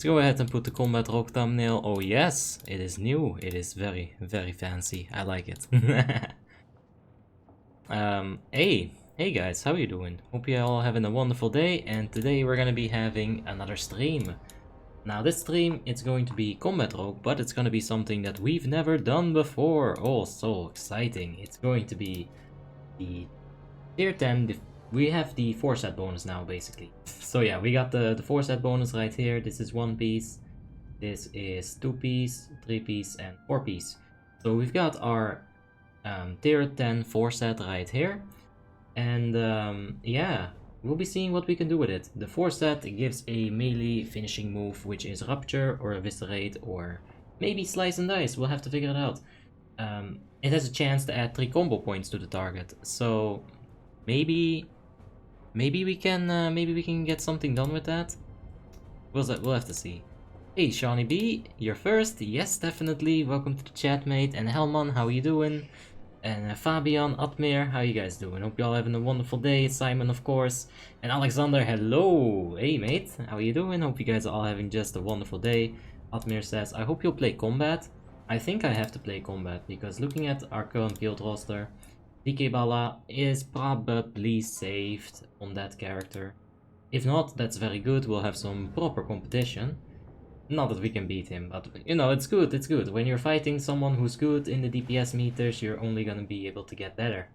Let's go ahead and put the combat rogue thumbnail. Oh yes, it is new. It is very, very fancy. I like it. Hey guys, how are you doing? Hope you all having a wonderful day. And today we're gonna be having another stream. Now this stream, it's going to be combat rogue, but it's gonna be something that we've never done before. Oh, so exciting! It's going to be the tier 10. We have the 4-set bonus now, basically. So yeah, we got the 4-set bonus right here. This is 1 piece, this is 2 piece, 3 piece, and 4 piece. So we've got our tier 10 4-set right here. And yeah, we'll be seeing what we can do with it. The 4-set gives a melee finishing move, which is Rupture or Eviscerate or maybe Slice and Dice. We'll have to figure it out. It has a chance to add 3 combo points to the target. So maybe we can get something done with that. We'll have to see. Hey Shawnee B, you're first. Yes, definitely. Welcome to the chat, mate. And Helman, how you doing? And Fabian, Atmir, how you guys doing? Hope you all having a wonderful day. Simon, of course. And Alexander, hello. Hey mate, how you doing? Hope you guys are all having just a wonderful day. Atmir says, I hope you'll play combat. I think I have to play combat because looking at our current guild roster, DK Bala is probably saved on that character. If not, that's very good. We'll have some proper competition. Not that we can beat him, but you know, it's good, it's good. When you're fighting someone who's good in the DPS meters, you're only gonna be able to get better.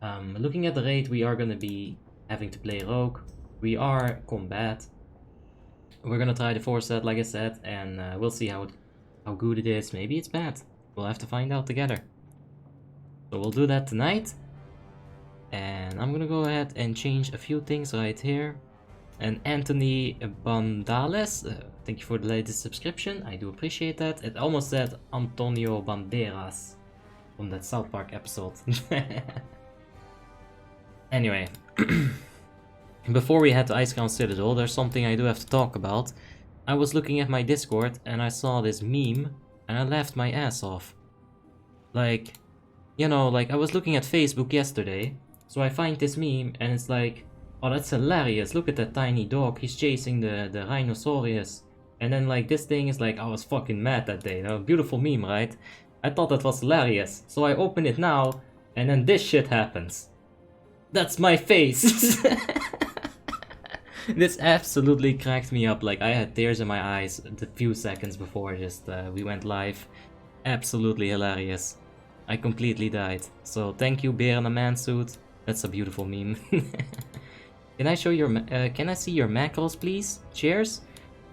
Looking at the raid, we are gonna be having to play rogue. We are combat. We're gonna try the 4-set, like I said, and we'll see how good it is. Maybe it's bad. We'll have to find out together. So we'll do that tonight. And I'm gonna go ahead and change a few things right here. And Anthony Bandales, thank you for the latest subscription. I do appreciate that. It almost said Antonio Banderas from that South Park episode. Anyway, before we head to Icecrown Citadel, there's something I do have to talk about. I was looking at my Discord and I saw this meme and I laughed my ass off. Like, you know, like I was looking at Facebook yesterday, so I find this meme and it's like, oh, that's hilarious. Look at that tiny dog. He's chasing the rhinoceros. And then like this thing is like, I was fucking mad that day. You know, beautiful meme, right? I thought that was hilarious. So I open it now and then this shit happens. That's my face. This absolutely cracked me up. Like I had tears in my eyes the few seconds before just we went live. Absolutely hilarious. I completely died. So thank you, Bear in a Man suit. That's a beautiful meme. Can I show your? Can I see your macros, please? Cheers.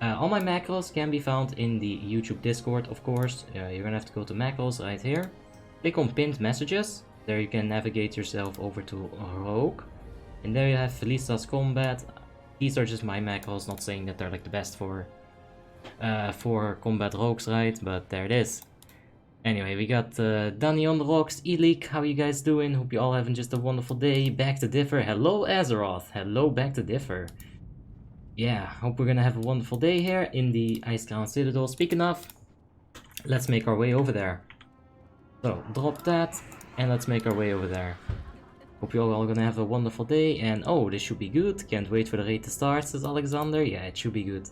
All my macros can be found in the YouTube Discord, of course. You're gonna have to go to macros right here. Click on pinned messages. There you can navigate yourself over to Rogue. And there you have Felicitas Combat. These are just my macros, not saying that they're like the best for combat rogues, right? But there it is. Anyway, we got Danny on the rocks, Elik, how you guys doing? Hope you all having just a wonderful day. Back to Differ, hello Azeroth, hello Back to Differ. Yeah, hope we're gonna have a wonderful day here in the Icecrown Citadel. Speaking of, let's make our way over there. So, drop that, and let's make our way over there. Hope you all gonna have a wonderful day, and oh, this should be good. Can't wait for the raid to start, says Alexander. Yeah, it should be good.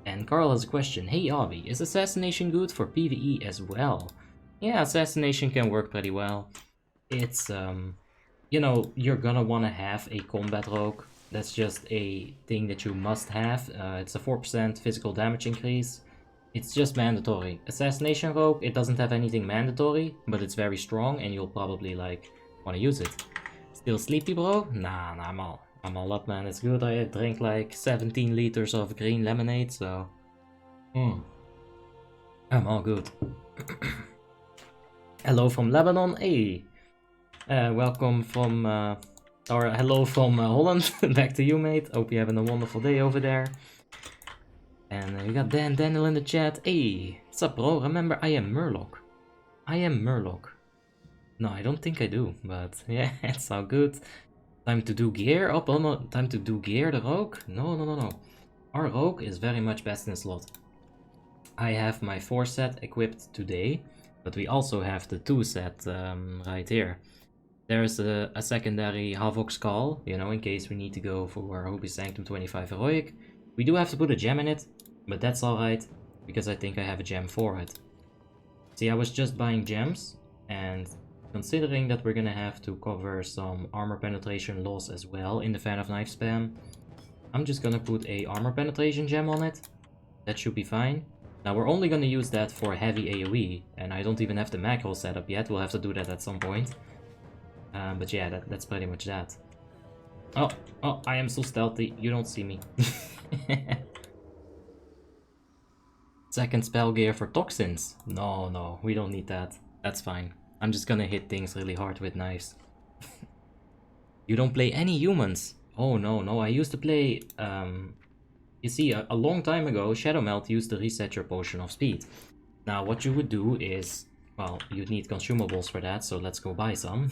And Carl has a question. Hey Avi, is Assassination good for PvE as well? Yeah, Assassination can work pretty well. It's, you know, you're gonna want to have a combat rogue. That's just a thing that you must have. It's a 4% physical damage increase. It's just mandatory. Assassination rogue, it doesn't have anything mandatory, but it's very strong and you'll probably, like, want to use it. Still sleepy, bro? Nah, I'm all up, man. It's good. I drank like 17 liters of green lemonade, so... I'm all good. Hello from Lebanon, hey! Welcome from, or hello from Holland, back to you mate, hope you're having a wonderful day over there. And we got Daniel in the chat, hey! What's up bro, remember I am Murloc. I am Murloc. No, I don't think I do, but yeah, it's all good. Time to do gear, oh no, time to do gear, the rogue? No. Our rogue is very much best in slot. I have my 4-set equipped today. But we also have the 2-set right here. There's a secondary Havoc Skull, you know, in case we need to go for Hobie Sanctum 25 Heroic. We do have to put a gem in it, But that's alright, because I think I have a gem for it. See, I was just buying gems, and considering that we're gonna have to cover some armor penetration loss as well in the Fan of Knife spam, I'm just gonna put a armor penetration gem on it. That should be fine. Now we're only gonna use that for heavy AoE, and I don't even have the macro set up yet. We'll have to do that at some point. But yeah, that's pretty much that. Oh, I am so stealthy. You don't see me. Second spell gear for toxins. No, we don't need that. That's fine. I'm just gonna hit things really hard with knives. You don't play any humans. Oh no, I used to play... You see, a long time ago, Shadow Melt used to reset your potion of speed. Now, what you would do is... Well, you'd need consumables for that, so let's go buy some.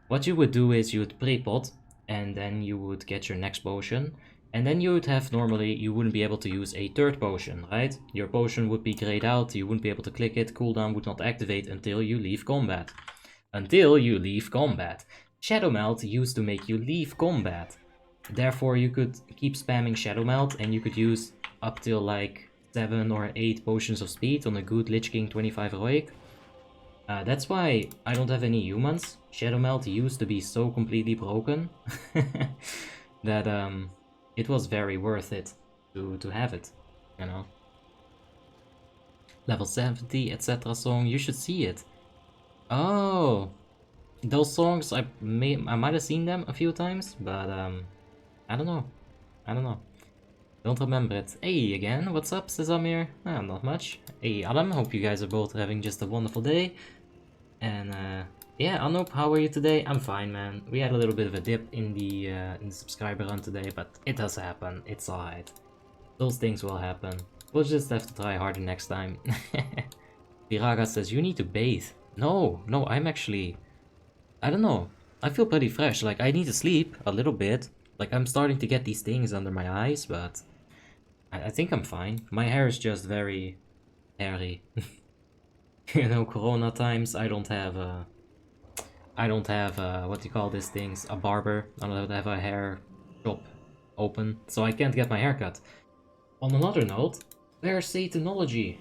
What you would do is you would pre-pot, and then you would get your next potion. And then you would have, normally, you wouldn't be able to use a third potion, right? Your potion would be grayed out, you wouldn't be able to click it, cooldown would not activate until you leave combat. Until you leave combat. Shadow Melt used to make you leave combat. Therefore, you could keep spamming Shadow Melt, and you could use up till like 7 or 8 potions of speed on a good Lich King 25 heroic. That's why I don't have any humans. Shadow Melt used to be so completely broken that it was very worth it to have it, you know. Level 70, etc. song, you should see it. Oh, those songs, I might have seen them a few times, but I don't know. Don't remember it. Hey again, what's up, Sesamir? Not much. Hey Adam, hope you guys are both having just a wonderful day. And yeah, Anup, how are you today? I'm fine, man. We had a little bit of a dip in the subscriber run today, but it does happen. It's alright. Those things will happen. We'll just have to try harder next time. Viraga says, you need to bathe. No, I'm actually... I don't know. I feel pretty fresh. Like, I need to sleep a little bit. Like, I'm starting to get these things under my eyes, but... I think I'm fine. My hair is just very... hairy. You know, corona times, I don't have, what do you call these things? A barber. I don't have a hair shop open, so I can't get my hair cut. On another note, where's Satanology?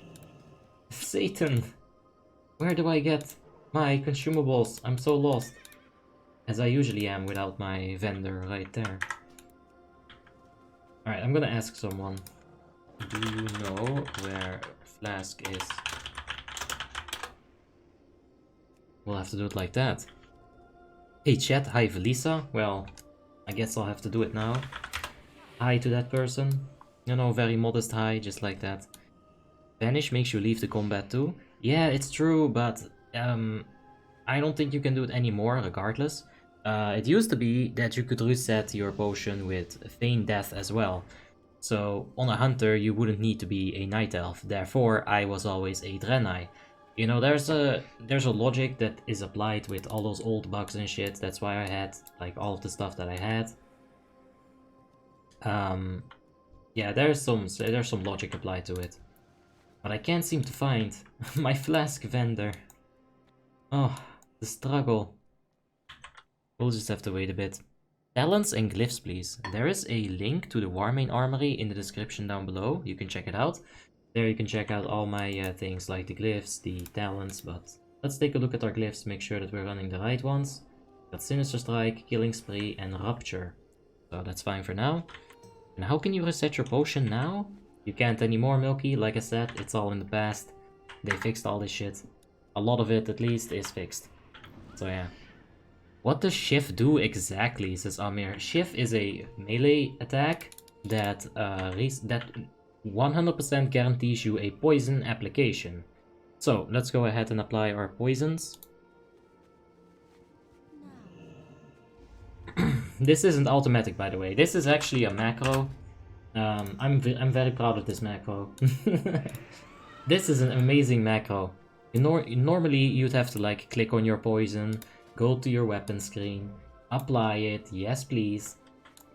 Satan! Where do I get my consumables? I'm so lost. As I usually am without my vendor right there. Alright, I'm gonna ask someone. Do you know where Flask is? We'll have to do it like that. Hey chat, hi Velisa. Well, I guess I'll have to do it now. Hi to that person. You know, very modest hi, just like that. Vanish makes you leave the combat too. Yeah, it's true, but I don't think you can do it anymore regardless. It used to be that you could reset your potion with Feign Death as well. So on a hunter you wouldn't need to be a night elf, therefore I was always a Draenei. You know, there's a logic that is applied with all those old bugs and shit. That's why I had like all of the stuff that I had. Yeah, there's some logic applied to it, but I can't seem to find my Flask vendor. Oh, the struggle. We'll just have to wait a bit. Talents and glyphs, please. There is a link to the Warmane Armory in the description down below. You can check it out. There you can check out all my things like the glyphs, the talents, but let's take a look at our glyphs, make sure that we're running the right ones. Got Sinister Strike, Killing Spree, and Rupture. So that's fine for now. And how can you reset your potion now? You can't anymore, Milky. Like I said, it's all in the past. They fixed all this shit. A lot of it, at least, is fixed. So yeah. What does Shift do exactly, says Amir. Shift is a melee attack that 100% guarantees you a poison application. So, let's go ahead and apply our poisons. This isn't automatic, by the way. This is actually a macro. I'm very proud of this macro. This is an amazing macro. Normally, you'd have to like click on your poison, go to your weapon screen, apply it, yes please.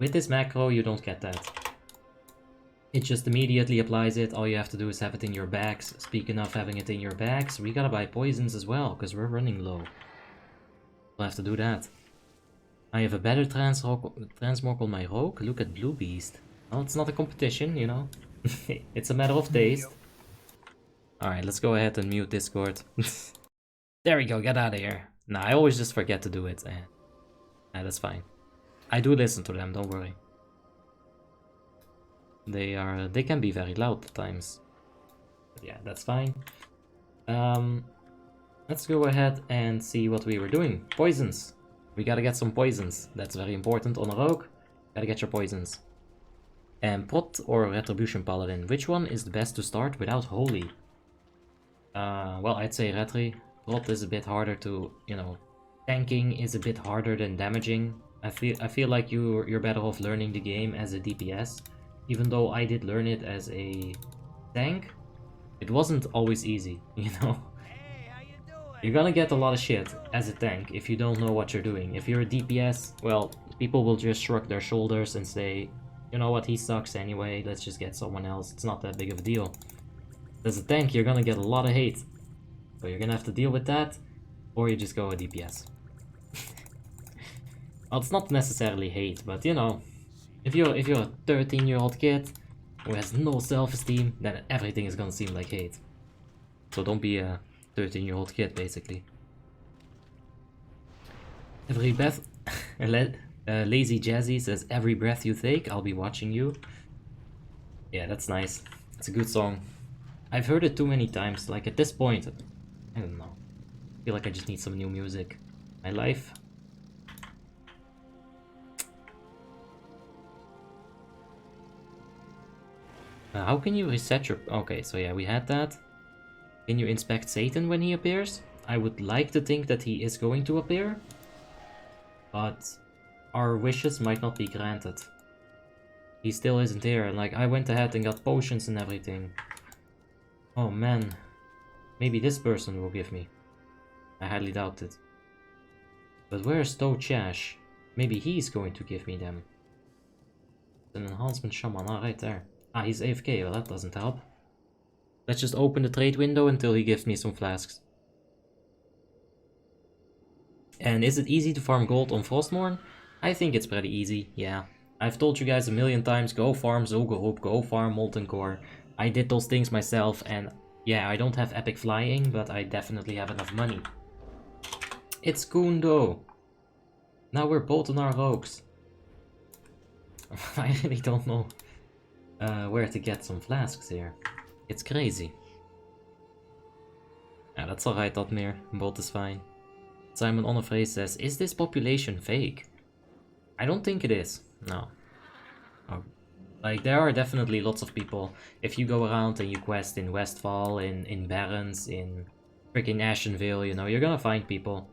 With this macro, you don't get that. It just immediately applies it. All you have to do is have it in your bags. Speaking of having it in your bags, we gotta buy poisons as well, because we're running low. We'll have to do that. I have a better transmog on my rogue. Look at Blue Beast. Well, it's not a competition, you know. It's a matter of taste. Alright, let's go ahead and mute Discord. There we go, get out of here. Nah, I always just forget to do it. Nah, that's fine. I do listen to them, don't worry. They can be very loud at times. But yeah, that's fine. Let's go ahead and see what we were doing. Poisons. We gotta get some poisons. That's very important on a rogue. Gotta get your poisons. And Prot or Retribution Paladin. Which one is the best to start without Holy? Well, I'd say Retri. Prot is a bit harder to, you know, tanking is a bit harder than damaging. I feel like you're better off learning the game as a DPS. Even though I did learn it as a tank, it wasn't always easy, you know? You're gonna get a lot of shit as a tank if you don't know what you're doing. If you're a DPS, well, people will just shrug their shoulders and say, you know what, he sucks anyway, let's just get someone else. It's not that big of a deal. As a tank, you're gonna get a lot of hate. So you're gonna have to deal with that, or you just go a DPS. Well, it's not necessarily hate, but you know, if you're a 13-year-old kid who has no self-esteem, then everything is gonna seem like hate. So don't be a 13-year-old kid, basically. Every breath... Lazy Jazzy says, every breath you take, I'll be watching you. Yeah, that's nice. It's a good song. I've heard it too many times, like at this point, I don't know. I feel like I just need some new music. My life. How can you reset your... Okay, so yeah, we had that. Can you inspect Satan when he appears? I would like to think that he is going to appear. But our wishes might not be granted. He still isn't here, and like I went ahead and got potions and everything. Oh man. Maybe this person will give me. I highly doubt it. But where's To Chash? Maybe he's going to give me them. An enhancement shaman, right there. Ah, he's AFK, well that doesn't help. Let's just open the trade window until he gives me some flasks. And is it easy to farm gold on Frostmourne? I think it's pretty easy, yeah. I've told you guys a million times, go farm Zul'Gurub, go farm Molten Core. I did those things myself, and yeah, I don't have epic flying, but I definitely have enough money. It's Kundo! Now we're both on our rogues. I really don't know where to get some flasks here. It's crazy. Yeah, that's alright, Otmir. Both is fine. Simon Onofre says, is this population fake? I don't think it is. No. Oh. Like, there are definitely lots of people. If you go around and you quest in Westfall, in Barrens, in freaking Ashenvale, you know, you're gonna find people.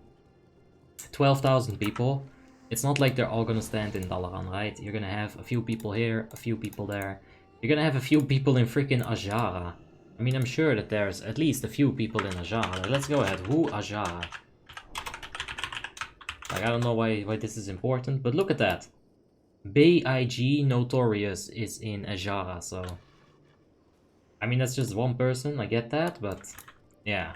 12,000 people. It's not like they're all gonna stand in Dalaran, right? You're gonna have a few people here, a few people there. You're gonna have a few people in freaking Ajara. I mean, I'm sure that there's at least a few people in Ajara. Like, let's go ahead. Who Ajara? Like, I don't know why this is important, but look at that. BIG Notorious is in Ajara, so... I mean, that's just one person, I get that, but... Yeah.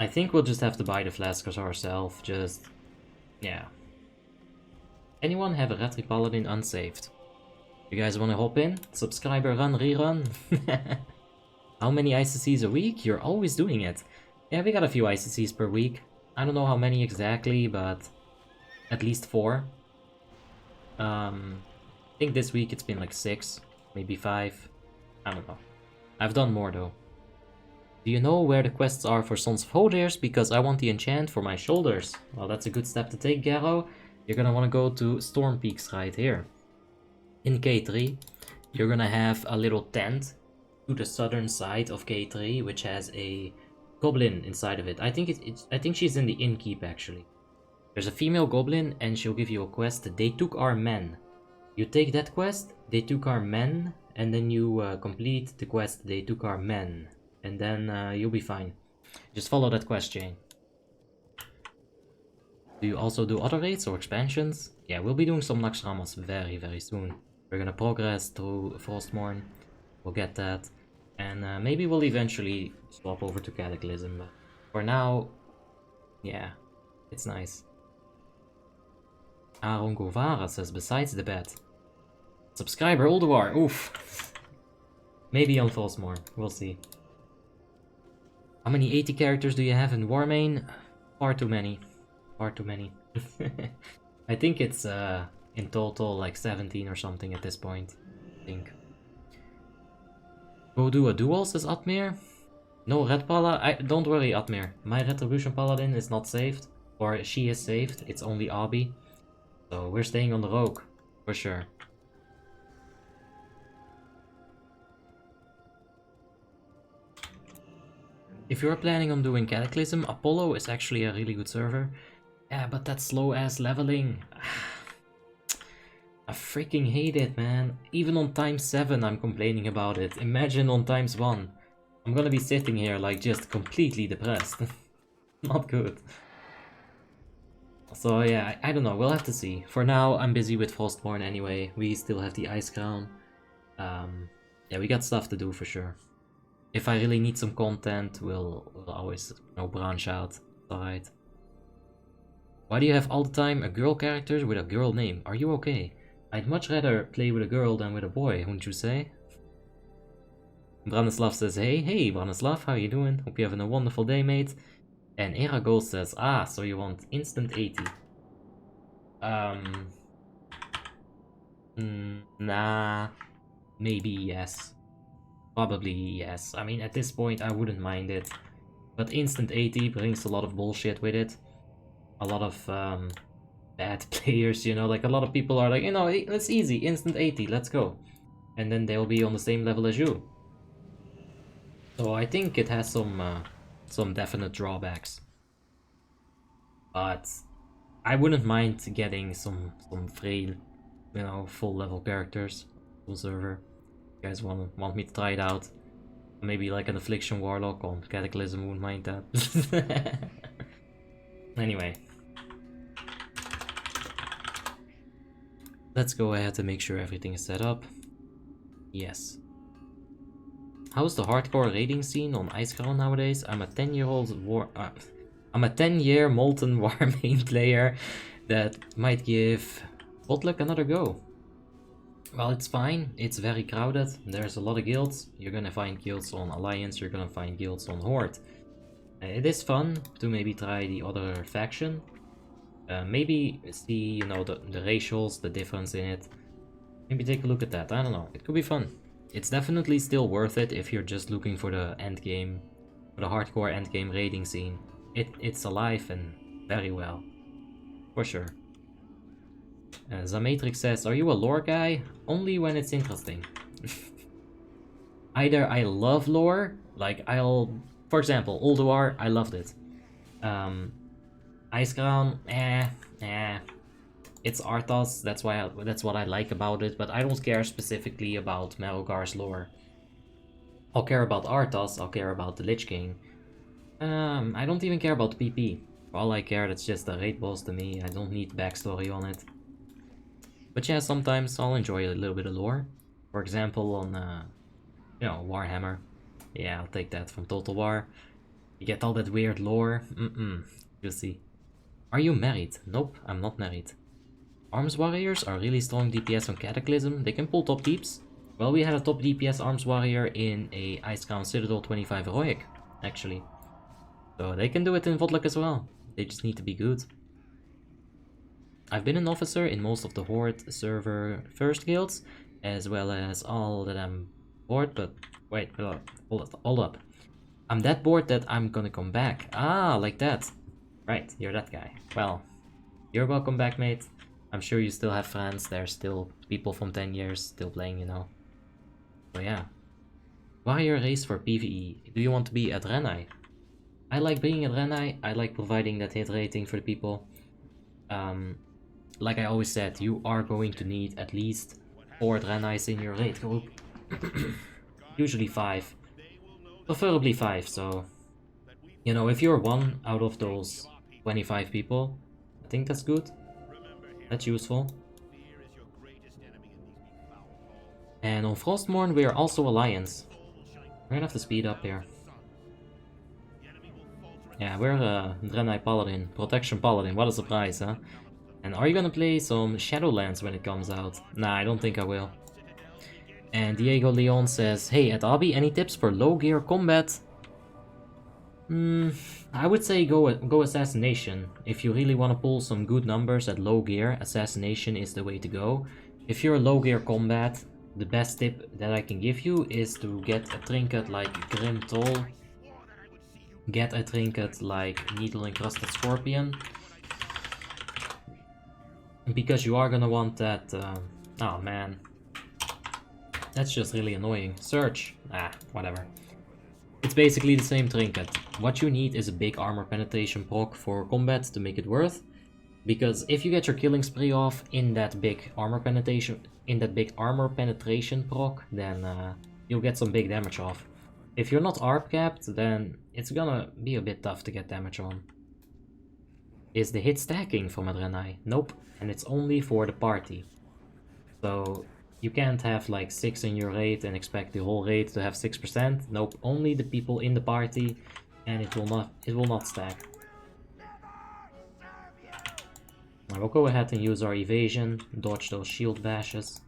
I think we'll just have to buy the flasks ourselves, just... Yeah. Anyone have a Retri Paladin unsaved? You guys wanna hop in? Subscriber run, rerun? How many ICCs a week? You're always doing it. Yeah, we got a few ICCs per week. I don't know how many exactly, but at least 4. I think this week it's been like 6, maybe 5. I don't know. I've done more though. Do you know where the quests are for Sons of Hoders? Because I want the enchant for my shoulders. Well, that's a good step to take, Garrow. You're gonna want to go to Storm Peaks right here. In K3, you're gonna have a little tent to the southern side of K3, which has a goblin inside of it. I think she's in the innkeep actually. There's a female goblin and she'll give you a quest. They took our men. You take that quest, they took our men, and then you complete the quest, they took our men. And then you'll be fine. Just follow that quest chain. Do you also do other raids or expansions? Yeah, we'll be doing some Naxxramas very, very soon. We're gonna progress through Frostmourne. We'll get that. And maybe we'll eventually swap over to Cataclysm. But for now, yeah, it's nice. Aaron Govara says, besides the bet. Subscriber Ulduar, oof. Maybe on Frostmourne, we'll see. How many 80 characters do you have in Warmane? Far too many. Far too many. I think it's in total like 17 or something at this point. I think. Go do a duel, says Atmir. No red pala. Don't worry, Atmir. My Retribution Paladin is not saved. Or she is saved. It's only Abi. So we're staying on the Rogue. For sure. If you're planning on doing Cataclysm, Apollo is actually a really good server. Yeah, but that slow ass leveling. I freaking hate it, man. Even on times 7 I'm complaining about it. Imagine on times 1. I'm gonna be sitting here like just completely depressed. Not good. So yeah, I don't know, we'll have to see. For now, I'm busy with Frostmourne anyway. We still have the Icecrown. Yeah, we got stuff to do for sure. If I really need some content, we'll always, you know, branch out. Alright. Why do you have all the time a girl character with a girl name? Are you okay? I'd much rather play with a girl than with a boy, wouldn't you say? Branislav says, hey Branislav, how you doing? Hope you're having a wonderful day, mate. And Eragol says, so you want instant 80. Nah, maybe yes. Probably yes. I mean, at this point I wouldn't mind it. But instant 80 brings a lot of bullshit with it. A lot of bad players, you know, like a lot of people are like, you know, it's easy, instant 80, let's go. And then they'll be on the same level as you. So I think it has some definite drawbacks. But I wouldn't mind getting some frail, you know, full level characters, full server. You guys want me to try it out? Maybe like an Affliction Warlock on Cataclysm, wouldn't mind that. Anyway. Let's go ahead and make sure everything is set up. Yes. How's the hardcore raiding scene on Icecrown nowadays? I'm a 10-year molten Warmane player that might give WoTLK another go. Well, it's fine. It's very crowded. There's a lot of guilds. You're gonna find guilds on Alliance. You're gonna find guilds on Horde. It is fun to maybe try the other faction. Maybe see, you know, the racials, the difference in it. Maybe take a look at that. I don't know. It could be fun. It's definitely still worth it if you're just looking for the end game, for the hardcore end game raiding scene. It's alive and very well, for sure. Zamatrix says, "Are you a lore guy? Only when it's interesting." Either I love lore, like for example, Ulduar, I loved it. Icecrown, it's Arthas, that's what I like about it, but I don't care specifically about Merogar's lore. I'll care about Arthas, I'll care about the Lich King. I don't even care about PP. For all I care, that's just a raid boss to me, I don't need backstory on it. But yeah, sometimes I'll enjoy a little bit of lore. For example, on, you know, Warhammer. Yeah, I'll take that from Total War. You get all that weird lore. You'll see. Are you married? Nope, I'm not married. Arms Warriors are really strong DPS on Cataclysm. They can pull top deeps. Well, we had a top DPS Arms Warrior in a Icecrown Citadel 25 Heroic, actually. So they can do it in WoTLK as well. They just need to be good. I've been an officer in most of the Horde server first guilds, as well as all that I'm bored, but wait, hold up. I'm that bored that I'm gonna come back. Ah, like that. Right, you're that guy. Well, you're welcome back, mate. I'm sure you still have friends. There's still people from 10 years still playing, you know. So yeah. Warrior race for PvE. Do you want to be at Renai? I like being at Renai. I like providing that hit rating for the people. Like I always said, you are going to need at least 4 Renais in your raid group. Usually 5. Preferably 5, so... You know, if you're one out of those 25 people, I think that's good. That's useful. And on Frostmourne we are also Alliance. We're gonna have to speed up here. Yeah, we're Draenei Paladin, Protection Paladin, what a surprise, huh? And are you gonna play some Shadowlands when it comes out? Nah, I don't think I will. And Diego Leon says, hey, at Abby, any tips for low gear combat? I would say go Assassination. If you really want to pull some good numbers at low gear, Assassination is the way to go. If you're low gear combat, the best tip that I can give you is to get a trinket like Grim Troll. Get a trinket like Needle Encrusted Scorpion. Because you are gonna want that... oh man. That's just really annoying. Search. Whatever. It's basically the same trinket. What you need is a big armor penetration proc for combat to make it worth. Because if you get your killing spree off in that big armor penetration proc, then you'll get some big damage off. If you're not ARP capped, then it's gonna be a bit tough to get damage on. Is the hit stacking from Adrenai? Nope, and it's only for the party. So you can't have like 6 in your raid and expect the whole raid to have 6%. Nope, only the people in the party, and it will not stack. I will go ahead and use our evasion, dodge those shield bashes.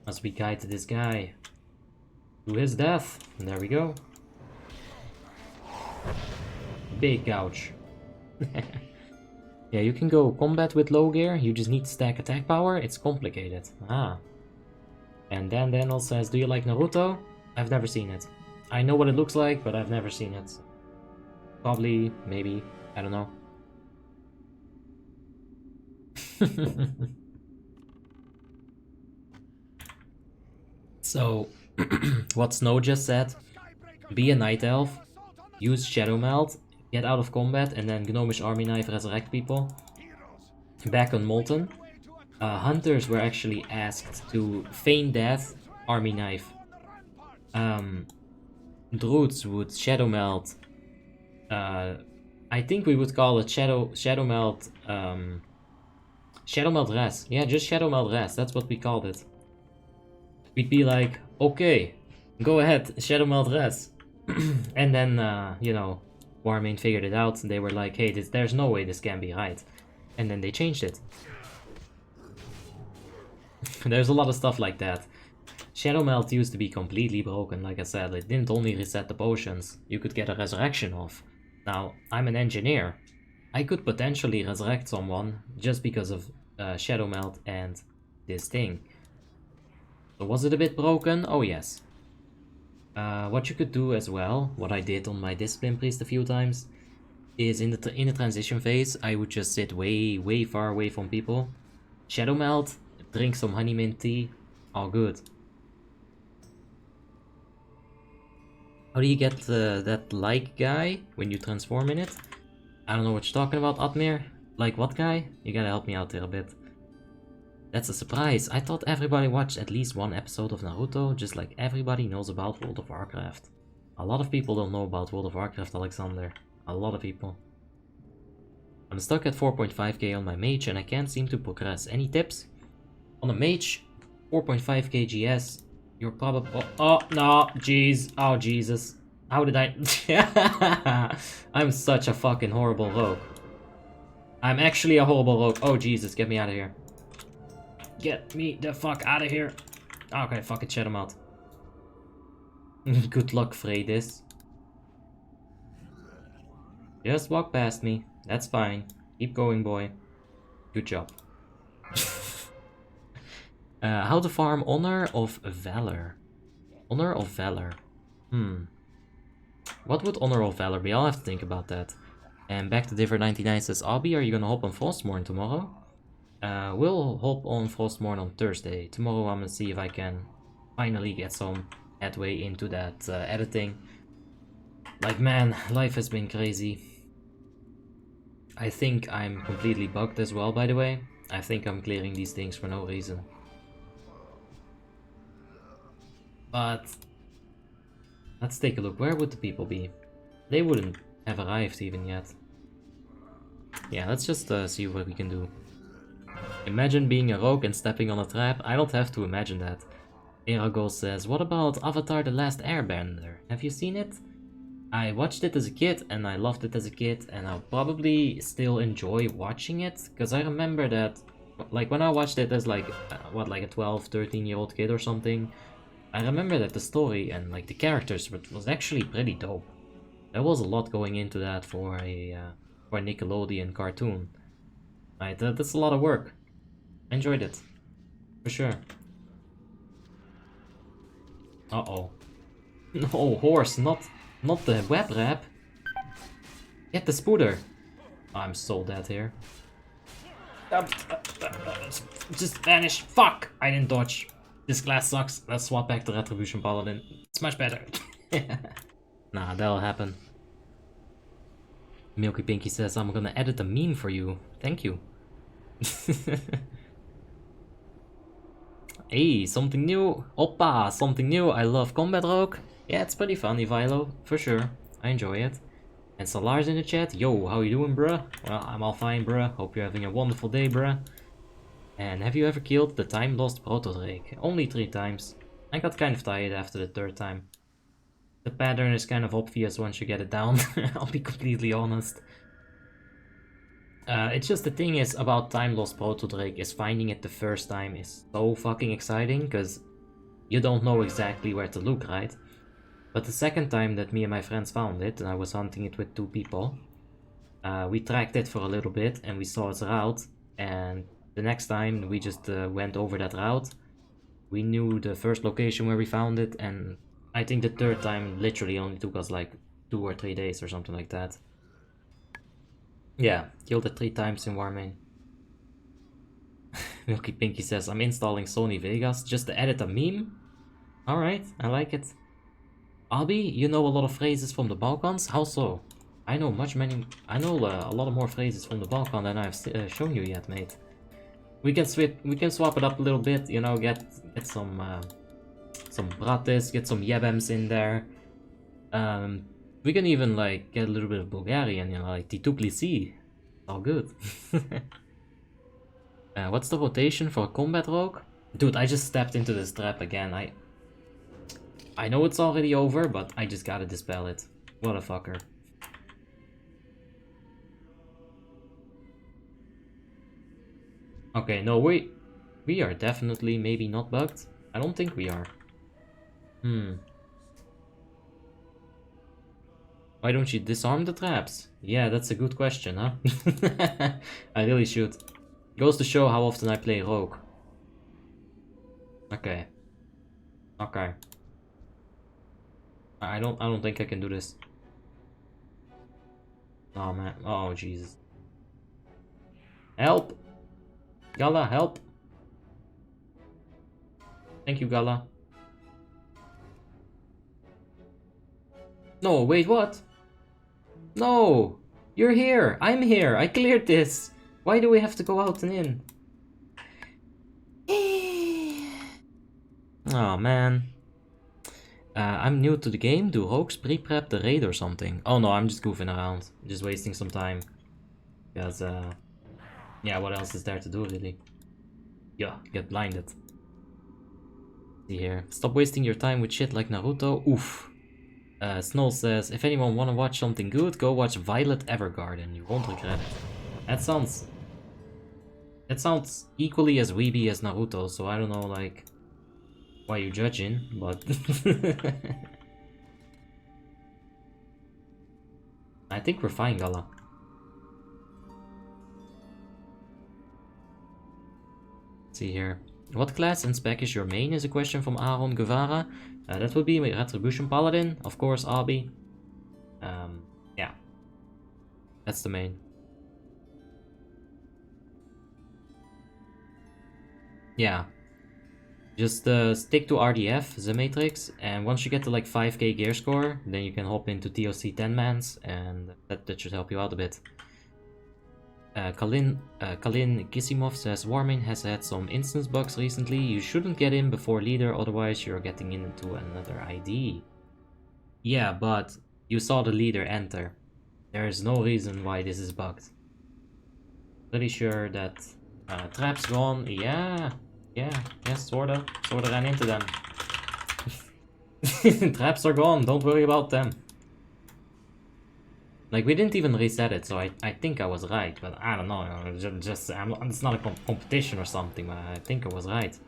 As we guide this guy to his death. And there we go. Big gouge. Yeah, you can go combat with low gear, you just need to stack attack power, it's complicated. And then Daniel says, do you like Naruto? I've never seen it. I know what it looks like, but I've never seen it. Probably, maybe, I don't know. So, what Snow just said, be a night elf, use Shadow Melt, get out of combat, and then Gnomish Army Knife resurrect people. Back on Molten, hunters were actually asked to feign death, Army Knife. Druids would Shadow Melt. I think we would call it Shadow Melt. Shadow Melt Res. Yeah, just Shadow Melt Res. That's what we called it. We'd be like, okay, go ahead, Shadow Melt Res. And then, you know, Warmane figured it out. They were like, hey, there's no way this can be right. And then they changed it. There's a lot of stuff like that. Shadow Melt used to be completely broken, like I said. It didn't only reset the potions. You could get a resurrection off. Now, I'm an engineer. I could potentially resurrect someone just because of Shadow Melt and this thing. So was it a bit broken? Oh yes. What you could do as well, what I did on my Discipline Priest a few times, is in the transition phase, I would just sit way far away from people. Shadow Melt, drink some honey mint tea, all good. How do you get that like guy when you transform in it? I don't know what you're talking about, Admir. Like what guy? You gotta help me out here a bit. That's a surprise. I thought everybody watched at least one episode of Naruto, just like everybody knows about World of Warcraft. A lot of people don't know about World of Warcraft, Alexander. A lot of people. I'm stuck at 4.5k on my mage and I can't seem to progress. Any tips? On a mage, 4.5k GS, you're probably... Oh, no, jeez. Oh, Jesus. How did I... I'm such a fucking horrible rogue. I'm actually a horrible rogue. Oh, Jesus, get me out of here. Get me the fuck out of here. Okay, fuck it, shut him out. Good luck, Freydis. Just walk past me. That's fine. Keep going, boy. Good job. How to farm Honor of Valor. Honor of Valor. What would Honor of Valor be? I'll have to think about that. And back to Diver99 says, Abby, are you gonna hop on Frostmourne tomorrow? We'll hop on Frostmourne on Thursday. Tomorrow I'm gonna see if I can finally get some headway into that editing. Like, man, life has been crazy. I think I'm completely bugged as well, by the way. I think I'm clearing these things for no reason. But let's take a look. Where would the people be? They wouldn't have arrived even yet. Yeah, let's just see what we can do. Imagine being a rogue and stepping on a trap. I don't have to imagine that. Erago says, what about Avatar: The Last Airbender? Have you seen it? I watched it as a kid and I loved it as a kid, and I'll probably still enjoy watching it, because I remember that like when I watched it as like, what, like a 12, 13-year-old kid or something, I remember that the story and like the characters was actually pretty dope. There was a lot going into that for a Nickelodeon cartoon. Right, that's a lot of work. I enjoyed it, for sure. Uh-oh. No, horse, not the web wrap. Get the spooder. I'm so dead here. Just vanish. Fuck! I didn't dodge. This class sucks. Let's swap back to Retribution Paladin. It's much better. Nah, that'll happen. Milky Pinky says, I'm gonna edit a meme for you. Thank you. Hey, something new. Oppa, something new. I love Combat Rogue. Yeah, it's pretty funny, Vilo. For sure. I enjoy it. And Solar's in the chat. Yo, how you doing, bruh? Well, I'm all fine, bruh. Hope you're having a wonderful day, bruh. And have you ever killed the time lost Proto-Drake? Only 3 times. I got kind of tired after the 3rd time. The pattern is kind of obvious once you get it down. I'll be completely honest. It's just the thing is about time lost Proto-Drake is finding it the first time is so fucking exciting because you don't know exactly where to look, right? But the second time that me and my friends found it, and I was hunting it with 2 people, we tracked it for a little bit and we saw its route, and the next time we just went over that route. We knew the first location where we found it, and I think the 3rd time literally only took us like 2 or 3 days or something like that. Yeah, killed it 3 times in Warmane. Milky Pinky says, I'm installing Sony Vegas just to edit a meme? Alright, I like it. Albi, you know a lot of phrases from the Balkans? How so? I know a lot of more phrases from the Balkans than I've shown you yet, mate. We can swap it up a little bit, you know, get some bratis, get some jebems in there. We can even like get a little bit of Bulgarian, you know, like Tituklisi. All good. What's the rotation for a combat rogue? Dude, I just stepped into this trap again. I know it's already over, but I just gotta dispel it. What a fucker. Okay, no, we are definitely maybe not bugged. I don't think we are. Why don't you disarm the traps? Yeah, that's a good question, huh? I really should. Goes to show how often I play rogue. Okay. Okay. I don't think I can do this. Oh man. Oh Jesus. Help! Gala, help! Thank you, Gala. No, wait, what? No! You're here! I'm here! I cleared this! Why do we have to go out and in? Oh man. I'm new to the game. Do rogues pre-prep the raid or something? Oh no, I'm just goofing around. Just wasting some time. Because, yeah, what else is there to do, really? Yeah, get blinded. See here. Stop wasting your time with shit like Naruto. Oof. Snow says, if anyone wanna watch something good, go watch Violet Evergarden. You won't regret it. That sounds equally as weeby as Naruto, so I don't know, like, why you're judging, but... I think we're fine, Gala. Let's see here. What class and spec is your main is a question from Aaron Guevara. That would be Retribution Paladin, of course, Abi. Yeah. That's the main. Yeah. Just stick to RDF, the Matrix, and once you get to like 5k gear score, then you can hop into TOC 10-mans, and that should help you out a bit. Kalin Kisimov says, Warmane has had some instance bugs recently. You shouldn't get in before leader, otherwise you're getting into another ID. Yeah, but you saw the leader enter. There is no reason why this is bugged. Pretty sure that traps gone. Yeah, sorta ran into them. Traps are gone, don't worry about them. Like, we didn't even reset it, so I think I was right, but I don't know. It's not a competition or something, but I think I was right.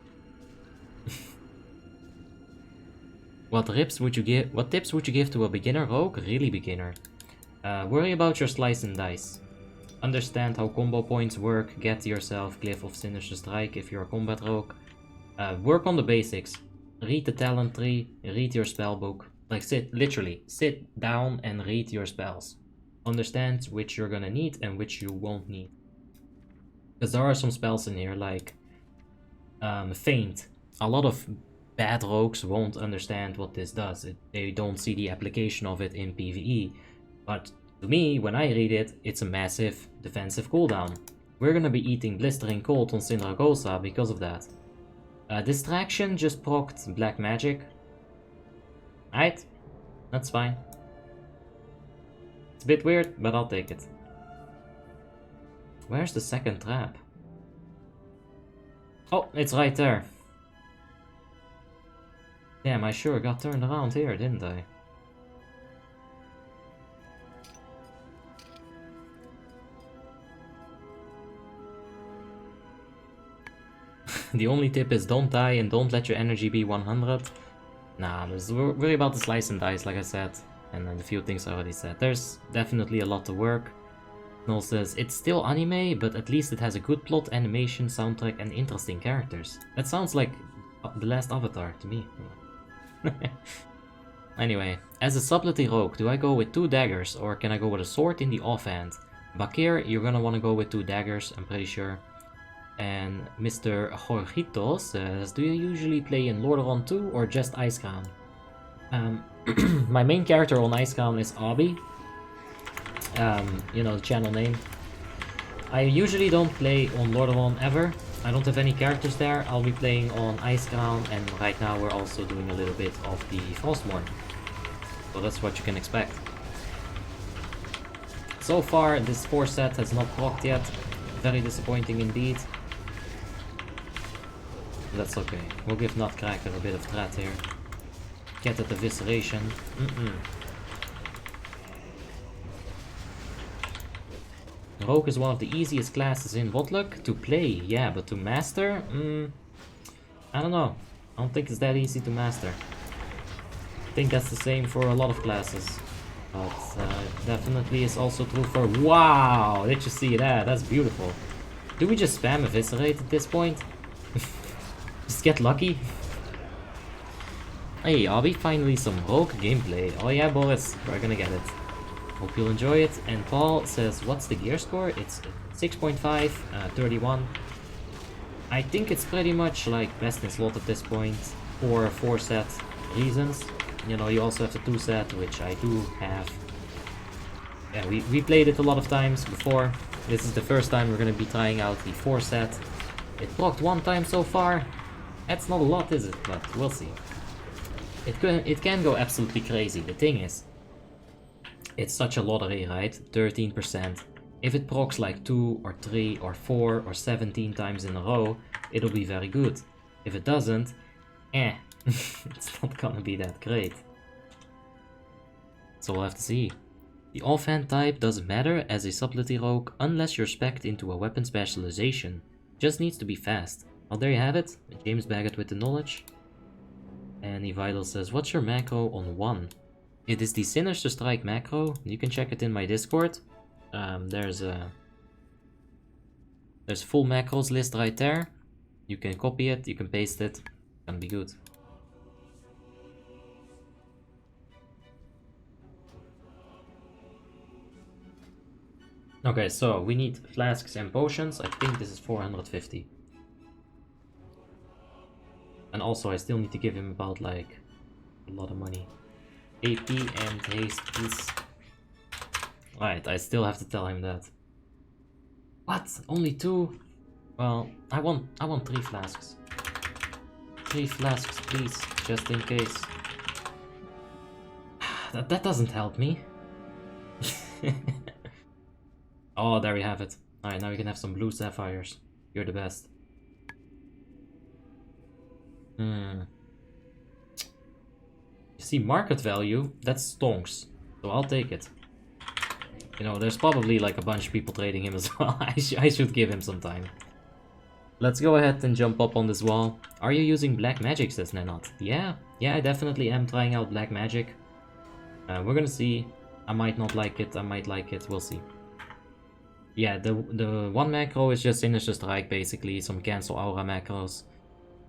What tips would you give to a beginner rogue? Really beginner. Worry about your slice and dice. Understand how combo points work. Get yourself Glyph of Sinister Strike if you're a combat rogue. Work on the basics. Read the talent tree. Read your spell book. Like, literally, sit down and read your spells. Understand which you're gonna need and which you won't need. Because there are some spells in here, like Feint. A lot of bad rogues won't understand what this does. They don't see the application of it in PvE. But to me, when I read it, it's a massive defensive cooldown. We're gonna be eating Blistering Cold on Sindragosa because of that. Distraction just procced Black Magic. Alright, that's fine. It's a bit weird, but I'll take it. Where's the second trap? Oh, it's right there. Damn, I sure got turned around here, didn't I? The only tip is don't die and don't let your energy be 100. Nah, we're really about the slice and dice, like I said. And then a few things I already said. There's definitely a lot to work. Noel says, it's still anime, but at least it has a good plot, animation, soundtrack, and interesting characters. That sounds like The Last Avatar to me. Anyway, as a subtlety rogue, do I go with 2 daggers, or can I go with a sword in the offhand? Bakir, you're gonna want to go with 2 daggers, I'm pretty sure. And Mr. Jorgito says, do you usually play in Lordaeron 2 or just Icecrown? My main character on Icecrown is Abby. You know, the channel name. I usually don't play on Lordaeron ever. I don't have any characters there. I'll be playing on Icecrown, and right now we're also doing a little bit of the Frostmourne. So that's what you can expect. So far, this 4 set has not procced yet. Very disappointing indeed. That's okay. We'll give Nutcracker a bit of threat here. Get at evisceration. Rogue is one of the easiest classes in WoTLK to play, yeah, but to master? I don't know. I don't think it's that easy to master. I think that's the same for a lot of classes. But definitely is also true for... Wow! Did you see that? That's beautiful. Do we just spam eviscerate at this point? Just get lucky? Hey, Abby, finally some rogue gameplay. Oh yeah, Boris, we're gonna get it. Hope you'll enjoy it. And Paul says, what's the gear score? It's 6.5, 31. I think it's pretty much like best in slot at this point, for 4 set reasons. You know, you also have the 2 set, which I do have. Yeah, we played it a lot of times before. This is the first time we're going to be trying out the 4 set. It procced 1 time so far. That's not a lot, is it? But we'll see. It can go absolutely crazy. The thing is, it's such a lottery, right? 13%. If it procs like 2 or 3 or 4 or 17 times in a row, it'll be very good. If it doesn't, it's not gonna be that great. So we'll have to see. The offhand type doesn't matter as a subtlety rogue unless you're spec'd into a weapon specialization. Just needs to be fast. Well, there you have it. James Baggett with the knowledge. And Evidal says, what's your macro on 1? It is the Sinister Strike macro. You can check it in my Discord. There's full macros list right there. You can copy it, you can paste it. It's gonna be good. Okay, so we need flasks and potions. I think this is 450. And also I still need to give him about like a lot of money. AP and haste, please. Right, I still have to tell him that. What? Only 2? Well, I want 3 flasks. 3 flasks, please, just in case. That doesn't help me. Oh, there we have it. Alright, now we can have some blue sapphires. You're the best. You see, market value, that's stonks. So I'll take it. You know, there's probably like a bunch of people trading him as well. I should give him some time. Let's go ahead and jump up on this wall. Are you using black magic, says Nenot? Yeah, I definitely am trying out black magic. We're gonna see. I might not like it, I might like it, we'll see. Yeah, the one macro is just Sinister Strike, basically, some cancel aura macros.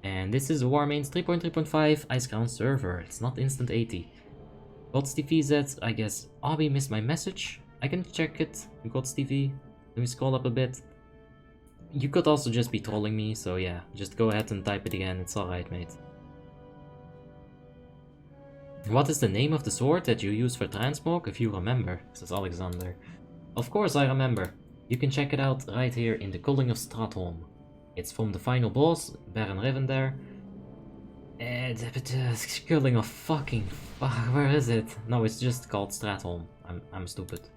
And this is Warmanes 3.3.5 Icecrown server. It's not instant 80. God's TV Z, I guess. Abby missed my message. I can check it. God's TV. Let me scroll up a bit. You could also just be trolling me, so yeah, just go ahead and type it again. It's alright, mate. What is the name of the sword that you use for transmog, if you remember? Says Alexander. Of course I remember. You can check it out right here in the Culling of Stratholm. It's from the final boss, Baron Rivendare. Culling of fucking... where is it? No, it's just called Stratholm. I'm stupid.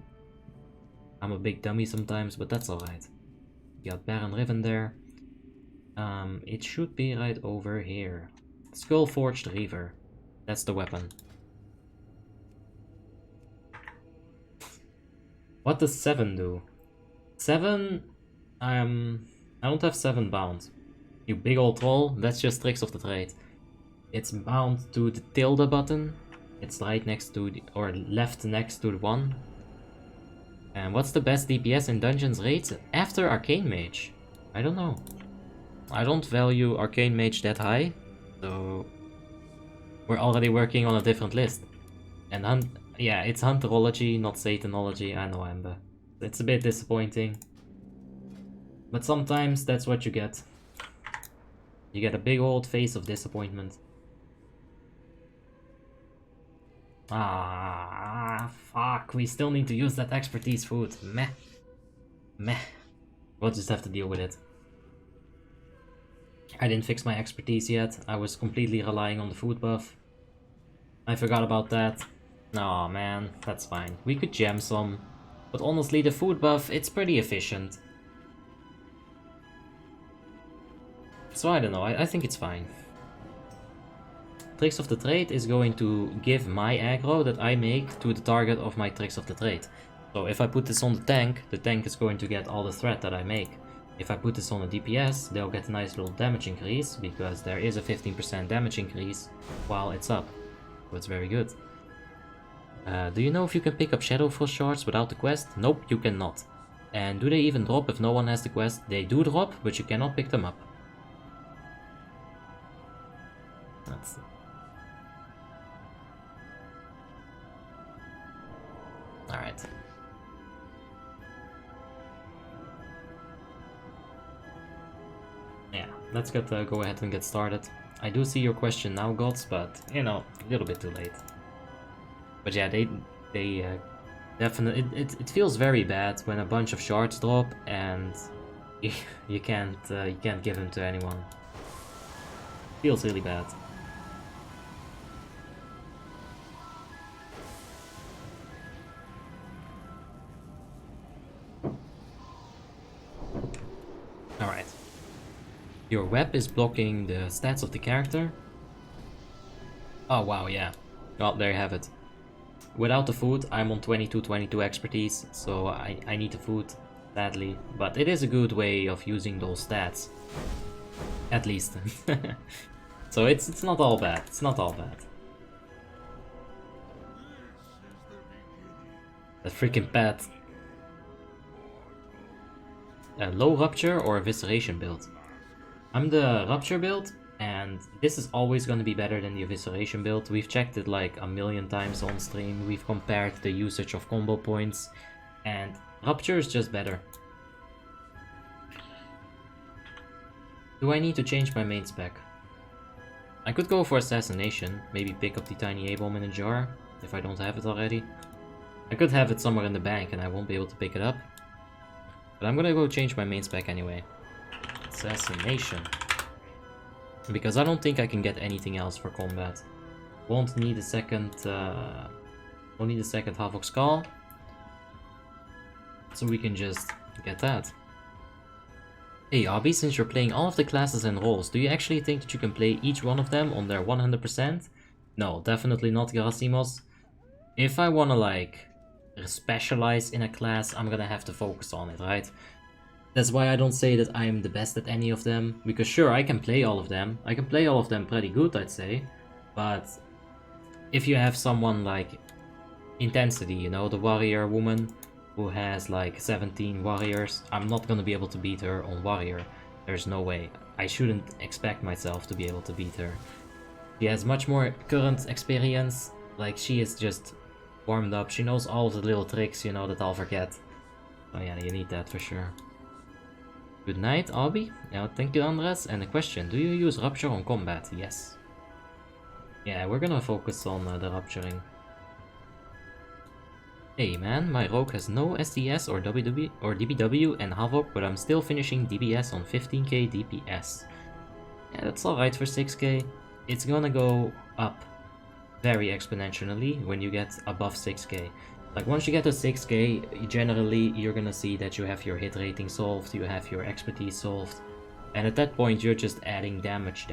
I'm a big dummy sometimes, but that's alright. You got Baron Rivendare. It should be right over here. Skullforged Reaver. That's the weapon. What does 7 do? 7... I don't have 7 bound. You big old troll, that's just tricks of the trade. It's bound to the tilde button. It's right next to the, or left next to the 1. And what's the best DPS in dungeons raids after Arcane Mage? I don't know. I don't value Arcane Mage that high, so we're already working on a different list. And yeah, it's Hunterology, not Satanology. I know, Amber. It's a bit disappointing. But sometimes that's what you get. You get a big old face of disappointment. Ah, fuck. We still need to use that expertise food. Meh. We'll just have to deal with it. I didn't fix my expertise yet. I was completely relying on the food buff. I forgot about that. Aw, man. That's fine. We could gem some. But honestly, the food buff, it's pretty efficient. So I don't know, I think it's fine. Tricks of the Trade is going to give my aggro that I make to the target of my Tricks of the Trade. So if I put this on the tank is going to get all the threat that I make. If I put this on a DPS, they'll get a nice little damage increase, because there is a 15% damage increase while it's up. So it's very good. Do you know if you can pick up Shadow Frost shards without the quest? Nope, you cannot. And do they even drop if no one has the quest? They do drop, but you cannot pick them up. That's... Alright. Yeah, let's go ahead and get started. I do see your question now, Gods, but, you know, a little bit too late. But yeah, they definitely... It feels very bad when a bunch of shards drop and you can't give them to anyone. Feels really bad. Alright. Your web is blocking the stats of the character. Oh wow, yeah. Well, there you have it. Without the food, I'm on 22 expertise, so I need the food badly. But it is a good way of using those stats. At least. So it's not all bad. It's not all bad. That freaking pet. A low rupture or evisceration build? I'm the rupture build, and this is always going to be better than the evisceration build. We've checked it like a million times on stream. We've compared the usage of combo points, and rupture is just better. Do I need to change my main spec? I could go for assassination, maybe pick up the tiny A-bomb in a jar, if I don't have it already. I could have it somewhere in the bank and I won't be able to pick it up. But I'm gonna go change my main spec anyway. Assassination. Because I don't think I can get anything else for combat. Won't need a second Havoc Skull. So we can just get that. Hey Abby, since you're playing all of the classes and roles, do you actually think that you can play each one of them on their 100%? No, definitely not, Gerasimos. If I wanna like specialize in a class, I'm gonna have to focus on it, right? That's why I don't say that I'm the best at any of them, because sure, I can play all of them. I can play all of them pretty good, I'd say. But if you have someone like Intensity, you know, the warrior woman who has like 17 warriors, I'm not gonna be able to beat her on warrior. There's no way. I shouldn't expect myself to be able to beat her. She has much more current experience, like she is just warmed up. She knows all of the little tricks, you know, that I'll forget. Oh yeah, you need that for sure. Good night, Abby. Yeah, thank you, Andres. And a question, do you use Rupture on combat? Yes. Yeah, we're gonna focus on the Rupturing. Hey man, my rogue has no SDS or WW or DBW and Havoc, but I'm still finishing DBS on 15k DPS. Yeah, that's alright for 6k. It's gonna go up very exponentially when you get above 6k. Like once you get to 6k, generally you're gonna see that you have your hit rating solved, you have your expertise solved, and at that point you're just adding damage,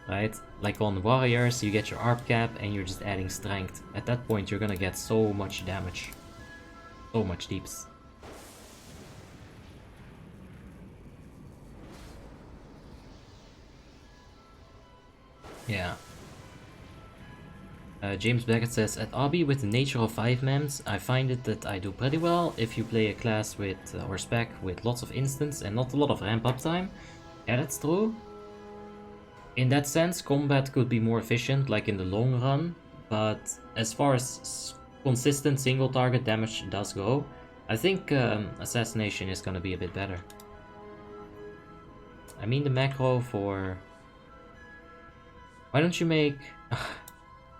right? Like on warriors, you get your ARP cap and you're just adding strength. At that point you're gonna get so much damage, so much deeps. Yeah. James Beckett says, at Obby with the nature of 5 mems, I find it that I do pretty well if you play a class with, or spec with lots of instance and not a lot of ramp up time. Yeah, that's true. In that sense, combat could be more efficient, like in the long run, but as far as consistent single target damage does go, I think Assassination is gonna be a bit better. I mean the macro for... Why don't you make...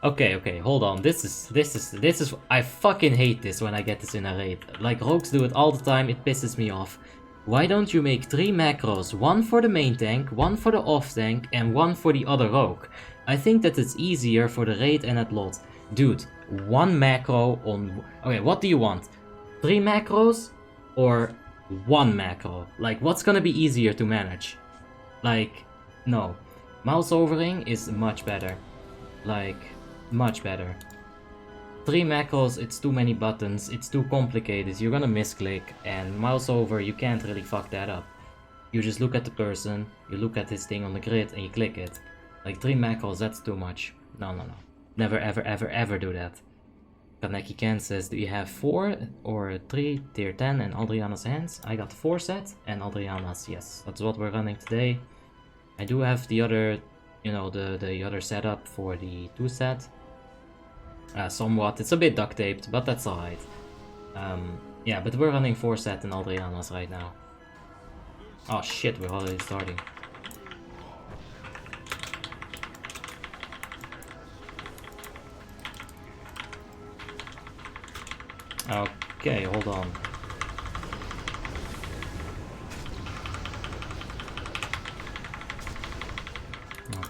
Okay, hold on. This is. I fucking hate this when I get this in a raid. Like rogues do it all the time. It pisses me off. Why don't you make 3 macros? 1 for the main tank, 1 for the off tank, and 1 for the other rogue. I think that it's easier for the raid and at lot. Dude, 1 macro on. Okay, what do you want? 3 macros or 1 macro? Like, what's gonna be easier to manage? Like, no. Mouse overing is much better. Like. Much better. 3 macros, it's too many buttons, it's too complicated, you're gonna misclick, and mouse over, you can't really fuck that up. You just look at the person, you look at this thing on the grid, and you click it. Like 3 macros, that's too much. No. Never ever do that. Kaneki Ken says, do you have 4 or 3 tier 10 and Adriana's hands? I got 4 set, and Adriana's, yes. That's what we're running today. I do have the other, you know, the other setup for the 2 set. Somewhat. It's a bit duct taped, but that's alright. Yeah, but we're running 4 set in Adriana's right now. Oh shit, we're already starting. Okay, hold on.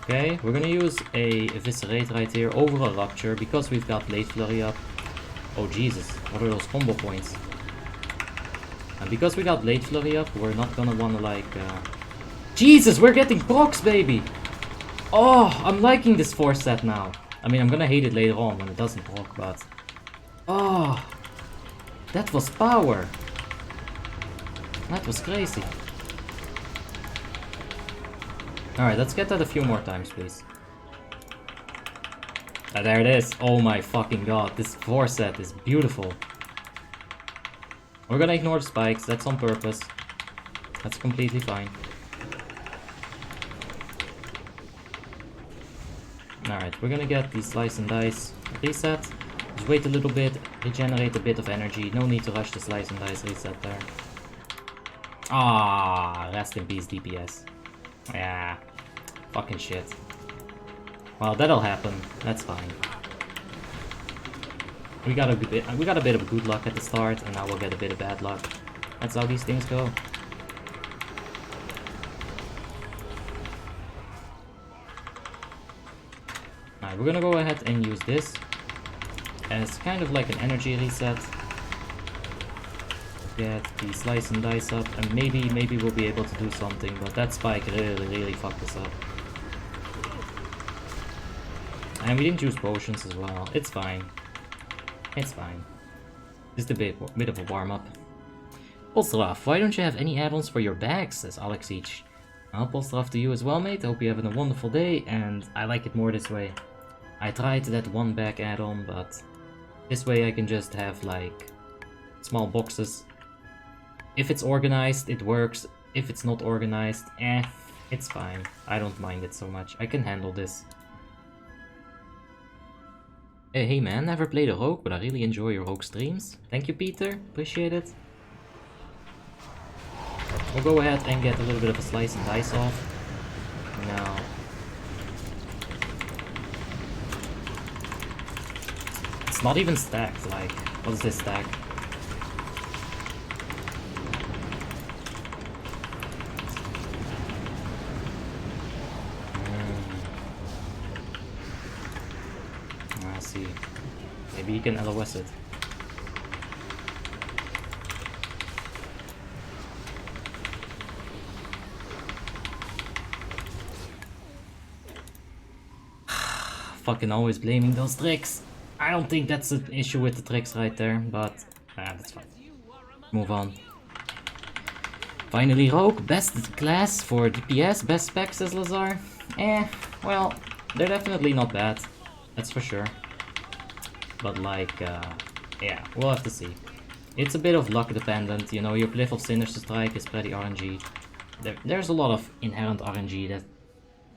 Okay, we're gonna use a Eviscerate right here over a Rupture because we've got Blade Flurry up. Oh Jesus, what are those combo points? And because we got Blade Flurry up, we're not gonna wanna like... Jesus, we're getting procs, baby! Oh, I'm liking this 4 set now. I mean, I'm gonna hate it later on when it doesn't proc, but... Oh, that was power! That was crazy. Alright, let's get that a few more times, please. There it is. Oh my fucking god, this 4 set is beautiful. We're gonna ignore the spikes, that's on purpose. That's completely fine. Alright, we're gonna get the Slice and Dice reset. Just wait a little bit, regenerate a bit of energy. No need to rush the Slice and Dice reset there. Ah, rest in peace DPS. Yeah, fucking shit. Well, that'll happen. That's fine. We got a bit of good luck at the start, and now we'll get a bit of bad luck. That's how these things go. Alright, we're gonna go ahead and use this as kind of like an energy reset. Get the Slice and Dice up, and maybe we'll be able to do something, but that spike really fucked us up. And we didn't use potions as well. It's fine. It's fine. Just a bit of a warm-up. Polstraf, why don't you have any add-ons for your bags, says Alexic. Well, Polstraf to you as well, mate. I hope you're having a wonderful day, and I like it more this way. I tried that one bag add-on, but this way I can just have, like, small boxes. If it's organized, it works. If it's not organized, it's fine. I don't mind it so much. I can handle this. Hey man, never played a rogue, but I really enjoy your rogue streams. Thank you, Peter. Appreciate it. We'll go ahead and get a little bit of a slice and dice off. Now. It's not even stacked, like, what is this stack? I see. Maybe you can LOS it. Fucking always blaming those tricks. I don't think that's an issue with the tricks right there, but that's fine. Move on. Finally, Rogue, best class for DPS, best specs, says Lazar. Well, they're definitely not bad, that's for sure. But like, yeah, we'll have to see. It's a bit of luck dependent, you know, your Glyph of Sinister Strike is pretty RNG. There's a lot of inherent RNG that,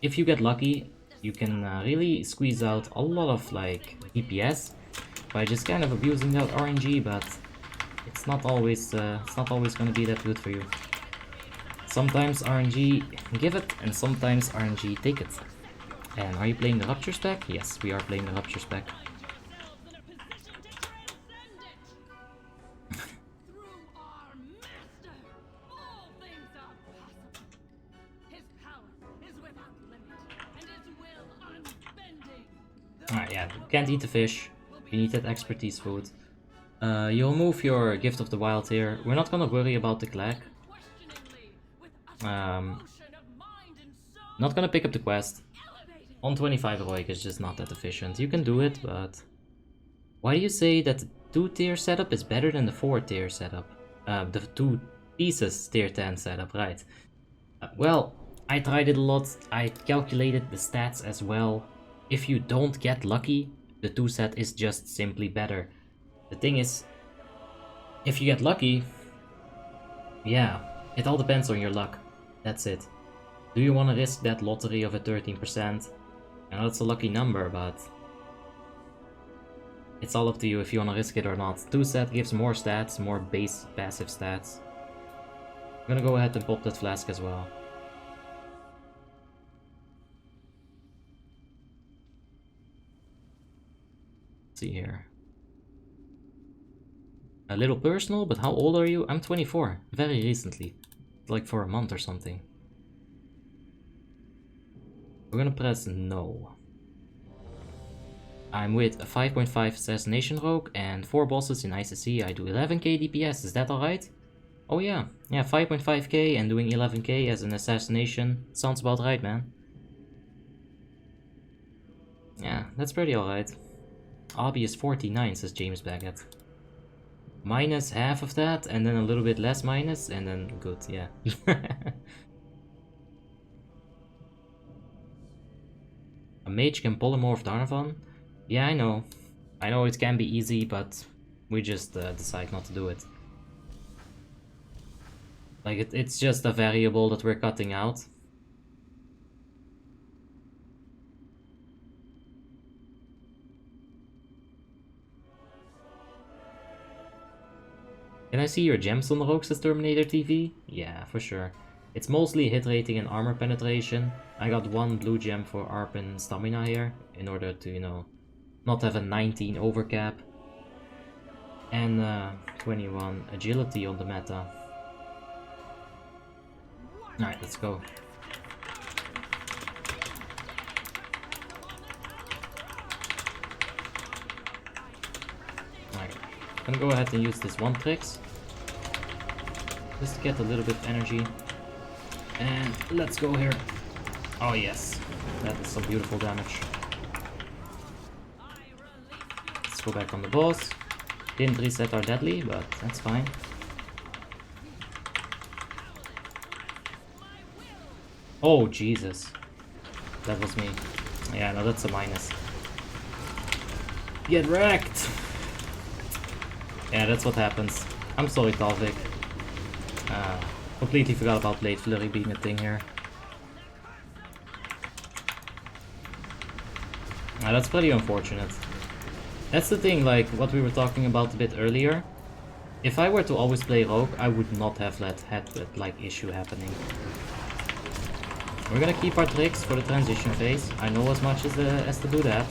if you get lucky, you can really squeeze out a lot of like DPS by just kind of abusing that RNG, but it's not always gonna be that good for you. Sometimes RNG give it, and sometimes RNG take it. And are you playing the Rupture spec? Yes, we are playing the Rupture spec. Alright, yeah, can't eat the fish. You need that expertise food. You remove your Gift of the Wild here. We're not gonna worry about the Clack. Not gonna pick up the quest. On 25 heroic is just not that efficient. You can do it, but why do you say that the 2-tier setup is better than the 4-tier setup? The 2 pieces tier 10 setup, right? Well, I tried it a lot. I calculated the stats as well. If you don't get lucky, the 2 set is just simply better. The thing is, if you get lucky, yeah, it all depends on your luck. That's it. Do you want to risk that lottery of a 13%? I know it's a lucky number, but it's all up to you if you want to risk it or not. 2 set gives more stats, more base passive stats. I'm gonna go ahead and pop that flask as well. Let's see here. A little personal, but how old are you? I'm 24, very recently. Like for a month or something. We're gonna press no. I'm with a 5.5 assassination rogue and 4 bosses in ICC. I do 11k DPS, is that alright? Oh yeah, 5.5k and doing 11k as an assassination. Sounds about right, man. Yeah, that's pretty alright. Obby is 49, says James Baggett. Minus half of that, and then a little bit less minus, and then good, yeah. A mage can polymorph Darnavan? Yeah, I know. I know it can be easy, but we just decide not to do it. Like, it's just a variable that we're cutting out. Can I see your gems on the Rogue, says Terminator TV? Yeah, for sure. It's mostly hit rating and armor penetration. I got 1 blue gem for ARP and stamina here, in order to, you know, not have a 19 overcap. And 21 agility on the meta. Alright, let's go. Alright, I'm gonna go ahead and use this 1 tricks. Just to get a little bit of energy. And let's go here. Oh yes, that is some beautiful damage. Let's go back on the boss. Didn't reset our deadly, but that's fine. Oh, Jesus. That was me. Yeah, no, that's a minus. Get wrecked! Yeah, that's what happens. I'm sorry, Talvik. Completely forgot about Blade Flurry being a thing here. That's pretty unfortunate. That's the thing, like, what we were talking about a bit earlier. If I were to always play Rogue, I would not have had that, like, issue happening. We're gonna keep our tricks for the transition phase. I know as much as to do that.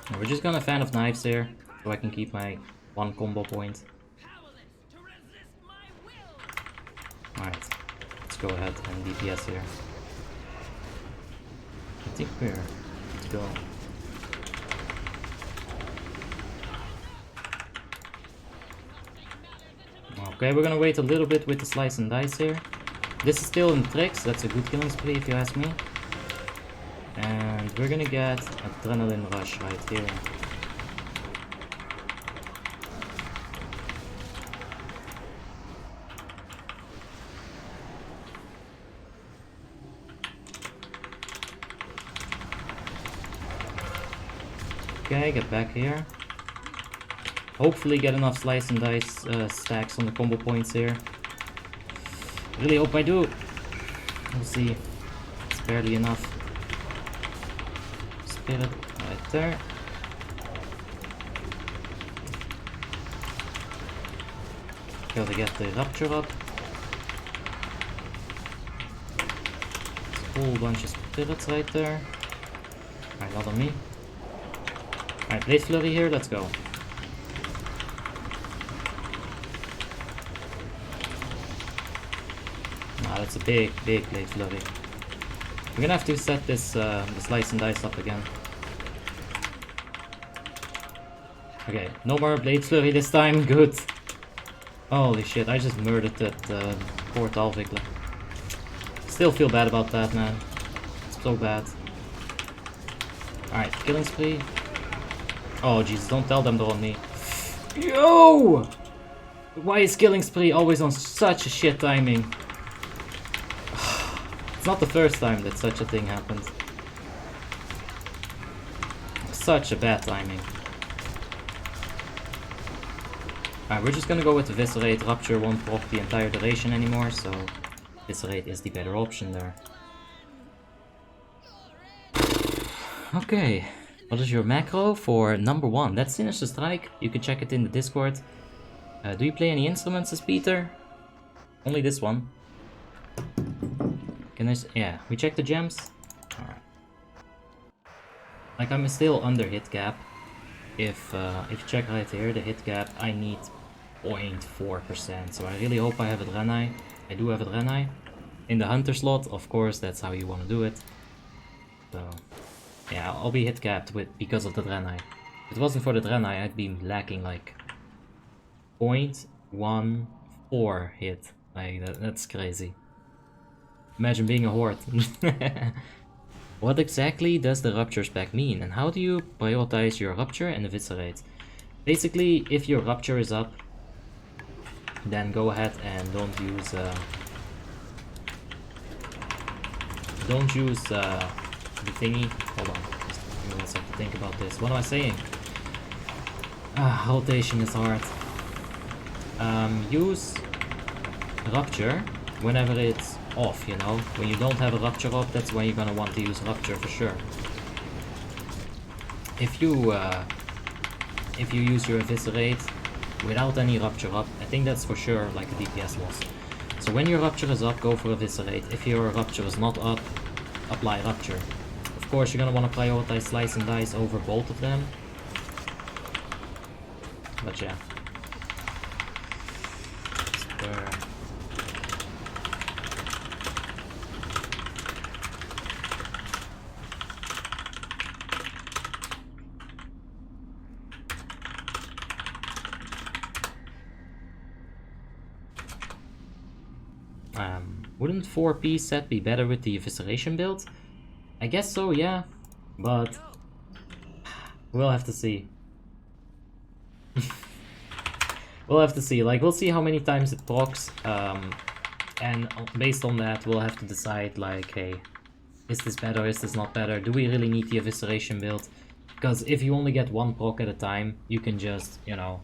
And we're just gonna Fan of Knives here, so I can keep my 1 combo point. Alright, let's go ahead and DPS here. I think let's go. Okay, we're gonna wait a little bit with the slice and dice here. This is still in tricks, that's a good killing spree if you ask me. And we're gonna get Adrenaline Rush right here. Okay, get back here. Hopefully get enough slice and dice stacks on the combo points here. Really hope I do. We'll see. It's barely enough. Spirit right there. Gotta get the Rapture up. Whole bunch of spirits right there. Alright, not on me. Alright, Blade Flurry here, let's go. That's a big Blade Flurry. We're gonna have to set this the slice and dice up again. Okay, no more Blade Flurry this time, good. Holy shit, I just murdered that poor Talvik. Still feel bad about that, man. It's so bad. Alright, killing spree. Oh Jesus, don't tell them they're on me. Yo! Why is killing spree always on such a shit timing? It's not the first time that such a thing happened. Such a bad timing. Alright, we're just gonna go with the Viscerate. Rupture won't proc the entire duration anymore, so Viscerate is the better option there. Okay, what is your macro for number 1? That's Sinister Strike. You can check it in the Discord. Do you play any instruments as Peter? Only this one. Yeah, we check the gems. Alright. Like, I'm still under hit cap. If you check right here, the hit cap, I need 0.4%. So I really hope I have a Draenei. I do have a Draenei. In the Hunter slot, of course, that's how you want to do it. So, yeah, I'll be hit capped because of the Draenei. If it wasn't for the Draenei, I'd be lacking like 0.14 hit. Like, that's crazy. Imagine being a horde. What exactly does the Rupture spec mean, and how do you prioritize your Rupture and Eviscerate? Basically, if your Rupture is up, then go ahead and don't use the thingy. Hold on, just give me 1 second to think about this. What am I saying? Rotation is hard. Use Rupture whenever it's off, you know. When you don't have a Rupture up, that's when you're gonna want to use Rupture for sure. If you use your Eviscerate without any Rupture up, I think that's for sure like a DPS loss. So when your Rupture is up, go for Eviscerate. If your Rupture is not up, apply Rupture. Of course, you're gonna want to prioritize Slice and Dice over both of them. But yeah. Wouldn't 4P set be better with the Evisceration build? I guess so, yeah. But We'll have to see. We'll have to see. Like, we'll see how many times it procs, and based on that, we'll have to decide, like, hey, is this better, is this not better? Do we really need the evisceration build? Because if you only get one proc at a time, you can just, you know,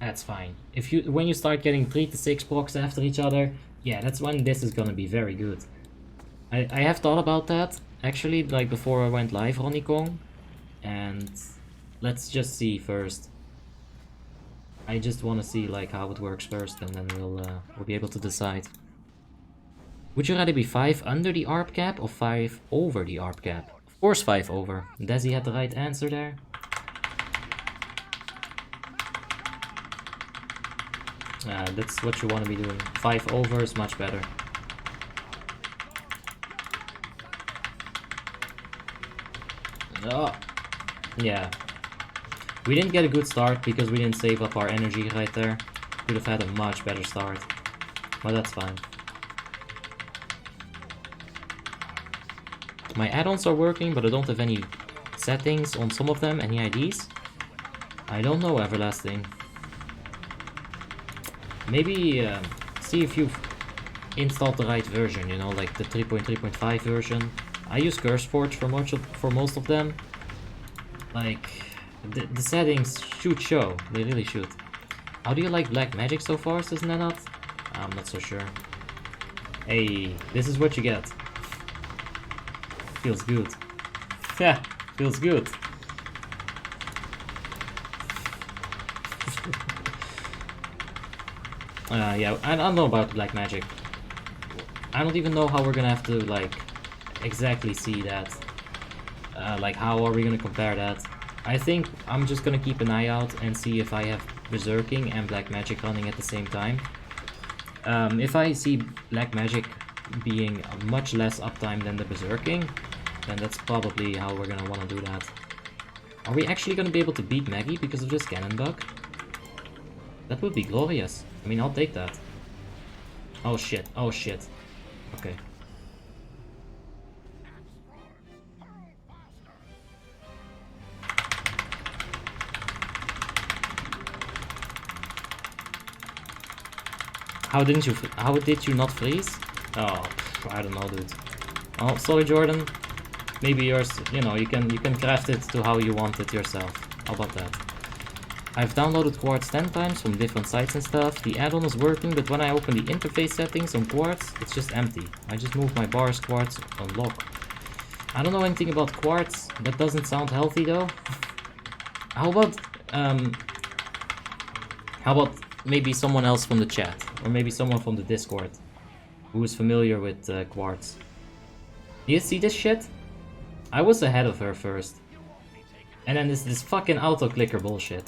that's fine. If you, when you start getting 3 to 6 procs after each other, yeah, that's when this is gonna be very good. I have thought about that, actually, like, before I went live, Ronnie Kong, and let's just see first. I just want to see, like, how it works first, and then we'll be able to decide. Would you rather be 5 under the ARP cap or 5 over the ARP cap? Of course 5 over. Desi had the right answer there. That's what you want to be doing. 5 over is much better. Oh, yeah. We didn't get a good start because we didn't save up our energy right there. Could have had a much better start. But that's fine. My add-ons are working, but I don't have any settings on some of them. Any IDs? I don't know, Everlasting. Maybe see if you've installed the right version, you know, like the 3.3.5 version. I use CurseForge for most of them. Like, the settings should show. They really should. How do you like black magic so far, says Nenad? I'm not so sure. Hey, this is what you get. Feels good. Yeah, feels good. Yeah, I don't know about black magic. I don't even know how we're gonna have to, like, exactly see that. Like, how are we gonna compare that? I think I'm just gonna keep an eye out and see if I have Berserking and Black Magic running at the same time. If I see Black Magic being a much less uptime than the Berserking, then that's probably how we're gonna want to do that. Are we actually gonna be able to beat Maggie because of this cannon bug? That would be glorious. I mean, I'll take that. Oh shit, oh shit. Okay. How did you not freeze? Oh, I don't know, dude. Oh, sorry, Jordan. Maybe yours, you know, you can craft it to how you want it yourself. How about that? I've downloaded Quartz 10 times from different sites and stuff. The add-on is working, but when I open the interface settings on Quartz, it's just empty. I just moved my bars Quartz unlock. I don't know anything about Quartz. That doesn't sound healthy though. How about maybe someone else from the chat, or maybe someone from the Discord who is familiar with Quartz? Do you see this shit? I was ahead of her first. And then this fucking auto-clicker bullshit.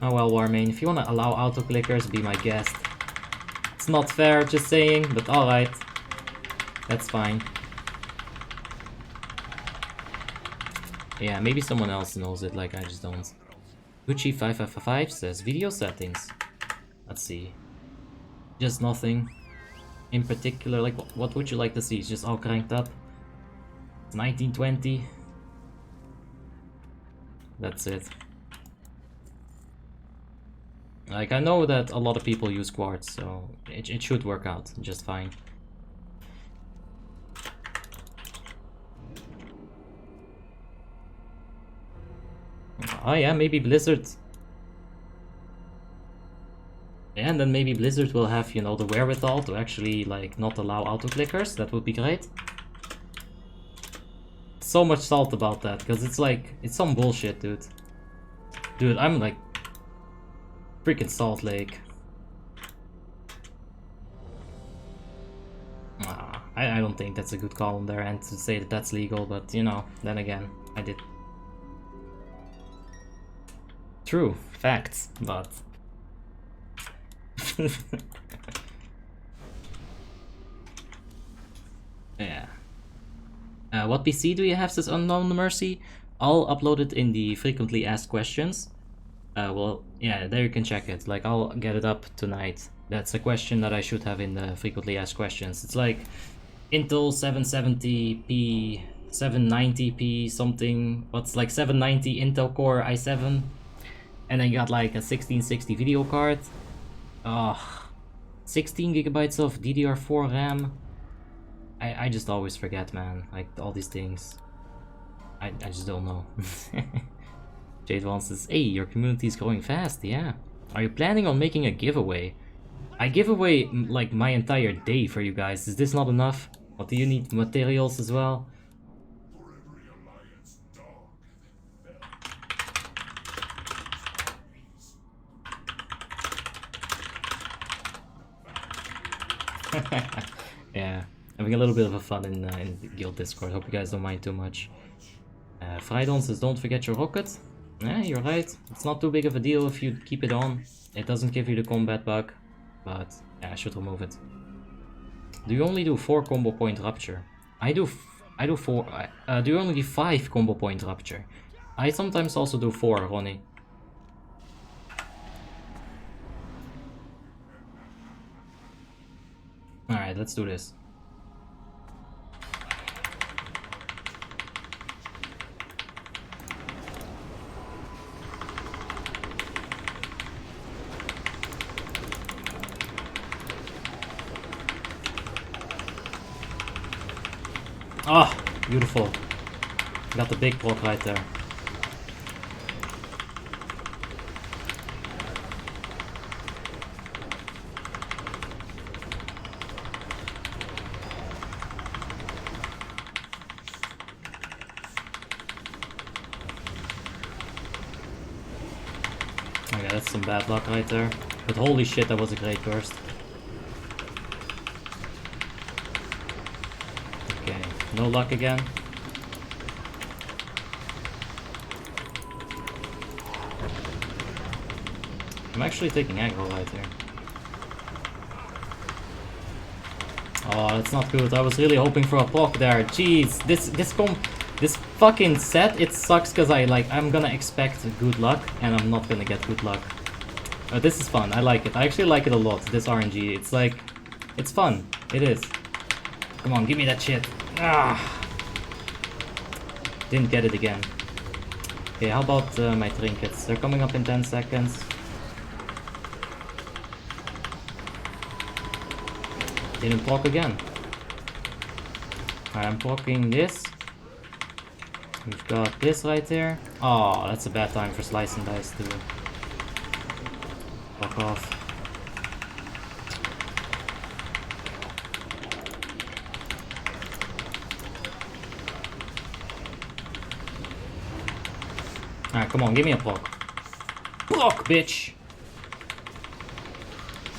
Oh well, Warmane, if you wanna allow auto-clickers, be my guest. It's not fair, just saying, but alright. That's fine. Yeah, maybe someone else knows it, like I just don't. Gucci555 says, video settings. Let's see. Just nothing in particular. Like, what would you like to see? It's just all cranked up. It's 1920. That's it. Like, I know that a lot of people use Quartz, so it should work out just fine. Oh yeah, maybe Blizzard. Yeah, and then maybe Blizzard will have, you know, the wherewithal to actually, like, not allow auto-clickers. That would be great. So much salt about that, because it's like, it's some bullshit, dude. Dude, I'm like, freaking Salt Lake. I don't think that's a good call on their end to say that that's legal, but, you know, then again, I did. True, facts, but... yeah. What PC do you have, says Unknown Mercy? I'll upload it in the frequently asked questions. Well, yeah, there you can check it. Like, I'll get it up tonight. That's a question that I should have in the frequently asked questions. It's like Intel 770p 790p something, what's like 790 Intel Core i7, and then you got like a 1660 video card. 16 gigabytes of DDR4 RAM. I just always forget, man, like all these things. I just don't know. Jade Vaughn says, hey, your community is growing fast, yeah. Are you planning on making a giveaway? I give away like my entire day for you guys. Is this not enough? What do you need? Materials as well? Yeah, having a little bit of a fun in the guild Discord. Hope you guys don't mind too much. Frydon says, don't forget your rocket. Yeah, you're right. It's not too big of a deal if you keep it on. It doesn't give you the combat bug, but yeah, I should remove it. Do you only do 4 combo point rupture? I do 4. Do you only do 5 combo point rupture? I sometimes also do 4, Ronnie. Alright, let's do this. Ah, oh, beautiful. Got the big block right there. Okay, that's some bad luck right there. But holy shit, that was a great burst. Okay, no luck again. I'm actually taking aggro right here. Oh, that's not good. I was really hoping for a proc there. Jeez, this fucking set, it sucks because I'm gonna expect good luck and I'm not gonna get good luck. This is fun. I like it. I actually like it a lot, this RNG. It's like, it's fun. It is. Come on, give me that shit. Ah. Didn't get it again. Okay, how about my trinkets? They're coming up in 10 seconds. Didn't proc again. Alright, I'm procking this. We've got this right there. Oh, that's a bad time for slice and dice to fuck off. Alright, come on, give me a proc. Proc, bitch!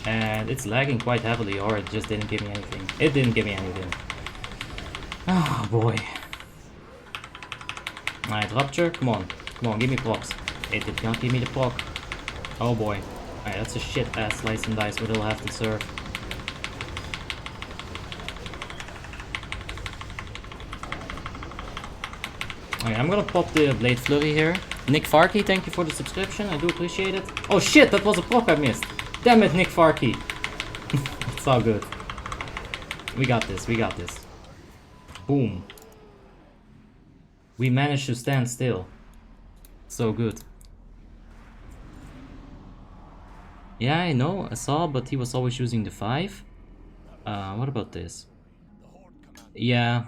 And it's lagging quite heavily, or it just didn't give me anything. It didn't give me anything. Oh boy. Alright, rupture, come on, give me procs. It did not give me the proc. Oh boy. Alright, that's a shit ass slice and dice, but it'll have to serve. Alright, I'm gonna pop the Blade Flurry here. Nick Farkey, thank you for the subscription, I do appreciate it. Oh shit, that was a proc I missed. Damn it, Nick Farkey. It's all good. We got this, we got this. Boom. We managed to stand still. So good. Yeah, I know, I saw, but he was always using the 5. What about this? Yeah.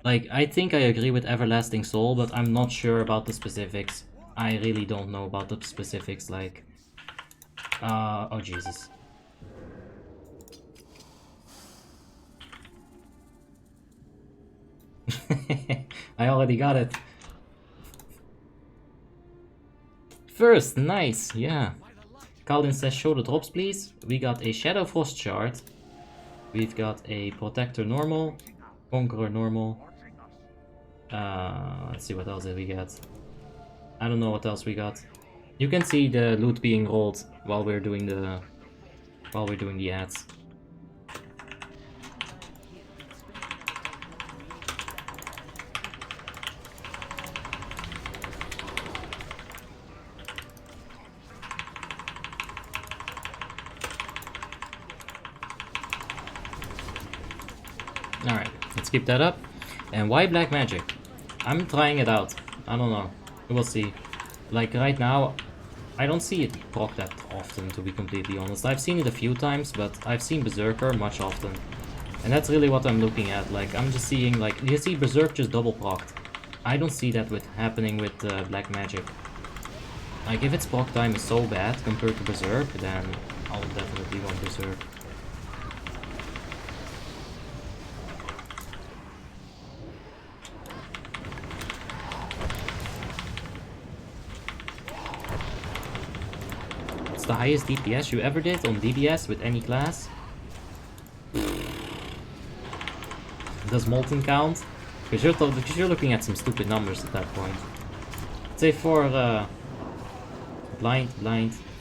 Like, I think I agree with Everlasting Soul, but I'm not sure about the specifics. I really don't know about the specifics, like... oh Jesus. I already got it. First, nice, yeah. Calvin says show the drops please. We got a Shadow Frost shard. We've got a Protector normal. Conqueror normal. Let's see what else did we get. I don't know what else we got. You can see the loot being rolled while we're doing the ads. Alright, let's keep that up. And why black magic? I'm trying it out. I don't know. We'll see. Like right now, I don't see it proc that often, to be completely honest. I've seen it a few times, but I've seen Berserker much often. And that's really what I'm looking at. Like, I'm just seeing, like, you see Berserk just double procced. I don't see that happening with black magic. Like, if its proc time is so bad compared to Berserk, then I'll definitely want Berserk. What's the highest DPS you ever did on DBS with any class? Does Molten count? Because you're looking at some stupid numbers at that point. I'd say for blind,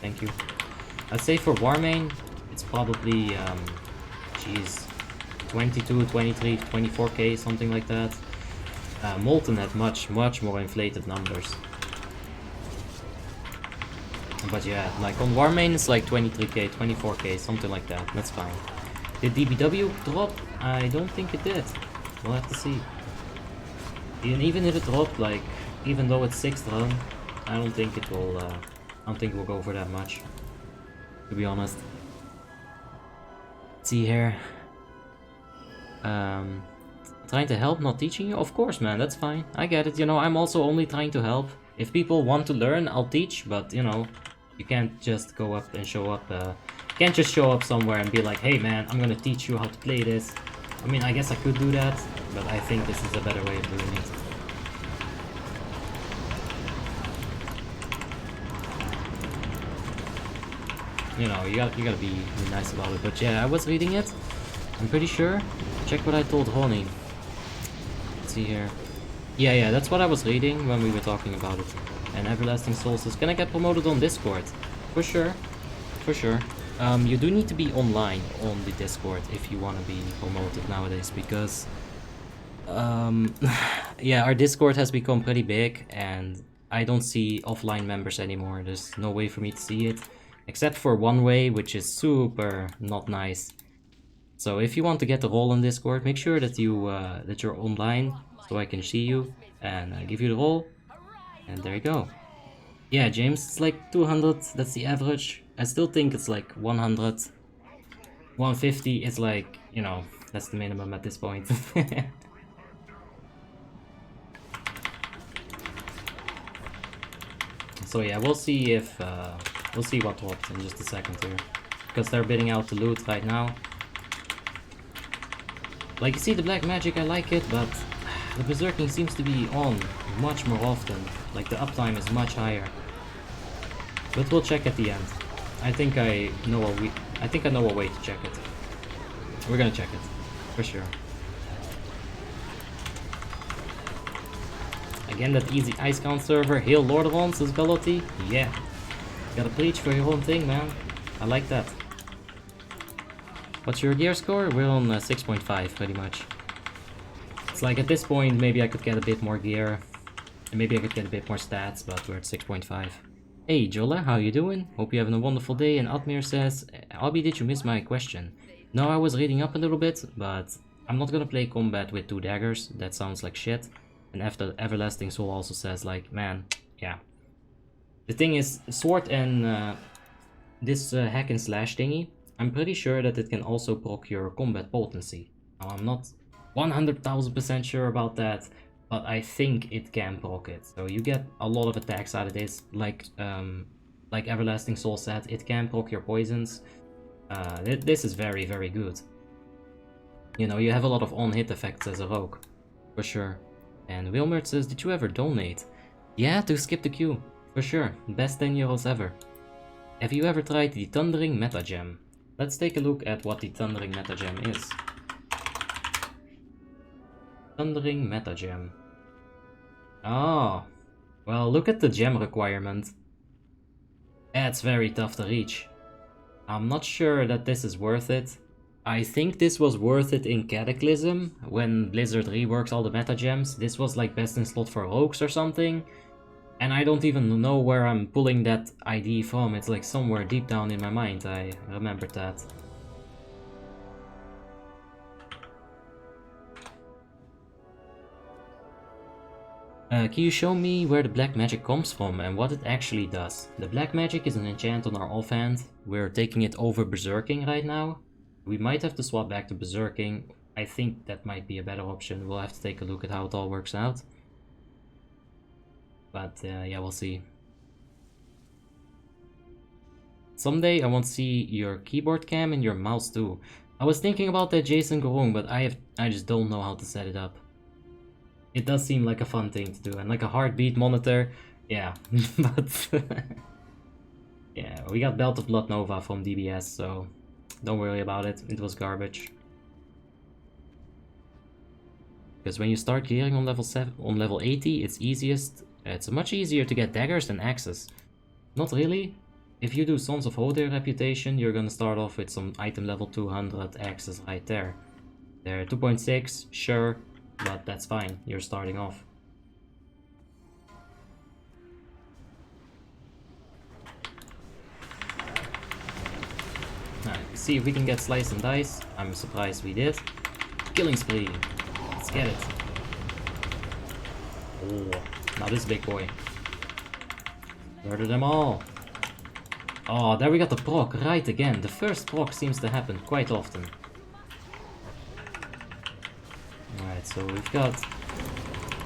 thank you. I'd say for Warmane, it's probably geez, 22, 23, 24k, something like that. Molten had much more inflated numbers. But yeah, like on Warmane it's like 23k, 24k, something like that. That's fine. Did DBW drop? I don't think it did. We'll have to see. And even if it dropped, like, even though it's 6th run, I don't think it will. I don't think we'll go for that much. To be honest. Let's see here. Trying to help, not teaching you? Of course, man. That's fine. I get it. You know, I'm also only trying to help. If people want to learn, I'll teach. But you know, you can't just go up and show up. You can't just show up somewhere and be like, "Hey, man, I'm gonna teach you how to play this." I mean, I guess I could do that, but I think this is a better way of doing it. You know, you gotta be nice about it. But yeah, I was reading it. I'm pretty sure. Check what I told Ronnie. Let's see here. Yeah, that's what I was reading when we were talking about it. And Everlasting Souls is gonna get promoted on Discord. For sure. For sure. You do need to be online on the Discord if you want to be promoted nowadays, because yeah, our Discord has become pretty big and I don't see offline members anymore. There's no way for me to see it, except for one way, which is super not nice. So if you want to get the role on Discord, make sure that you're online so I can see you and give you the role. And there you go. Yeah, James, it's like 200, that's the average. I still think it's like 100. 150 is like, you know, that's the minimum at this point. So yeah, we'll see if, we'll see what drops in just a second here. Because they're bidding out the loot right now. Like, you see the black magic, I like it, but the berserking seems to be on much more often. Like, the uptime is much higher. But we'll check at the end. I think I know a way to check it. We're gonna check it, for sure. Again, that easy Icecrown server. Hail Lordrons is Veloty. Yeah. Gotta preach for your own thing, man. I like that. What's your gear score? We're on 6.5, pretty much. It's like at this point, maybe I could get a bit more gear. And maybe I could get a bit more stats, but we're at 6.5. Hey Jola, how you doing? Hope you're having a wonderful day. And Atmir says, Albie, did you miss my question? No, I was reading up a little bit, but I'm not gonna play combat with 2 daggers. That sounds like shit. And after Everlasting Soul also says, like, man, yeah. The thing is, sword and this hack and slash thingy, I'm pretty sure that it can also proc your combat potency. Now, I'm not 100,000% sure about that, but I think it can proc it. So you get a lot of attacks out of this, like Everlasting Soul said, it can proc your poisons. This is very, very good. You know, you have a lot of on-hit effects as a rogue, for sure. And Wilmert says, did you ever donate? Yeah, to skip the queue, for sure. Best 10 euros ever. Have you ever tried the Thundering Meta Gem? Let's take a look at what the Thundering Meta Gem is. Thundering Meta Gem. Oh, well, look at the gem requirement. It's very tough to reach. I'm not sure that this is worth it. I think this was worth it in Cataclysm, when Blizzard reworks all the meta gems. This was like best in slot for rogues or something. And I don't even know where I'm pulling that ID from. It's like somewhere deep down in my mind, I remember that. Can you show me where the black magic comes from and what it actually does? The black magic is an enchant on our offhand. We're taking it over berserking right now. We might have to swap back to berserking. I think that might be a better option. We'll have to take a look at how it all works out. But yeah, we'll see. Someday I want to see your keyboard cam and your mouse too. I was thinking about that, Jason Gorong, but I just don't know how to set it up. It does seem like a fun thing to do, and like a heartbeat monitor, yeah. But yeah, we got Belt of Blood Nova from DBS, so don't worry about it. It was garbage. Because when you start gearing on level 80, it's easiest. It's much easier to get daggers than axes. Not really. If you do Sons of Hodir reputation, you're gonna start off with some item level 200 axes right there. They're 2.6, sure, but that's fine. You're starting off. Alright, see if we can get Slice and Dice. I'm surprised we did. Killing spree. Let's get it. Oh, now this big boy. Murder them all. Oh, there we got the proc right again. The first proc seems to happen quite often. Alright, so we've got,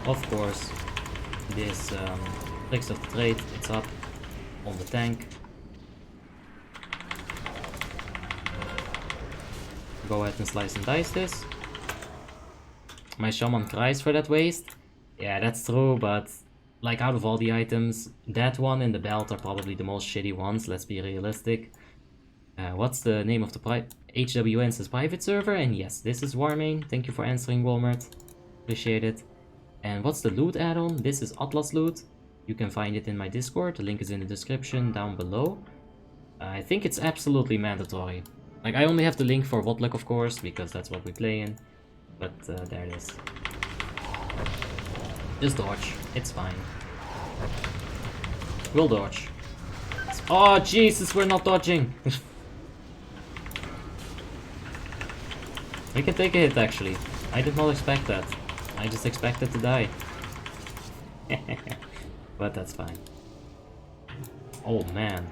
of course, this Tricks of the Trade. It's up on the tank. Go ahead and slice and dice this. My shaman cries for that waste. Yeah, that's true, but like out of all the items, that one and the belt are probably the most shitty ones, let's be realistic. What's the name of the HWN says private server? And yes, this is Warmane. Thank you for answering, Walmart. Appreciate it. And what's the loot add-on? This is Atlas loot. You can find it in my Discord. The link is in the description down below. I think it's absolutely mandatory. Like, I only have the link for WoTLK, of course, because that's what we play in. But there it is. Just dodge. It's fine. We'll dodge. Oh, Jesus, we're not dodging. We can take a hit, actually. I did not expect that. I just expected to die. But that's fine. Oh, man.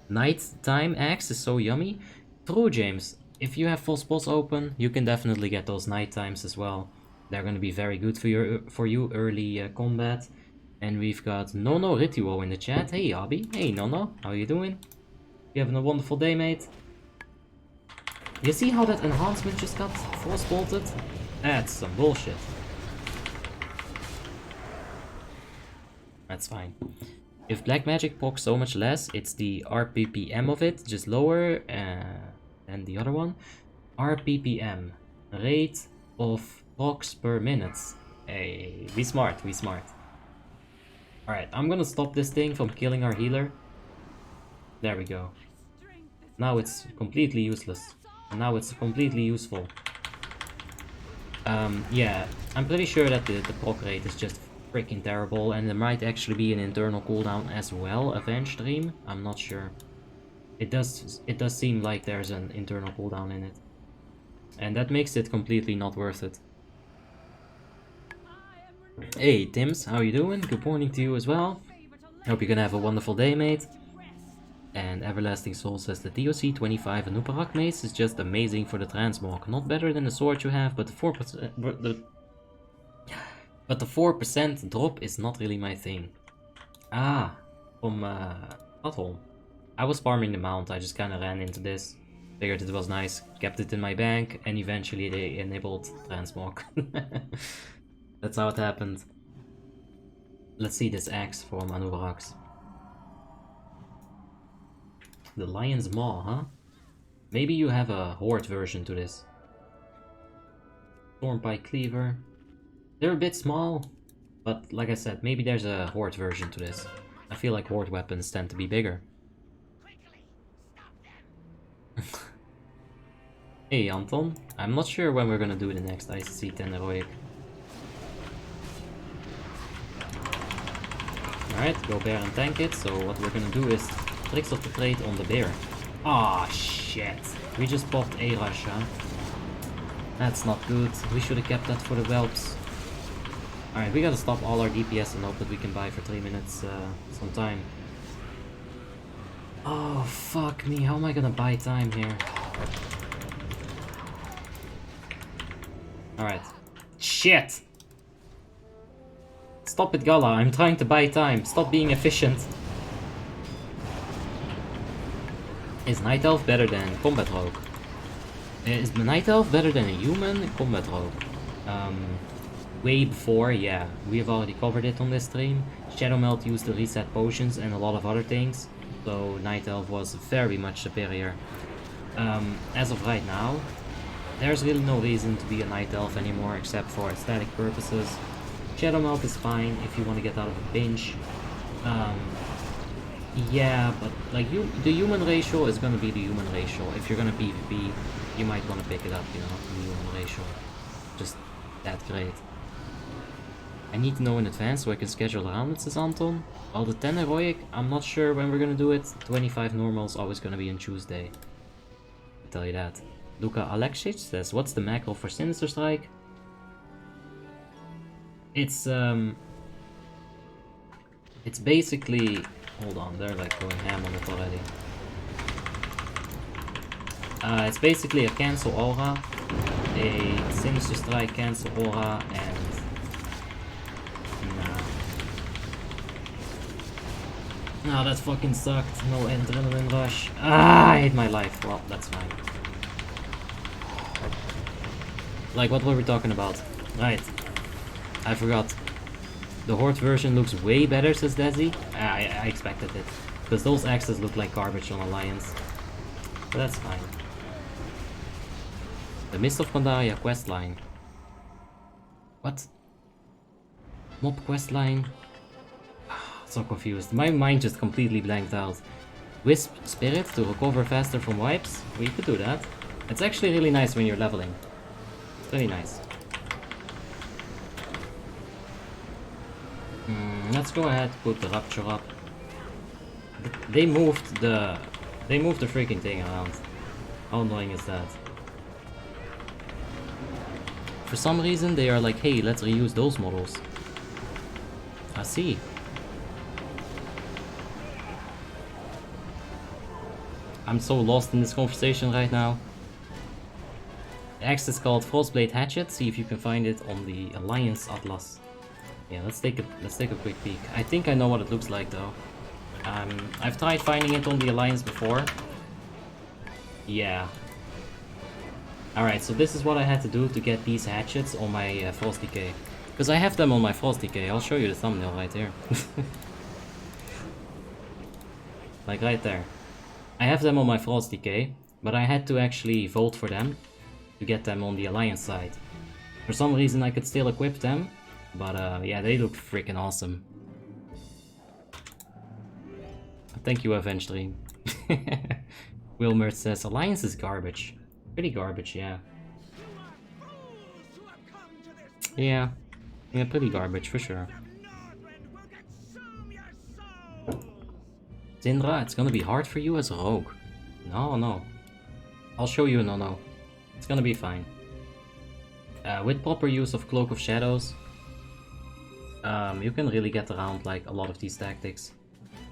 Nighttime axe is so yummy. True, James. If you have full spots open, you can definitely get those night times as well. They're going to be very good for you early combat. And we've got Nono Rituo in the chat. Hey, Abby. Hey, Nono. How you doing? You having a wonderful day, mate? You see how that enhancement just got force bolted? That's some bullshit. That's fine. If black magic procs so much less, it's the RPPM of it, just lower than the other one. RPPM, rate of procs per minute. Hey, be smart, be smart. Alright, I'm gonna stop this thing from killing our healer. There we go. Now it's completely useless. And now it's completely useful. Yeah, I'm pretty sure that the proc rate is just freaking terrible, and there might actually be an internal cooldown as well, Avenge Dream. I'm not sure. It does seem like there's an internal cooldown in it. And that makes it completely not worth it. Hey Tims, how you doing? Good morning to you as well. Hope you're gonna have a wonderful day, mate. And Everlasting Soul says the DOC 25 Anuparak Mace is just amazing for the transmog. Not better than the sword you have, but the 4% But the 4% drop is not really my thing. Ah, from Butthole. I was farming the mount, I just kinda ran into this. Figured it was nice, kept it in my bank, and eventually they enabled transmog. That's how it happened. Let's see this axe from Anubarax. The Lion's Maw, huh? Maybe you have a Horde version to this. Stormpike Cleaver. They're a bit small, but like I said, maybe there's a Horde version to this. I feel like Horde weapons tend to be bigger. Hey Anton, I'm not sure when we're gonna do the next ICC 10 heroic. Alright, go bear and tank it, so what we're gonna do is Tricks of the Trade on the bear. Ah, shit. We just popped a rush, huh? That's not good. We should have kept that for the whelps. Alright, we gotta stop all our DPS and hope that we can buy for 3 minutes some time. Oh, fuck me. How am I gonna buy time here? Alright. Shit! Stop it, Gala. I'm trying to buy time. Stop being efficient. Is Night Elf better than Combat Rogue? Is Night Elf better than a human Combat Rogue? Way before, yeah. We have already covered it on this stream. Shadow Melt used to reset potions and a lot of other things. So Night Elf was very much superior. As of right now, there's really no reason to be a Night Elf anymore except for aesthetic purposes. Shadow Melt is fine if you want to get out of a pinch. Yeah, but like the human ratio is gonna be the human ratio. If you're gonna PvP, you might want to pick it up, you know, the human ratio. Just that great. I need to know in advance so I can schedule around it, says Anton. Well, the 10 heroic, I'm not sure when we're gonna do it. 25 normal is always gonna be on Tuesday. I'll tell you that. Luka Alexic says, what's the macro for Sinister Strike? It's basically... Hold on, they're like going ham on it already. It's basically a cancel aura, a Sinister Strike cancel aura, and... No, that fucking sucked. No adrenaline rush. Ah, I hate my life. Well, that's fine. Like, what were we talking about? Right. I forgot. The Horde version looks way better, says Desi. I expected it. Because those axes look like garbage on Alliance. But that's fine. The Mist of Pandaria questline. What? Mob questline? So confused. My mind just completely blanked out. Wisp Spirit to recover faster from wipes? Well, you could do that. It's actually really nice when you're leveling. It's really nice. Let's go ahead, put the Rapture up. They moved the freaking thing around. How annoying is that? For some reason they are like, hey, let's reuse those models. I see. I'm so lost in this conversation right now. The axe is called Frostblade Hatchet. See if you can find it on the Alliance Atlas. Yeah, let's take a quick peek. I think I know what it looks like though. I've tried finding it on the Alliance before. Yeah. Alright, so this is what I had to do to get these hatchets on my Frost Decay. Because I have them on my Frost Decay. I'll show you the thumbnail right here. Like right there. I have them on my Frost Decay, but I had to actually vote for them to get them on the Alliance side. For some reason I could still equip them, but yeah, they look freaking awesome. Thank you, Avenge Dream. Wilmer says, Alliance is garbage. Pretty garbage, yeah. Yeah, pretty garbage for sure. Zindra, it's gonna be hard for you as a rogue. No. I'll show you no. It's gonna be fine. With proper use of Cloak of Shadows, you can really get around like a lot of these tactics.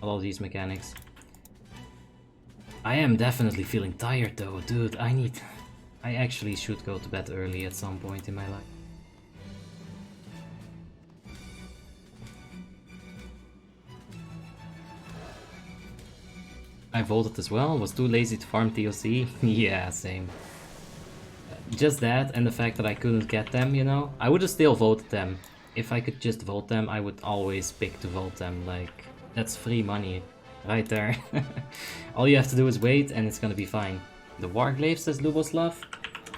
A lot of these mechanics. I am definitely feeling tired though, dude. I actually should go to bed early at some point in my life. I voted as well, was too lazy to farm TOC. Yeah, same. Just that and the fact that I couldn't get them, you know? I would have still voted them. If I could just vote them, I would always pick to vote them, like... That's free money, right there. All you have to do is wait and it's gonna be fine. The War Glyphs, says Luboslav.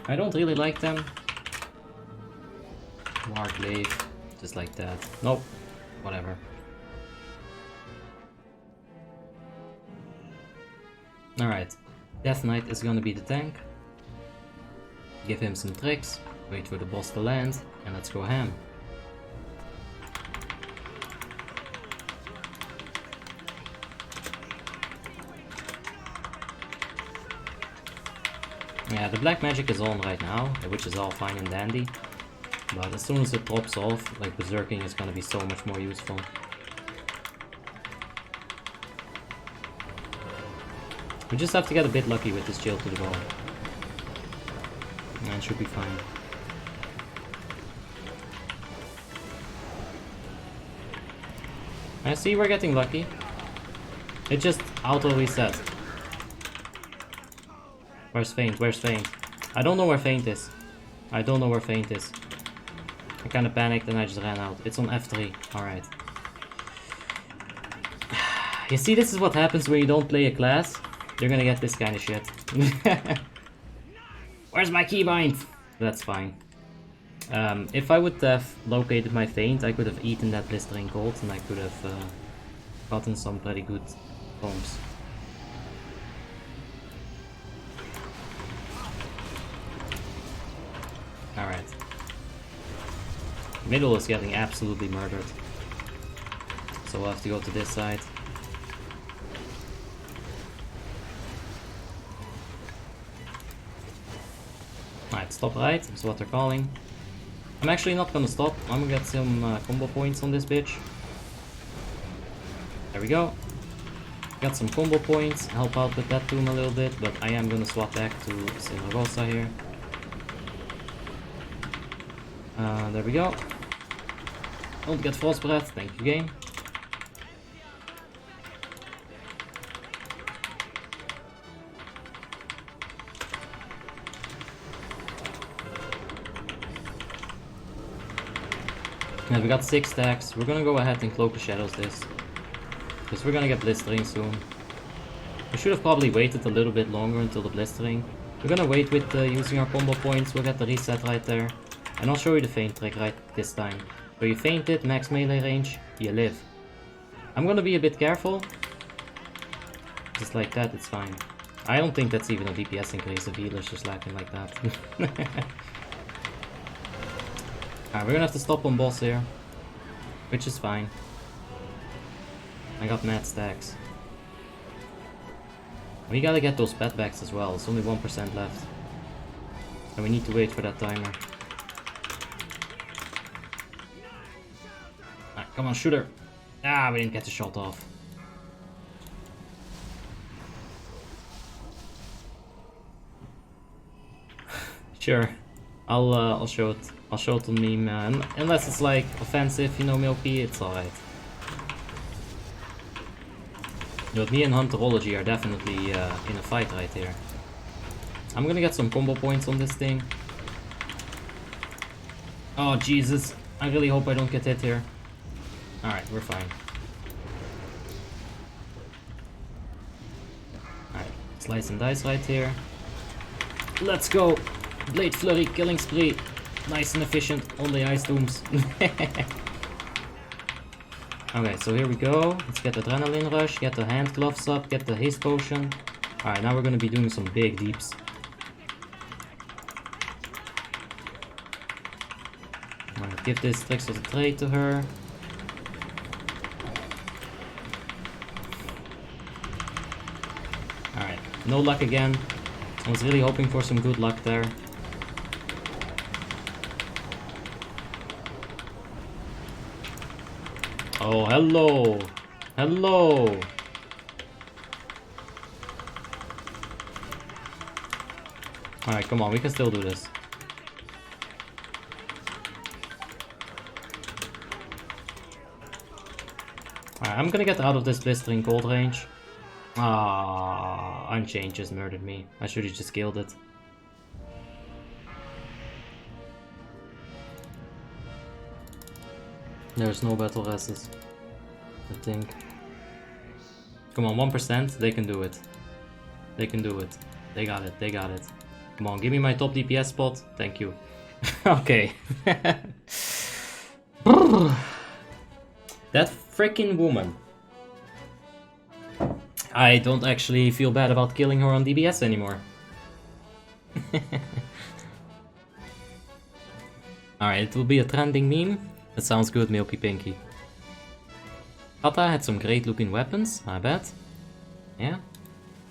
I don't really like them. War Glyph, just like that. Nope, whatever. Alright, Death Knight is gonna be the tank. Give him some tricks, wait for the boss to land, and let's go ham. Yeah, the black magic is on right now, which is all fine and dandy. But as soon as it drops off, like berserking is gonna be so much more useful. We just have to get a bit lucky with this chill to the ball. And it should be fine. I see we're getting lucky. It just auto reset. Where's Feint? Where's Feint? I don't know where Feint is. I don't know where Feint is. I kinda panicked and I just ran out. It's on F3. Alright. You see, this is what happens when you don't play a class. You're gonna get this kind of shit. Where's my keybind? That's fine. If I would have located my Feint, I could have eaten that blistering cold and I could have gotten some pretty good bombs. Alright. Middle is getting absolutely murdered. So we'll have to go to this side. Alright, stop right, that's what they're calling. I'm actually not gonna stop, I'm gonna get some combo points on this bitch. There we go. Got some combo points, help out with that tomb a little bit, but I am gonna swap back to Sinagosa here. There we go. Don't get Frost Breath, thank you game. Yeah, we got 6 stacks. We're gonna go ahead and Cloak of Shadows this. Because we're gonna get blistering soon. We should have probably waited a little bit longer until the blistering. We're gonna wait with using our combo points. We'll get the reset right there. And I'll show you the feint trick right this time. So you feint it, max melee range, you live. I'm gonna be a bit careful. Just like that, it's fine. I don't think that's even a DPS increase if healer's just lacking like that. Alright, we're gonna have to stop on boss here. Which is fine. I got mad stacks. We gotta get those pet backs as well, it's only 1% left. And we need to wait for that timer. Alright, come on, shoot her! Ah, we didn't get the shot off. Sure, I'll show it. I'll show it on meme, unless it's like offensive, you know, Milky, it's alright. But me and Hunterology are definitely in a fight right here. I'm gonna get some combo points on this thing. Oh Jesus, I really hope I don't get hit here. Alright, we're fine. Alright, slice and dice right here. Let's go! Blade Flurry, killing spree. Nice and efficient on the ice tombs. Okay, so here we go. Let's get the adrenaline rush, get the hand gloves up, get the haste potion. Alright, now we're gonna be doing some big deeps. I'm gonna give this Tricks of the Trade to her. Alright, no luck again. I was really hoping for some good luck there. Oh, hello! Hello! Alright, come on, we can still do this. Alright, I'm gonna get out of this blistering cold range. Ah, Unchained just murdered me. I should have just killed it. There's no battle resist, I think. Come on, 1%, they can do it. They can do it. They got it, they got it. Come on, give me my top DPS spot. Thank you. Okay. That freaking woman. I don't actually feel bad about killing her on DBS anymore. Alright, it will be a trending meme. That sounds good, Milky Pinky. Kata had some great looking weapons, I bet. Yeah.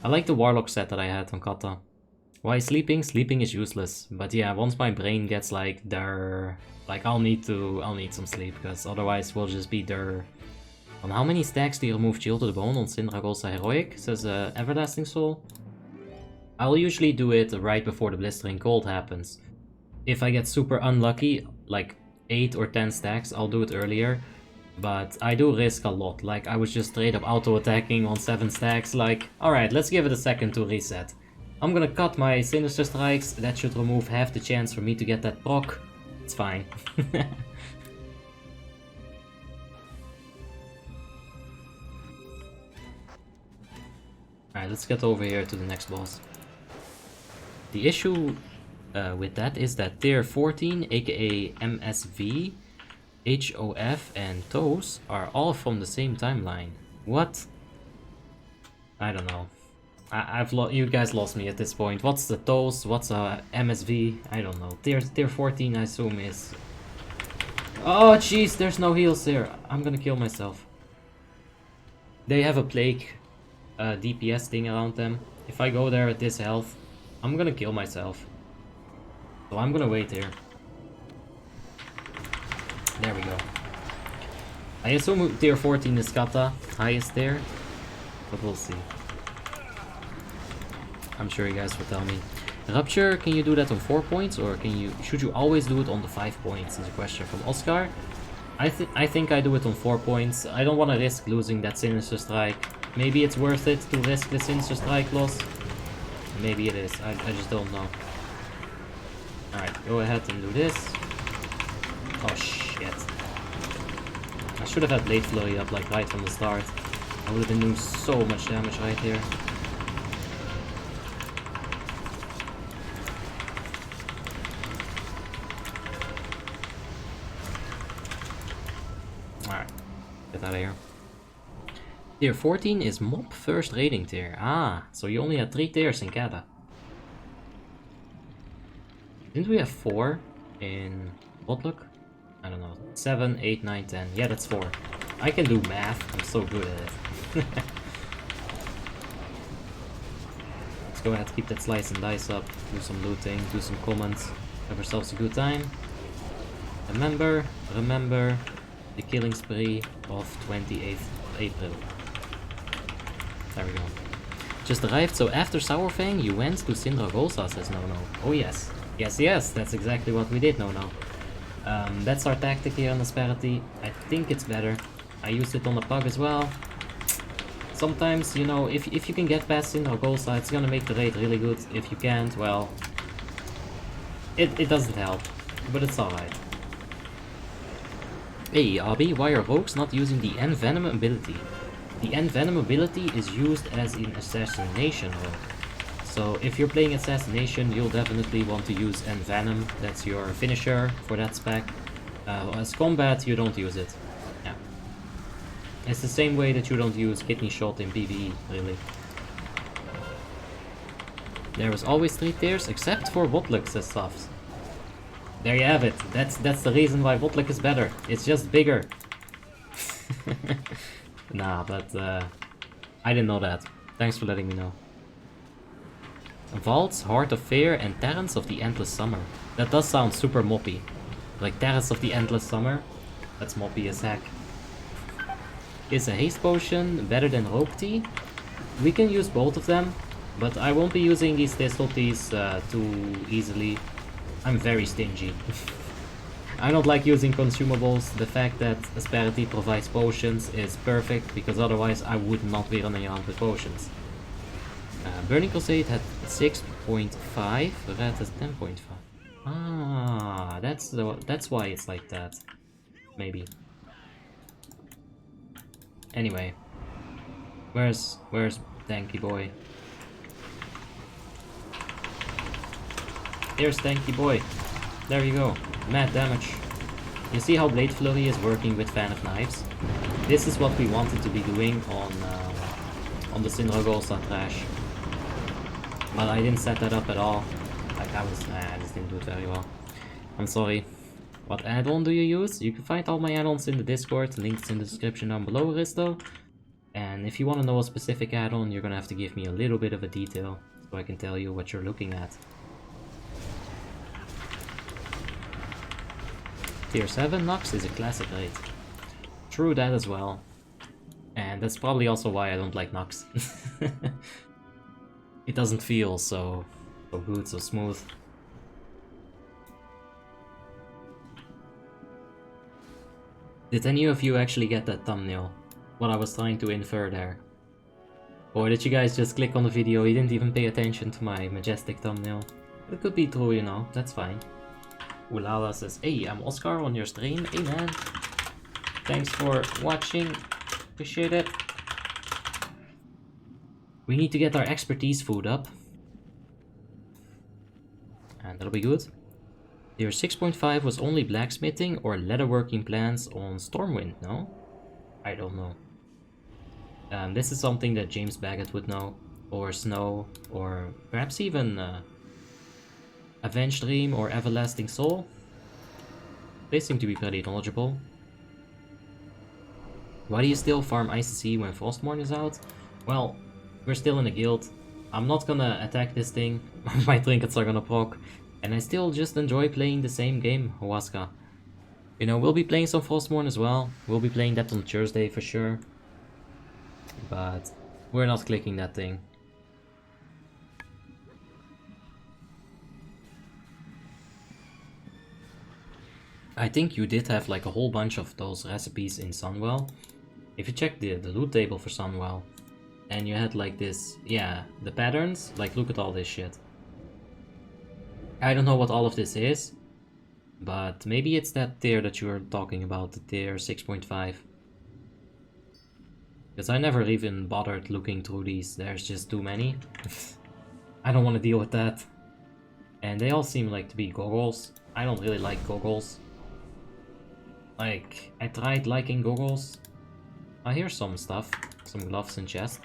I like the Warlock set that I had on Kata. Why sleeping? Sleeping is useless. But yeah, once my brain gets like there, like I'll need some sleep, because otherwise we'll just be there. On how many stacks do you remove Chill to the Bone on Syndragosa Heroic? Says Everlasting Soul. I'll usually do it right before the Blistering Cold happens. If I get super unlucky, like 8 or 10 stacks, I'll do it earlier. But I do risk a lot. Like I was just straight up auto-attacking on 7 stacks, like, alright, let's give it a second to reset. I'm gonna cut my Sinister Strikes, that should remove half the chance for me to get that proc. It's fine. Alright, let's get over here to the next boss. The issue with that is that tier 14, aka MSV, HOF, and TOS are all from the same timeline. What? I don't know. You guys lost me at this point. What's the TOS? What's a MSV? I don't know. Tier 14 I assume is... Oh jeez, there's no heals there. I'm gonna kill myself. They have a plague DPS thing around them. If I go there at this health, I'm gonna kill myself. So I'm gonna wait here. There we go. I assume tier 14 is Kata, highest there, but we'll see. I'm sure you guys will tell me. Rupture, can you do that on 4 points, or should you always do it on the 5 points? Is a question from Oscar. I think I do it on 4 points. I don't want to risk losing that Sinister Strike. Maybe it's worth it to risk the Sinister Strike loss. Maybe it is. I just don't know. Alright, go ahead and do this. Oh shit. I should have had Blade Flurry up like right from the start. I would have been doing so much damage right here. Alright, get out of here. Tier 14 is Mob first rating tier. Ah, so you only had 3 tiers in Kata. Didn't we have 4 in WoTLK? I don't know. 7, 8, 9, 10. Yeah, that's 4. I can do math. I'm so good at it. Let's go ahead, keep that slice and dice up. Do some looting, do some comments. Have ourselves a good time. Remember the killing spree of 28th April. There we go. Just arrived, so after Sourfang you went to Syndragosa, says No. Oh yes. Yes, that's exactly what we did, No. That's our tactic here on Asperity. I think it's better. I used it on the pug as well. Sometimes, you know, if you can get past Syndragosa, it's gonna make the raid really good. If you can't, well, it doesn't help, but it's alright. Hey, Abby, why are rogues not using the Envenom ability? The Envenom ability is used as in Assassination role. So if you're playing Assassination, you'll definitely want to use Envenom. That's your finisher for that spec. As combat, you don't use it. Yeah. It's the same way that you don't use Kidney Shot in PvE, really. There was always 3 tiers, except for WoTLK, says Softs. There you have it. That's the reason why WoTLK is better. It's just bigger. Nah, but I didn't know that. Thanks for letting me know. Vaults, Heart of Fear, and Terrans of the Endless Summer. That does sound super moppy. Like Terrans of the Endless Summer. That's moppy as heck. Is a haste potion better than rope tea? We can use both of them, but I won't be using these thistle teas too easily. I'm very stingy. I don't like using consumables. The fact that Asperity provides potions is perfect, because otherwise I would not be running around with potions. Burning Crusade had 6.5, Red has 10.5. Ah, that's why it's like that. Maybe. Anyway, where's Tanky Boy? Here's Tanky Boy. There you go. Mad damage. You see how Blade Flurry is working with Fan of Knives? This is what we wanted to be doing on the Syndragosa trash. But I didn't set that up at all. Like I just didn't do it very well. I'm sorry. What add-on do you use? You can find all my add-ons in the Discord, links in the description down below, Risto. And if you want to know a specific add-on, you're gonna have to give me a little bit of a detail. so I can tell you what you're looking at. Tier 7 Nox is a classic raid. True that as well. And that's probably also why I don't like Nox. It doesn't feel so good, so smooth. Did any of you actually get that thumbnail? What I was trying to infer there? Or did you guys just click on the video, you didn't even pay attention to my majestic thumbnail? It could be true, you know, that's fine. Ulala says, hey, I'm Oscar on your stream. Hey man, thanks for watching, appreciate it. We need to get our expertise food up. And that'll be good. Tier 6.5 was only blacksmithing or leatherworking plans on Stormwind, no? I don't know. This is something that James Baggett would know, or Snow, or perhaps even Avenged Dream or Everlasting Soul. They seem to be pretty knowledgeable. Why do you still farm ICC when Frostmourne is out? Well, we're still in a guild. I'm not gonna attack this thing. My trinkets are gonna proc. And I still just enjoy playing the same game, Huasca. You know, we'll be playing some Frostmourne as well. We'll be playing that on Thursday for sure. But we're not clicking that thing. I think you did have like a whole bunch of those recipes in Sunwell. If you check the loot table for Sunwell, and you had like this, yeah, the patterns, like look at all this shit. I don't know what all of this is, but maybe it's that tier that you were talking about, the tier 6.5. Because I never even bothered looking through these, there's just too many. I don't want to deal with that. And they all seem like to be goggles. I don't really like goggles. Like, I tried liking goggles. I hear some stuff, some gloves in chest.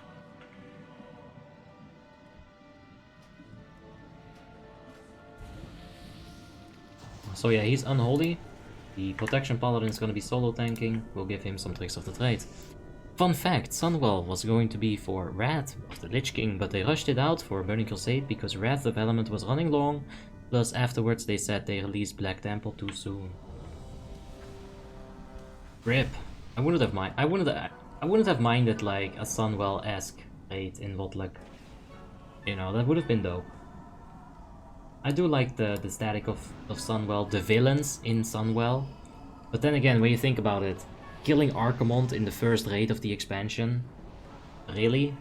So yeah, he's unholy. The protection paladin is going to be solo tanking. We'll give him some tricks of the trade. Fun fact, Sunwell was going to be for Wrath of the Lich King, but they rushed it out for Burning Crusade because Wrath development was running long, plus afterwards they said they released Black Temple too soon. RIP. I wouldn't have minded like a Sunwell-esque raid in WoTLK. You know, that would have been dope. I do like the static of Sunwell, the villains in Sunwell. But then again, when you think about it, killing Archimonde in the first raid of the expansion, really?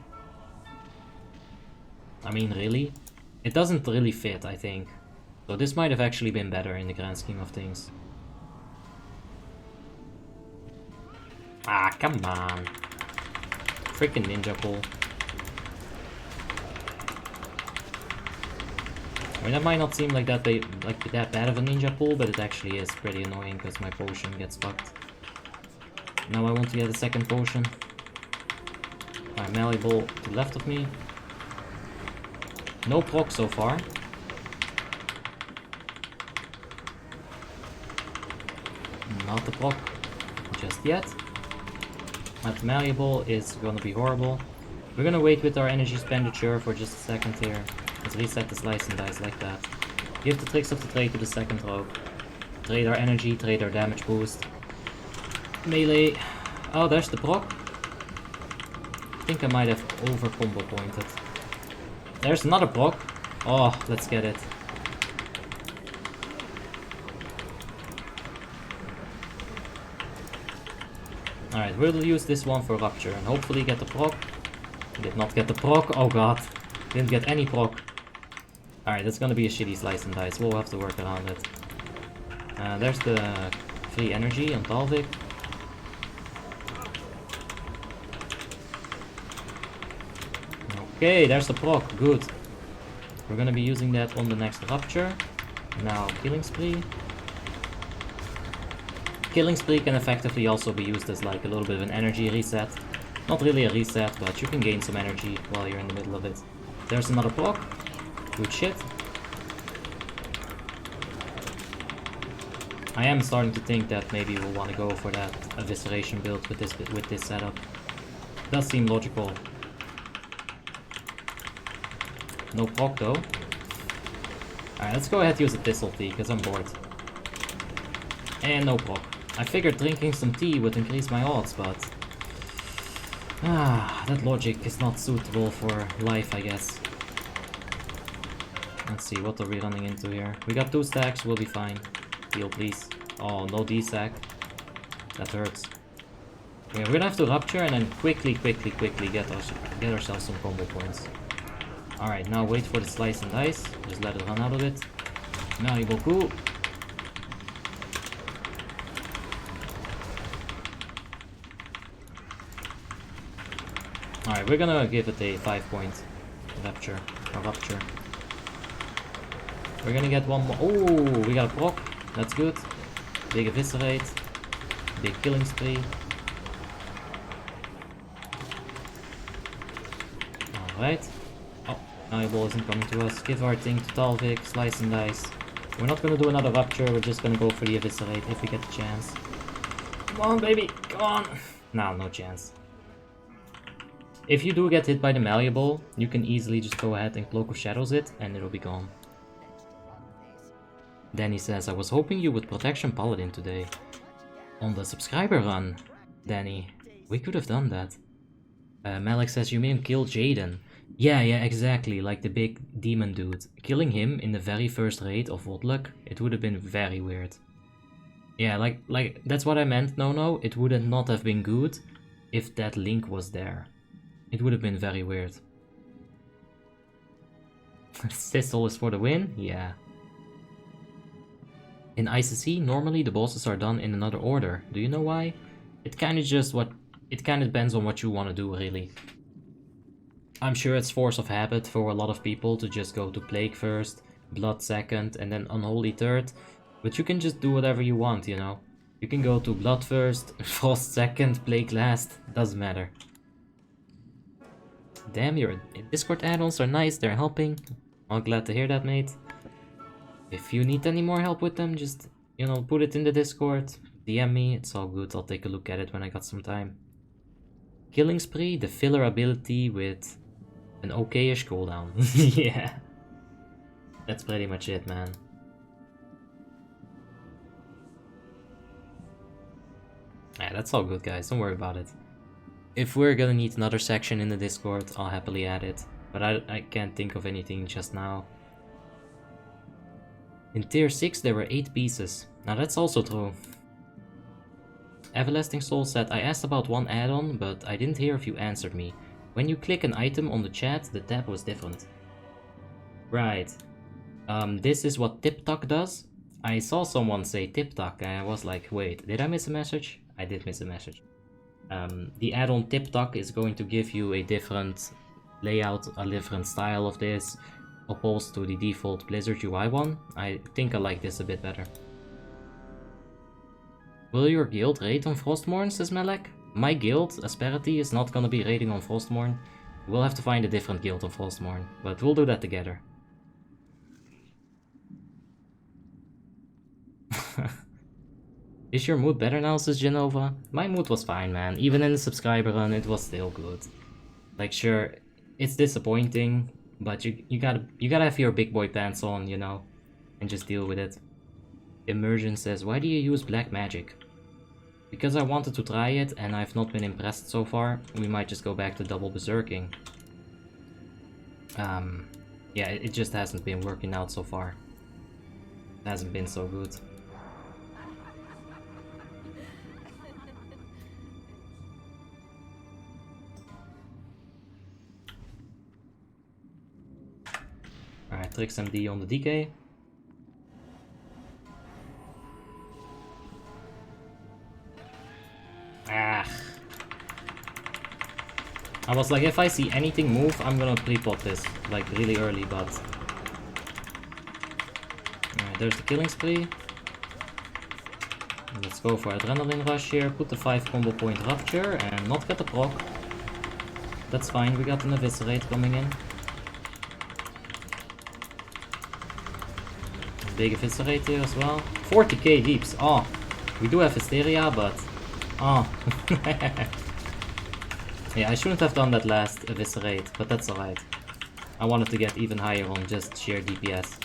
I mean, really? It doesn't really fit, I think. So this might have actually been better in the grand scheme of things. Ah, come on. Freaking ninja pull. I mean, that might not seem like that bad of a ninja pull, but it actually is pretty annoying because my potion gets fucked. Now I want to get a second potion. Alright, malleable to the left of me. No proc so far. Not the proc just yet. But malleable is gonna be horrible. We're gonna wait with our energy expenditure for just a second here. Let's reset the slice and dice like that. Give the tricks of the trade to the second rogue. Trade our energy, trade our damage boost. Melee. Oh, there's the proc. I think I might have over combo pointed. There's another proc. Oh, let's get it. Alright, we'll use this one for Rupture and hopefully get the proc. Did not get the proc. Oh god. Didn't get any proc. Alright, that's gonna be a shitty slice and dice. We'll have to work around it. There's the free energy on Talvik. Okay, there's the proc. Good. We're gonna be using that on the next Rupture. Now, Killing Spree. Killing Spree can effectively also be used as like a little bit of an energy reset. Not really a reset, but you can gain some energy while you're in the middle of it. There's another proc. Good shit. I am starting to think that maybe we'll want to go for that evisceration build with this setup. Does seem logical. No proc though. Alright, let's go ahead and use a thistle tea, because I'm bored. And no proc. I figured drinking some tea would increase my odds, but... that logic is not suitable for life, I guess. Let's see, what are we running into here? We got 2 stacks, we'll be fine. Heal, please. Oh, no D-sack. That hurts. Yeah, we're gonna have to rupture and then quickly get ourselves some combo points. Alright, now wait for the slice and dice. Just let it run out of it. Merci beaucoup. Alright, we're gonna give it a 5-point rupture. We're gonna get one more. Oh, we got a proc. That's good. Big eviscerate. Big killing spree. Alright. Oh, eyeball isn't coming to us. Give our thing to Talvik. Slice and dice. We're not gonna do another rupture. We're just gonna go for the eviscerate if we get the chance. Come on, baby. Come on. No chance. If you do get hit by the malleable, you can easily just go ahead and Cloak of Shadows it, and it'll be gone. Danny says, I was hoping you would Protection Paladin today. On the subscriber run, Danny. We could have done that. Malik says, you made him kill Jaden. Yeah, exactly, like the big demon dude. Killing him in the very first raid of WoTLK, it would have been very weird. Yeah, like that's what I meant, no, it would not have been good if that link was there. It would have been very weird. Thistle is for the win? Yeah. In ICC, normally the bosses are done in another order. Do you know why? It kind of depends on what you want to do, really. I'm sure it's force of habit for a lot of people to just go to Plague first, Blood second, and then Unholy third. But you can just do whatever you want, you know. You can go to Blood first, Frost second, Plague last. Doesn't matter. Damn, your Discord add-ons are nice, they're helping. I'm glad to hear that, mate. If you need any more help with them, just, you know, put it in the Discord. DM me, it's all good, I'll take a look at it when I got some time. Killing Spree, the filler ability with an okay-ish cooldown. Yeah. That's pretty much it, man. Yeah, that's all good, guys, don't worry about it. If we're gonna need another section in the Discord, I'll happily add it. But I can't think of anything just now. In tier 6 there were 8 pieces. Now that's also true. Everlasting Soul said, I asked about one add-on, but I didn't hear if you answered me. When you click an item on the chat, the tab was different. Right. This is what TipTok does. I saw someone say TipTok and I was like, wait, did I miss a message? I did miss a message. The add-on TipTok is going to give you a different layout, a different style of this, opposed to the default Blizzard UI one. I think I like this a bit better. Will your guild raid on Frostmourne, says Malek? My guild, Asperity, is not gonna be raiding on Frostmourne. We'll have to find a different guild on Frostmourne, but we'll do that together. Is your mood better now, says Genova? My mood was fine, man. Even in the subscriber run, it was still good. Like, sure, it's disappointing, but you gotta have your big boy pants on, you know, and just deal with it. Immersion says, why do you use black magic? Because I wanted to try it, and I've not been impressed so far. We might just go back to double berserking. Yeah, it just hasn't been working out so far. It hasn't been so good. Alright, Trix MD on the DK. Ah. I was like, if I see anything move, I'm gonna pre-pot this, like really early, but... Alright, there's the killing spree. Let's go for adrenaline rush here, put the 5 combo point rupture and not get the proc. That's fine, we got an eviscerate coming in. Big eviscerate here as well. 40k deeps. Oh, we do have hysteria, but oh. Yeah, I shouldn't have done that last eviscerate, but that's alright. I wanted to get even higher on just sheer DPS.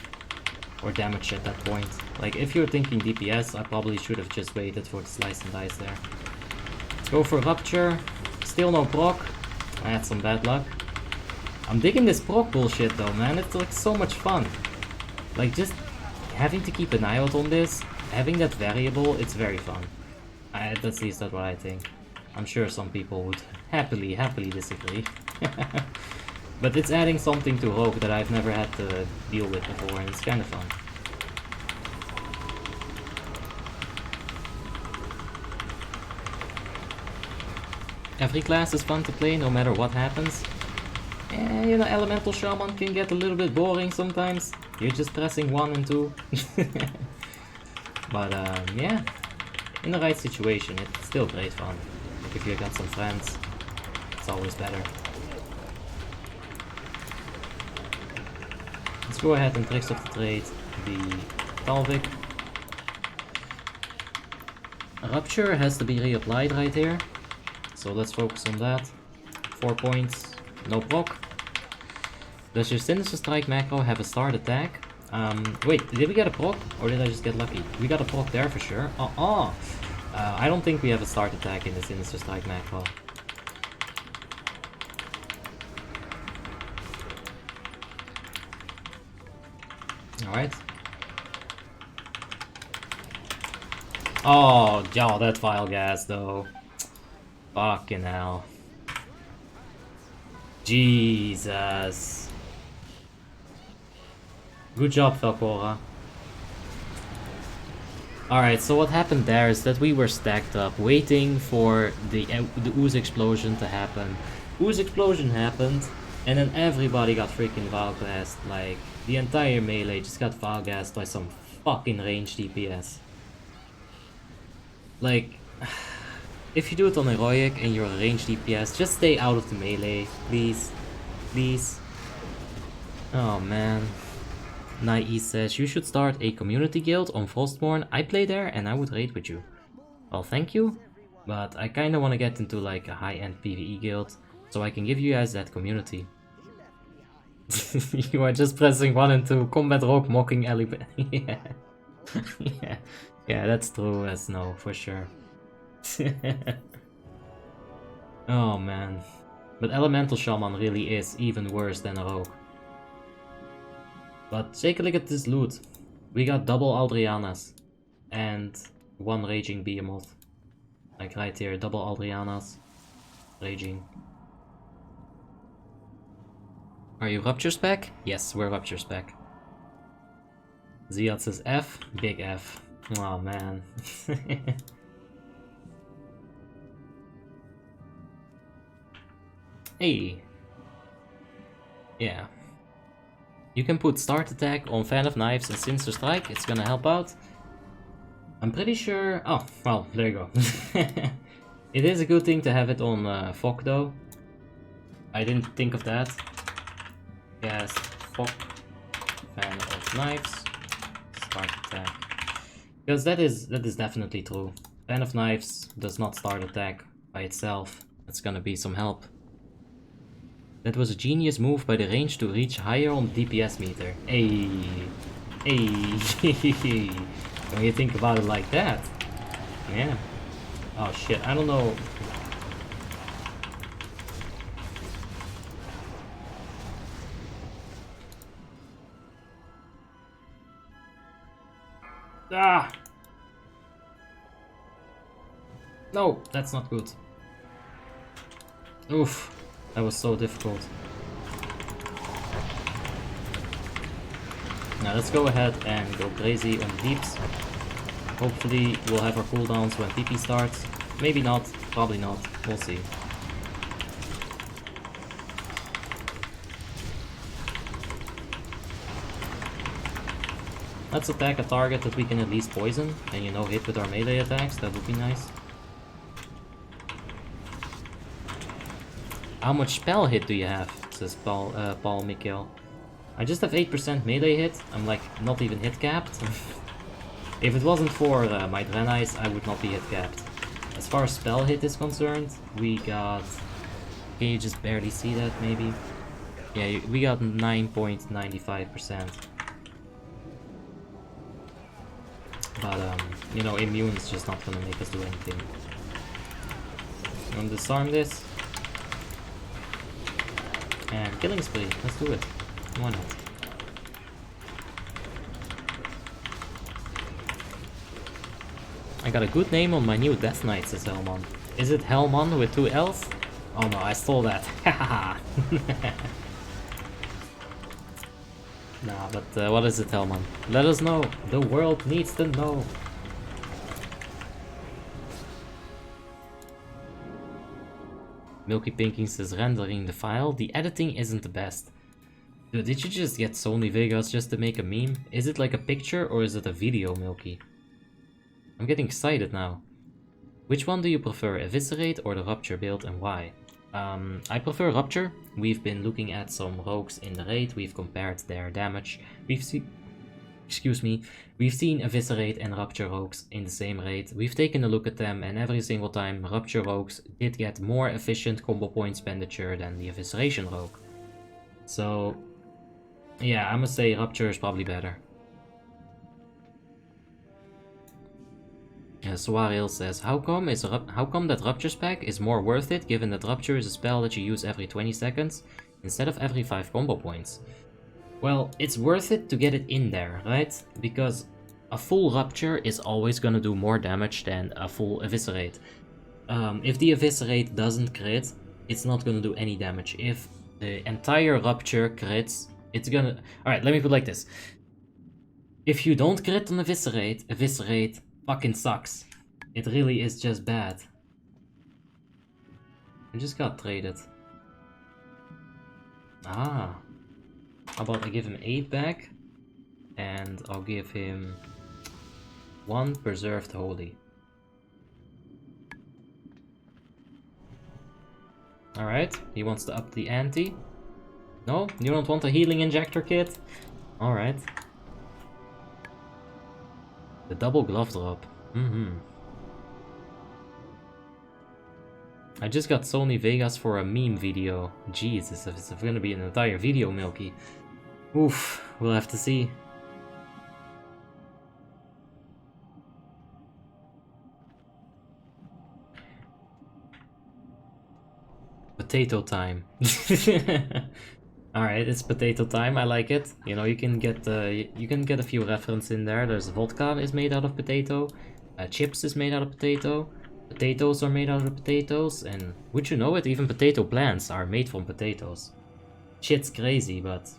Or damage at that point. Like, if you're thinking DPS, I probably should have just waited for the slice and dice there. Go for Rupture. Still no proc. I had some bad luck. I'm digging this proc bullshit though, man. It's like so much fun. Like, just having to keep an eye out on this, having that variable, it's very fun. That's at least that's what I think. I'm sure some people would happily disagree. But it's adding something to Rogue that I've never had to deal with before, and it's kind of fun. Every class is fun to play, no matter what happens. And, you know, Elemental Shaman can get a little bit boring sometimes. You're just pressing 1 and 2. But, yeah. In the right situation, it's still great fun. Like, if you got some friends, it's always better. Let's go ahead and tricks of the trade the Talvik. Rupture has to be reapplied right here. So let's focus on that. 4 points, no proc. Does your Sinister Strike macro have a start attack? Wait, did we get a proc? Or did I just get lucky? We got a proc there for sure. I don't think we have a start attack in the Sinister Strike macro. Alright. Oh, that Vile Gas though. Fucking hell. Jesus. Good job, Velcora. Alright, so what happened there is that we were stacked up, waiting for the ooze explosion to happen. Ooze explosion happened, and then everybody got freaking Vile Gassed. Like, the entire melee just got Vile Gassed by some fucking ranged DPS. Like, if you do it on Heroic and you're a ranged DPS, just stay out of the melee, please. Please. Oh man. Nai says, you should start a community guild on Frostmourne. I play there and I would raid with you. Well, thank you, but I kinda wanna get into like a high-end PvE guild, so I can give you guys that community. You are just pressing 1 and 2, combat rogue mocking Ellie. Yeah. Yeah, that's true as no, for sure. Oh man. But Elemental Shaman really is even worse than a rogue. But take a look at this loot. We got double Aldrianas and 1 Raging Behemoth. Like right here, double Aldrianas. Raging. Are you Rupture spec? Yes, we're Rupture spec. Ziad says F, big F. Oh man. Hey. Yeah. You can put start attack on Fan of Knives and Sinister Strike, it's gonna help out. I'm pretty sure... Oh, well, there you go. It is a good thing to have it on Fok though. I didn't think of that. Yes, Fok, Fan of Knives, start attack. Because that is definitely true. Fan of Knives does not start attack by itself. It's gonna be some help. That was a genius move by the range to reach higher on the DPS meter. Hey, hey. When you think about it like that, yeah. Oh shit, I don't know. Ah! No, that's not good. Oof, that was so difficult. Now let's go ahead and go crazy on the deeps. Hopefully we'll have our cooldowns when PP starts. Maybe not, probably not, we'll see. Let's attack a target that we can at least poison and, you know, hit with our melee attacks, that would be nice. How much spell hit do you have? Says Paul Mikhail. I just have 8% melee hit. I'm like not even hit capped. If it wasn't for my Draenei's, I would not be hit capped. As far as spell hit is concerned, we got... Can you just barely see that maybe? Yeah, we got 9.95%. But, you know, immune is just not gonna make us do anything. I'm gonna disarm this. And killing spree, let's do it. Why not? I got a good name on my new Death Knight, says Helmon. Is it Helmon with 2 L's? Oh no, I stole that. Hahaha. Nah, but what is it, Helmon? Let us know. The world needs to know. Milky Pinking says rendering the file. The editing isn't the best. Dude, did you just get Sony Vegas just to make a meme? Is it like a picture or is it a video, Milky? I'm getting excited now. Which one do you prefer, Eviscerate or the Rupture build, and why? I prefer Rupture. We've been looking at some rogues in the raid, we've compared their damage. We've seen Eviscerate and Rupture rogues in the same raid. We've taken a look at them, and every single time Rupture rogues did get more efficient combo point expenditure than the Evisceration rogue. So yeah, I must say Rupture is probably better. Swariel says, how come that Rupture spec is more worth it, given that Rupture is a spell that you use every 20 seconds instead of every 5 combo points? Well, it's worth it to get it in there, right? Because a full Rupture is always gonna do more damage than a full Eviscerate. If the Eviscerate doesn't crit, it's not gonna do any damage. If the entire Rupture crits, it's gonna... Alright, let me put it like this. If you don't crit on Eviscerate fucking sucks. It really is just bad. I just got traded. Ah. How about I give him 8 back, and I'll give him 1 Preserved Holy. Alright, he wants to up the ante. No? You don't want a healing injector kit? Alright. The double glove drop. I just got Sony Vegas for a meme video. Jesus, if it's gonna be an entire video, Milky. Oof, we'll have to see. Potato time. Alright, it's potato time, I like it. You know, you can get a few references in there. There's vodka is made out of potato, chips is made out of potato, potatoes are made out of potatoes, and would you know it, even potato plants are made from potatoes. Shit's crazy, but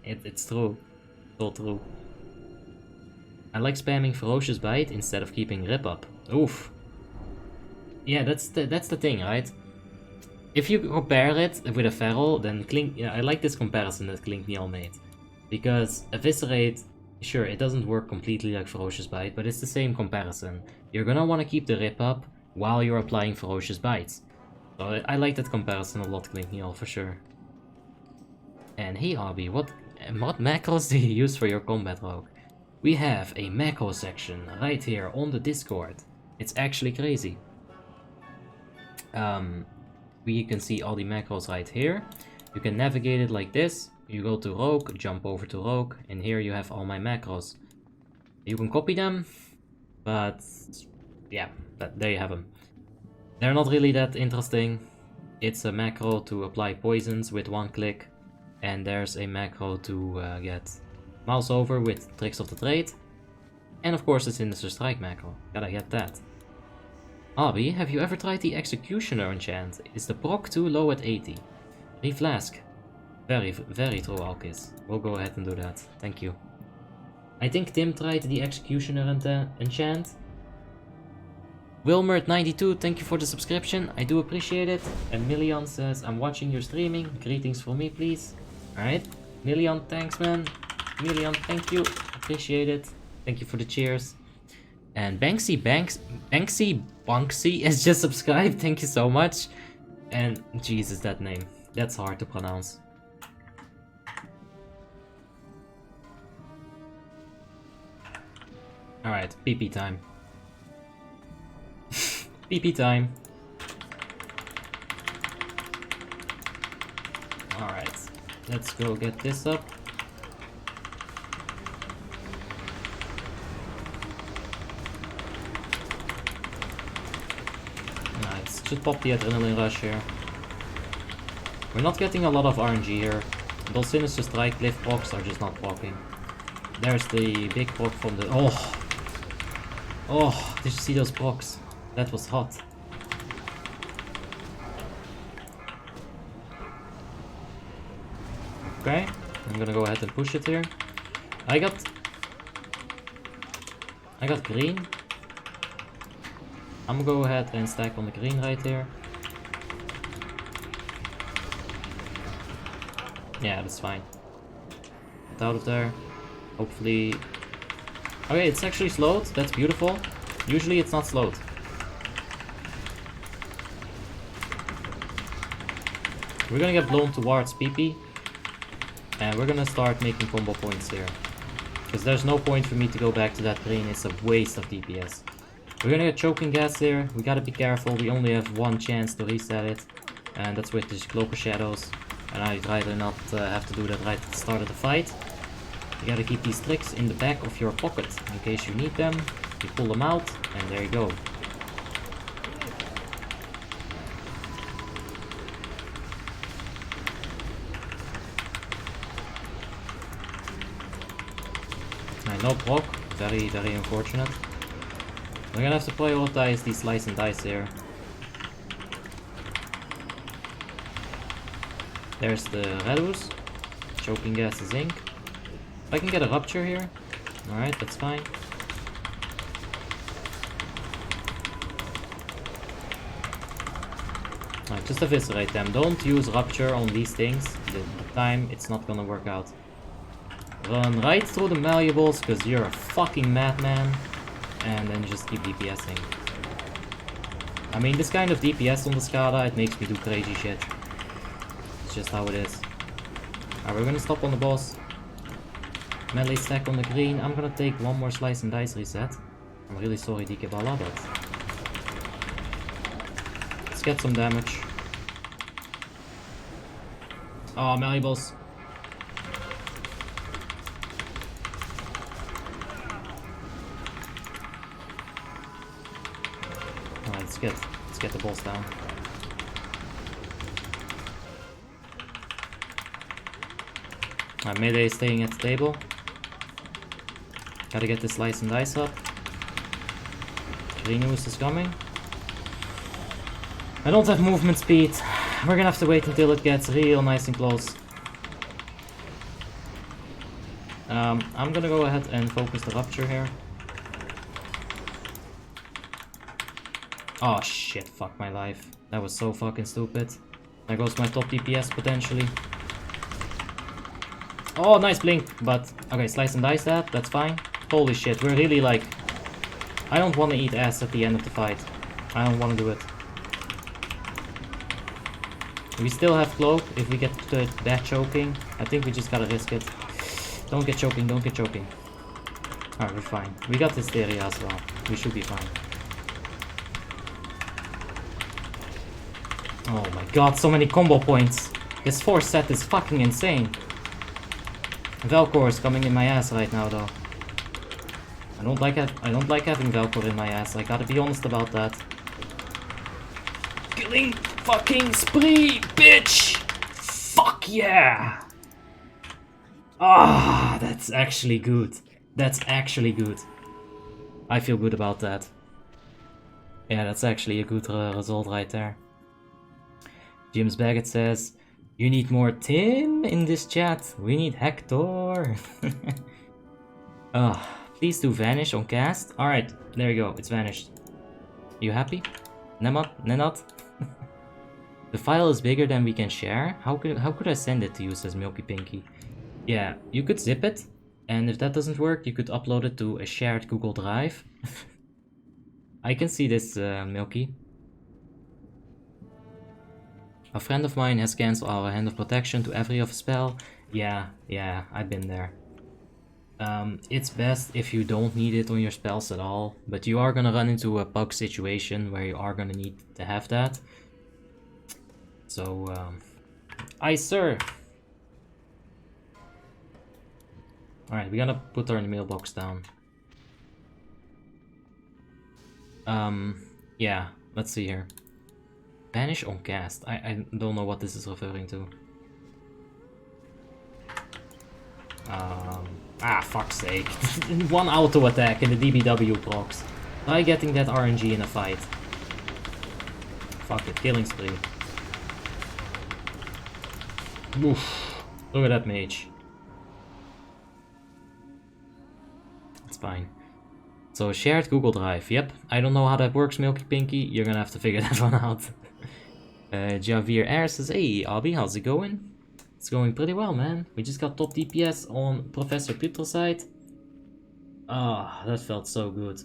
it's true. It's all true. I like spamming Ferocious Bite instead of keeping Rip Up. Oof. Yeah, that's the thing, right? If you compare it with a Feral, then I like this comparison that Klinkniel made. Because Eviscerate, sure, it doesn't work completely like Ferocious Bite, but it's the same comparison. You're gonna want to keep the Rip Up while you're applying Ferocious Bites. So I like that comparison a lot, Klinkniel, for sure. And hey Hobby, what macros do you use for your combat rogue? We have a macro section right here on the Discord. It's actually crazy. You can see all the macros right here. You can navigate it like this. You go to Rogue, jump over to Rogue, and here you have all my macros. You can copy them, but yeah, there you have them. They're not really that interesting. It's a macro to apply poisons with 1 click, and there's a macro to get mouse over with Tricks of the Trade, and of course the Sinister Strike macro. Gotta get that. Hobby, have you ever tried the Executioner enchant? Is the proc too low at 80? Reflask. Very true, Alkis. We'll go ahead and do that. Thank you. I think Tim tried the Executioner enchant. Wilmert92, thank you for the subscription. I do appreciate it. And Million says, I'm watching your streaming. Greetings for me, please. Alright. Million, thanks, man. Million, thank you. Appreciate it. Thank you for the cheers. And Banksy is just subscribed. Thank you so much. And Jesus, that name. That's hard to pronounce. Alright, PP time. PP time. let's go get this up. Nice, should pop the adrenaline rush here. We're not getting a lot of RNG here. Those Sinister Strike glyph procs are just not proccing. There's the big proc from the... Oh! Oh, did you see those procs? That was hot. Okay, I'm gonna go ahead and push it here. I got green. I'm gonna go ahead and stack on the green right here. Yeah, that's fine. Get out of there. Hopefully... Okay, it's actually slowed. That's beautiful. Usually it's not slowed. We're gonna get blown towards PP. And we're gonna start making combo points here. Because there's no point for me to go back to that green. It's a waste of DPS. We're gonna get choking gas here. We gotta be careful. We only have one chance to reset it. And that's with these cloak of shadows. And I'd rather not have to do that right at the start of the fight. You gotta keep these tricks in the back of your pocket in case you need them. You pull them out, and there you go. No proc, very unfortunate. We're gonna have to prioritize these slice and dice here. There's the Redus. Choking gas is ink. If I can get a rupture here. Alright, that's fine. Alright, just eviscerate them. Don't use rupture on these things. The time it's not gonna work out. Run right through the malleables because you're a fucking madman. And then just keep DPSing. I mean, this kind of DPS on the SCADA, it makes me do crazy shit. It's just how it is. Alright, we're gonna stop on the boss. Melee stack on the green. I'm gonna take one more slice and dice reset. I'm really sorry, Dikebala, but... let's get some damage. Oh, malleables. Alright, let's get the boss down. Alright, melee is staying at the table. Gotta get this slice and dice up. Greenus is coming. I don't have movement speed. We're gonna have to wait until it gets real nice and close. I'm gonna go ahead and focus the rupture here. Oh shit, fuck my life. That was so fucking stupid. There goes my top DPS potentially. Oh, nice blink, but okay, slice and dice that, that's fine. Holy shit, we're really like... I don't want to eat ass at the end of the fight. I don't want to do it. We still have cloak. If we get that choking, I think we just gotta risk it. Don't get choking, don't get choking. Alright, we're fine. We got hysteria as well. We should be fine. Oh my god, so many combo points. This 4 set is fucking insane. Velcor is coming in my ass right now though. I don't like having Velcor in my ass, I gotta be honest about that. Killing fucking spree, bitch! Fuck yeah! Ah, that's actually good. That's actually good. I feel good about that. Yeah, that's actually a good result right there. James Baggett says, you need more Tim in this chat. We need Hector. Please do vanish on cast. Alright, there you go. It's vanished. You happy? Nenot? The file is bigger than we can share. How could I send it to you, says Milky Pinky. Yeah, you could zip it. And if that doesn't work, you could upload it to a shared Google Drive. I can see this, Milky. A friend of mine has cancelled our Hand of Protection to every other spell. Yeah, I've been there. It's best if you don't need it on your spells at all, but you are gonna run into a bug situation where you are gonna need to have that. So, aye sir. Alright, we're gonna put our mailbox down. Yeah, let's see here. Banish on cast. I don't know what this is referring to. Fuck's sake. One auto attack in the DBW procs. Try getting that RNG in a fight. Fuck it, killing spree. Oof. Look at that mage. It's fine. So, shared Google Drive. Yep, I don't know how that works, Milky Pinky. You're gonna have to figure that one out. Javier Air says, hey, Abby, how's it going? It's going pretty well, man. We just got top DPS on Professor Peter's side. Ah, that felt so good.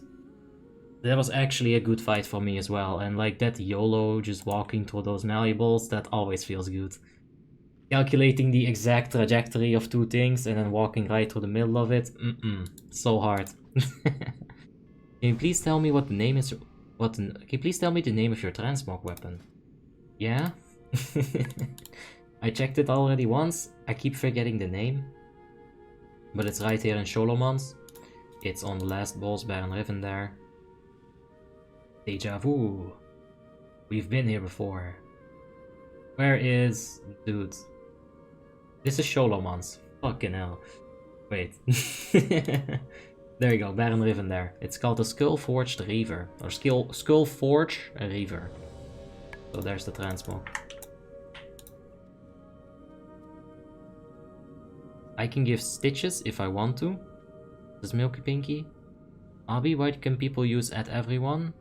That was actually a good fight for me as well. And like that YOLO, just walking through those malleables, that always feels good. Calculating the exact trajectory of two things and then walking right through the middle of it. So hard. Can you please tell me what the name is? Can you please tell me the name of your transmog weapon? Yeah? I checked it already once. I keep forgetting the name. But it's right here in Sholomans. It's on the last boss, Baron Riven there. Deja vu. We've been here before. Where is... Dude. This is Sholomans. Fucking hell. Wait. There you go, Baron Riven there. It's called the Skullforged Reaver. Or Skullforge Reaver. So there's the transmog. I can give stitches if I want to. This is Milky Pinky. Abby, why can people use @everyone?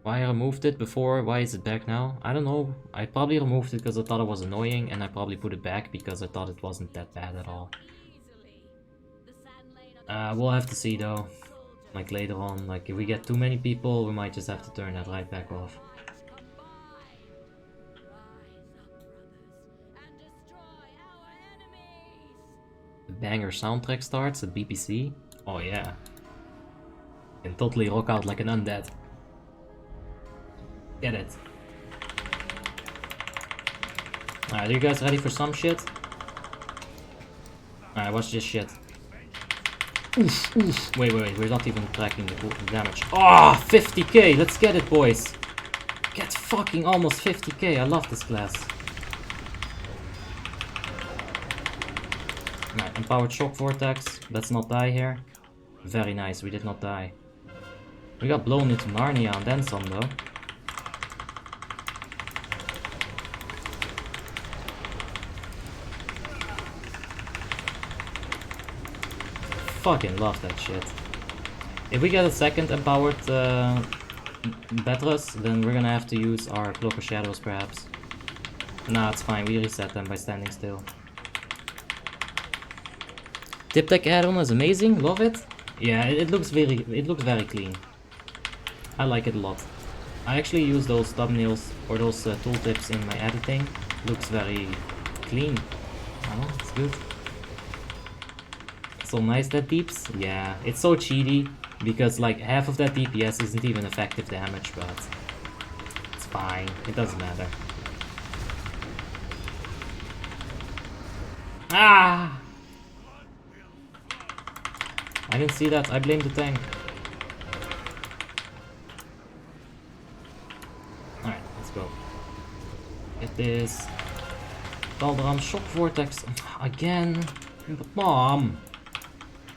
Why I removed it before? Why is it back now? I don't know. I probably removed it because I thought it was annoying, and I probably put it back because I thought it wasn't that bad at all. We'll have to see though. Like later on, like if we get too many people, we might just have to turn that right back off. The banger soundtrack starts at BPC. Oh yeah. Can totally rock out like an undead. Get it. Alright, are you guys ready for some shit? Alright, watch this shit. Oof, oof. Wait, we're not even tracking the damage. Ah, 50k, let's get it, boys. Get fucking almost 50k, I love this class. Alright, empowered shock vortex. Let's not die here. Very nice, we did not die. We got blown into Narnia and then some though. Fucking love that shit. If we get a second empowered Betrus, then we're gonna have to use our Cloak of Shadows perhaps. Nah, it's fine, we reset them by standing still. Tip Deck add-on is amazing, love it. Yeah, it looks very clean. I like it a lot. I actually use those thumbnails or those tooltips in my editing. Looks very clean. Oh, it's good. So nice that deeps. Yeah, it's so cheaty because like half of that DPS isn't even effective damage, but it's fine. It doesn't matter. Ah! I didn't see that. I blame the tank. Alright, let's go. Get this. Baldaram Shock Vortex again. Mom!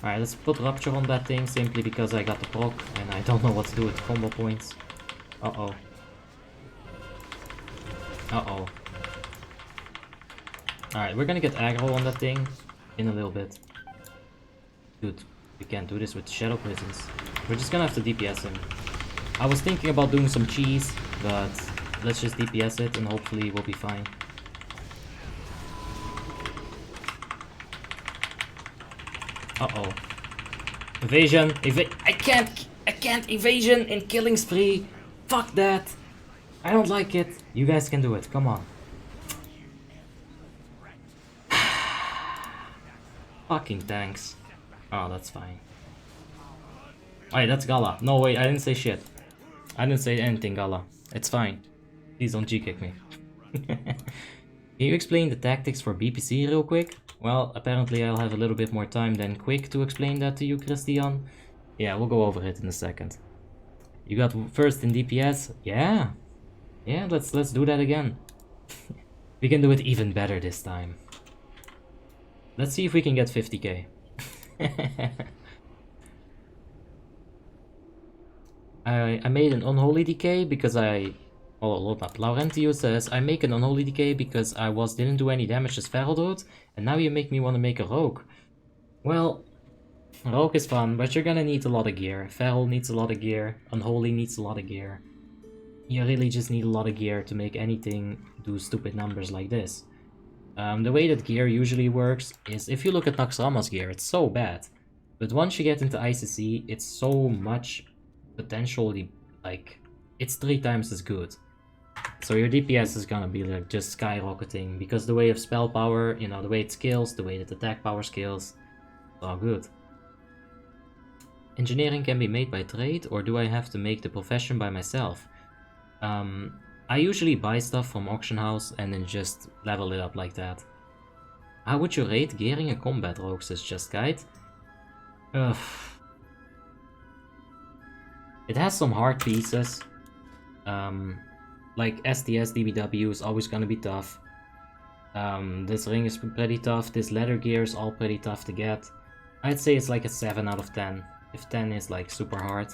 Alright, let's put Rupture on that thing simply because I got the proc and I don't know what to do with combo points. Uh-oh. Uh-oh. Alright, we're gonna get aggro on that thing in a little bit. Dude, we can't do this with Shadow Prisons. We're just gonna have to DPS him. I was thinking about doing some cheese, but let's just DPS it and hopefully we'll be fine. Uh-oh. Evasion! I can't evasion in killing spree! Fuck that! I don't like it. You guys can do it, come on. Fucking thanks. Oh, that's fine. Alright, that's Gala. No, wait, I didn't say shit. I didn't say anything, Gala. It's fine. Please don't G-kick me. Can you explain the tactics for BPC real quick? Well, apparently I'll have a little bit more time than quick to explain that to you, Christian. Yeah, we'll go over it in a second. You got first in DPS? Yeah. Yeah, let's do that again. We can do it even better this time. Let's see if we can get 50k. I made an unholy decay because well, Laurentius says, I make an unholy decay because I didn't do any damage as Feraldot, and now you make me want to make a rogue. Well, rogue is fun, but you're gonna need a lot of gear. Feral needs a lot of gear, unholy needs a lot of gear. You really just need a lot of gear to make anything do stupid numbers like this. The way that gear usually works is, if you look at Naxxrama's gear, it's so bad. But once you get into ICC, it's so much potentially, like, it's 3 times as good. So your DPS is gonna be like just skyrocketing, because the way of spell power, you know, the way it scales, the way that attack power scales, it's all good. Engineering can be made by trade, or do I have to make the profession by myself? I usually buy stuff from auction house and then just level it up like that. How would you rate gearing a combat rogue, says Just Guide? Ugh. It has some hard pieces. Like STS DBW is always gonna be tough. This ring is pretty tough. This leather gear is all pretty tough to get. I'd say it's like a 7 out of 10. If 10 is like super hard.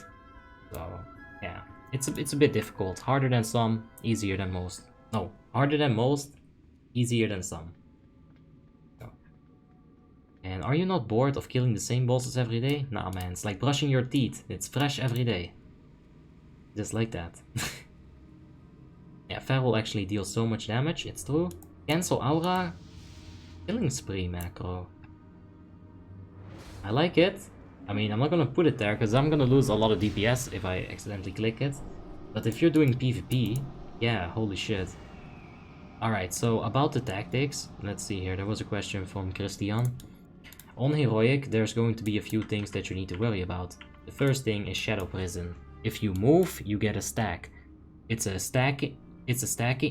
So yeah, it's a bit difficult. Harder than some, easier than most. No, harder than most, easier than some. So. And are you not bored of killing the same bosses every day? Nah man, it's like brushing your teeth. It's fresh every day. Just like that. Yeah, Feral actually deals so much damage, it's true. Cancel Aura, Killing Spree macro. I like it. I mean, I'm not gonna put it there because I'm gonna lose a lot of DPS if I accidentally click it. But if you're doing PvP, yeah, holy shit. Alright, so about the tactics, let's see here, there was a question from Christian. On Heroic, there's going to be a few things that you need to worry about. The first thing is Shadow Prison. If you move, you get a stack. It's a stacking,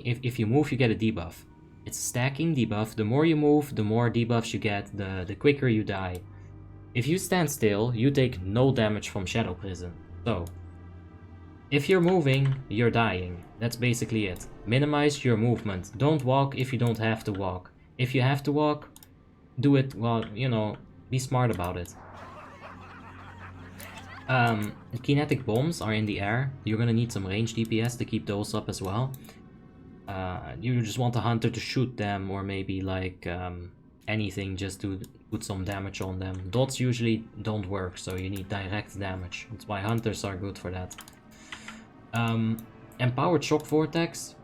if you move, you get a debuff. It's a stacking debuff. The more you move, the more debuffs you get, the quicker you die. If you stand still, you take no damage from Shadow Prison. So, if you're moving, you're dying. That's basically it. Minimize your movement. Don't walk if you don't have to walk. If you have to walk, do it, well, you know, be smart about it. Kinetic bombs are in the air. You're gonna need some range DPS to keep those up as well. You just want a hunter to shoot them, or maybe like anything just to put some damage on them. Dots usually don't work, so you need direct damage. That's why hunters are good for that. Empowered Shock Vortex.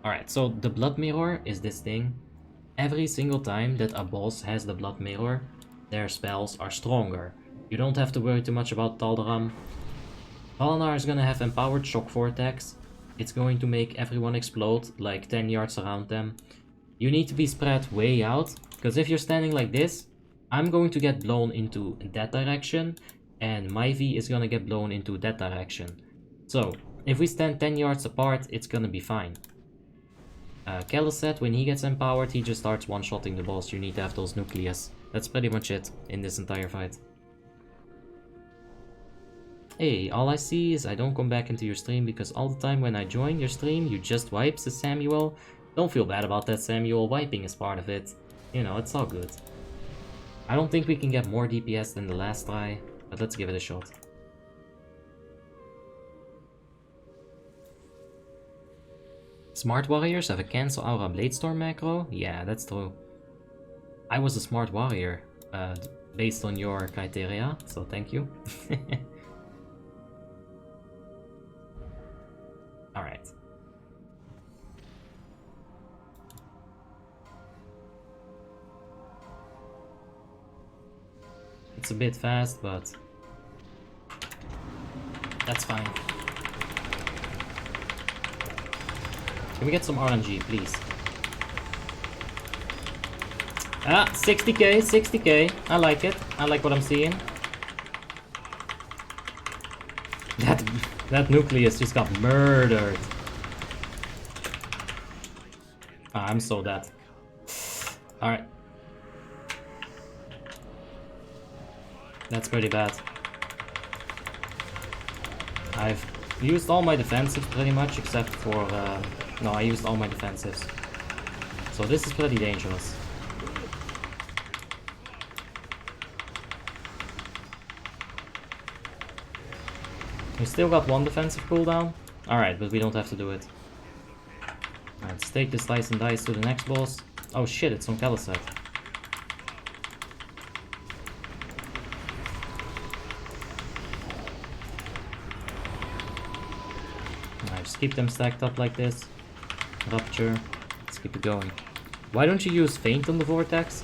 Alright, so the Blood Mirror is this thing. Every single time that a boss has the Blood Mirror, their spells are stronger. You don't have to worry too much about Taldaram. Valenar is gonna have Empowered Shock Vortex. It's going to make everyone explode like 10 yards around them. You need to be spread way out, because if you're standing like this, I'm going to get blown into that direction, and Myvi is gonna get blown into that direction. So, if we stand 10 yards apart, it's gonna be fine. Kelliset, when he gets empowered, he just starts one-shotting the boss. You need to have those nucleus. That's pretty much it in this entire fight. Hey, all I see is I don't come back into your stream because all the time when I join your stream, you just wipe, says Samuel. Don't feel bad about that, Samuel. Wiping is part of it. You know, it's all good. I don't think we can get more DPS than the last try, but let's give it a shot. Smart warriors have a cancel aura bladestorm macro? Yeah, that's true. I was a smart warrior, based on your criteria, so thank you. Alright. It's a bit fast, but that's fine. Can we get some RNG, please? Ah, 60k, 60k. I like it. I like what I'm seeing. That nucleus just got murdered. Ah, I'm so dead. Alright. That's pretty bad. I've used all my defensives pretty much, except for... no, I used all my defensives. So this is pretty dangerous. We still got one defensive cooldown. Alright, but we don't have to do it. Alright, let's take this slice and dice to the next boss. Oh shit, it's on Calicite. Alright, just keep them stacked up like this. Rupture. Let's keep it going. Why don't you use Feint on the Vortex?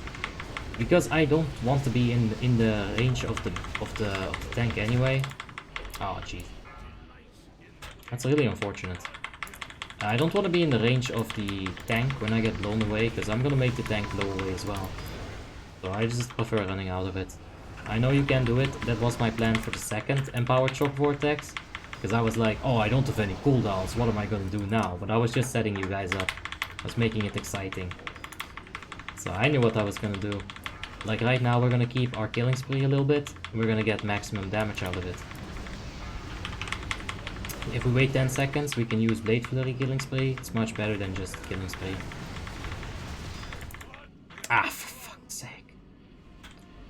Because I don't want to be in the range of the tank anyway. Oh jeez. That's really unfortunate. I don't want to be in the range of the tank when I get blown away, because I'm gonna make the tank blow away as well. So I just prefer running out of it. I know you can do it. That was my plan for the second Empowered Shock Vortex. Because I was like, oh, I don't have any cooldowns, what am I gonna do now? But I was just setting you guys up. I was making it exciting. So I knew what I was gonna do. Like right now we're gonna keep our killing spree a little bit. We're gonna get maximum damage out of it. If we wait 10 seconds, we can use Blade Flurry Killing Spree. It's much better than just Killing Spree. Ah, for fuck's sake.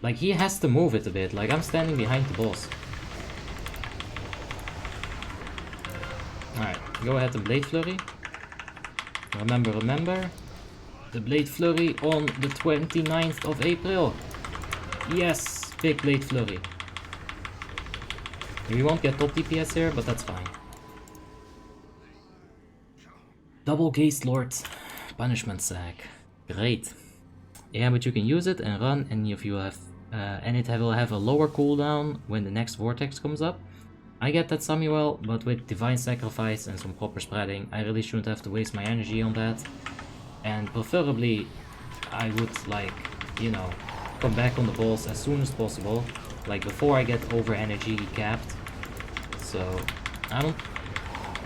Like, he has to move it a bit. Like, I'm standing behind the boss. Alright, go ahead and Blade Flurry. Remember. The Blade Flurry on the 29th of April. Yes, big Blade Flurry. We won't get top DPS here, but that's fine. Double Gaze Lord Punishment Sack. Great. Yeah, but you can use it and run, and if you have and it will have a lower cooldown when the next vortex comes up. I get that, Samuel, but with Divine Sacrifice and some proper spreading, I really shouldn't have to waste my energy on that. And preferably, I would, like, you know, come back on the balls as soon as possible, like before I get over energy capped. So I don't.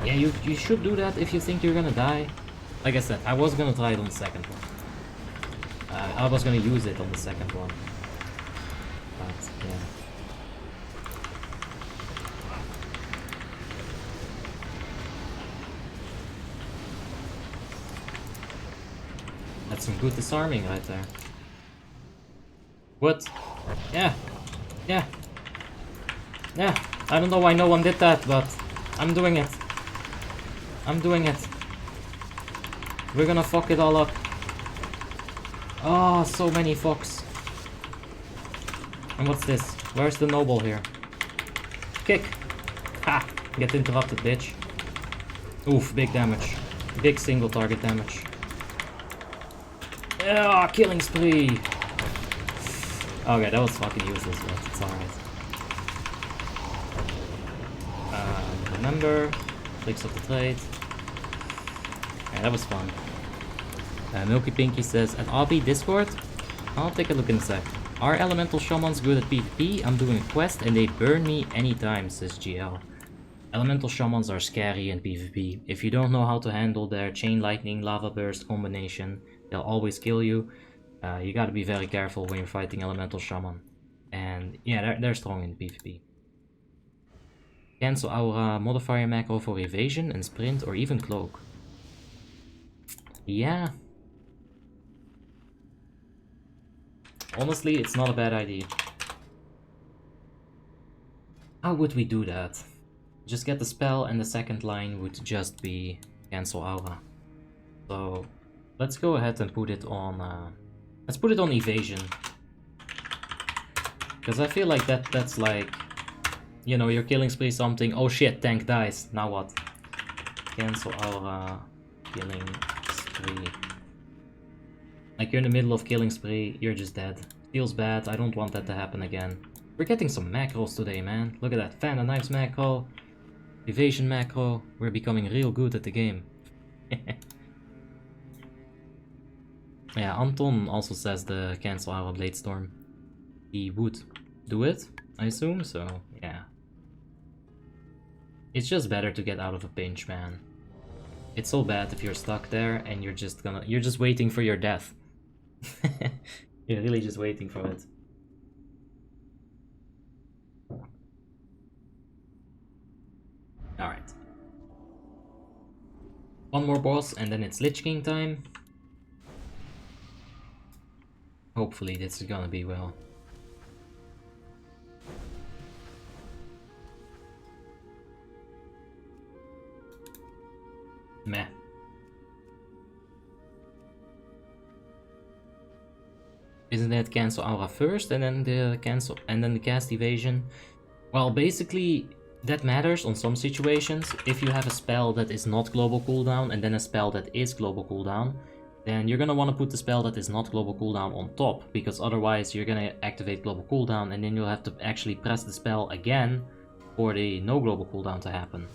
Yeah, you should do that if you think you're gonna die. Like I said, I was gonna try it on the second one. I was gonna use it on the second one. But yeah. That's some good disarming right there. What? Yeah. Yeah. Yeah. I don't know why no one did that, but I'm doing it. I'm doing it. We're gonna fuck it all up. Oh, so many fucks. And what's this? Where's the noble here? Kick! Ha! Get interrupted, bitch. Oof, big damage. Big single target damage. Ah, killing spree! Okay, that was fucking useless, but it's alright. Remember, flicks of the trade. Yeah, that was fun. Milky Pinky says, at RB Discord? I'll take a look in a sec. Are elemental shamans good at PvP? I'm doing a quest and they burn me anytime, says GL. Elemental shamans are scary in PvP. If you don't know how to handle their chain lightning lava burst combination, they'll always kill you. You gotta be very careful when you're fighting elemental shaman. And yeah, they're strong in PvP. Cancel aura modifier macro for evasion and sprint or even cloak. Yeah. Honestly, it's not a bad idea. How would we do that? Just get the spell and the second line would just be cancel aura. So let's go ahead and put it on let's put it on evasion. Because I feel like that's like, you know, you're killing spree something. Oh shit, tank dies. Now what? Cancel aura, killing spree. Like you're in the middle of killing spree, you're just dead. Feels bad, I don't want that to happen again. We're getting some macros today, man. Look at that, fan of knives macro, evasion macro. We're becoming real good at the game. Yeah, Anton also says the cancel aura blade storm. He would do it, I assume, so yeah. It's just better to get out of a pinch, man. It's so bad if you're stuck there and you're just waiting for your death. You're really just waiting for it. Alright. One more boss and then it's Lich King time. Hopefully this is gonna be well. Meh. Isn't that cancel aura first and then the cancel and then the cast evasion? Well, basically that matters on some situations. If you have a spell that is not global cooldown and then a spell that is global cooldown, then you're gonna want to put the spell that is not global cooldown on top, because otherwise you're gonna activate global cooldown and then you'll have to actually press the spell again for the no global cooldown to happen.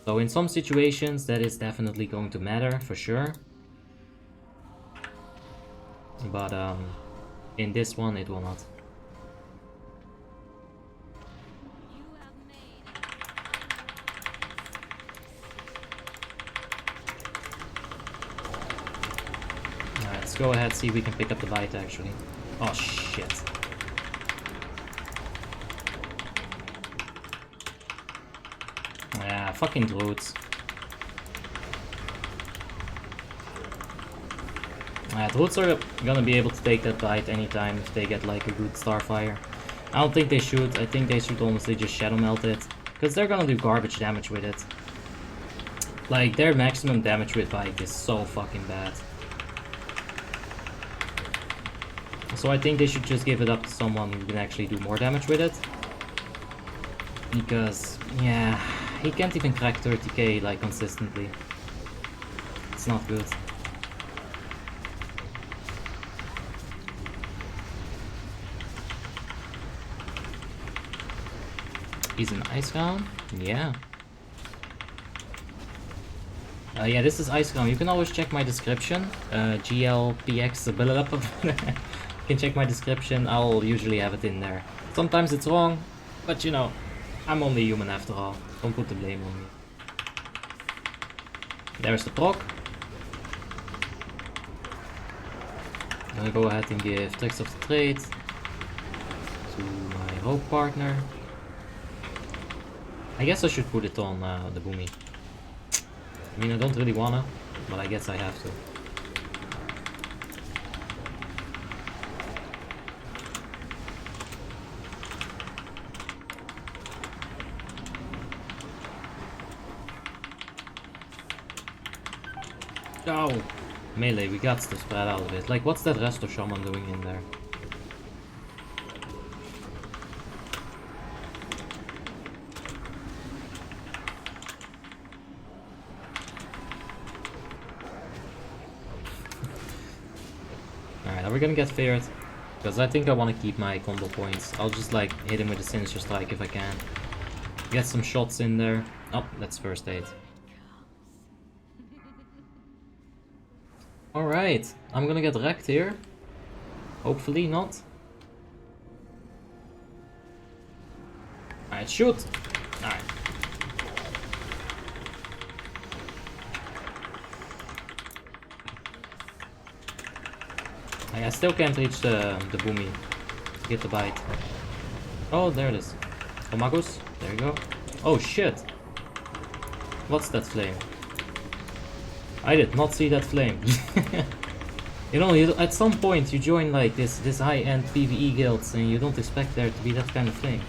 So in some situations that is definitely going to matter for sure. But in this one it will not. Alright, let's go ahead, see if we can pick up the bite actually. Oh shit. Yeah, fucking druids. Druids are gonna be able to take that bite anytime if they get like a good starfire. I don't think they should. I think they should honestly just shadow melt it, because they're gonna do garbage damage with it. Like, their maximum damage with bite is so fucking bad. So I think they should just give it up to someone who can actually do more damage with it. Because, yeah, he can't even crack 30k like consistently. It's not good. He's an Icecrown? Yeah. Yeah, this is Icecrown. You can always check my description. GLPX. You can check my description. I'll usually have it in there. Sometimes it's wrong, but you know, I'm only human after all. Don't put the blame on me. There's the proc. I'm gonna go ahead and give Tricks of the Trade to my rogue partner. I guess I should put it on the Boomy. I mean, I don't really wanna, but I guess I have to. Oh! Melee, we got to spread out a bit. Like, what's that Resto Shaman doing in there? Alright, are we gonna get feared? Because I think I want to keep my combo points. I'll just like hit him with a Sinister Strike if I can. Get some shots in there. Oh, that's first aid. Alright, I'm gonna get wrecked here. Hopefully not. Alright, shoot! Alright. I still can't reach the Boomy. Get the bite. Oh, there it is. Oh, Magus. There you go. Oh, shit. What's that flame? I did not see that flame. You know, at some point you join like this high-end PvE guilds and you don't expect there to be that kind of flame.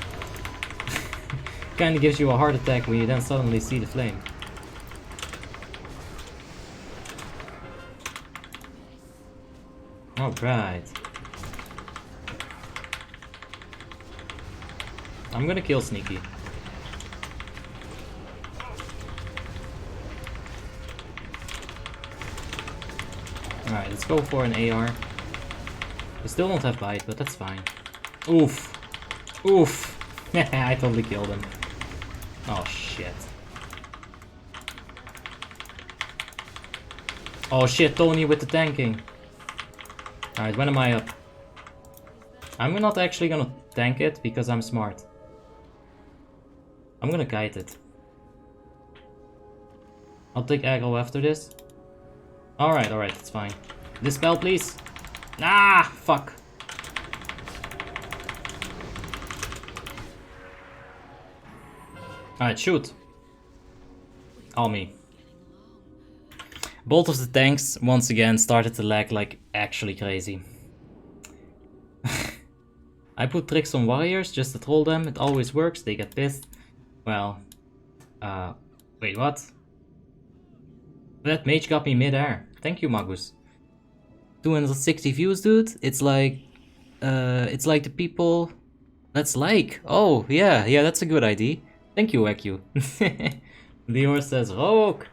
Kinda gives you a heart attack when you then suddenly see the flame. Alright. I'm gonna kill Sneaky. Alright, let's go for an AR. We still don't have bite, but that's fine. Oof. Oof. I totally killed him. Oh shit. Oh shit, Tony with the tanking. Alright, when am I up? I'm not actually gonna tank it because I'm smart. I'm gonna kite it. I'll take aggro after this. Alright, that's fine. Dispel, please. Ah, fuck. Alright, shoot. All me. Both of the tanks, once again, started to lag like actually crazy. I put tricks on warriors just to troll them. It always works. They get pissed. Well, wait, what? That mage got me mid-air. Thank you, Magus. 260 views, dude. It's like the people. That's like. Oh, yeah, that's a good idea. Thank you, Eku. Lior says Rogue.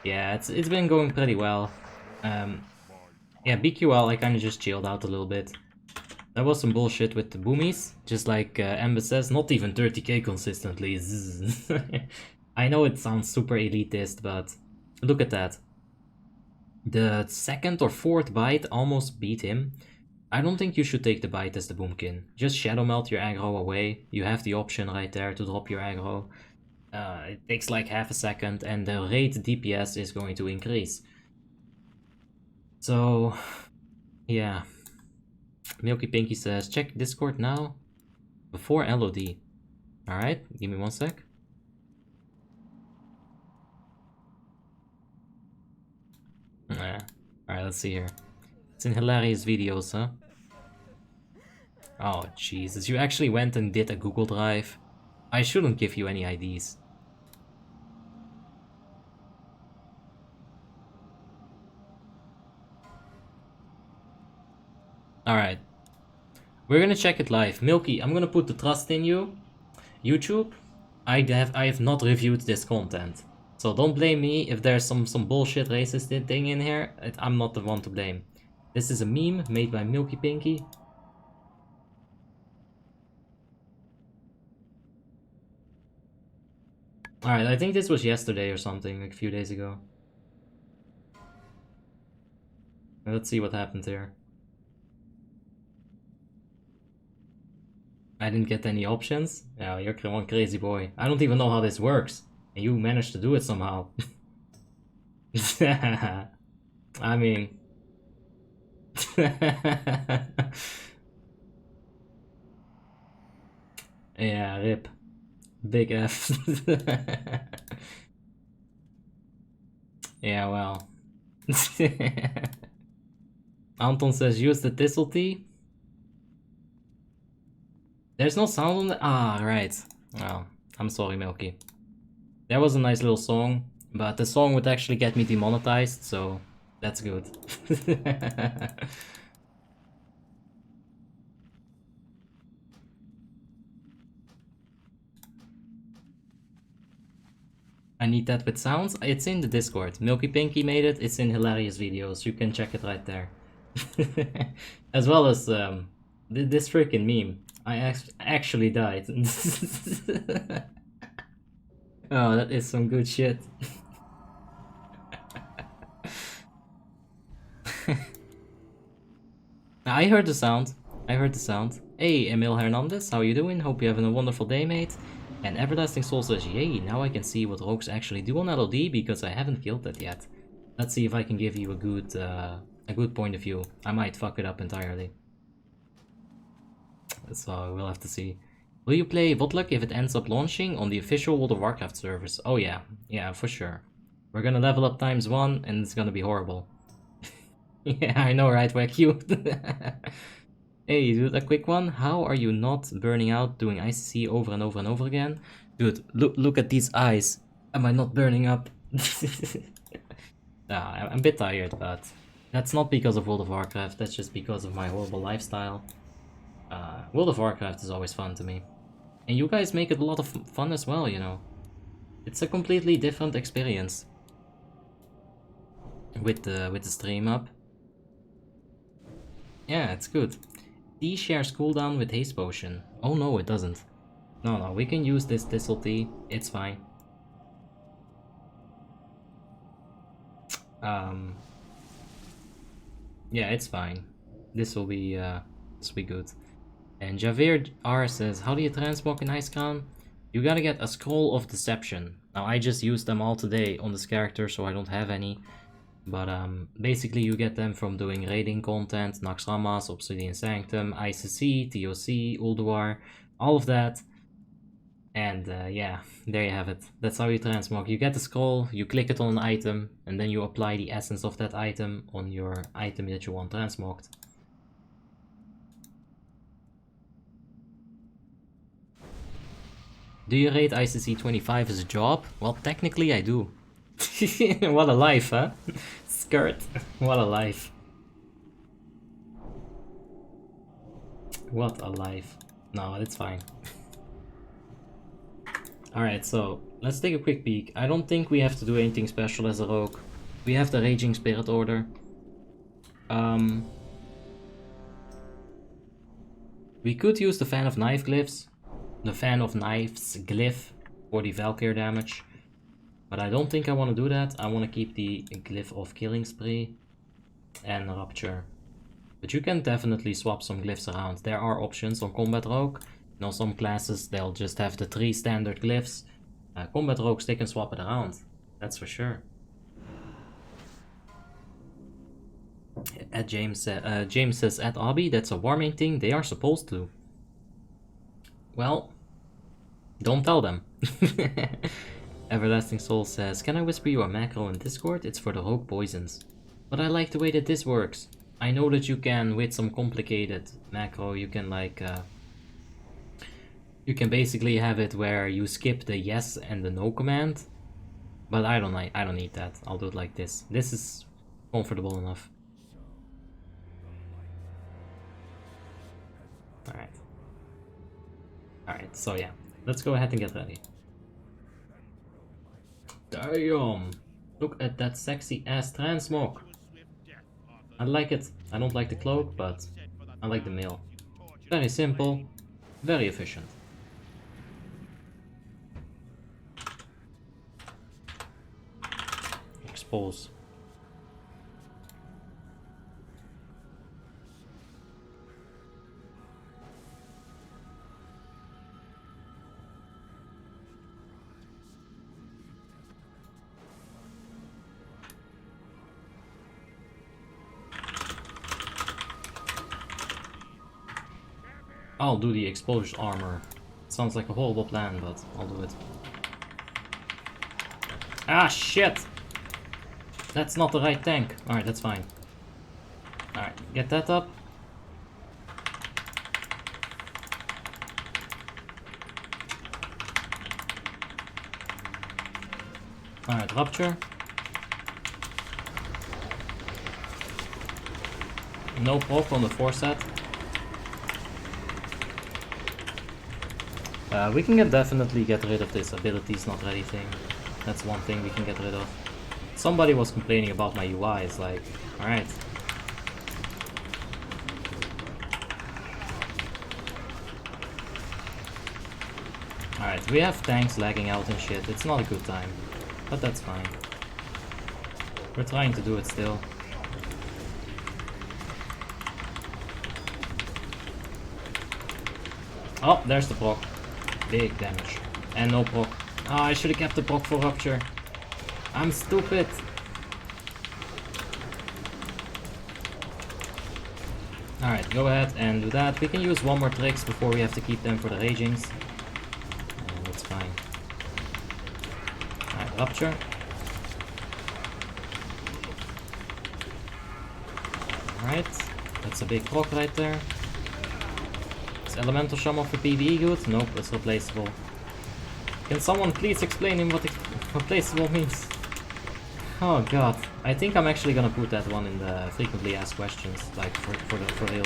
Yeah, it's been going pretty well. Yeah, BQL, I kind of just chilled out a little bit. That was some bullshit with the boomies. Just like Ember says, not even 30k consistently. I know it sounds super elitist, but look at that. The second or fourth bite almost beat him. I don't think you should take the bite as the boomkin. Just shadow melt your aggro away. You have the option right there to drop your aggro. It takes like half a second and the rate DPS is going to increase. So, yeah. Milky Pinky says, check Discord now before LOD. Alright, give me 1 sec. Alright, let's see here. It's in hilarious videos, huh? Oh, Jesus. You actually went and did a Google Drive. I shouldn't give you any IDs. Alright. We're gonna check it live. Milky, I'm gonna put the trust in you. YouTube, I have not reviewed this content. So don't blame me if there's some bullshit racist thing in here. I'm not the one to blame. This is a meme made by Milky Pinky. Alright, I think this was yesterday or something, like a few days ago. Let's see what happened here. I didn't get any options. Yeah, you're one crazy boy. I don't even know how this works. And you managed to do it somehow. I mean... yeah, rip. Big F. Yeah, well. Anton says use the thistle tea. There's no sound on the... Ah, right. Oh, I'm sorry, Milky. That was a nice little song, but the song would actually get me demonetized, so that's good. I need that with sounds. It's in the Discord. Milky Pinky made it. It's in hilarious videos. You can check it right there. As well as this freaking meme. I actually died. Oh, that is some good shit. I heard the sound. Hey, Emil Hernandez, how you doing? Hope you're having a wonderful day, mate. And Everlasting Soul says, yay, now I can see what rogues actually do on LOD because I haven't killed that yet. Let's see if I can give you a good point of view. I might fuck it up entirely. So we'll have to see. Will you play WoTLK if it ends up launching on the official World of Warcraft servers? Oh yeah, for sure. We're gonna level up ×1 and it's gonna be horrible. Yeah, I know, right? We're cute. Hey, dude, a quick one. How are you not burning out doing ICC over and over and over again? Dude, look at these eyes. Am I not burning up? Nah, I'm a bit tired, but that's not because of World of Warcraft. That's just because of my horrible lifestyle. World of Warcraft is always fun to me. And you guys make it a lot of fun as well, you know. It's a completely different experience. With the stream up. Yeah, it's good. Tea shares cooldown with haste potion. Oh no, it doesn't. No, we can use this thistle tea. It's fine. Yeah, it's fine. This will be good. And Javier R says, how do you transmog in Icecrown? You gotta get a scroll of deception. Now I just used them all today on this character, so I don't have any. But basically you get them from doing raiding content, Naxxramas, Obsidian Sanctum, ICC, TOC, Ulduar, all of that. And yeah, there you have it. That's how you transmog. You get the scroll, you click it on an item, and then you apply the essence of that item on your item that you want transmogged. Do you rate ICC 25 as a job? Well, technically I do. What a life, huh? Skirt. What a life. What a life. No, it's fine. Alright, so let's take a quick peek. I don't think we have to do anything special as a rogue. We have the Raging Spirit Order. We could use the Fan of Knife glyphs. The Fan of Knives glyph for the Valkyr damage. But I don't think I want to do that. I want to keep the glyph of Killing Spree and Rupture. But you can definitely swap some glyphs around. There are options on Combat Rogue. You know, some classes, they'll just have the 3 standard glyphs. Combat Rogues, they can swap it around. That's for sure. James says, at Obby, that's a Warmane thing. They are supposed to. Well, don't tell them. Everlasting Soul says, can I whisper you a macro in Discord? It's for the rogue poisons. But I like the way that this works. I know that you can, with some complicated macro, you can like... you can basically have it where you skip the yes and the no command. But I don't need that. I'll do it like this. This is comfortable enough. Alright. Alright, so yeah. Let's go ahead and get ready. Damn! Look at that sexy ass transmog. I like it. I don't like the cloak, but I like the mail. Very simple, very efficient. Expose. I'll do the exposed armor. It sounds like a horrible plan, but I'll do it. Ah, shit! That's not the right tank. Alright, that's fine. Alright, get that up. Alright, Rupture. No proc on the 4-set. We can definitely get rid of this abilities not ready thing. That's one thing we can get rid of. Somebody was complaining about my UI, it's like, alright. Alright, we have tanks lagging out and shit, it's not a good time. But that's fine. We're trying to do it still. Oh, there's the proc. Big damage. And no proc. Oh, I should have kept the proc for Rupture. I'm stupid. Alright, go ahead and do that. We can use one more tricks before we have to keep them for the Ragings. That's fine. Alright, Rupture. Alright, that's a big proc right there. Is Elemental Shaman for PvE good? Nope, it's replaceable. Can someone please explain him what replaceable means? Oh god, I think I'm actually gonna put that one in the frequently asked questions, like for real.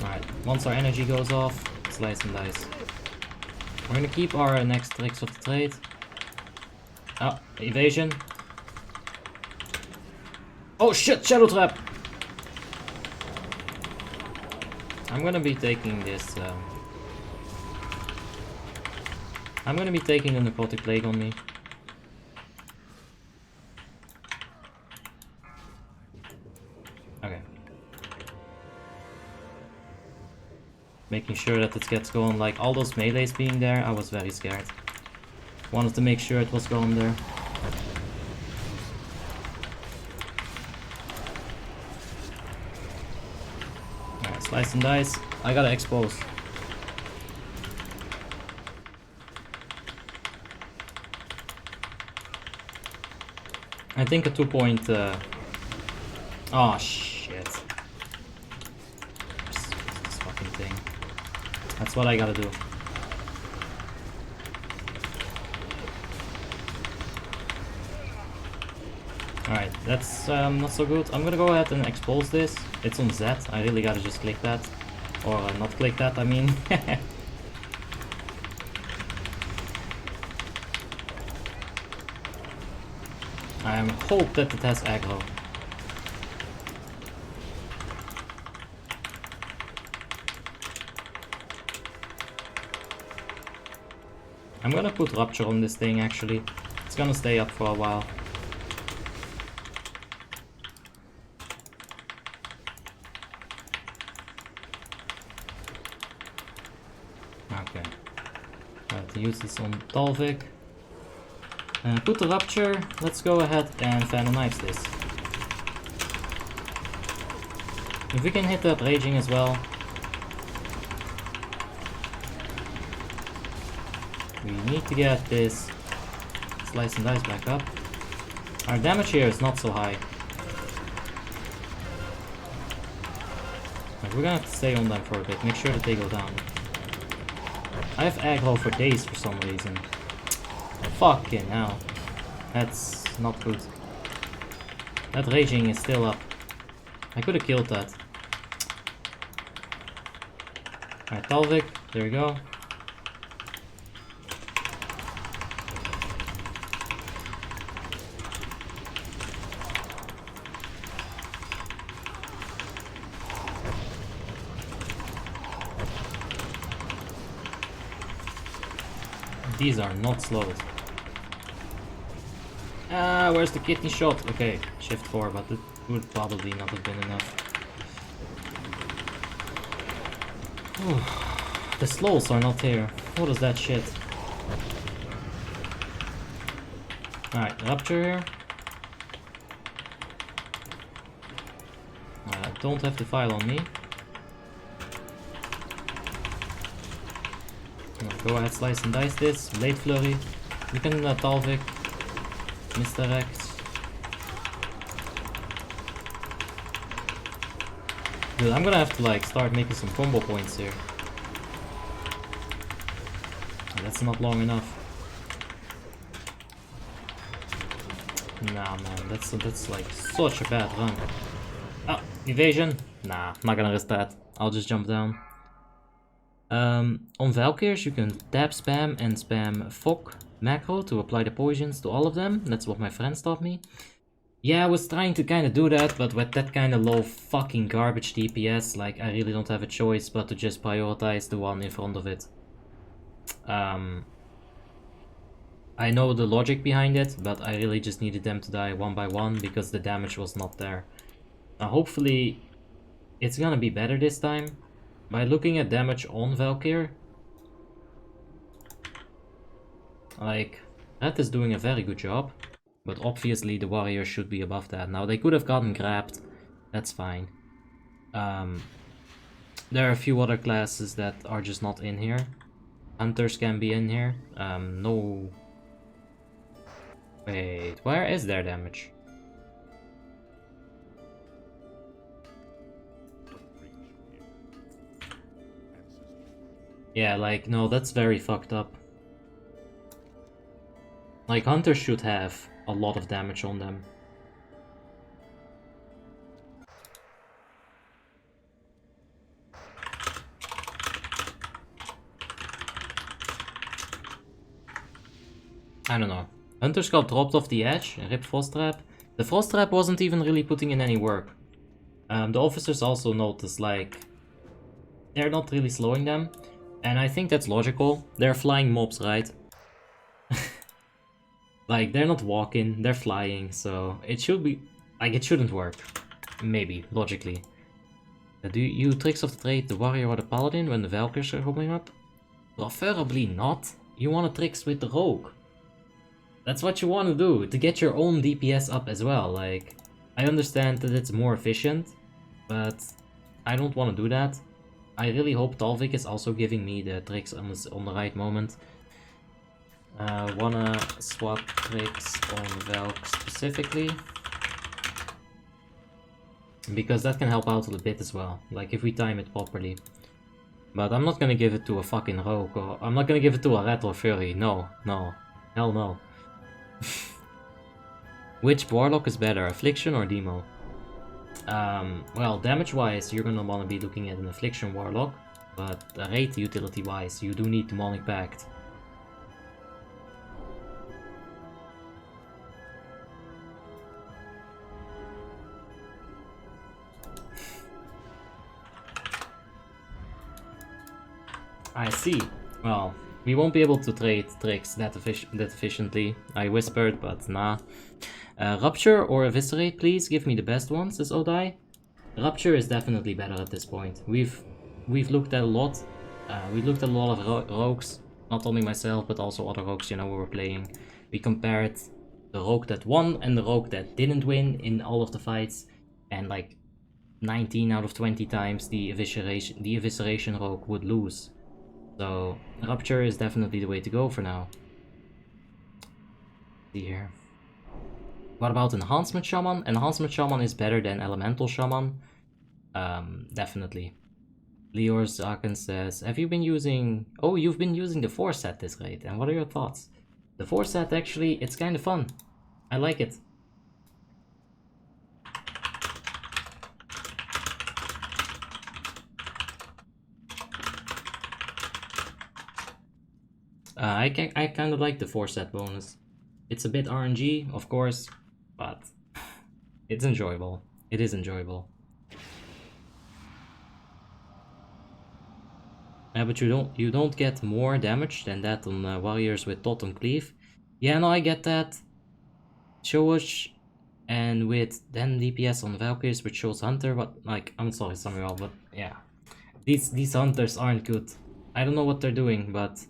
Alright, once our energy goes off, slice and dice. We're gonna keep our next tricks of the trade. Oh, evasion. Oh shit, Shadow Trap! I'm gonna be taking this. I'm gonna be taking the Necrotic Plague on me. Okay. Making sure that it gets going. Like all those melees being there, I was very scared. Wanted to make sure it was going there. Alright, slice and dice. I gotta expose. I think a 2-point... Oh, shit. This fucking thing. That's what I gotta do. Alright, that's not so good. I'm gonna go ahead and expose this. It's on Z. I really gotta just click that. Or not click that, I mean. I hope that it has aggro. I'm gonna put Rupture on this thing actually. It's gonna stay up for a while. Okay. Right, use this on Talvik. Put the Rupture. Let's go ahead and Vandal Knives this. If we can hit that Raging as well. We need to get this Slice and Dice back up. Our damage here is not so high. Like, we're gonna have to stay on them for a bit, make sure that they go down. I have aggro for days for some reason. Fucking hell. That's not good. That Raging is still up. I could have killed that. Alright, Talvik, there we go. These are not slowed. Ah, where's the kidney shot? Okay, shift 4, but it would probably not have been enough. The slows are not here. What is that shit? Alright, Rupture here. I don't have the file on me. Go ahead, Slice and Dice this. Blade Flurry. You can Talvik. Misdirect. Dude, I'm gonna have to like start making some combo points here. That's not long enough. Nah, man, that's like such a bad run. Ah, evasion. Nah, I'm not gonna risk that. I'll just jump down. On Valkyrs you can tap spam and spam Fog macro to apply the poisons to all of them. That's what my friends taught me. Yeah, I was trying to kind of do that, but with that kind of low fucking garbage DPS, like I really don't have a choice but to just prioritize the one in front of it. I know the logic behind it, but I really just needed them to die one by one because the damage was not there. Now hopefully it's gonna be better this time. By looking at damage on Valkyr, like, Red is doing a very good job, but obviously the warrior should be above that. Now they could have gotten grabbed, that's fine. There are a few other classes that are just not in here. Hunters can be in here. No. Wait, where is their damage? Yeah, like, no, that's very fucked up. Like, Hunters should have a lot of damage on them. I don't know. Hunters got dropped off the edge, rip Frost Trap. The Frost Trap wasn't even really putting in any work. The officers also noticed, like, they're not really slowing them. And I think that's logical. They're flying mobs, right? Like, they're not walking, they're flying, so it should be... like, it shouldn't work. Maybe, logically. Do you tricks of the trade the warrior or the paladin when the Valkyrs are coming up? Preferably not. You want to tricks with the rogue. That's what you want to do, to get your own DPS up as well. Like, I understand that it's more efficient, but I don't want to do that. I really hope Talvik is also giving me the tricks on the right moment. Wanna swap tricks on WoTLK specifically, because that can help out a little bit as well, like if we time it properly. But I'm not gonna give it to a fucking rogue, or I'm not gonna give it to a rat or furry. No, no, hell no. Which warlock is better, affliction or demo? Well, damage-wise, you're gonna wanna be looking at an affliction warlock, but rate utility-wise, you do need demonic pact. I see. Well, we won't be able to trade tricks that efficiently. I whispered, but nah. Rupture or Eviscerate, please give me the best ones, says Odai. Rupture is definitely better at this point. We've looked at a lot. We looked at a lot of rogues, not only myself, but also other rogues, you know, we were playing. We compared the rogue that won and the rogue that didn't win in all of the fights, and like 19 out of 20 times the evisceration rogue would lose. So Rupture is definitely the way to go for now. See here. What about Enhancement Shaman? Enhancement Shaman is better than Elemental Shaman. Definitely. Leor Zaken says, have you been using... Oh, you've been using the 4 set this raid. And what are your thoughts? The 4 set, actually, it's kind of fun. I like it. I kind of like the 4 set bonus. It's a bit RNG, of course, but it's enjoyable. It is enjoyable. Yeah, but you don't get more damage than that on warriors with Totem Cleave. Yeah, no, I get that. Showish, and with then DPS on Valkyries, which shows Hunter. But like, I'm sorry, Samuel, but yeah, these hunters aren't good. I don't know what they're doing, but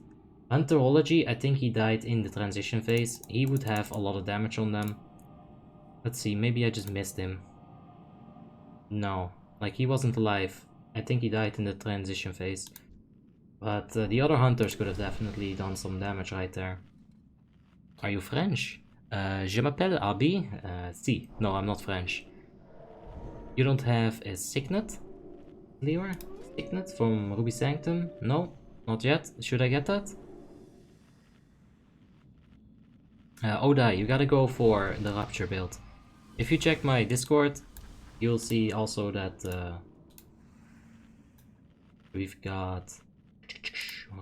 Hunterology, I think he died in the transition phase. He would have a lot of damage on them. Let's see, maybe I just missed him. No, like he wasn't alive. I think he died in the transition phase. But the other hunters could have definitely done some damage right there. Are you French? Je m'appelle Abi. Si. No, I'm not French. You don't have a signet, Leor? Signet from Ruby Sanctum? No, not yet. Should I get that? Odai, you gotta go for the Rupture build. If you check my Discord, you'll see also that we've got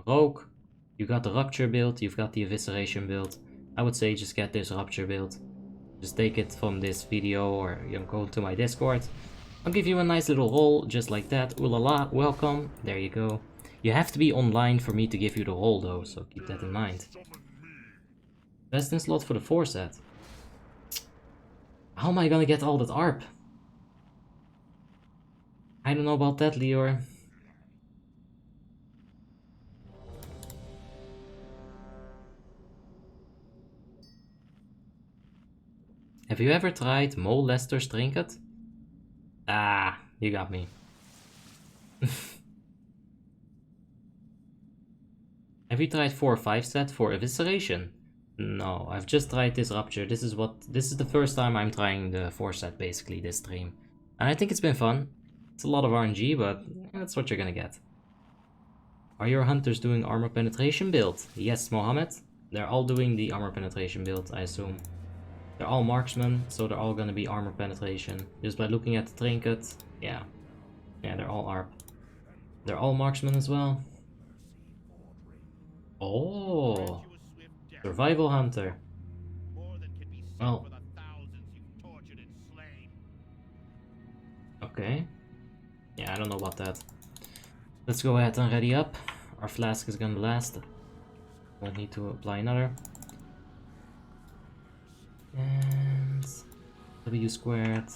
Rogue, you got the Rupture build, you've got the Evisceration build. I would say just get this Rupture build. Just take it from this video, or you know, go to my Discord. I'll give you a nice little roll, just like that. Ooh la la, welcome. There you go. You have to be online for me to give you the roll though, so keep that in mind. Best in slot for the 4 set. How am I gonna get all that ARP? I don't know about that, Leor. Have you ever tried Mole Lester's Trinket? Ah, you got me. Have you tried 4 or 5 set for Evisceration? No, I've just tried this Rupture. This is the first time I'm trying the 4 set basically this stream. And I think it's been fun. It's a lot of RNG, but that's what you're gonna get. Are your hunters doing armor penetration build? Yes, Mohammed. They're all doing the armor penetration build, I assume. They're all marksmen, so they're all gonna be armor penetration. Just by looking at the trinket, yeah. Yeah, they're all ARP. They're all marksmen as well. Oh, survival hunter. Well, okay. Yeah, I don't know about that. Let's go ahead and ready up. Our flask is gonna last. Won't need to apply another. And W squared.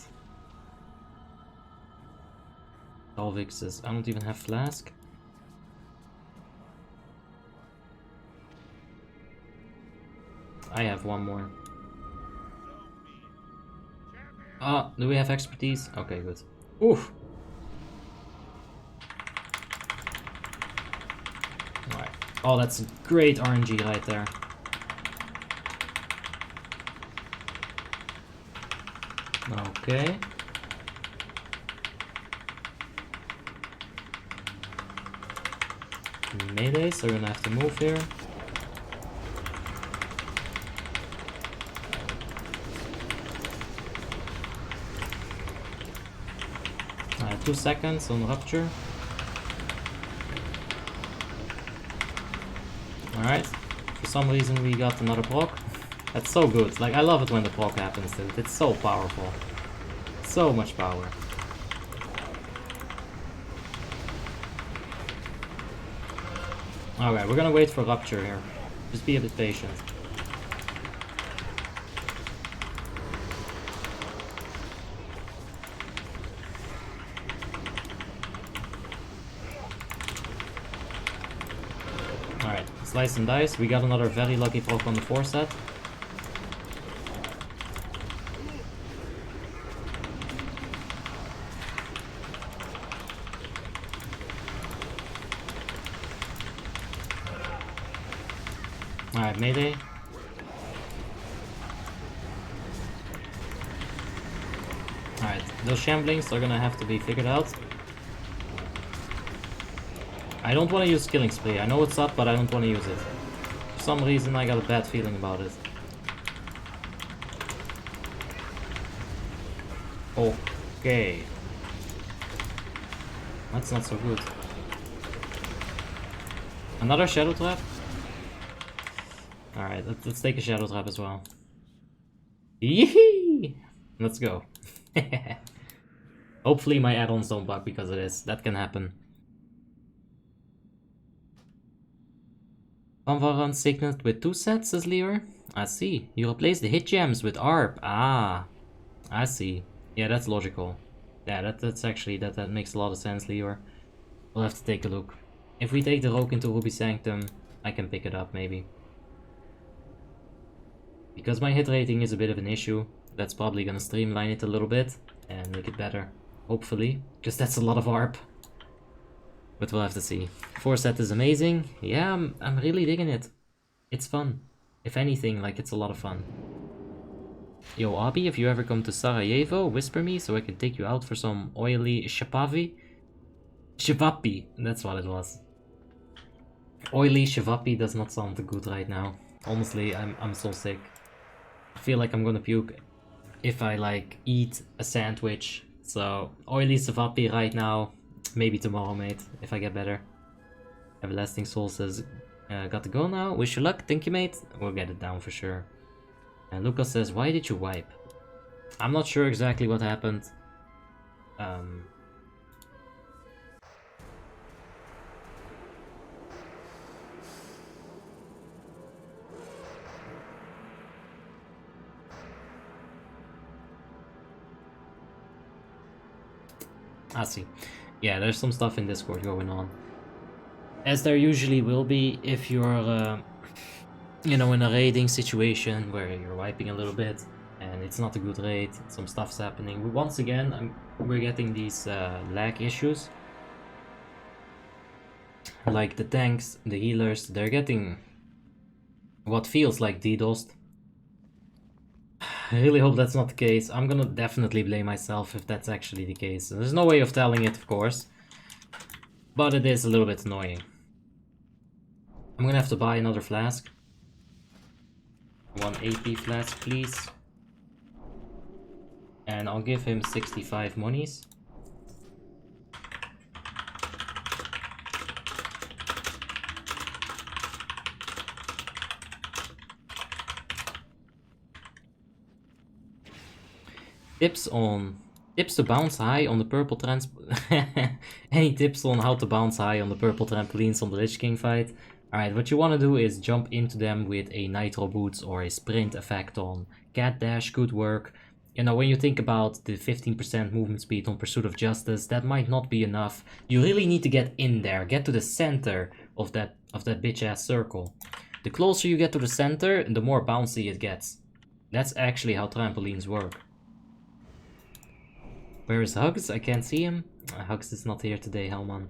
Dalvik says, I don't even have flask. I have one more. Ah, do we have expertise? Okay, good. Oof. Alright. Oh, that's great RNG right there. Okay. Melee, so we're gonna have to move here. Alright, 2 seconds on rupture. Alright, for some reason we got another proc. That's so good. Like, I love it when the proc happens, dude. It's so powerful. So much power. Alright, we're gonna wait for rupture here. Just be a bit patient. Alright, slice and dice. We got another very lucky proc on the 4 set. Alright, melee. Alright, those shamblings are gonna have to be figured out. I don't want to use Killing Spree. I know it's up, but I don't want to use it. For some reason, I got a bad feeling about it. Okay. That's not so good. Another Shadow Trap? Alright, let's take a Shadow Trap as well. Yee! Let's go. Hopefully my add-ons don't bug because of this. That can happen. Vanva runs Signet with 2 sets, says Leor. I see. You replace the hit gems with ARP. Ah, I see. Yeah, that's logical. Yeah, that's actually, that makes a lot of sense, Leor. We'll have to take a look. If we take the Rogue into Ruby Sanctum, I can pick it up, maybe. Because my hit rating is a bit of an issue, that's probably gonna streamline it a little bit and make it better. Hopefully, because that's a lot of ARP. But we'll have to see. 4 set is amazing. Yeah, I'm really digging it. It's fun. If anything, like, it's a lot of fun. Yo, Abi, if you ever come to Sarajevo, whisper me so I can take you out for some oily shapavi. Shivapi, that's what it was. Oily shivapi does not sound good right now. Honestly, I'm so sick. I feel like I'm gonna puke if I, like, eat a sandwich. So, oily shivapi right now. Maybe tomorrow, mate, if I get better. Everlasting Soul says, got to go now. Wish you luck. Thank you, mate. We'll get it down for sure. And Lucas says, why did you wipe? I'm not sure exactly what happened. I see. Yeah, there's some stuff in Discord going on. As there usually will be if you're, you know, in a raiding situation where you're wiping a little bit and it's not a good raid, some stuff's happening. Once again, we're getting these lag issues. Like the tanks, the healers, they're getting what feels like DDoSed. I really hope that's not the case. I'm gonna definitely blame myself if that's actually the case. There's no way of telling it, of course. But it is a little bit annoying. I'm gonna have to buy another flask. 1 AP flask, please. And I'll give him 65 monies. Tips to bounce high on the purple Any tips on how to bounce high on the purple trampolines on the Lich King fight? Alright, what you want to do is jump into them with a Nitro Boots or a sprint effect on Cat Dash, could work. You know, when you think about the 15% movement speed on Pursuit of Justice, that might not be enough. You really need to get in there, get to the center of that bitch ass circle. The closer you get to the center, the more bouncy it gets. That's actually how trampolines work. Where is Hugs? I can't see him. Hugs is not here today, Hellman.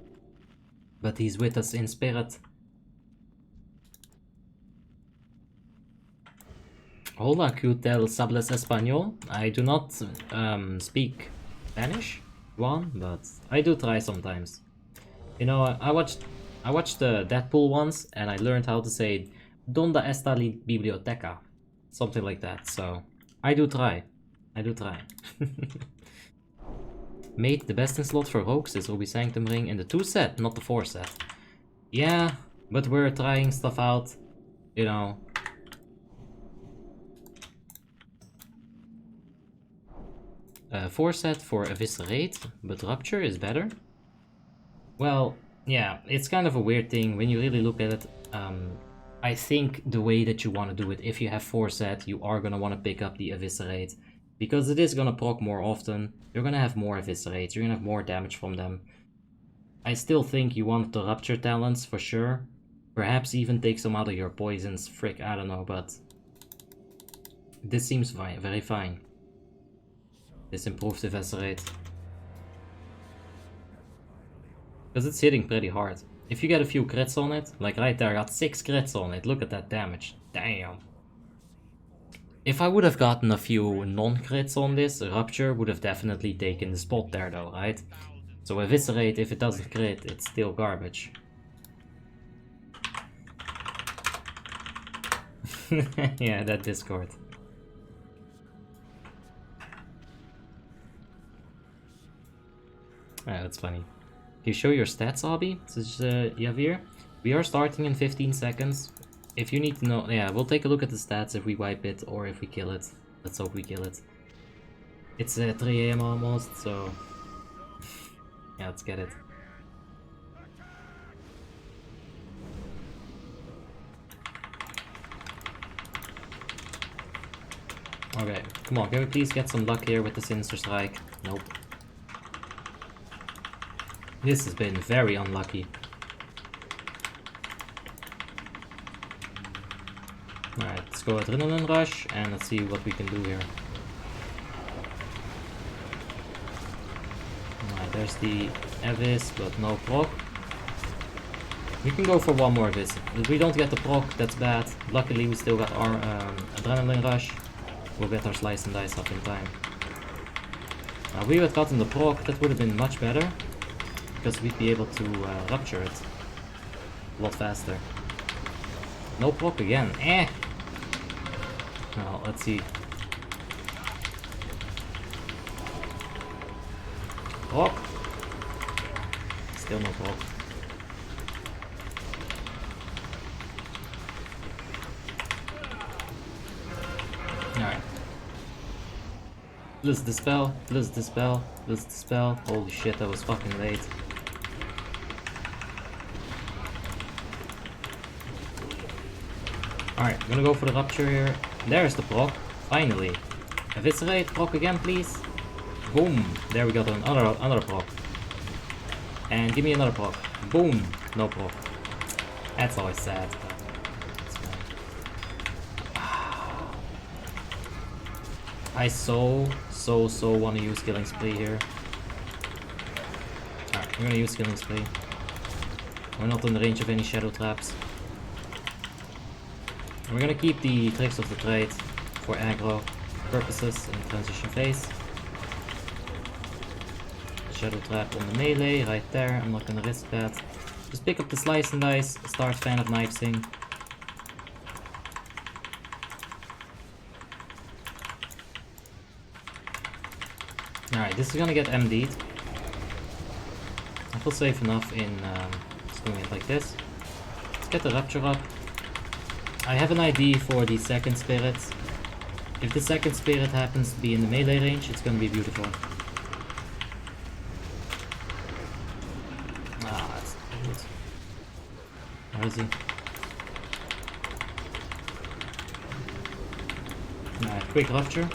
But he's with us in spirit. Hola, que tal sables español? I do not speak Spanish, Juan, but I do try sometimes. You know, I watched the Deadpool once, and I learned how to say "Donde está la biblioteca?" Something like that. So I do try. I do try. Mate, the best in slot for rogues is Ruby Sanctum Ring in the 2 set, not the 4 set. Yeah, but we're trying stuff out. You know. 4 set for Eviscerate, but Rupture is better? Well, yeah, it's kind of a weird thing when you really look at it. I think the way that you want to do it, if you have 4 set, you are going to want to pick up the Eviscerate. Because it is going to proc more often, you're going to have more Eviscerates, you're going to have more damage from them. I still think you want the Rupture talents for sure. Perhaps even take some out of your poisons, frick, I don't know, but... This seems fine, very fine. This improved Eviscerate. Because it's hitting pretty hard. If you get a few crits on it, like right there, I got 6 crits on it, look at that damage. Damn. If I would have gotten a few non-crits on this, Rupture would have definitely taken the spot there though, right? So Eviscerate, if it doesn't crit, it's still garbage. Yeah, that Discord. That's funny. Can you show your stats, Abby? Says Yavir. We are starting in 15 seconds. If you need to know, yeah, we'll take a look at the stats if we wipe it or if we kill it. Let's hope we kill it. It's 3 AM almost, so... yeah, let's get it. Okay, come on, can we please get some luck here with the Sinister Strike? Nope. This has been very unlucky. Alright, let's go Adrenaline Rush and let's see what we can do here. Alright, there's the Evis, but no proc. We can go for one more Evis. If we don't get the proc, that's bad. Luckily we still got our Adrenaline Rush. We'll get our Slice and Dice up in time. If we had gotten the proc, that would have been much better. Because we'd be able to rupture it a lot faster. No proc again. Eh! Well, let's see. Proc! Still no proc. Alright. Blizz Dispel, Blizz Dispel, Blizz Dispel. Holy shit, that was fucking late. Alright, I'm gonna go for the Rupture here. There's the proc, finally. Eviscerate, proc again please. Boom! There we got another proc. And give me another proc. Boom! No proc. That's always sad. I so want to use Killing Spree here. Alright, I'm gonna use Killing Spree. We're not in the range of any Shadow Traps. We're gonna keep the Tricks of the Trade for aggro purposes in the transition phase. Shadow Trap on the melee, right there. I'm not gonna risk that. Just pick up the Slice and Dice, start Fan of Knifesing. Alright, this is gonna get MD'd. I feel safe enough in just doing it like this. Let's get the Rupture up. I have an ID for the second spirit. If the second spirit happens to be in the melee range, it's gonna be beautiful. Ah, that's good. Where is he? Alright, quick Rupture.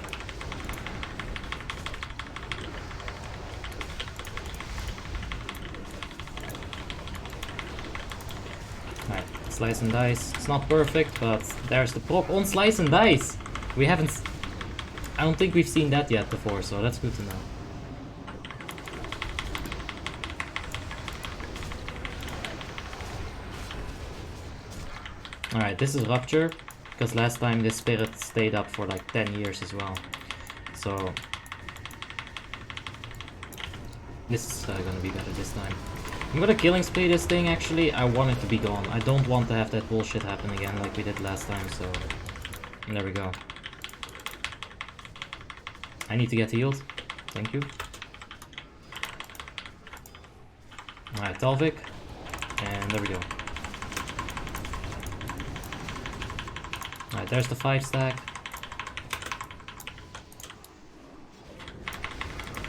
Slice and Dice. It's not perfect, but there's the proc on Slice and Dice. We haven't... I don't think we've seen that yet before, so that's good to know. Alright, this is Rupture. Because last time this spirit stayed up for like 10 years as well. So this is gonna be better this time. I'm gonna killing spree this thing actually. I want it to be gone. I don't want to have that bullshit happen again like we did last time, so there we go. I need to get healed. Thank you. Alright, Talvik. And there we go. Alright, there's the 5 stack.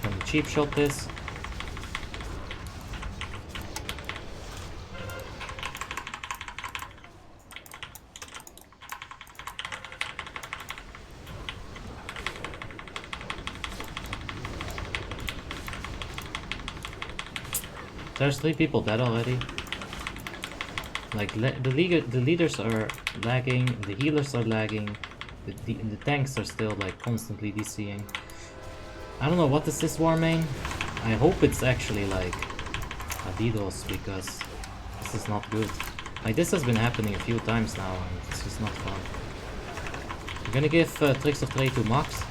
Gonna cheap shot this. There's 3 people dead already. Like the leaders are lagging, the healers are lagging, the tanks are still like constantly DCing. I don't know, what is this Warmane? I hope it's actually like a DDoS, because this is not good. Like this has been happening a few times now and it's just not fun. I'm gonna give Tricks of Trade to Max.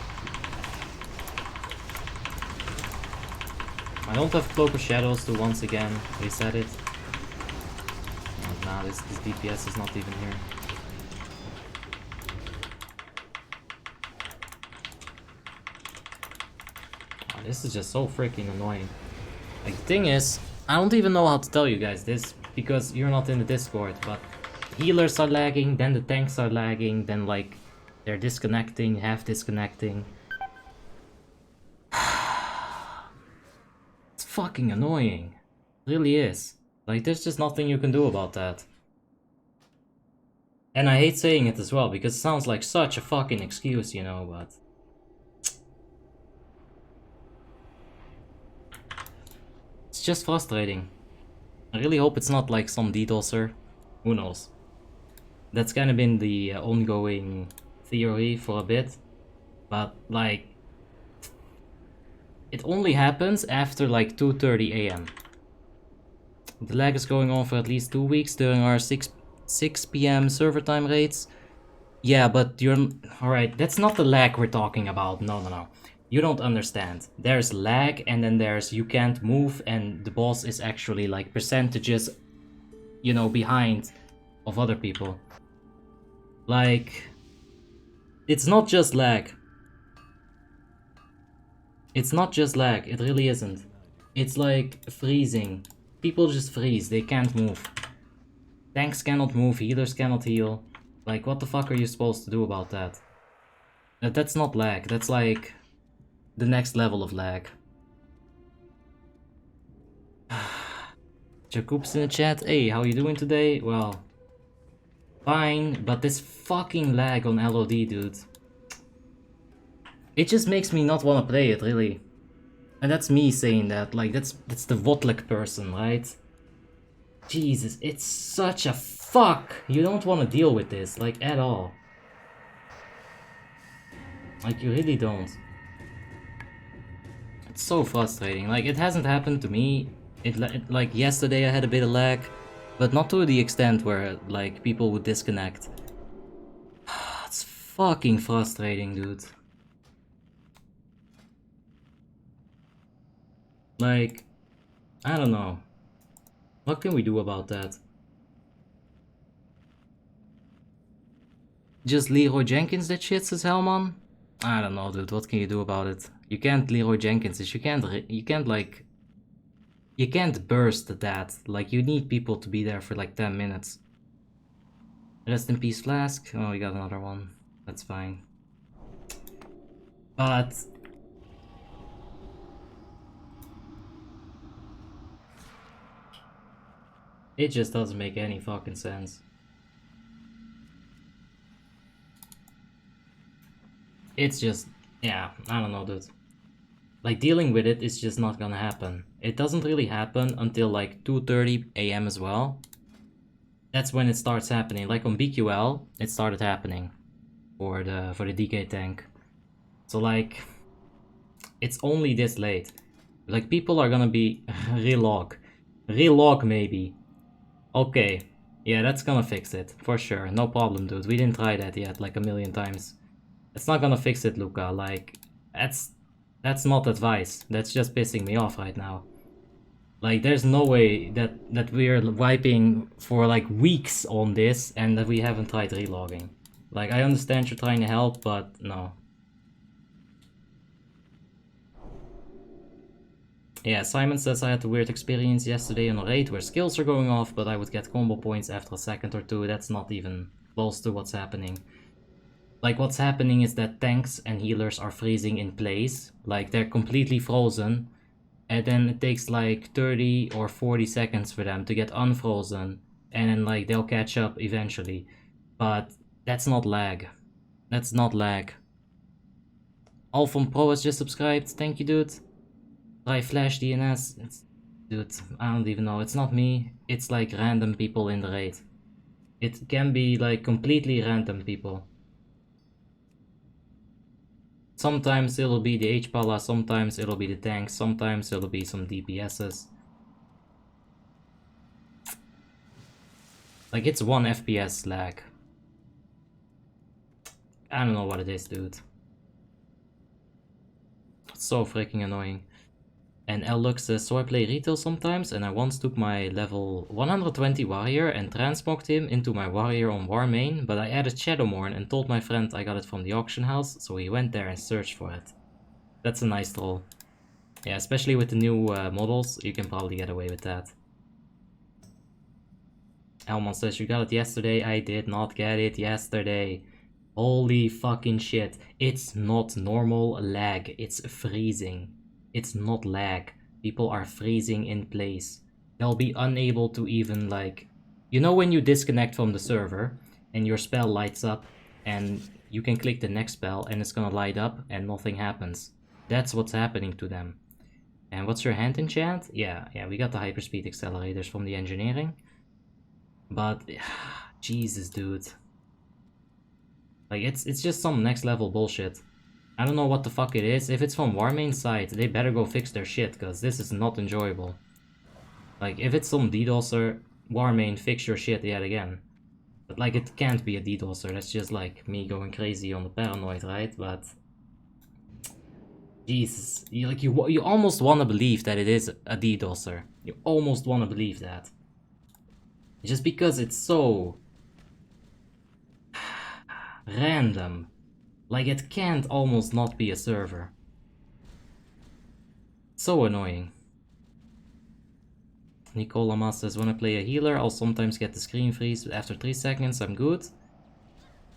I don't have Cloak of Shadows to once again reset it. Oh, nah, this DPS is not even here. Oh, this is just so freaking annoying. Like the thing is, I don't even know how to tell you guys this because you're not in the Discord, but healers are lagging, then the tanks are lagging, then like they're disconnecting, half disconnecting. Fucking annoying. It really is. Like there's just nothing you can do about that. And I hate saying it as well because it sounds like such a fucking excuse, you know, but it's just frustrating. I really hope it's not like some DDoSer. Who knows? That's kind of been the ongoing theory for a bit, but like it only happens after like 2:30 AM. The lag is going on for at least 2 weeks during our 6 PM server time rates. Yeah, but you're... Alright, that's not the lag we're talking about. No. You don't understand. There's lag and then there's you can't move and the boss is actually like percentages, you know, behind of other people. Like, it's not just lag. It's not just lag, it really isn't. It's like freezing. People just freeze, they can't move. Tanks cannot move, healers cannot heal. Like, what the fuck are you supposed to do about that? That's not lag, that's like the next level of lag. Jacob's in the chat. Hey, how you doing today? Well, fine, but this fucking lag on LOD, dude. It just makes me not want to play it, really. And that's me saying that, like, that's the WoTLK person, right? Jesus, it's such a fuck! You don't want to deal with this, like, at all. Like, you really don't. It's so frustrating. Like, it hasn't happened to me. Like, yesterday I had a bit of lag, but not to the extent where, like, people would disconnect. It's fucking frustrating, dude. Like, I don't know. What can we do about that? Just Leroy Jenkins that shit, says Hellman? I don't know, dude. What can you do about it? You can't Leroy Jenkins it. You can't like... You can't burst that. Like, you need people to be there for like 10 minutes. Rest in peace, Flask. Oh, we got another one. That's fine. But... it just doesn't make any fucking sense. It's just, yeah, I don't know, dude. Like, dealing with it is just not gonna happen. It doesn't really happen until like 2:30 AM as well. That's when it starts happening. Like on BQL, it started happening for the DK tank. So like, it's only this late. Like, people are gonna be relog maybe. Okay, Yeah, that's gonna fix it, for sure. No problem, dude. We didn't try that yet, like a million times. It's not gonna fix it, Luca. Like, that's not advice. That's just pissing me off right now. Like, there's no way that we're wiping for like weeks on this and that we haven't tried relogging. Like, I understand you're trying to help, but no. Yeah, Simon says I had a weird experience yesterday on a raid where skills are going off, but I would get combo points after a second or two. That's not even close to what's happening. Like, what's happening is that tanks and healers are freezing in place. Like, they're completely frozen. And then it takes like 30 or 40 seconds for them to get unfrozen. And then like they'll catch up eventually. But that's not lag. That's not lag. Alphon Pro has just subscribed. Thank you, dude. Try Flash DNS. Dude, I don't even know. It's not me. It's like random people in the raid. It can be like completely random people. Sometimes it'll be the H-Pala, sometimes it'll be the tanks, sometimes it'll be some DPSs. Like, it's 1 FPS lag. I don't know what it is, dude. It's so freaking annoying. And Lux says, so I play retail sometimes, and I once took my level 120 warrior and transmogged him into my warrior on Warmane, but I added Shadowmourne and told my friend I got it from the auction house, so he went there and searched for it. That's a nice troll. Yeah, especially with the new models, you can probably get away with that. Elmon says, you got it yesterday. I did not get it yesterday. Holy fucking shit. It's not normal lag, it's freezing. It's not lag. People are freezing in place. They'll be unable to even like... You know when you disconnect from the server and your spell lights up and you can click the next spell and it's gonna light up and nothing happens. That's what's happening to them. And what's your hand enchant? Yeah, we got the hyperspeed accelerators from the engineering. But... Jesus, dude. Like, it's just some next level bullshit. I don't know what the fuck it is. If it's from Warmane's side, they better go fix their shit, because this is not enjoyable. Like, if it's some DDoSer, Warmane, fix your shit yet again. But, like, it can't be a DDoSer. That's just, like, me going crazy on the paranoid, right? But... Jesus. You almost want to believe that it is a DDoSer. You almost want to believe that. Just because it's so... random. Like, it can't almost not be a server. So annoying. Nicola Mas says, when I play a healer, I'll sometimes get the screen freeze, but after 3 seconds I'm good.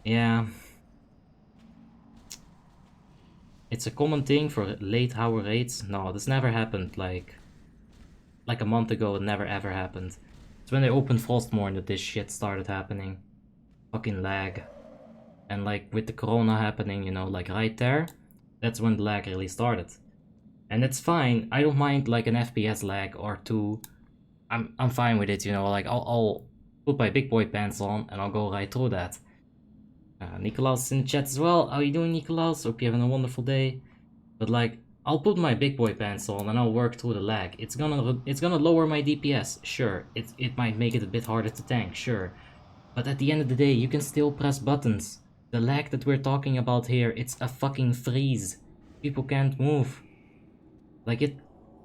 Yeah. It's a common thing for late hour raids. No, this never happened, like a month ago. It never ever happened. It's when they opened Frostmourne that this shit started happening. Fucking lag. And like with the corona happening, you know, like right there, that's when the lag really started. And it's fine. I don't mind like an FPS lag or two. I'm fine with it, you know, like I'll put my big boy pants on and I'll go right through that. Nicolaus in the chat as well. How you doing, Nicolaus? Hope you're having a wonderful day. But like, I'll put my big boy pants on and I'll work through the lag. It's gonna lower my DPS, sure. It might make it a bit harder to tank, sure. But at the end of the day, you can still press buttons. The lag that we're talking about here, it's a fucking freeze. People can't move. Like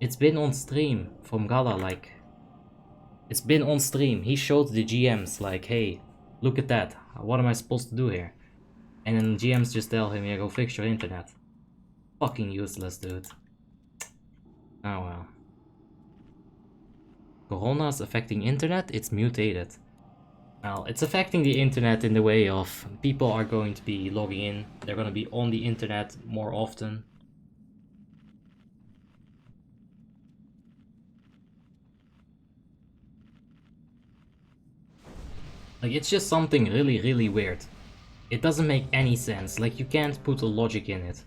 it's been on stream from Gala, like... It's been on stream. He showed the GMs like, hey, look at that. What am I supposed to do here? And then the GMs just tell him, yeah, go fix your internet. Fucking useless, dude. Oh well. Corona's affecting internet? It's mutated. Well, it's affecting the internet in the way of people are going to be logging in. They're going to be on the internet more often. Like, it's just something really, really weird. It doesn't make any sense. Like, you can't put a logic in it.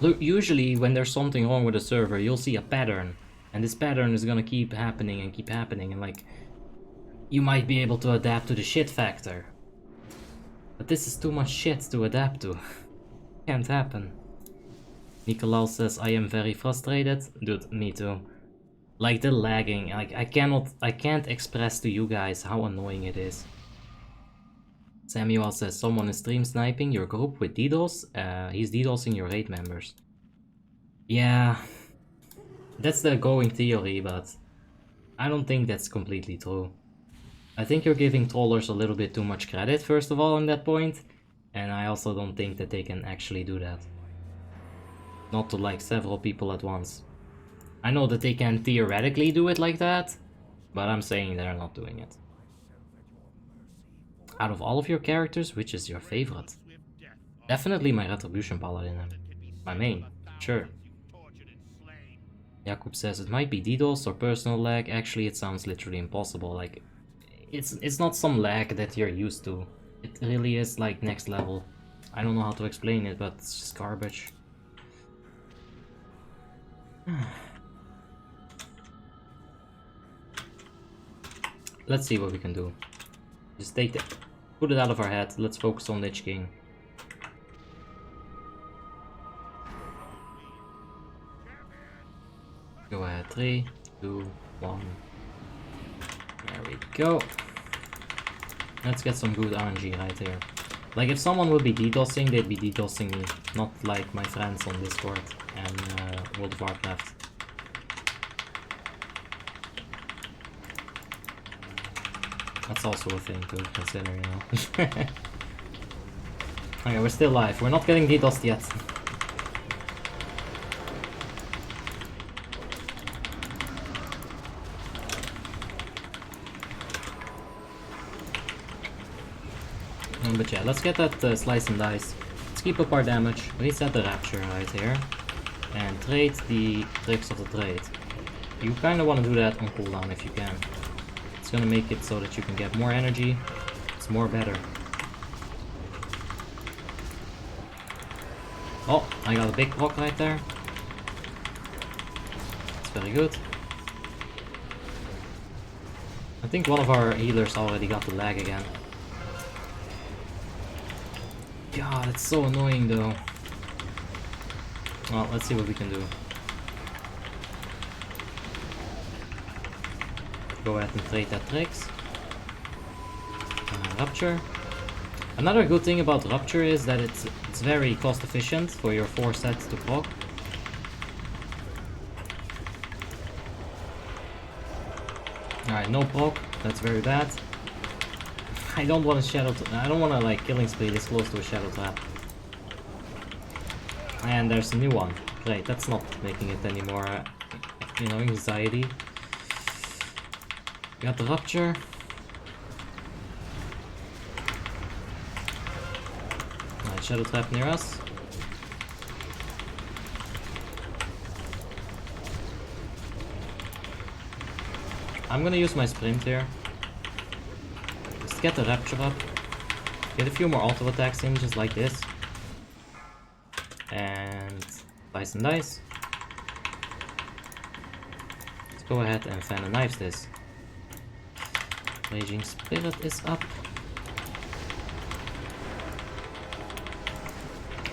Look, usually when there's something wrong with a server, you'll see a pattern. And this pattern is gonna keep happening and keep happening. And like, you might be able to adapt to the shit factor. But this is too much shit to adapt to. Can't happen. Nicolaus says, I am very frustrated. Dude, me too. Like the lagging, like I can't express to you guys how annoying it is. Samuel says someone is stream sniping your group with DDoS. He's DDoSing your raid members. Yeah, that's the going theory, but I don't think that's completely true. I think you're giving trollers a little bit too much credit, first of all, on that point, and I also don't think that they can actually do that. Not to like several people at once. I know that they can theoretically do it like that, but I'm saying they're not doing it. Out of all of your characters, which is your favorite? Definitely my Retribution Paladin. My main, sure. Jakub says it might be DDoS or personal lag. Actually, it sounds literally impossible. Like, it's not some lag that you're used to. It really is like next level. I don't know how to explain it, but it's just garbage. Let's see what we can do. Just take it, put it out of our head. Let's focus on Lich King. Go ahead, 3, 2, 1. There we go. Let's get some good RNG right here. Like if someone would be DDoSing, they'd be DDoSing me, not like my friends on Discord and World of Warcraft. That's also a thing to consider, you know. Okay, we're still live. We're not getting DDoSed yet. But yeah, let's get that slice and dice. Let's keep up our damage, reset the rapture right here, and trade the tricks of the trade. You kind of want to do that on cooldown if you can. It's gonna make it so that you can get more energy. It's more better. Oh, I got a big block right there. That's very good. I think one of our healers already got the lag again. God, it's so annoying though. Well, let's see what we can do. Go ahead and trade that tricks. Rupture. Another good thing about Rupture is that it's very cost efficient for your 4 sets to proc. Alright, no proc. That's very bad. I don't want a shadow. I don't want to like killing spree this close to a shadow trap. And there's a new one. Great, that's not making it anymore. You know, anxiety. Got the rupture. Alright, shadow trap near us. I'm gonna use my sprint here. Just get the rapture up. Get a few more auto attacks in, just like this. And slice and dice. Let's go ahead and fan the knives this. Raging Spirit is up.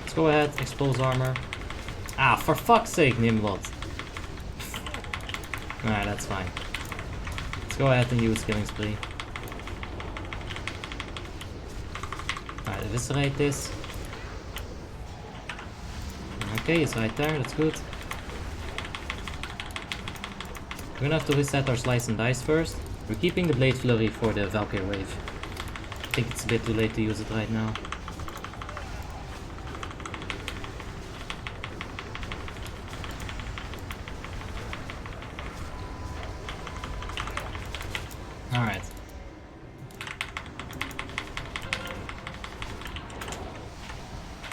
Let's go ahead, expose armor. Ah, for fuck's sake, Nimrod. Alright, that's fine. Let's go ahead and use killing spree. Alright, eviscerate this. Okay, it's right there, that's good. We're gonna have to reset our slice and dice first. We're keeping the Blade Flurry for the Valkyrie wave. I think it's a bit too late to use it right now. Alright.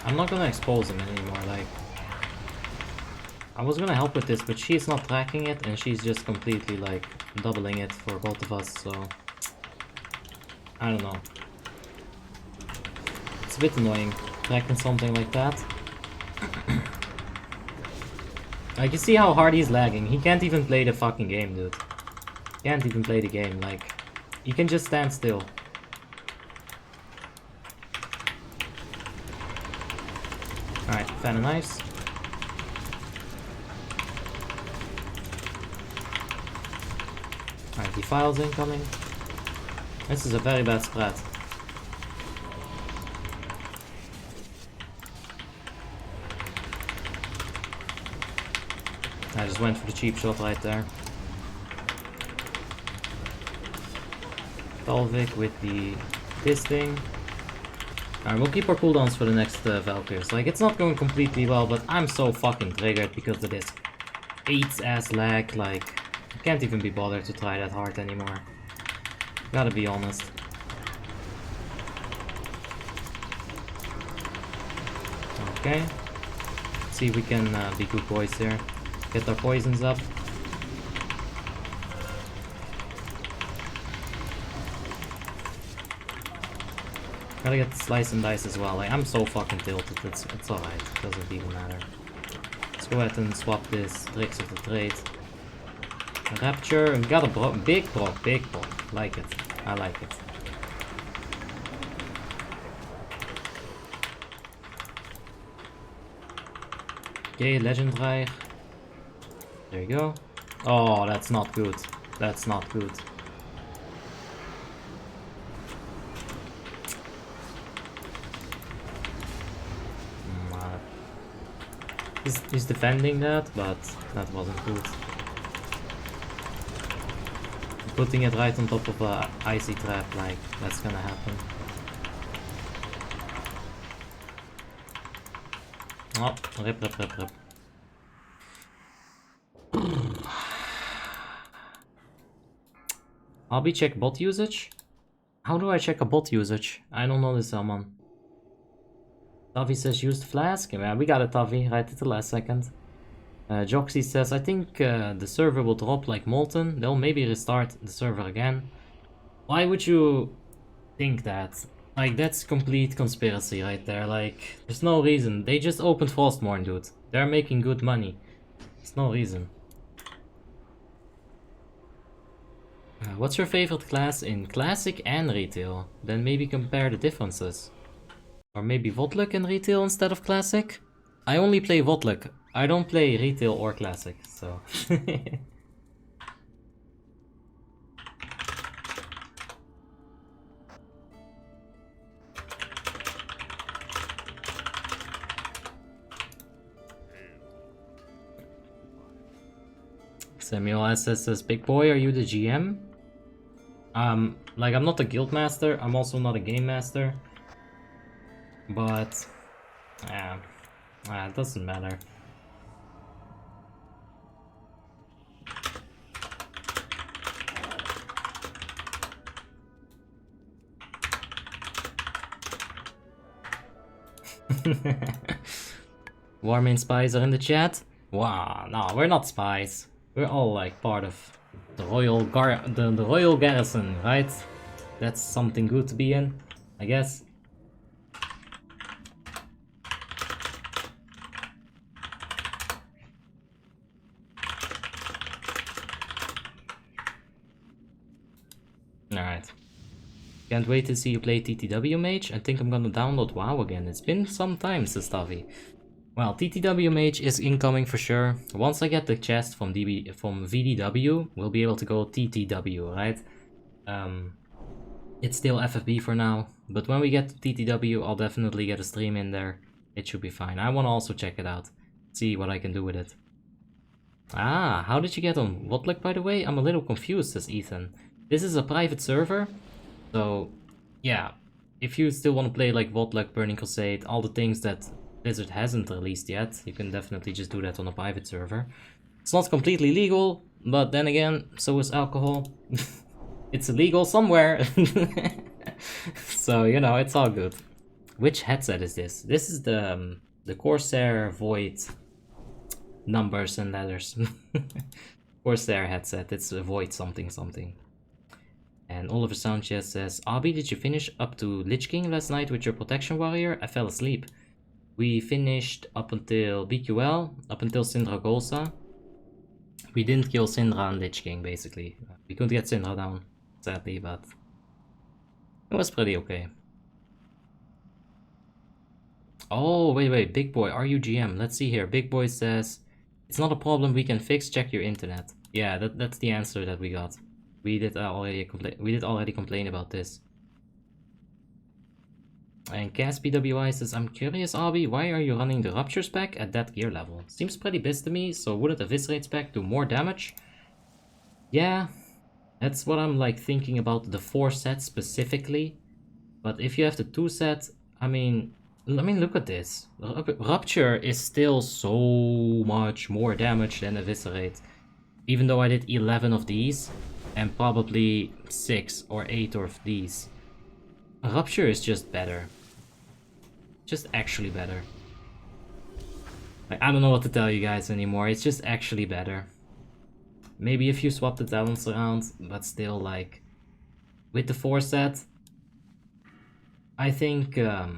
I'm not gonna expose him anymore, like... I was gonna help with this, but she's not tracking it, and she's just completely, like, doubling it for both of us, so... I don't know. It's a bit annoying, tracking something like that. Like, you see how hard he's lagging? He can't even play the fucking game, dude. Can't even play the game, like... You can just stand still. Alright, fan of knives. Alright, defiles incoming. This is a very bad spread. I just went for the cheap shot right there. Talvik with this thing. Alright, we'll keep our cooldowns for the next Valkyries. Like, it's not going completely well, but I'm so fucking triggered because of this 8-ass lag. Like, I can't even be bothered to try that hard anymore. Gotta be honest. Okay. Let's see if we can be good boys here. Get our poisons up. Gotta get the slice and dice as well. Like, I'm so fucking tilted. It's alright. It doesn't even matter. Let's go ahead and swap this tricks of the trade. Rapture. We got a big proc. Big proc. Like it. I like it. Okay, Legendary. There you go. Oh, that's not good. That's not good. He's defending that, but that wasn't good. Putting it right on top of a icy trap, like, that's gonna happen. Oh, rip. Hobby check bot usage? How do I check a bot usage? I don't know this, someone. Tavi says use the flask. Yeah, we got a Tavi right at the last second. Joxy says I think the server will drop like Molten. They'll maybe restart the server again. Why would you think that? Like, that's complete conspiracy right there. Like, there's no reason. They just opened Frostmourne, dude. They're making good money. There's no reason. What's your favorite class in Classic and Retail? Then maybe compare the differences. Or maybe WoTLK in Retail instead of Classic? I only play WoTLK. I don't play Retail or Classic, so... Samuel SS says, Big boy, are you the GM? Like, I'm not a guild master, I'm also not a game master. But, it doesn't matter. Warmanes spies are in the chat? Wow, no, we're not spies. We're all like part of the royal the royal garrison, right? That's something good to be in, I guess. Alright. Can't wait to see you play TTW Mage. I think I'm gonna download WoW again. It's been some time since Tavi. Well, TTW Mage is incoming for sure. Once I get the chest from VDW, we'll be able to go TTW, right? It's still FFB for now, but when we get to TTW, I'll definitely get a stream in there. It should be fine. I want to also check it out, see what I can do with it. Ah, how did you get on WoTLK, by the way? I'm a little confused, says Ethan. This is a private server, so yeah, if you still want to play like WoTLK, Burning Crusade, all the things that Blizzard hasn't released yet, you can definitely just do that on a private server. It's not completely legal, but then again, so is alcohol. It's illegal somewhere. So, you know, it's all good. Which headset is this? This is the Corsair Void numbers and letters. Corsair headset. It's a Void something something. And Oliver Sanchez says, Abi, did you finish up to Lich King last night with your Protection Warrior? I fell asleep. We finished up until BQL, up until Syndra Golsa. We didn't kill Syndra and Lich King, basically. We couldn't get Syndra down, sadly, but it was pretty okay. Oh, wait, Big Boy, are you GM? Let's see here. Big Boy says, it's not a problem we can fix, check your internet. Yeah, that's the answer that we got. We did already complain about this. And CasPWI says, I'm curious, Abi, why are you running the Rupture spec at that gear level? Seems pretty biz to me, so wouldn't a Eviscerate spec do more damage? Yeah, that's what I'm like thinking about the 4 set specifically. But if you have the 2 set, I mean, look at this. Rupture is still so much more damage than Eviscerate. Even though I did 11 of these, and probably 6 or 8 of these. Rupture is just better. Just actually better. Like, I don't know what to tell you guys anymore, it's just actually better. Maybe if you swap the talents around, but still, like, with the 4 set, I think, yeah,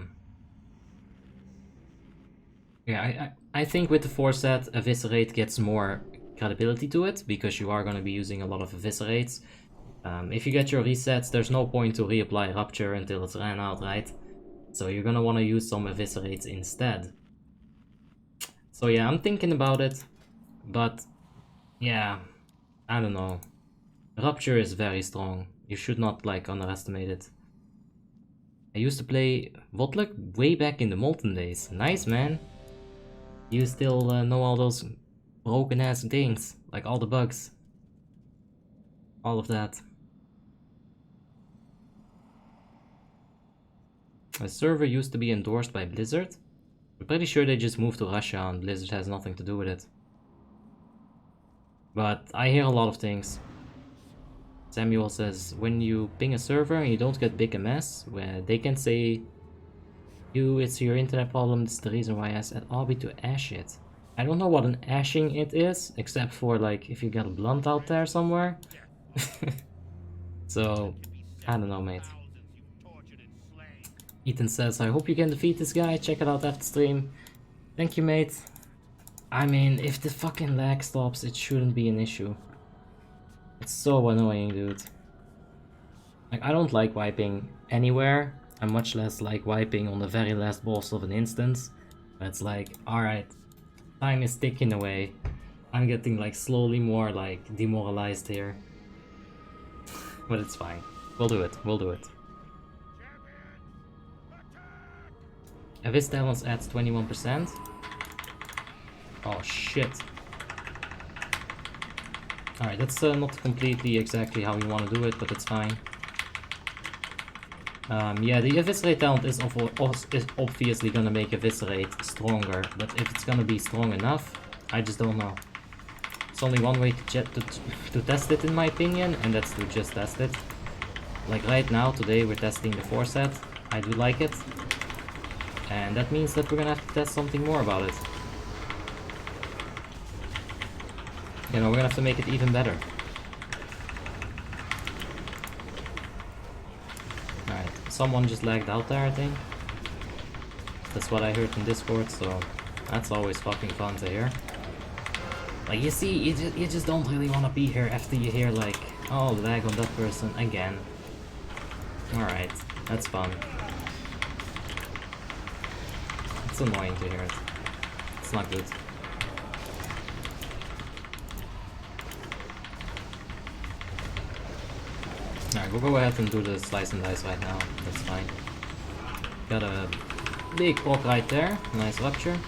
I think with the 4 set, Eviscerate gets more credibility to it, because you are going to be using a lot of Eviscerates. If you get your resets, there's no point to reapply Rupture until it's ran out, right? So you're going to want to use some Eviscerates instead. So yeah, I'm thinking about it, but yeah, I don't know. Rupture is very strong. You should not, like, underestimate it. I used to play WoTLK way back in the Molten days. Nice, man. You still know all those broken ass things, like all the bugs. All of that. A server used to be endorsed by Blizzard. I'm pretty sure they just moved to Russia and Blizzard has nothing to do with it. But I hear a lot of things. Samuel says, when you ping a server and you don't get big MS, where they can say, it's your internet problem, this is the reason why I said Obby to ash it. I don't know what an ashing it is, except for, like, if you got a blunt out there somewhere. So, I don't know, mate. Ethan says, I hope you can defeat this guy, check it out after stream. Thank you, mate. I mean, if the fucking lag stops, it shouldn't be an issue. It's so annoying, dude. Like, I don't like wiping anywhere. I much less like wiping on the very last boss of an instance. But it's like, alright, time is ticking away. I'm getting, like, slowly more, like, demoralized here. But it's fine. We'll do it, we'll do it. Avis Talents adds 21%. Oh shit. Alright, that's not completely exactly how you want to do it, but it's fine. Yeah, the Eviscerate talent is obviously gonna make Eviscerate stronger, but if it's gonna be strong enough, I just don't know. It's only one way to test it, in my opinion, and that's to just test it. Like right now, today we're testing the 4 set. I do like it. And that means that we're gonna have to test something more about it. You know, we're gonna have to make it even better. Alright, someone just lagged out there, I think. That's what I heard from Discord, so that's always fucking fun to hear. Like, you see, you just don't really want to be here after you hear, like, oh, lag on that person again. Alright, that's fun. It's annoying to hear it. It's not good. Alright, we'll go ahead and do the slice and dice right now. That's fine. Got a big proc right there. Nice rupture.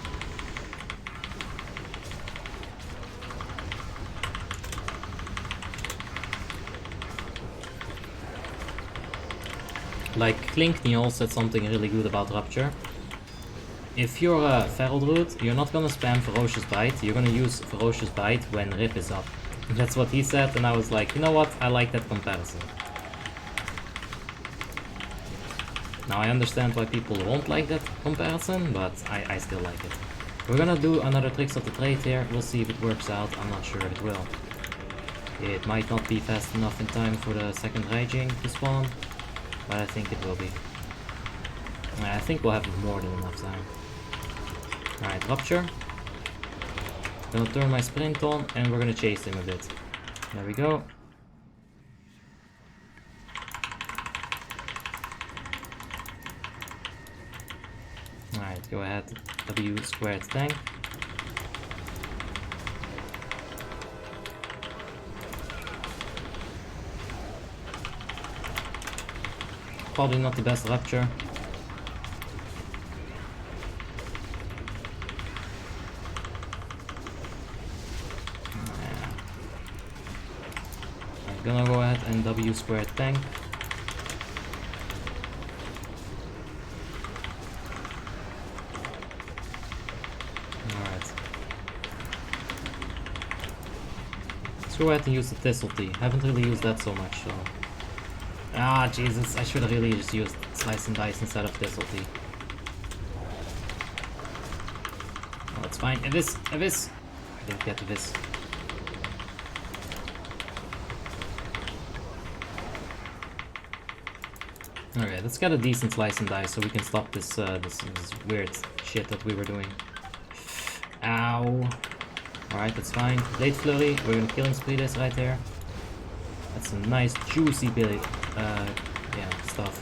Like, Klinkniol said something really good about rupture. If you're a Feral Druid, you're not gonna spam Ferocious Bite, you're gonna use Ferocious Bite when Rip is up. That's what he said, and I was like, you know what, I like that comparison. Now I understand why people won't like that comparison, but I still like it. We're gonna do another Tricks of the Trade here, we'll see if it works out, I'm not sure it will. It might not be fast enough in time for the second Raging to spawn, but I think it will be. I think we'll have more than enough time. Alright, Rupture. Gonna turn my sprint on and we're gonna chase him a bit. There we go. Alright, go ahead. W squared tank. probably not the best rupture. I'm gonna go ahead and W squared tank. Alright. Let's go ahead and use the Thistle Tea. Haven't really used that so much, so... Ah, Jesus, I should have really just used Slice and Dice instead of Thistle Tea. Oh, that's fine. Evis! Evis! I didn't get Evis. Okay, let's get a decent Slice and Dice so we can stop this, this weird shit that we were doing. Ow! Alright, that's fine. Blade Flurry, we're gonna Killing Spree this right there. That's a nice juicy bit, yeah, stuff.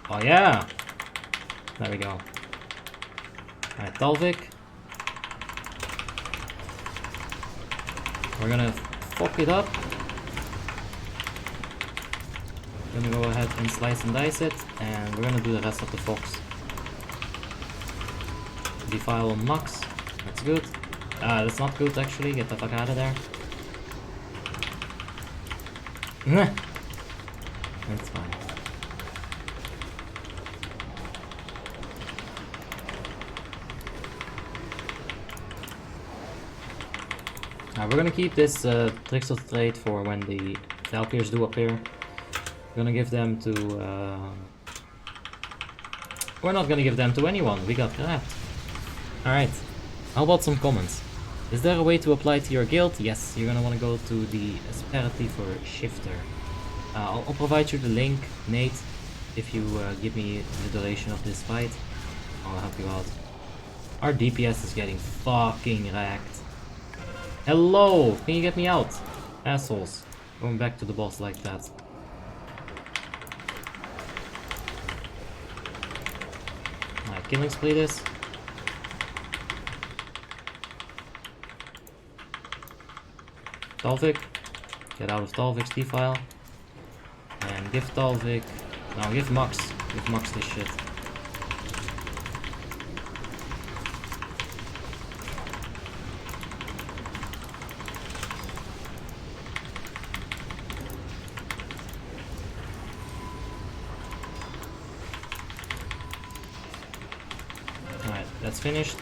Oh yeah! There we go. Alright, Talvik. We're gonna fuck it up. Gonna go ahead and Slice and Dice it, and we're gonna do the rest of the Fox. Defile on max, that's good. That's not good actually, get the fuck out of there. That's fine. We're gonna keep this Tricks of the Trade for when the Valkyries do appear. We're gonna give them to... we're not gonna give them to anyone, we got grabbed. Alright, how about some comments? Is there a way to apply to your guild? Yes, you're gonna wanna go to the Asperity for Shifter. I'll provide you the link, Nate, if you give me the duration of this fight. I'll help you out. Our DPS is getting fucking wrecked. Hello! Can you get me out? Assholes. Going back to the boss like that. Alright, Killing Spree this. Talvik. Get out of Talvik's defile. And give Talvik... No, give Max. Give Max this shit. Alright, that's finished.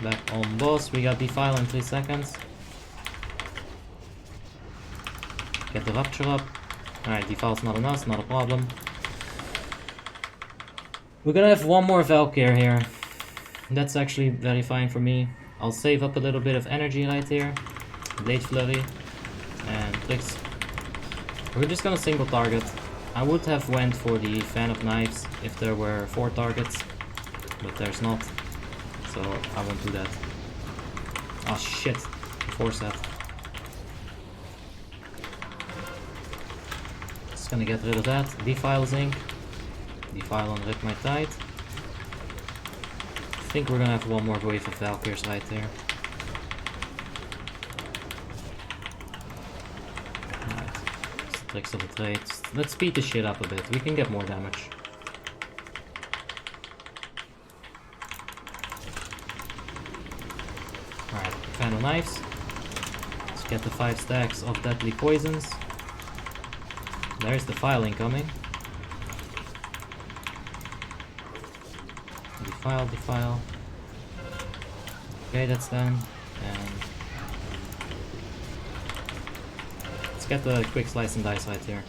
Back on boss. We got defile in 3 seconds. Get the rupture up. Alright, defile's not enough, not a problem. We're gonna have one more Valkyr here. That's actually very fine for me. I'll save up a little bit of energy right here. Blade Flurry. And Tricks. We're just gonna single target. I would have went for the Fan of Knives if there were 4 targets. But there's not. So I won't do that. Oh shit. Force that. Gonna get rid of that. Defile Zinc. Defile on Rip My Tide. I think we're gonna have one more wave of Valkyries right there. Alright. Tricks of the Trade. Let's speed this shit up a bit. We can get more damage. Alright, Fan of Knives. Let's get the 5 stacks of Deadly Poisons. There's the file incoming. Defile, defile. Okay, that's done. And let's get the quick Slice and Dice right here.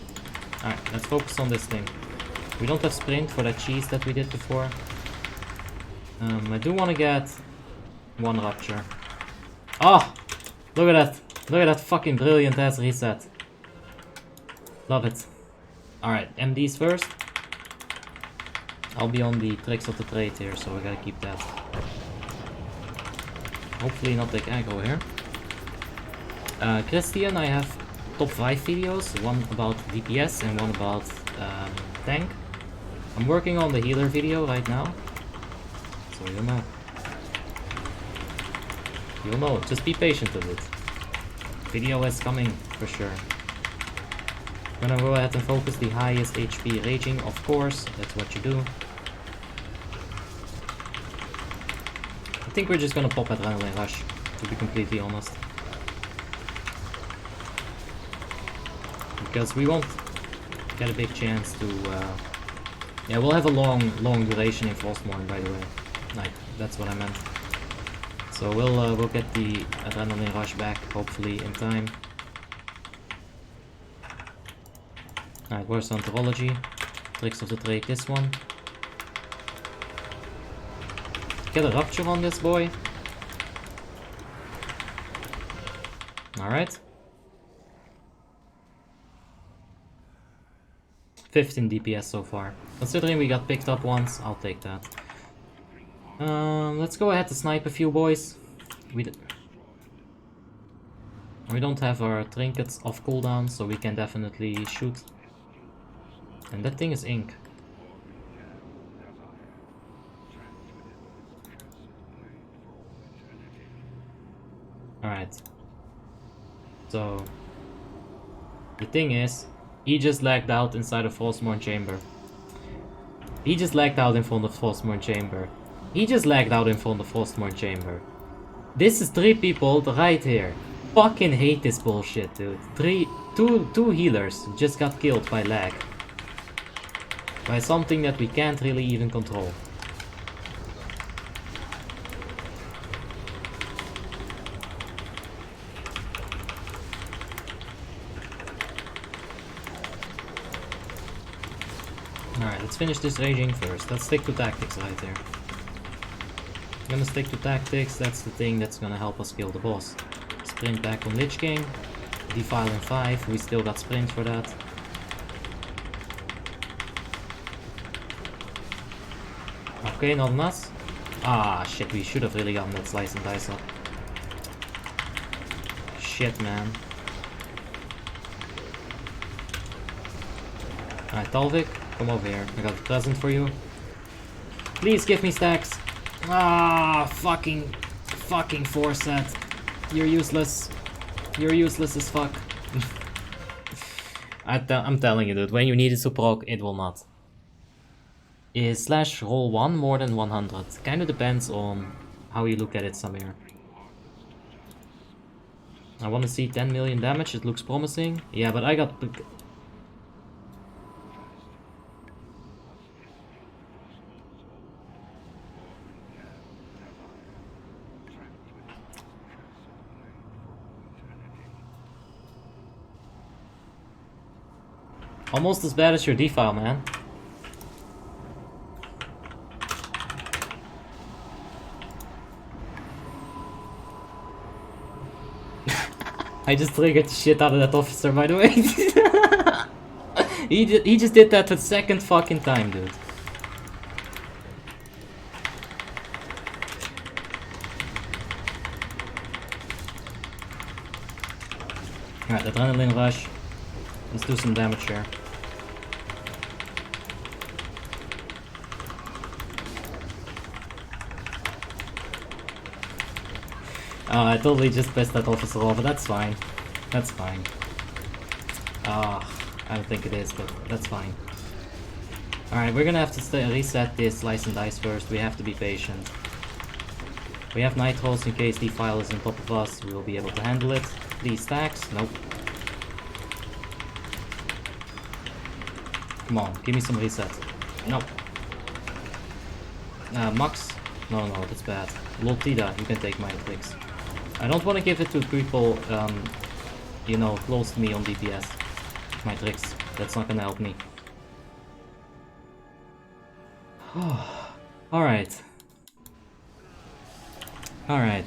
Alright, let's focus on this thing. We don't have sprint for that cheese that we did before. I do want to get 1 rupture. Oh! Look at that! Look at that fucking brilliant ass reset. Love it. Alright, MDs first. I'll be on the Tricks of the Trade here, so we gotta keep that. Hopefully not take aggro here. Christian, I have top 5 videos. One about DPS and one about tank. I'm working on the healer video right now. So you'll know. You'll know, just be patient with it. Video is coming for sure. Gonna go ahead and focus the highest HP raging, of course, that's what you do. I think we're just gonna pop Adrenaline Rush, to be completely honest. Because we won't get a big chance to... yeah, we'll have a long duration in Frostmourne, by the way. Like, that's what I meant. So we'll get the Adrenaline Rush back, hopefully, in time. Alright, where's Ontology? Tricks of the Trade, this one. Get a Rupture on this boy. Alright. 15 DPS so far. Considering we got picked up once, I'll take that. Let's go ahead to snipe a few boys. We don't have our trinkets off cooldown, so we can definitely shoot. And that thing is ink. Alright. So the thing is, he just lagged out inside of Frostmourne Chamber. He just lagged out in front of Frostmourne Chamber. He just lagged out in front of Frostmourne Chamber. This is 3 people right here. Fucking hate this bullshit, dude. Two healers just got killed by lag. By something that we can't really even control. Alright, let's finish this raging first. Let's stick to tactics right there. I'm gonna stick to tactics, that's the thing that's gonna help us kill the boss. Sprint back on Lich King. Defile in 5, we still got sprint for that. Okay, not enough. Ah, shit, we should have really gotten that slice and dice up. Shit, man. Alright, Talvik, come over here. I got a present for you. Please give me stacks. Ah, fucking Forset. You're useless. You're useless as fuck. I'm telling you, dude, when you need it to proc, it will not. Is slash roll 1 more than 100? Kinda depends on how you look at it, Samir. I wanna see 10 million damage, it looks promising. Yeah, but I got... almost as bad as your defile, man. I just triggered the shit out of that officer, by the way. he just did that the second fucking time, dude. Alright, Adrenaline Rush. Let's do some damage here. Oh, I totally just pissed that officer off, but that's fine. That's fine. Ah, I don't think it is, but that's fine. Alright, we're gonna have to reset this slice and dice first. We have to be patient. We have nitros in case defile is on top of us. We will be able to handle it. Please stacks. Nope. Come on, give me some reset. Nope. Max? No, that's bad. Loltida, you can take my tricks. I don't want to give it to people, you know, close to me on DPS. My tricks. That's not gonna help me. Alright. Alright.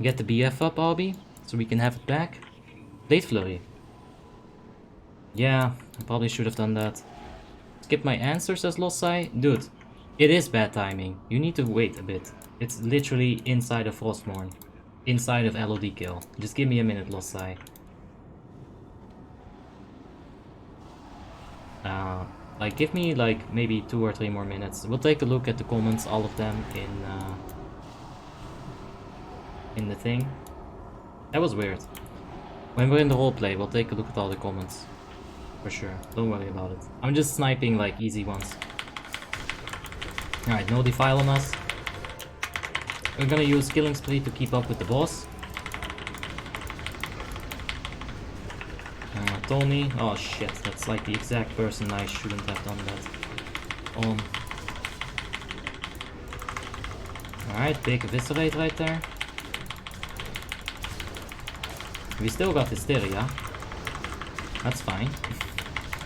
Get the BF up, Albie, so we can have it back. Blade Flurry. Yeah, I probably should have done that. Skip my answer, says Lossai. Dude, it is bad timing. You need to wait a bit. It's literally inside of Frostmourne. Inside of LOD kill. Just give me a minute, Lossai. Like, give me like maybe 2 or 3 more minutes. We'll take a look at the comments, all of them in the thing. That was weird. When we're in the roleplay, we'll take a look at all the comments. For sure, don't worry about it. I'm just sniping like easy ones. Alright, no defile on us. We're gonna use Killing Spree to keep up with the boss. Tony. Oh shit, that's like the exact person I shouldn't have done that on. Alright, big eviscerate right there. We still got Hysteria. That's fine.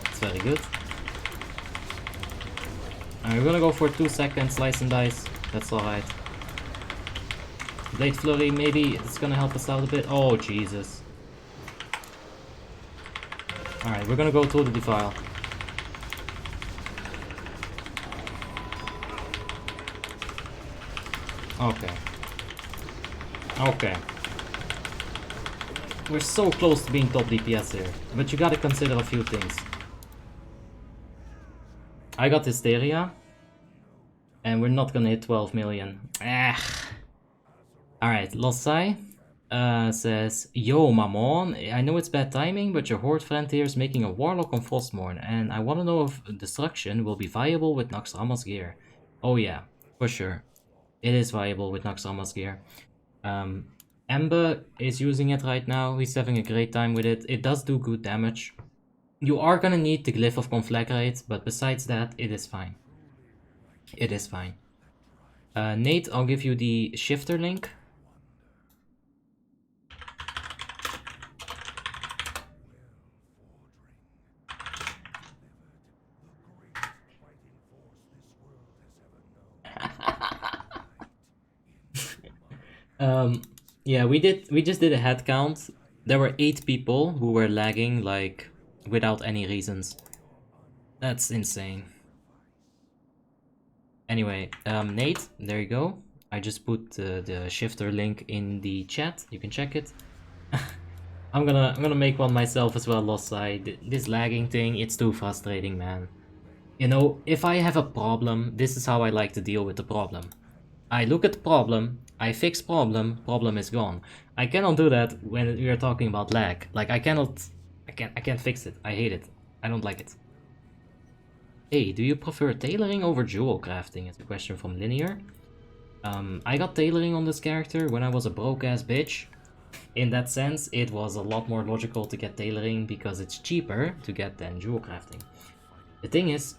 That's very good. We're gonna go for 2 seconds, slice and dice. That's alright. Blade Flurry, maybe it's gonna help us out a bit. Oh, Jesus. Alright, we're gonna go through the defile. Okay. Okay. We're so close to being top DPS here, but you gotta consider a few things. I got Hysteria, and we're not gonna hit 12 million. Alright, Losai says, Yo, Mamon, I know it's bad timing, but your Horde friend here is making a Warlock on Frostmourne, and I want to know if Destruction will be viable with Naxxramas gear. Oh yeah, for sure. It is viable with Naxxramas gear. Ember is using it right now. He's having a great time with it. It does do good damage. You are gonna need the Glyph of Conflagrate, but besides that, it is fine. It is fine. Nate, I'll give you the shifter link. Yeah, we just did a head count. There were 8 people who were lagging, like, without any reasons. That's insane. Anyway, Nate, there you go. I just put the shifter link in the chat. You can check it. I'm gonna make one myself as well, Lost Side. This lagging thing, it's too frustrating, man. You know, if I have a problem, this is how I like to deal with the problem. I look at the problem, I fix problem is gone. I cannot do that when we are talking about lag. Like I can't fix it. I hate it. I don't like it. Hey, do you prefer tailoring over jewel crafting? It's a question from Linear. I got tailoring on this character when I was a broke ass bitch. In that sense, it was a lot more logical to get tailoring because it's cheaper to get than jewel crafting. The thing is,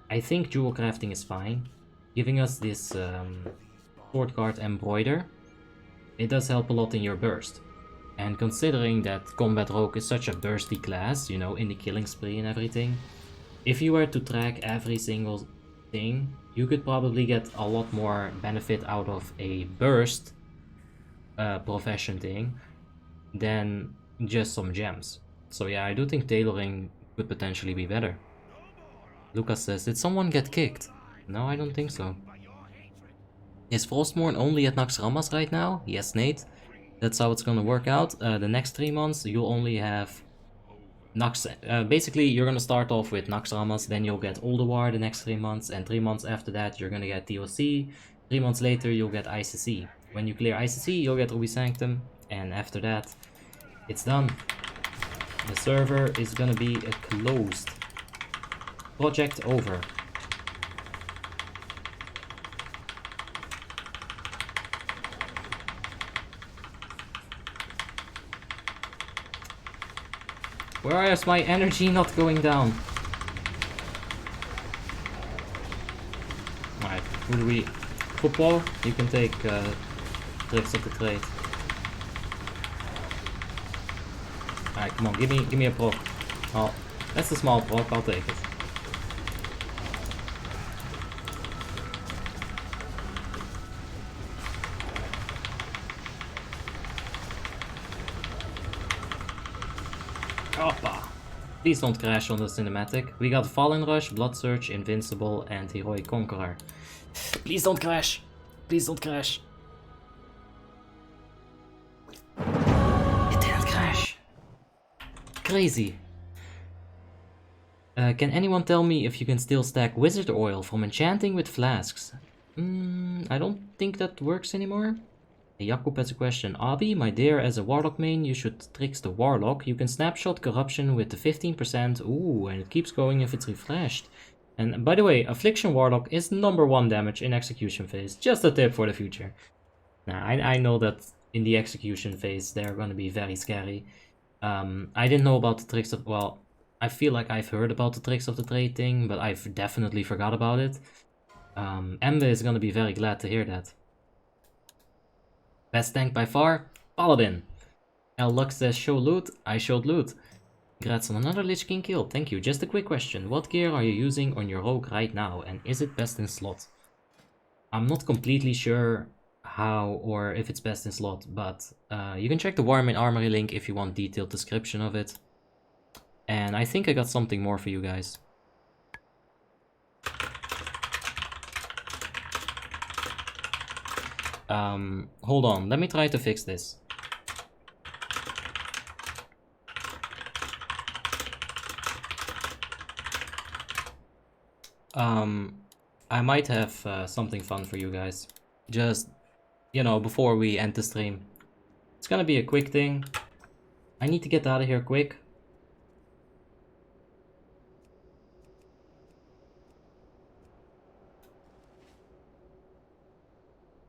I think jewel crafting is fine. Giving us this sword card embroider, it does help a lot in your burst. And considering that Combat Rogue is such a bursty class, you know, in the killing spree and everything, if you were to track every single thing, you could probably get a lot more benefit out of a burst profession thing than just some gems. So yeah, I do think tailoring could potentially be better. Lucas says, did someone get kicked? No, I don't think so. Is Frostmourne only at Naxxramas right now? Yes, Nate. That's how it's gonna work out. The next 3 months, you'll only have basically, you're gonna start off with Naxxramas, then you'll get Oldewar the next 3 months, and 3 months after that, you're gonna get DOC. 3 months later, you'll get ICC. When you clear ICC, you'll get Ruby Sanctum, and after that, it's done. The server is gonna be a closed project over. Where is my energy not going down? Alright, who do we... Football, you can take tricks of the trade. Alright, come on, give me a proc. Oh, that's a small proc, I'll take it. Oppa! Please don't crash on the cinematic. We got Fallen Rush, Blood Surge, Invincible, and Heroic Conqueror. Please don't crash! Please don't crash! It didn't crash! Crazy! Can anyone tell me if you can still stack Wizard Oil from enchanting with flasks? I don't think that works anymore. Jakub has a question. Abi, my dear, as a Warlock main, you should tricks the Warlock. You can snapshot corruption with the 15%. Ooh, and it keeps going if it's refreshed. And by the way, Affliction Warlock is #1 damage in execution phase. Just a tip for the future. Now, I know that in the execution phase they're gonna be very scary. I didn't know about the tricks of, well, I feel like I've heard about the tricks of the trade thing, but I've definitely forgot about it. Embe is gonna be very glad to hear that. Best tank by far, Paladin. L Lux says show loot, I showed loot. Congrats on another Lich King kill, thank you. Just a quick question, what gear are you using on your rogue right now, and is it best in slot? I'm not completely sure how or if it's best in slot, but you can check the Warmane Armory link if you want detailed description of it. And I think I got something more for you guys. Hold on, let me try to fix this. I might have something fun for you guys. Just, you know, before we end the stream. It's gonna be a quick thing. I need to get out of here quick.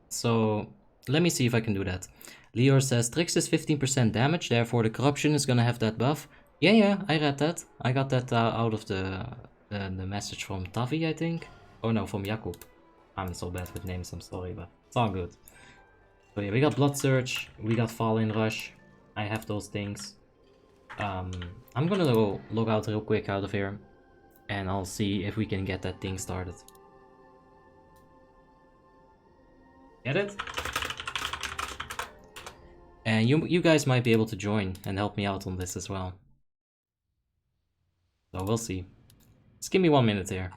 So, let me see if I can do that. Leor says, Trix is 15% damage, therefore the corruption is gonna have that buff. Yeah, I read that. I got that out of the message from Tavi, I think. Oh no, from Jakub. I'm so bad with names, I'm sorry, but it's all good. So yeah, we got Blood Surge, we got Fall in Rush. I have those things. I'm gonna go log out real quick out of here. And I'll see if we can get that thing started. Get it? And you guys might be able to join and help me out on this as well. So we'll see. Just give me 1 minute here.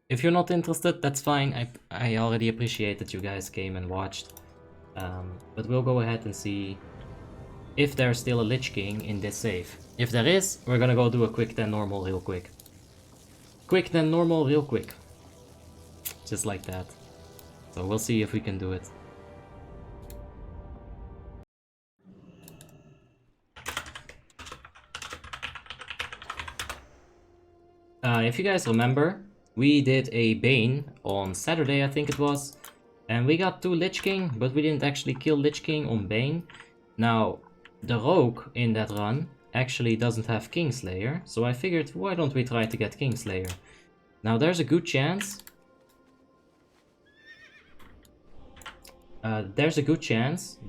If you're not interested, that's fine. I already appreciate that you guys came and watched. But we'll go ahead and see if there's still a Lich King in this save. If there is, we're gonna go do a quick 10 normal real quick. Quick 10 normal real quick. Just like that. So we'll see if we can do it. If you guys remember, we did a Bane on Saturday, I think it was. And we got 2 Lich King, but we didn't actually kill Lich King on Bane. Now, the Rogue in that run actually doesn't have Kingslayer, so I figured, why don't we try to get Kingslayer? Now, there's a good chance...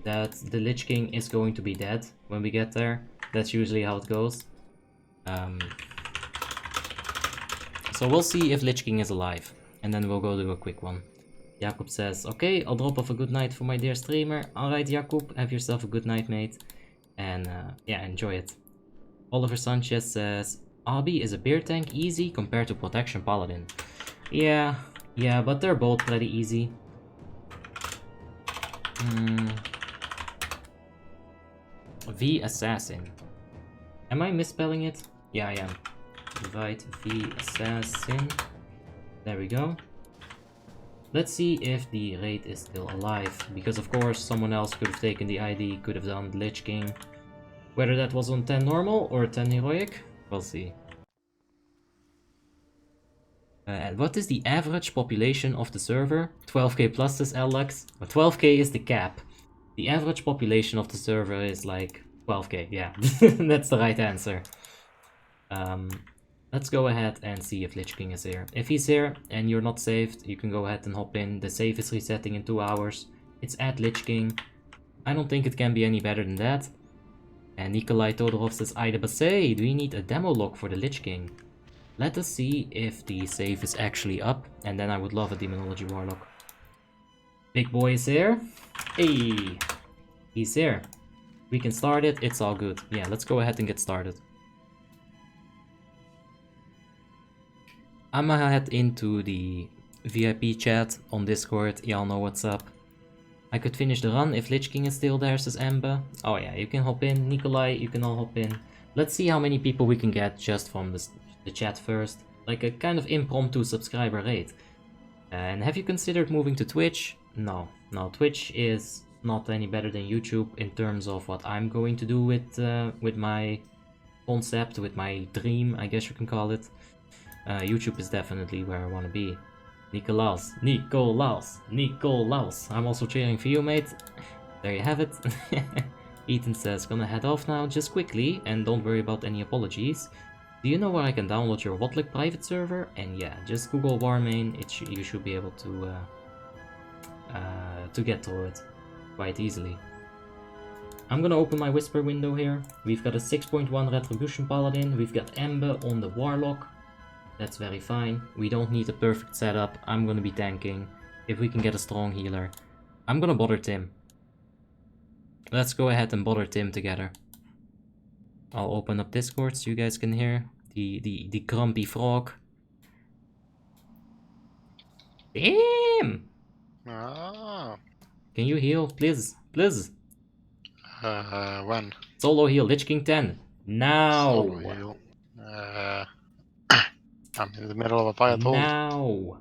that the Lich King is going to be dead when we get there. That's usually how it goes. So we'll see if Lich King is alive, and then we'll go do a quick one. Jakub says, okay, I'll drop off a good night for my dear streamer. Alright, Jakub, have yourself a good night, mate. And yeah, enjoy it. Oliver Sanchez says, Abi is a beer tank easy compared to Protection Paladin. Yeah, but they're both pretty easy. V Assassin. Am I misspelling it? Yeah, I am. Invite V Assassin. There we go. Let's see if the raid is still alive, because of course someone else could have taken the ID, could have done the Lich King. Whether that was on 10 normal or 10 heroic, we'll see. And what is the average population of the server? 12k plus says Lux. But 12k is the cap. The average population of the server is like 12k, yeah. That's the right answer. Let's go ahead and see if Lich King is here. If he's here and you're not saved, you can go ahead and hop in. The save is resetting in 2 hours. It's at Lich King. I don't think it can be any better than that. And Nikolai Todorov says, Ida Basay, do you need a demo log for the Lich King? Let us see if the save is actually up, and then I would love a Demonology Warlock. Big boy is here. Hey, he's here. We can start it, it's all good. Yeah, let's go ahead and get started. I'm gonna head into the VIP chat on Discord, y'all know what's up. I could finish the run if Lich King is still there, says Ember. Oh yeah, you can hop in. Nikolai, you can all hop in. Let's see how many people we can get just from the chat first. Like a kind of impromptu subscriber raid. And have you considered moving to Twitch? No, Twitch is not any better than YouTube in terms of what I'm going to do with my concept, with my dream, I guess you can call it. YouTube is definitely where I want to be. Nicolaus, Nicolaus, Nicolaus. I'm also cheering for you, mate. There you have it. Ethan says, gonna head off now, just quickly, and don't worry about any apologies. Do you know where I can download your WoTLK private server? And yeah, just Google Warmane, you should be able to get to it quite easily. I'm gonna open my Whisper window here. We've got a 6.1 Retribution Paladin, we've got Ember on the Warlock. That's very fine. We don't need a perfect setup. I'm gonna be tanking. If we can get a strong healer. I'm gonna bother Tim. Let's go ahead and bother Tim together. I'll open up Discord so you guys can hear the grumpy frog. Tim! Ah. Can you heal, please? Please? When? Solo heal, Lich King 10. Now! Solo heal. I'm in the middle of a violet hold. Now!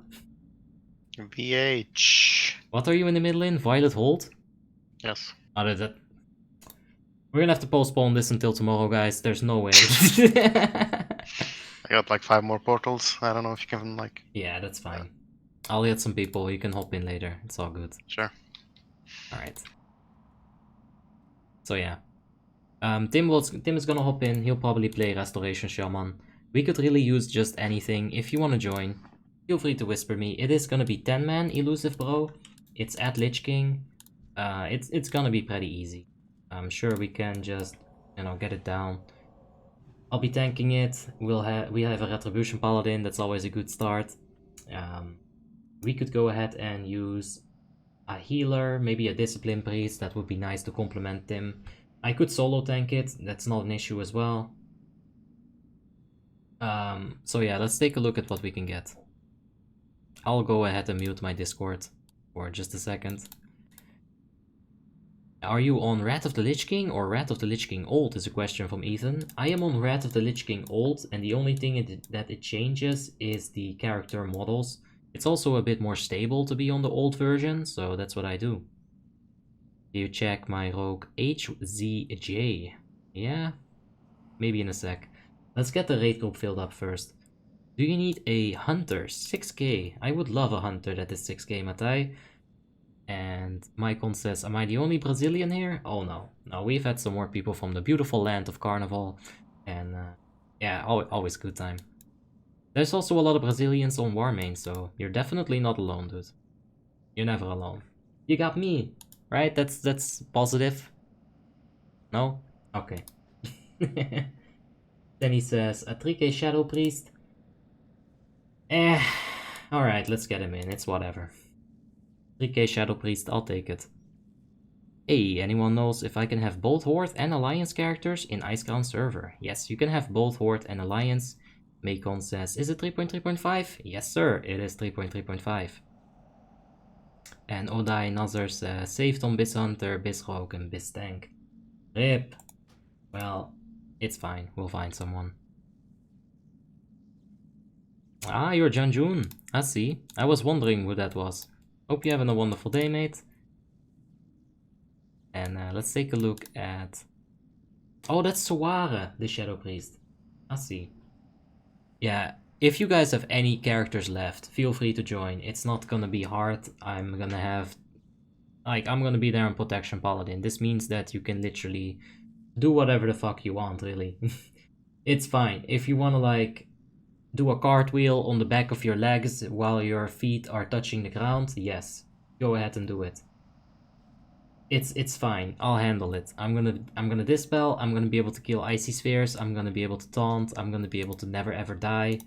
VH. What are you in the middle in? Violet hold? Yes. We're gonna have to postpone this until tomorrow, guys. There's no way. I got like 5 more portals. I don't know if you can like... Yeah, that's fine. I'll get some people. You can hop in later. It's all good. Sure. Alright. So yeah. Tim is gonna hop in. He'll probably play Restoration Shaman. We could really use just anything. If you want to join, feel free to whisper me. It is gonna be 10-man Elusive Bro. It's at Lich King. It's gonna be pretty easy. I'm sure we can just, you know, get it down. I'll be tanking it. We have a Retribution Paladin. That's always a good start. We could go ahead and use a healer, maybe a Discipline Priest. That would be nice to complement Tim. I could solo tank it. That's not an issue as well. So yeah, let's take a look at what we can get. I'll go ahead and mute my Discord for just a second. Are you on Wrath of the Lich King or Wrath of the Lich King Old is a question from Ethan. I am on Wrath of the Lich King Old, and the only thing that it changes is the character models. It's also a bit more stable to be on the old version, so that's what I do. You check my rogue HZJ. Yeah? Maybe in a sec. Let's get the raid group filled up first. Do you need a hunter? 6k. I would love a hunter that is 6k, Matai. And Maicon says, am I the only Brazilian here? Oh no. No, we've had some more people from the beautiful land of Carnival. And yeah, always good time. There's also a lot of Brazilians on Warmanes, so you're definitely not alone, dude. You're never alone. You got me, right? That's positive. No? Okay. Then he says, a 3k Shadow Priest. Alright, let's get him in, it's whatever. 3k Shadow Priest, I'll take it. Hey, anyone knows if I can have both Horde and Alliance characters in Icecrown server? Yes, you can have both Horde and Alliance. Macon says, is it 3.3.5? Yes sir, it is 3.3.5. And Odai Nazar says, saved on Biz Hunter, Biz Rogue and Biz Tank. RIP. Well, it's fine, we'll find someone. Ah, you're Janjun. I see. I was wondering who that was. Hope you're having a wonderful day, mate. And let's take a look at... Oh, that's Sawara, the Shadow Priest. I see. Yeah, if you guys have any characters left, feel free to join. It's not gonna be hard. I'm gonna be there on Protection Paladin. This means that you can literally do whatever the fuck you want, really. It's fine. If you wanna, like, do a cartwheel on the back of your legs while your feet are touching the ground, yes, go ahead and do it. It's fine. I'll handle it. I'm gonna dispel. I'm gonna be able to kill icy spheres. I'm gonna be able to taunt. I'm gonna be able to never ever die.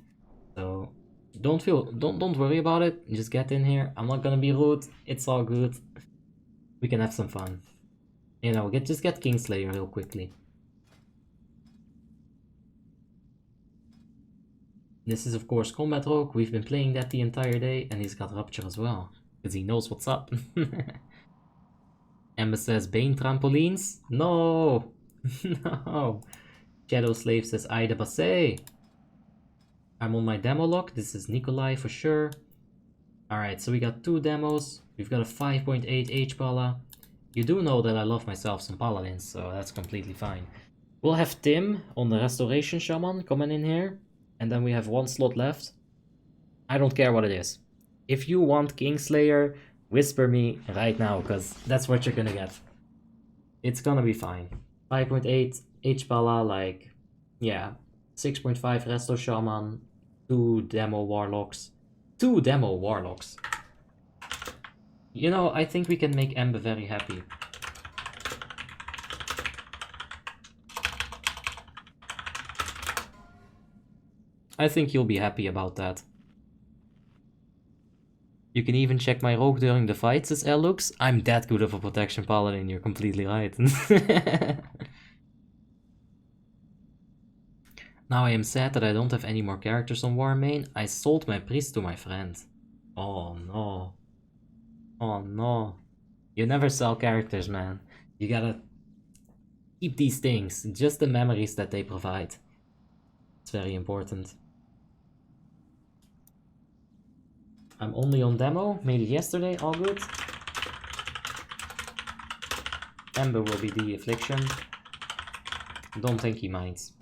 So don't worry about it. Just get in here. I'm not gonna be rude. It's all good. We can have some fun. You know, just get Kingslayer real quickly. This is of course Combat Rogue. We've been playing that the entire day, and he's got Rupture as well, because he knows what's up. Emma says, Bane trampolines? No! No! Shadow Slave says, Aida Basse! I'm on my demo lock. This is Nikolai for sure. Alright, so we got 2 demos. We've got a 5.8 H-Pala. You do know that I love myself some paladins, so that's completely fine. We'll have Tim on the Restoration Shaman coming in here, and then we have 1 slot left. I don't care what it is. If you want Kingslayer, whisper me right now, because that's what you're gonna get. It's gonna be fine. 5.8 H-Pala, like, yeah. 6.5 Resto Shaman, 2 Demo Warlocks. 2 Demo Warlocks. You know, I think we can make Ember very happy. I think you'll be happy about that. You can even check my rogue during the fight, says Lux. I'm that good of a protection paladin, you're completely right. Now I am sad that I don't have any more characters on Warmane. I sold my priest to my friend. Oh no. Oh no. You never sell characters, man. You gotta keep these things, just the memories that they provide. It's very important. I'm only on demo, made it yesterday, all good. Ember will be the affliction. Don't think he minds.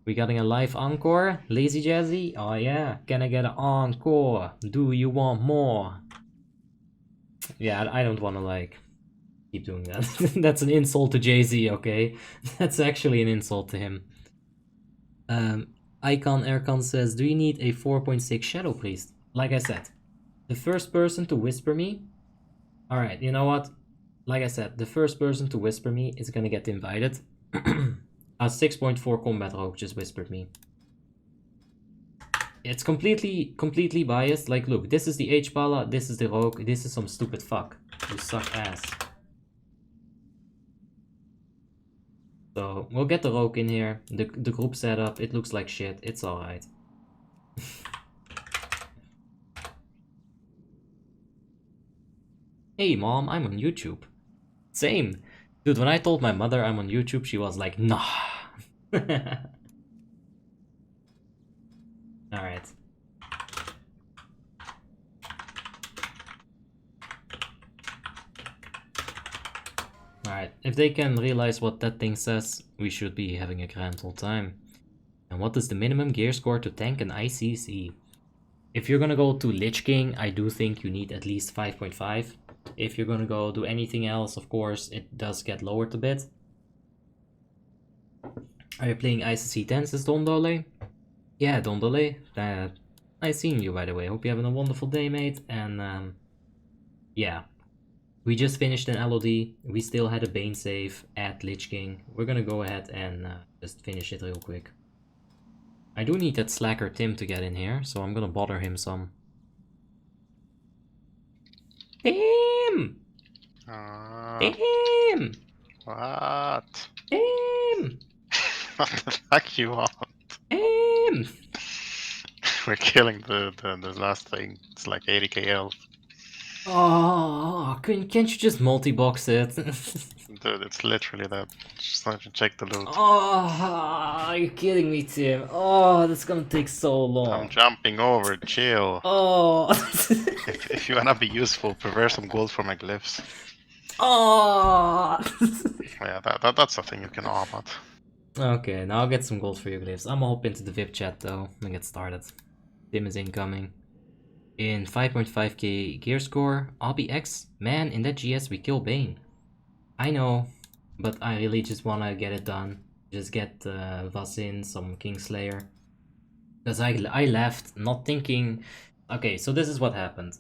We getting a live encore? Lazy Jazzy? Oh yeah, can I get an encore? Do you want more? Yeah, I don't wanna like keep doing that. That's an insult to Jay-Z, okay? That's actually an insult to him. Icon Aircon says, do you need a 4.6 Shadow Priest? Like I said, the first person to whisper me... Alright, you know what? Like I said, the first person to whisper me is gonna get invited. A 6.4 Combat Rogue just whispered me. It's completely biased. Like, look, this is the H-Pala, this is the Rogue, this is some stupid fuck. You suck ass. So, we'll get the Rogue in here. The group setup, it looks like shit. It's alright. Hey mom, I'm on YouTube. Same. Dude, when I told my mother I'm on YouTube, she was like, nah. Alright. Alright, if they can realize what that thing says, we should be having a grand old time. And what is the minimum gear score to tank an ICC? If you're gonna go to Lich King, I do think you need at least 5.5. If you're gonna go do anything else, of course, it does get lowered a bit. Are you playing ICC 10, says Dondole? Yeah, Dondole. I seen you, by the way. Hope you're having a wonderful day, mate. And, yeah. We just finished an LOD. We still had a Bane save at Lich King. We're gonna go ahead and just finish it real quick. I do need that slacker Tim to get in here, so I'm gonna bother him some. Tim! Tim! What? Tim! What the fuck you want? Tim! We're killing the last thing. It's like 80k health. Oh, can't you just multi-box it? Dude, it's literally that. Just not even check the loot. Oh, are you kidding me, Tim? Oh, that's gonna take so long. I'm jumping over, chill. Oh. if you wanna be useful, prepare some gold for my glyphs. Oh. Yeah, that's a thing you can all about. Okay, now I'll get some gold for your glyphs. I'm gonna hop into the VIP chat though and get started. Tim is incoming. In 5.5k gear score, RBX, man, in that GS we kill Bane. I know, but I really just wanna get it done. Just get Vasin, some Kingslayer. Because I left not thinking... Okay, so this is what happened.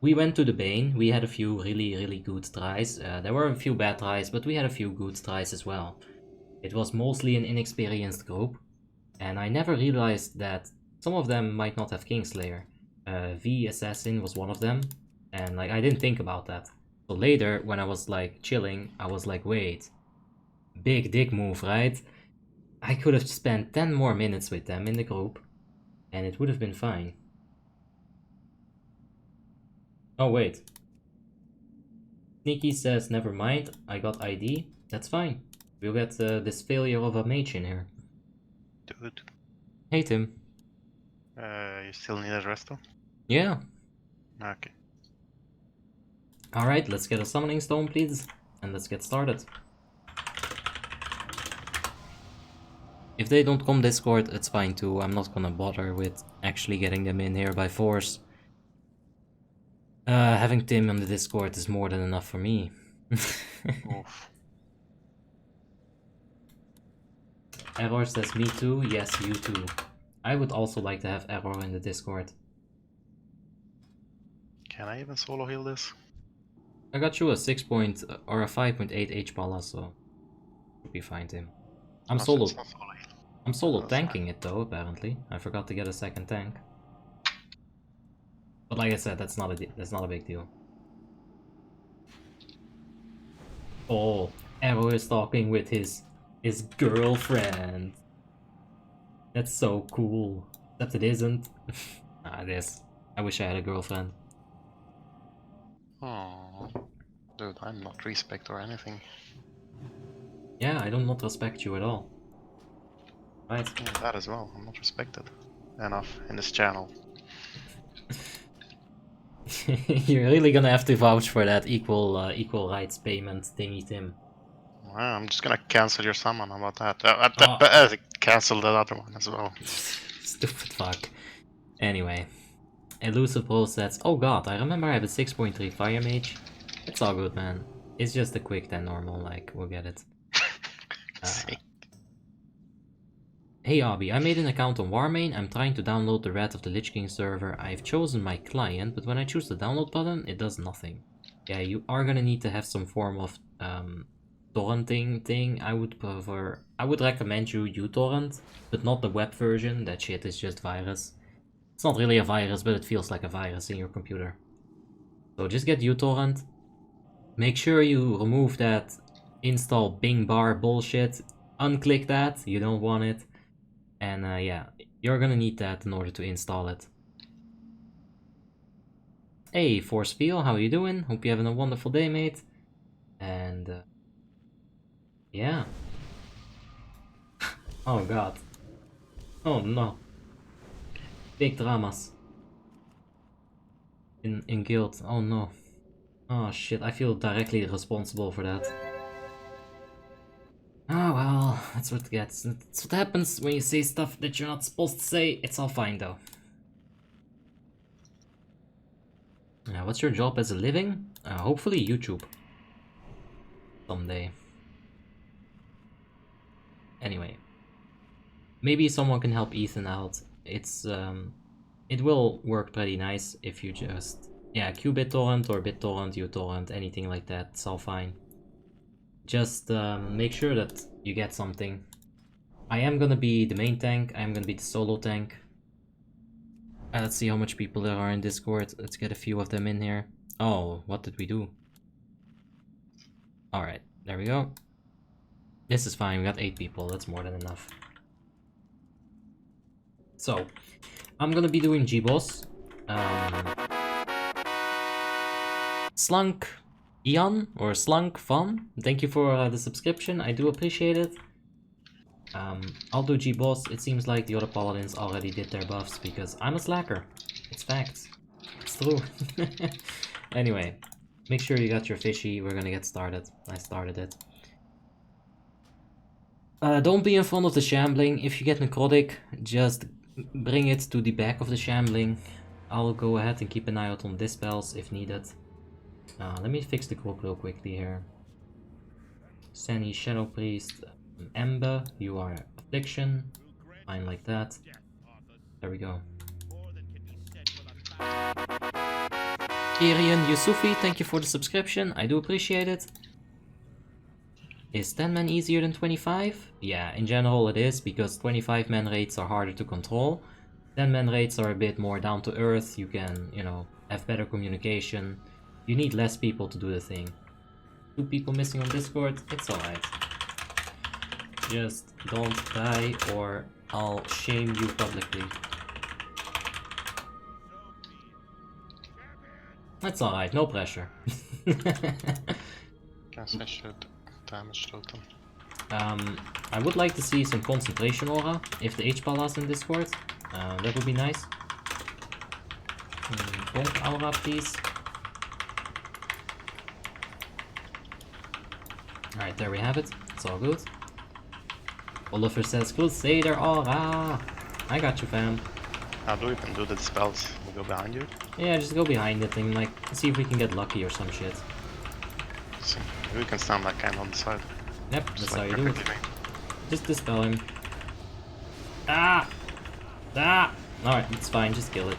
We went to the Bane, we had a few really good tries. There were a few bad tries, but we had a few good tries as well. It was mostly an inexperienced group, and I never realized that some of them might not have Kingslayer. V Assassin was one of them, and like I didn't think about that. So later, when I was like chilling, I was like, wait, big dick move, right? I could have spent 10 more minutes with them in the group, and it would have been fine. Oh wait. Sneaky says, never mind, I got ID. That's fine. We'll get this failure of a mage in here. Dude. Hey Tim. You still need a resto? Yeah. Okay. Alright, let's get a summoning stone, please. And let's get started. If they don't come Discord, it's fine too. I'm not gonna bother with actually getting them in here by force. Having Tim on the Discord is more than enough for me. Error says me too. Yes, you too. I would also like to have Error in the Discord. Can I even solo heal this? I got you a 6 point or a 5.8 HP, so should be fine, Tim. I'm solo tanking it though, apparently. I forgot to get a second tank. But like I said, that's not a big deal. Oh, Arrow is talking with his girlfriend. That's so cool. Except it isn't. It is. I wish I had a girlfriend. Oh, dude, I'm not respect or anything. Yeah, I don't not respect you at all. Right. Yeah, that as well. I'm not respected enough in this channel. You're really gonna have to vouch for that equal rights payment thingy, Tim. Well, I'm just gonna cancel your summon. How about that? Cancel that other one as well. Stupid fuck. Anyway. Elusive Pro says, oh god, I remember I have a 6.3 Fire Mage. It's all good, man. It's just a quick 10 normal, like, we'll get it. Hey Abby, I made an account on Warmane. I'm trying to download the Wrath of the Lich King server. I've chosen my client, but when I choose the download button, it does nothing. Yeah, you are gonna need to have some form of torrenting thing. I would recommend you uTorrent, but not the web version. That shit is just virus. It's not really a virus, but it feels like a virus in your computer. So just get uTorrent. Make sure you remove that install Bing bar bullshit. Unclick that, you don't want it. And yeah, you're gonna need that in order to install it. Hey, Force Feel, how you doing? Hope you're having a wonderful day, mate. And yeah. Oh god. Oh no. Big dramas. In guild. Oh no. Oh shit, I feel directly responsible for that. Oh well, that's what gets. That's what happens when you say stuff that you're not supposed to say. It's all fine though. What's your job as a living? Hopefully YouTube. Someday. Anyway. Maybe someone can help Ethan out. It's it will work pretty nice if you just QBitTorrent or BitTorrent, uTorrent, anything like that. It's all fine. Just make sure that you get something. I am gonna be the main tank. I am gonna be the solo tank. Let's see how much people there are in Discord. Let's get a few of them in here. Oh, what did we do? Alright, there we go. This is fine, we got 8 people. That's more than enough. So, I'm gonna be doing G-Boss. Slunk Ian or Slunk Fun, thank you for the subscription. I do appreciate it. I'll do G-Boss. It seems like the other paladins already did their buffs because I'm a slacker. It's facts. It's true. Anyway, make sure you got your fishy. We're gonna get started. I started it. Don't be in front of the shambling. If you get necrotic, just bring it to the back of the shambling. I'll go ahead and keep an eye out on dispels if needed. Let me fix the clock real quickly here. Sunny Shadow Priest, Ember, you are Affliction. Fine like that. There we go. Kirian Yusufi, thank you for the subscription. I do appreciate it. Is 10 man easier than 25? Yeah, in general it is, because 25 man raids are harder to control. 10 man raids are a bit more down to earth. You can, you know, have better communication. You need less people to do the thing. 2 people missing on Discord, it's alright. Just don't die or I'll shame you publicly. That's alright, no pressure. Guess I should damage totem. I would like to see some concentration aura if the H-Palas in Discord. That would be nice. Bonk aura, please. Alright, there we have it. It's all good. Oliver says, Crusader aura! I got you, fam. How do we even do the spells? We go behind you? Yeah, just go behind it and like see if we can get lucky or some shit. See, we can stand that kind on the side. Yep, that's Just how like you do it. perfectly Just dispel him. Ah! Ah! Alright, it's fine, just kill it.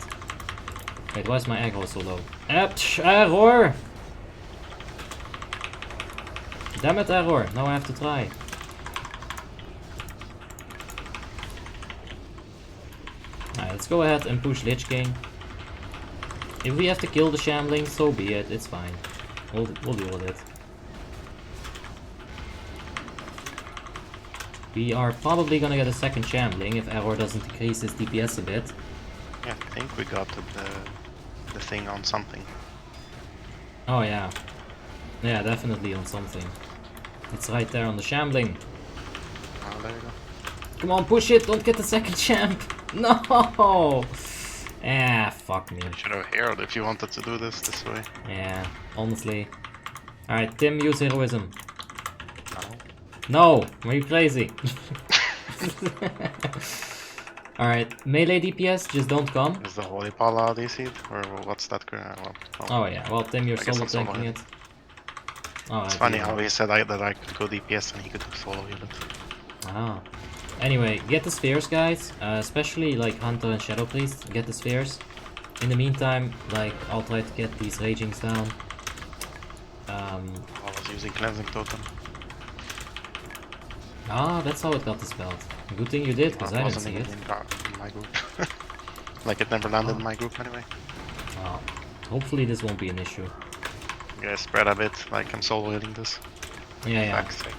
Wait, why is my aggro so low? Error! Damn it, error! Now I have to try. Alright, let's go ahead and push Lich King. If we have to kill the Shambling, so be it, it's fine. We'll deal with it. We are probably gonna get a second Shambling if Error doesn't increase his DPS a bit. Yeah, I think we got the thing on something. Oh yeah. Yeah, definitely on something. It's right there on the Shambling. Oh, there you go. Come on, push it! Don't get the second champ! No! Ah, fuck me. You should have heroed if you wanted to do this way. Yeah, honestly. Alright, Tim, use heroism. No. No! Are you crazy? Alright, melee DPS, just don't come. Is the Holy Pala DC'd? Or what's that? Oh yeah, well Tim, you're I guess solo I'm solo tanking heal. it. Oh, It's funny how he said that I could go DPS and he could solo heal it. Ah. Anyway, get the spheres, guys. Especially like Hunter and Shadow Priest. Get the spheres. In the meantime, like I'll try to get these ragings down. I was using cleansing totem. Ah, that's how it got dispelled. Good thing you did, because I didn't see it. In my group. Like it never landed in my group anyway. Oh, hopefully this won't be an issue. Yeah, spread a bit, like I'm solo healing this. Yeah, yeah. Fuck's sake.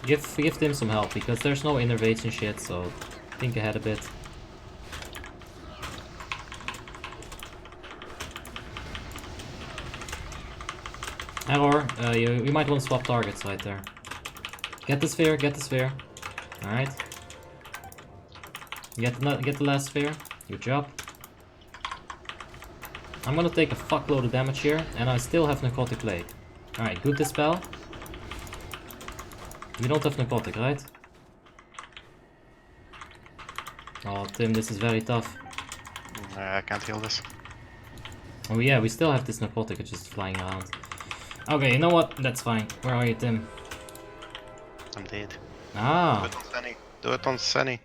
Give them some help, because there's no innervates and shit, so think ahead a bit. Error, you might want to swap targets right there. Get the sphere, get the sphere. Alright. Get the last sphere. Good job. I'm gonna take a fuckload of damage here, and I still have Necrotic Plague. Alright, good dispel. You don't have Necrotic, right? Oh, Tim, this is very tough. I can't heal this. Oh yeah, we still have this Necrotic just flying around. Okay, you know what? That's fine. Where are you, Tim? I'm dead. Ah! Do it on Sunny. Do it on Sunny.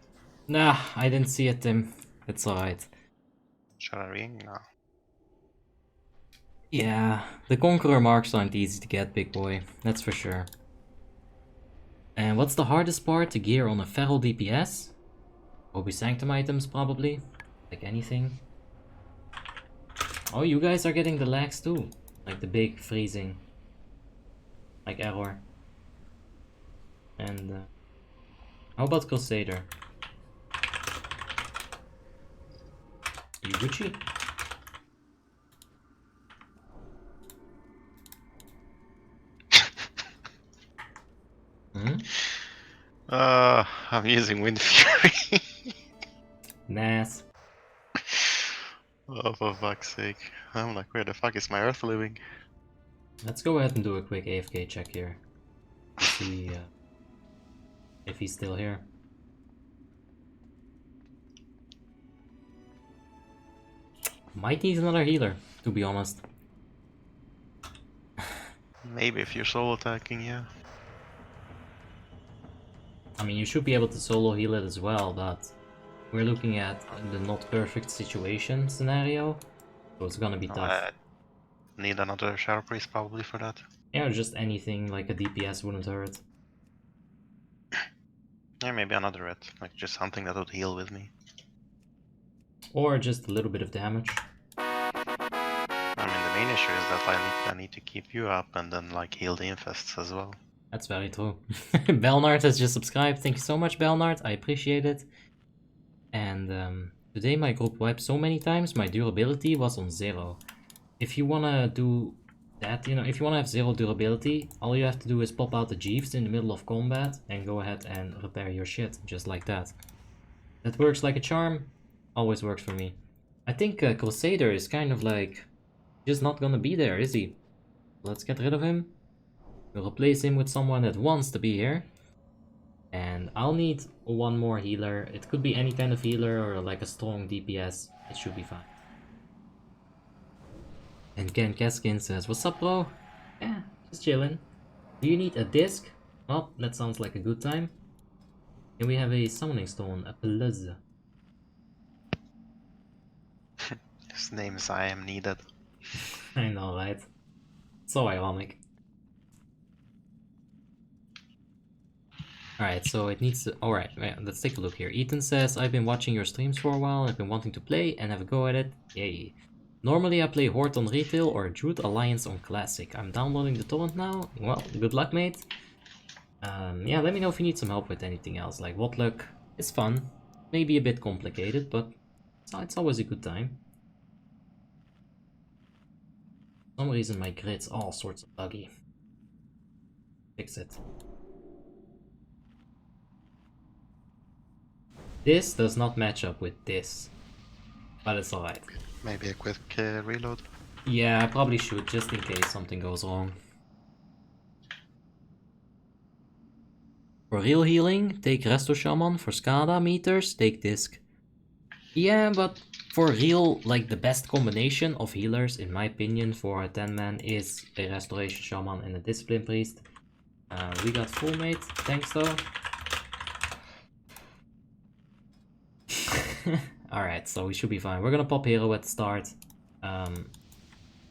Nah, I didn't see it, Tim. It's alright. Should I ring? No. Yeah, the Conqueror marks aren't easy to get, big boy. That's for sure. And what's the hardest part to gear on a Feral DPS? Obi Sanctum items, probably. Like anything. Oh, you guys are getting the lags too. Like the big freezing. Like Error. And how about Crusader? You Gucci? Hmm? I'm using Wind Fury. Nice. Oh, for fuck's sake. I'm like, where the fuck is my Earth living? Let's go ahead and do a quick AFK check here. To see if he's still here. Might need another healer, to be honest. Maybe if you're solo attacking, yeah. I mean, you should be able to solo heal it as well, but we're looking at the not perfect situation scenario, so it's gonna be tough. I need another Shadow Priest probably for that. Yeah, or just anything like a DPS wouldn't hurt. Yeah, maybe another red, like just something that would heal with me. Or just a little bit of damage. I mean, the main issue is that I need to keep you up and then like heal the infests as well. That's very true. Belnard has just subscribed. Thank you so much, Belnard. I appreciate it. And today my group wiped so many times, my durability was on 0. If you wanna do that, you know, if you wanna have 0 durability, all you have to do is pop out the Jeeves in the middle of combat and go ahead and repair your shit, just like that. That works like a charm. Always works for me. I think Crusader is kind of like just not gonna be there, is he? Let's get rid of him. We'll replace him with someone that wants to be here. And I'll need one more healer. It could be any kind of healer or like a strong DPS. It should be fine. And Ken Keskin says, what's up, bro? Yeah, just chilling. Do you need a disc? Well, that sounds like a good time. Can we have a summoning stone? A plus. His name is I am needed. I know, right? So ironic. Alright, so it needs to... Alright, let's take a look here. Ethan says, I've been watching your streams for a while and I've been wanting to play and have a go at it. Yay. Normally I play Horde on Retail or Druid Alliance on Classic. I'm downloading the torrent now. Well, good luck, mate. Yeah, let me know if you need some help with anything else. Like WoTLK is fun. Maybe a bit complicated, but it's always a good time. For some reason my grid's all sorts of buggy. Fix it. This does not match up with this, but it's alright. Maybe a quick reload. Yeah, I probably should, just in case something goes wrong. For real healing, take Resto Shaman. For Skada meters, take Disc. Yeah, but for real, like the best combination of healers, in my opinion, for a 10-man is a Restoration Shaman and a Discipline Priest. We got full mate, thanks though. Alright, so we should be fine. We're gonna pop hero at the start.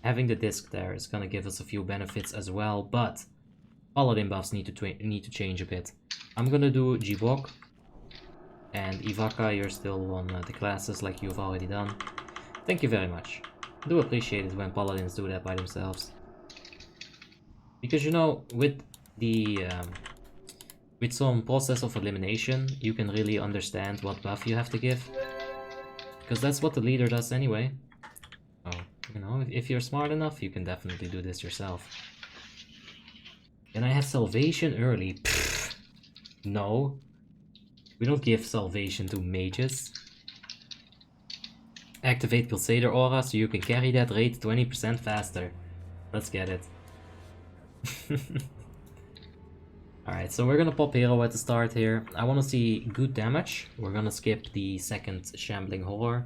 Having the disc there is gonna give us a few benefits as well, but paladin buffs need to change a bit. I'm gonna do Jibok, and Ivaka, you're still on the classes like you've already done. Thank you very much. I do appreciate it when paladins do that by themselves. Because you know, with the with some process of elimination, you can really understand what buff you have to give. Because that's what the leader does anyway. So, you know, if you're smart enough, you can definitely do this yourself. Can I have salvation early? Pfft, no. We don't give salvation to mages. Activate Crusader Aura so you can carry that rate 20% faster. Let's get it. Alright, so we're gonna pop hero at the start here. I wanna see good damage. We're gonna skip the second Shambling Horror.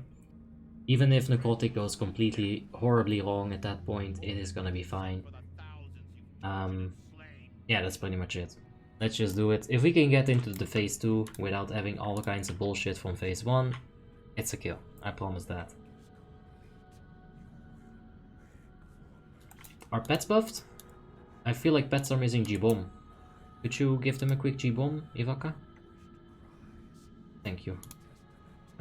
Even if Necrotic goes completely horribly wrong at that point, it is gonna be fine. Yeah, that's pretty much it. Let's just do it. If we can get into the phase 2 without having all kinds of bullshit from phase 1, it's a kill. I promise that. Are pets buffed? I feel like pets are missing G-Bomb. Could you give them a quick G-Bomb, Ivaka? Thank you.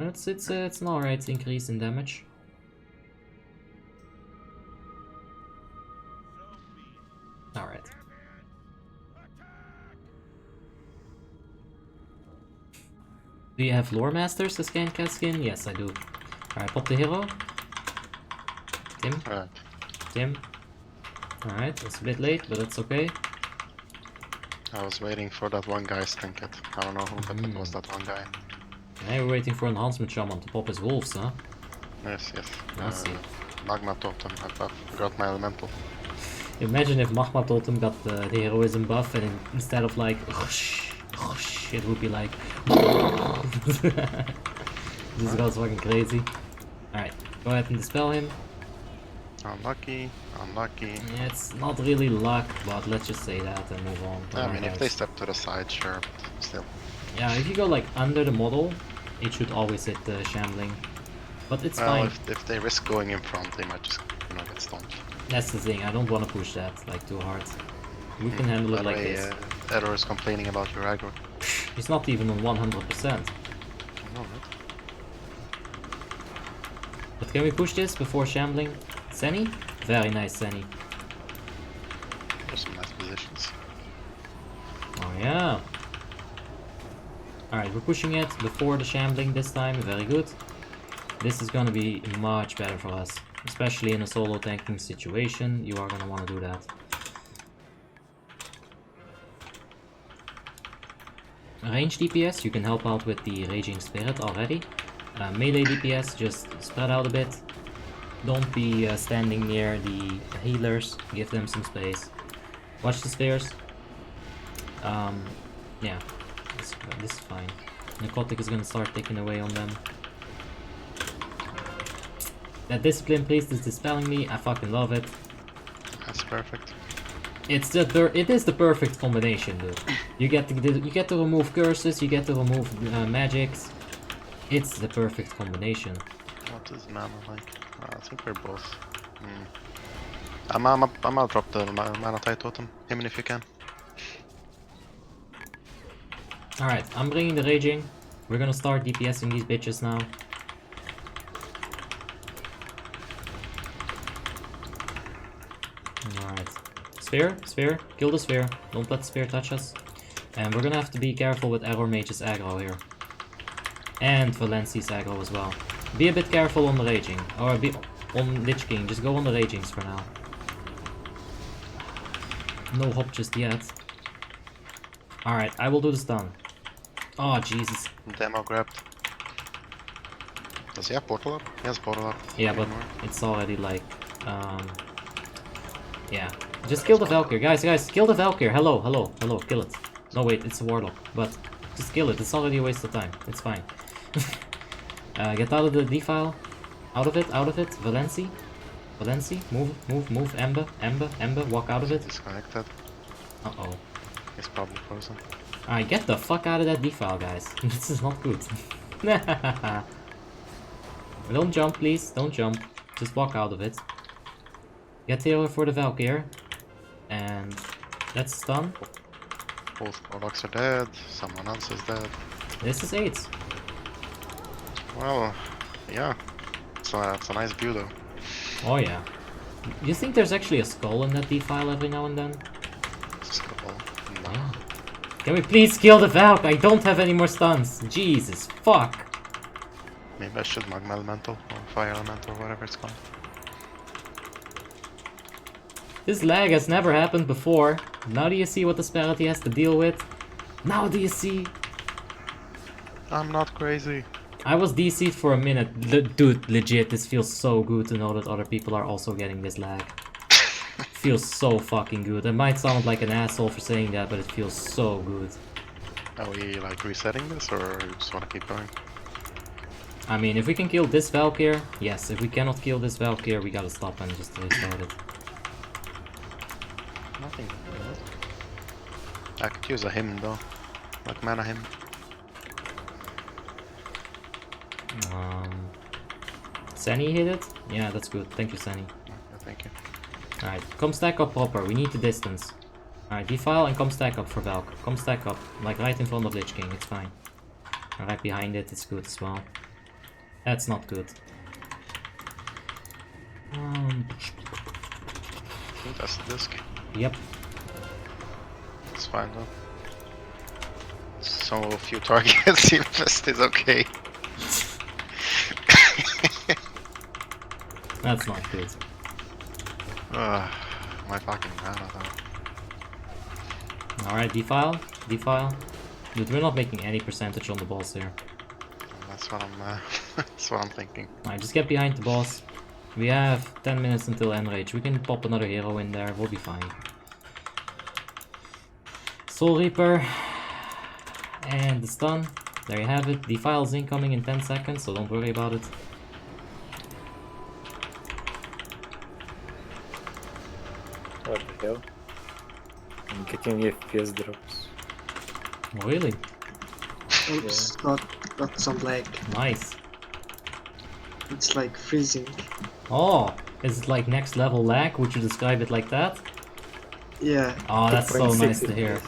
It's an alright increase in damage. Alright. Do you have Lore Masters to scan Caskin? Yes, I do. Alright, pop the hero. Tim. Alright. Tim. Alright, it's a bit late, but that's okay. I was waiting for that one guy's trinket. I don't know who, but it was that one guy. Now we're waiting for Enhancement Shaman to pop his wolves, huh? Yes, yes. I see. Magma Totem, I forgot my elemental. Imagine if Magma Totem got the heroism buff and instead of like it would be like this guy's fucking crazy. Alright, go ahead and dispel him. Unlucky, unlucky. Yeah, it's not really luck, but let's just say that and move on. I mean, if they step to the side, sure, but still. Yeah, if you go like under the model, it should always hit the Shambling. But it's fine. If they risk going in front, they might just, you know, get stunned. That's the thing, I don't want to push that like too hard. We can handle it like this. Error is complaining about your aggro. He's not even on 100%. No, right? But can we push this before Shambling? Senny? Very nice, Senny. There's some nice positions. Oh yeah. Alright, we're pushing it before the Shambling this time, very good. This is gonna be much better for us. Especially in a solo tanking situation, you are gonna wanna do that. Range DPS, you can help out with the Raging Spirit already. Melee DPS, just spread out a bit. Don't be standing near the healers, give them some space. Watch the stairs. Yeah, this is fine. Narcotic is gonna start taking away on them. That discipline priest is dispelling me. I fucking love it. That's perfect. It is the perfect combination, dude. You get to remove curses. You get to remove magics. It's the perfect combination. What is mana like? I think we're both. I'm gonna drop the mana tide totem. Him if you can. Alright, I'm bringing the raging. We're gonna start DPSing these bitches now. Alright. Sphere, kill the sphere. Don't let the sphere touch us. And we're gonna have to be careful with Error Mage's aggro here. And Valenci's aggro as well. Be a bit careful on the raging. Or be on Lich King, just go on the ragings for now. No hop just yet. Alright, I will do the stun. Oh, Jesus. Demo grabbed. Does he have portal up? He has portal up. Yeah, but it's already like, yeah. Just kill the Valkyr, guys, kill the Valkyr. Hello, kill it. No, wait, it's a Warlock, but just kill it. It's already a waste of time. It's fine. Get out of the defile. Out of it. Valenci, move. Ember, walk out of it. Disconnected. Uh-oh. He's probably frozen. Alright, get the fuck out of that defile, guys. This is not good. Don't jump, please. Don't jump. Just walk out of it. Get here for the Valkyr. And that's stun. Both Warlocks are dead. Someone else is dead. This is 8. Well, yeah. It's a nice view though. Oh yeah. You think there's actually a skull in that defile every now and then? Skull. No. Yeah. Can we please kill the Valk? I don't have any more stuns. Jesus, fuck. Maybe I should Magma Elemental or Fire Elemental or whatever it's called. This lag has never happened before. Now do you see what the Disparity has to deal with? Now do you see? I'm not crazy. I was DC'd for a minute. Dude, legit, this feels so good to know that other people are also getting this lag. Feels so fucking good. It might sound like an asshole for saying that, but it feels so good. Are we like resetting this or you just wanna keep going? I mean, if we can kill this Valkyr, yes. If we cannot kill this Valkyr, we gotta stop and just restart it. Nothing. I could use a hymn though. Like mana hymn. Sani hit it? Yeah, that's good. Thank you, Sani. Yeah, thank you. Alright, come stack up proper. We need the distance. Alright, defile and come stack up for Valk. Come stack up. Like right in front of Lich King. It's fine. And right behind it, it's good as well. That's not good. I think that's the disc. Yep. It's fine though. So few targets, infest is okay. That's not good. My fucking mana though. Alright, defile. Dude, we're not making any percentage on the boss here. That's what I'm that's what I'm thinking. Alright, just get behind the boss. We have 10 minutes until end rage. We can pop another hero in there, we'll be fine. Soul Reaper. And the stun. There you have it. Defile's incoming in 10 seconds, so don't worry about it. What the hell? I'm getting FPS drops. Oh, really? Oops, got some lag. Nice. It's like freezing. Oh, is it like next level lag? Would you describe it like that? Yeah. Oh, that's so 2.6 nice to hear.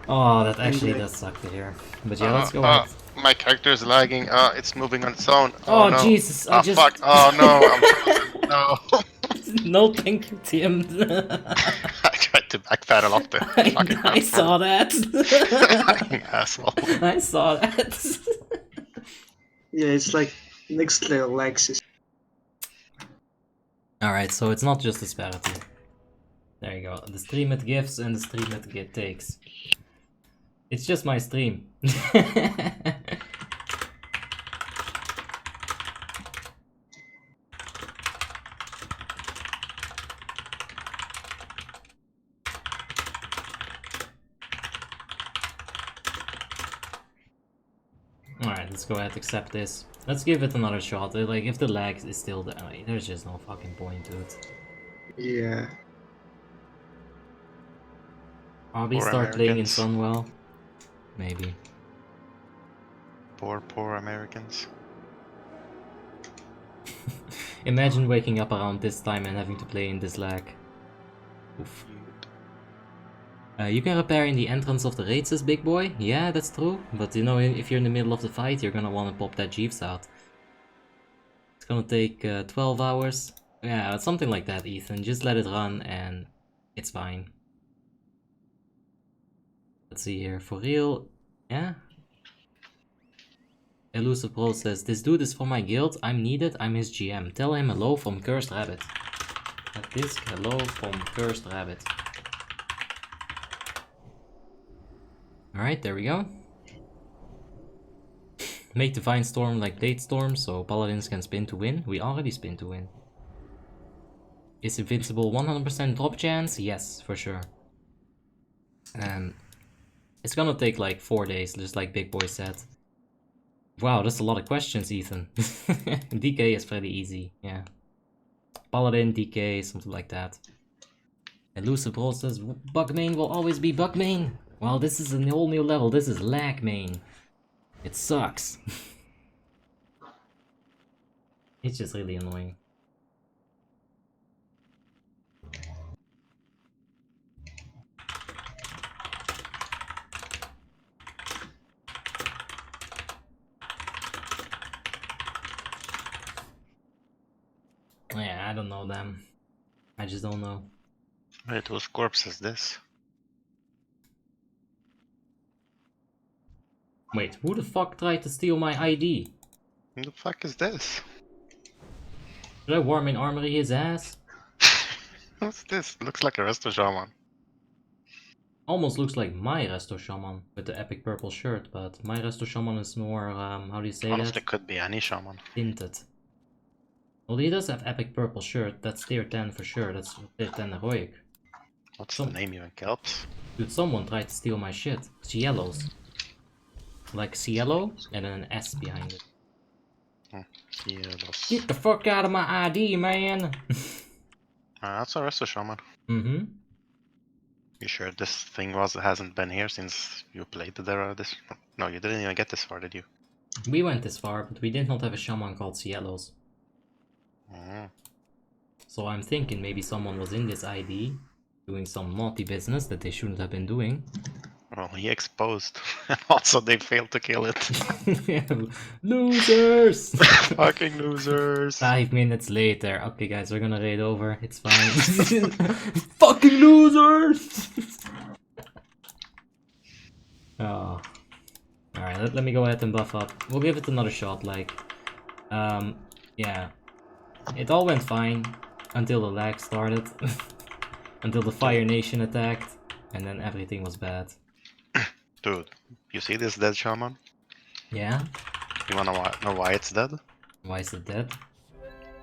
Oh, that actually does suck to hear. But yeah, let's go ahead. My character is lagging. It's moving on its own. Oh, no. Jesus, I just... Fuck. Oh no. No. No, thank you, Tim. I tried to backpedal off the fucking I saw that. fucking asshole. I saw that. Yeah, it's like next level lag system. Alright, so it's not just disparity. There you go. The stream it gives and the stream it takes. It's just my stream. let's go ahead, accept this. Let's give it another shot. Like, if the lag is still there, like, there's just no fucking point to it. Yeah. Probably Poor start playing in Americans. Sunwell. Maybe. Poor Americans. Imagine waking up around this time and having to play in this lag. Oof. You can repair in the entrance of the raids, says Big Boy. Yeah, that's true. But you know, if you're in the middle of the fight, you're gonna want to pop that Jeeves out. It's gonna take 12 hours. Yeah, something like that, Ethan. Just let it run and it's fine. Let's see here. For real? Yeah? Elusive Pro says, this dude is for my guild. I'm needed. I'm his GM. Tell him hello from Cursed Rabbit. At this, hello from Cursed Rabbit. Alright, there we go. Make Divine Storm like Blade Storm, so Paladins can spin to win. We already spin to win. Is Invincible 100% drop chance? Yes, for sure. It's gonna take like 4 days, just like Big Boy said. Wow, that's a lot of questions, Ethan. DK is pretty easy, yeah. Paladin, DK, something like that. Elusive Bro says, Bug main will always be Bug main. Well, this is a whole new level. This is lag main. It sucks. It's just really annoying. Yeah, I don't know them. I just don't know. Wait, whose corpse is this? Wait, who the fuck tried to steal my ID? Who the fuck is this? Should I warm in armory his ass? What's this? Looks like a Resto Shaman. Almost looks like my Resto Shaman with the epic purple shirt, but my Resto Shaman is more, how do you say Honestly, that? could be any shaman. Tinted. Well, he does have epic purple shirt, that's tier 10 for sure, that's tier 10 heroic. What's the name even, Kelps? Dude, someone tried to steal my shit. Cielos. Like Cielo, and then an S behind it. Cielos. Get the fuck out of my ID, man! That's a Resto Shaman. Mm-hmm. You sure this thing hasn't been here since you played there? No, you didn't even get this far, did you? We went this far, but we did not have a shaman called Cielos. So I'm thinking maybe someone was in this ID, doing some naughty business that they shouldn't have been doing. Well, he exposed. And also they failed to kill it. Losers! Fucking losers. 5 minutes later. Okay guys, we're gonna raid over, it's fine. Fucking losers! Oh. Alright, let me go ahead and buff up. We'll give it another shot, like... yeah. It all went fine until the lag started. Until the Fire Nation attacked, and then everything was bad. Dude, you see this dead shaman? Yeah? You wanna know why it's dead? Why is it dead?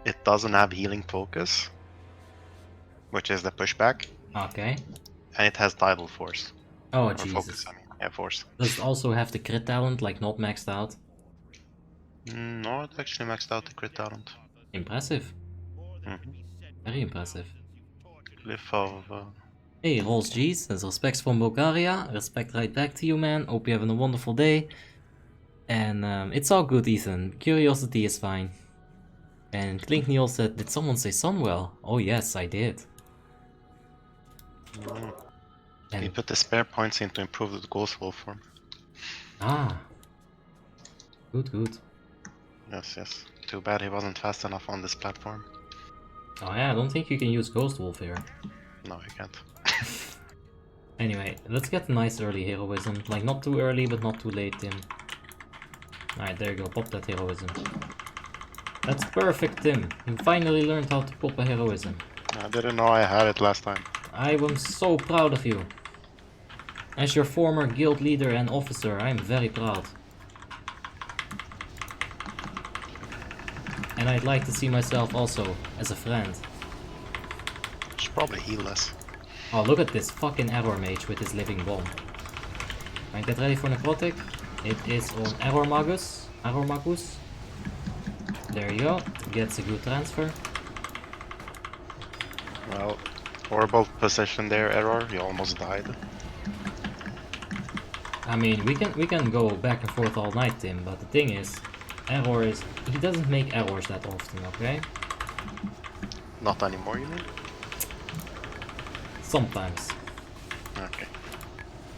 It doesn't have healing focus, which is the pushback, Okay. and it has tidal force. Oh, Or Jesus. focus, I mean. Yeah, force. Does it also have the crit talent, like not maxed out? No, it actually maxed out the crit talent. Impressive. Very impressive. Glyph of... Hey, Rolls G's, says respects from Bulgaria. Respect right back to you, man. Hope you're having a wonderful day. And it's all good, Ethan. Curiosity is fine. And Klinkneil said, did someone say Sunwell? Oh yes, I did. He And put the spare points in to improve the Ghost Wolf form. ah, good. Yes. Too bad he wasn't fast enough on this platform. Oh yeah, I don't think you can use Ghost Wolf here. No, you can't. Anyway, let's get a nice early heroism. Like, not too early, but not too late, Tim. Alright, there you go, pop that heroism. That's perfect, Tim. You finally learned how to pop a heroism. I didn't know I had it last time. I am so proud of you. As your former guild leader and officer, I am very proud. And I'd like to see myself also as a friend. Should probably heal less. Oh, look at this fucking error mage with his living bomb. Can I get ready for necrotic? It is on error magus. Aromagus. There you go. Gets a good transfer. Well, horrible position there, error. You almost died. I mean, we can go back and forth all night, Tim, but the thing is, error is... he doesn't make errors that often, okay? Not anymore, you mean? Sometimes. Okay.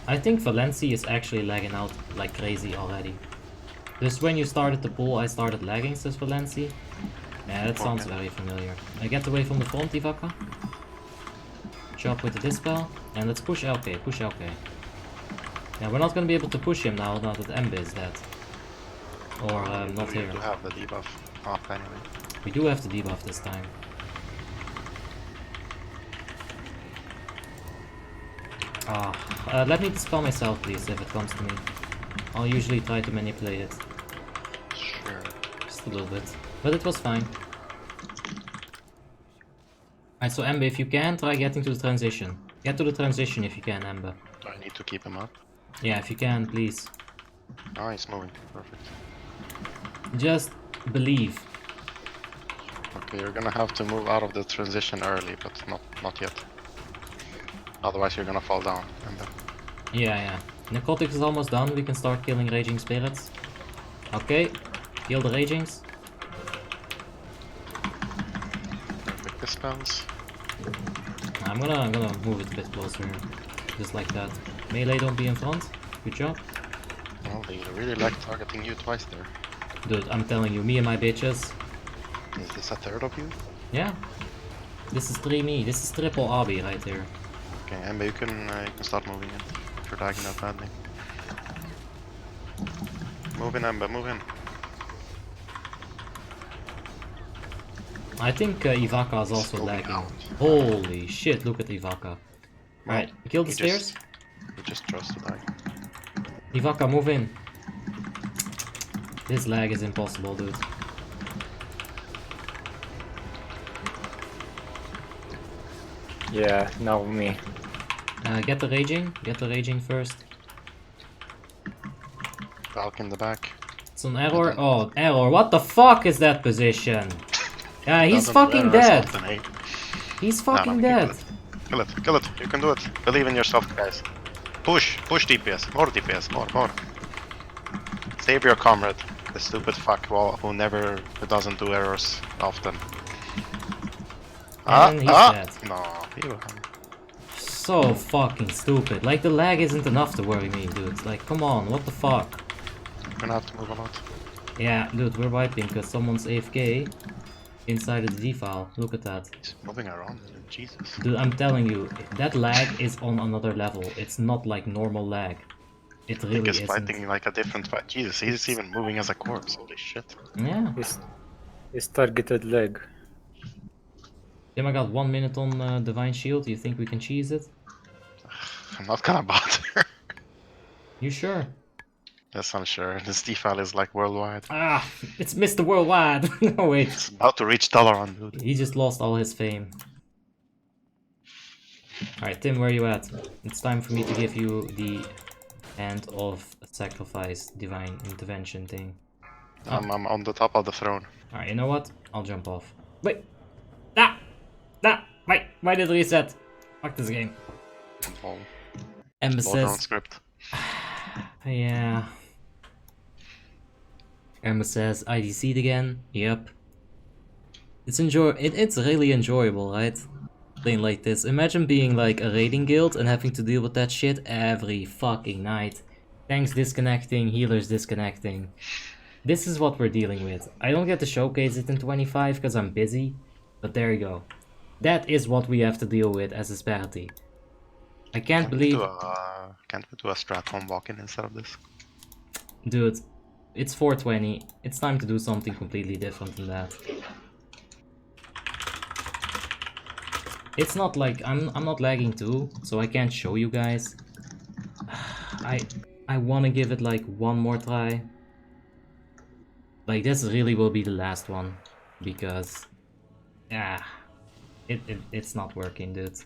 I think Valencia is actually lagging out like crazy already. Just when you started the pool, I started lagging, says Valencia. Yeah, that sounds very familiar. I get away from the front, Ivaka. Chop with the dispel, and let's push LK, push LK. Yeah, we're not gonna be able to push him now that Ember is dead. Or not here. You have the debuff off anyway. We do have the debuff this time. Let me dispel myself, please, if it comes to me. I'll usually try to manipulate it. Sure. Just a little bit. But it was fine. Alright, so Ember, if you can, try getting to the transition. Get to the transition if you can, Ember. Do I need to keep him up? Yeah, if you can, please. Oh, he's moving. Perfect. Just believe. Okay, you're gonna have to move out of the transition early, but not yet. Otherwise you're gonna fall down. And then... Yeah. Necrotic is almost done, we can start killing raging spirits. Okay, kill the ragings. Perfect dispels. I'm gonna move it a bit closer here. Just like that. Melee, don't be in front. Good job. Well, they really like targeting you twice there. Dude, I'm telling you, me and my bitches. Is this a third of you? Yeah. This is 3 me, this is triple RB right here. Okay, Ember, you can start moving in. If you're lagging that badly. Move in, Ember, move in. I think Ivaka is also Moving lagging. out. Holy shit, look at Ivaka. Alright, kill the He stairs. He just chose to die. Ivaka, move in. This lag is impossible, dude. Yeah, now me. Get the raging first. Valk in the back. It's an error. Oh, error. What the fuck is that position? Yeah, he's Doesn't fucking matter, dead. it's often, eh? He's No, fucking no, dead. Kill it, kill it. You can do it. Believe in yourself, guys. Push DPS. More DPS. More. Save your comrade. The stupid fuckwall who doesn't do errors often. And he's dead. No, he will. So fucking stupid. Like, the lag isn't enough to worry me, dude. Like, come on, what the fuck? You're gonna have to move a lot. Yeah, dude, we're wiping because someone's AFK inside of the D-file. Look at that. He's moving around. Jesus. Dude, I'm telling you, that lag is on another level. It's not like normal lag. It really He's isn't. fighting like a different fight. Jesus, he's even moving as a corpse. Holy shit. Yeah. His targeted leg. Tim, I got 1 minute on Divine Shield. Do you think we can cheese it? I'm not gonna bother. You sure? Yes, I'm sure. This D-file is like worldwide. Ah, it's Mr. Worldwide. No, wait. It's about to reach Dalaran, dude. He just lost all his fame. Alright, Tim, where you at? It's time for me to give you the Hand of Sacrifice Divine Intervention thing. I'm on the top of the throne. Alright, you know what? I'll jump off. Wait! Wait! Why did it reset? Fuck this game. Oh, Ember slow down says... script. Yeah. Ember says, IDC'd again. Yep. It's really enjoyable, right? Playing like this. Imagine being like a raiding guild and having to deal with that shit every fucking night. Tanks disconnecting, healers disconnecting. This is what we're dealing with. I don't get to showcase it in 25 because I'm busy, but there you go. That is what we have to deal with as a Sparty. I can't believe... Can't we do a strat home walk-in instead of this? Dude, it's 420. It's time to do something completely different than that. It's not like I'm not lagging too, so I can't show you guys. I want to give it like one more try. Like, this really will be the last one, because it's not working, dude.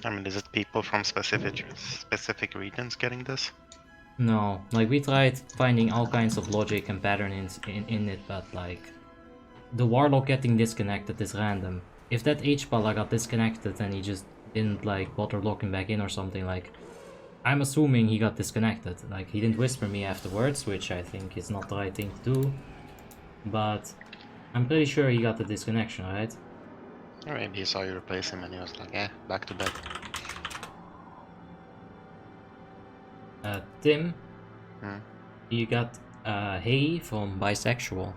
I mean, is it people from specific regions getting this? No, like we tried finding all kinds of logic and patterns in it, but like the Warlock getting disconnected is random. If that H-Pala got disconnected and he just didn't like bother locking back in or something, like I'm assuming he got disconnected. Like he didn't whisper me afterwards, which I think is not the right thing to do, but I'm pretty sure he got the disconnection, right? Or maybe he saw you replace him and he was like, eh, back to bed. Tim, Hmm. you got Hey from Bisexual.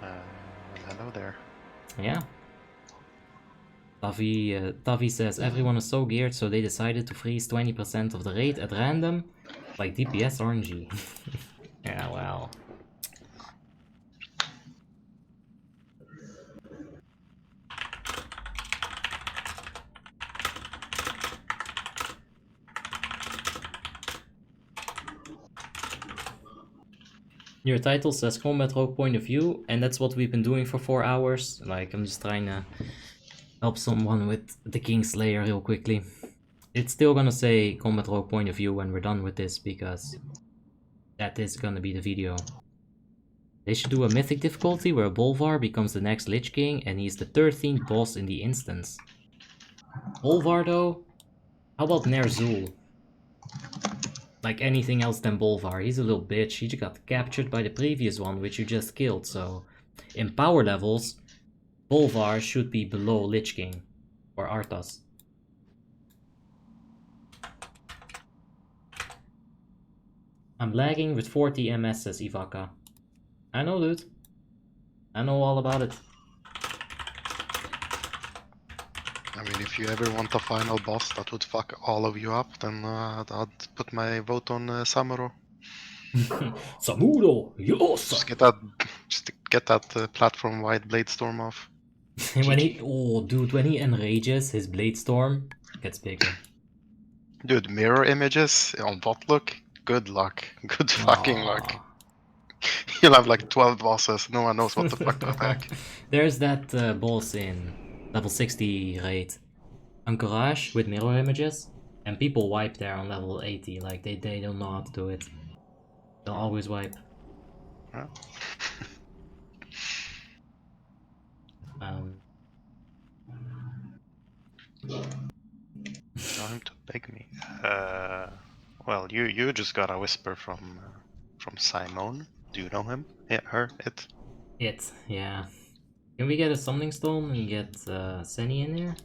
Well, hello there. Yeah. Tavi says everyone is so geared, so they decided to freeze 20% of the rate at random, like DPS RNG. Yeah, well. Your title says Combat Rogue Point of View, and that's what we've been doing for 4 hours. Like, I'm just trying to help someone with the Kingslayer real quickly. It's still gonna say Combat Rogue Point of View when we're done with this, because that is gonna be the video. They should do a mythic difficulty where Bolvar becomes the next Lich King, and he's the 13th boss in the instance. Bolvar though? How about Ner'zhul? Like anything else than Bolvar, he's a little bitch. He just got captured by the previous one, which you just killed, so... In power levels, Bolvar should be below Lich King. Or Arthas. I'm lagging with 40 MS, says Ivaka. I know, dude. I know all about it. I mean, if you ever want a final boss that would fuck all of you up, then I'd put my vote on Samuro. Samuro, yes! Just get that platform-wide blade storm off. When he, oh dude, when he enrages, his blade storm gets bigger. Dude, mirror images on WoTLK? Good luck. Good fucking luck. You'll have like 12 bosses, no one knows what the fuck to attack. There's that boss in level 60 raid, Anchorage with mirror images, and people wipe there on level 80, like they don't know how to do it. They'll always wipe. Huh? Tell him to beg me. Well, you just got a whisper from Simone. Do you know him? Yeah, her, it. Yeah. Can we get a summoning stone and get Senny in here?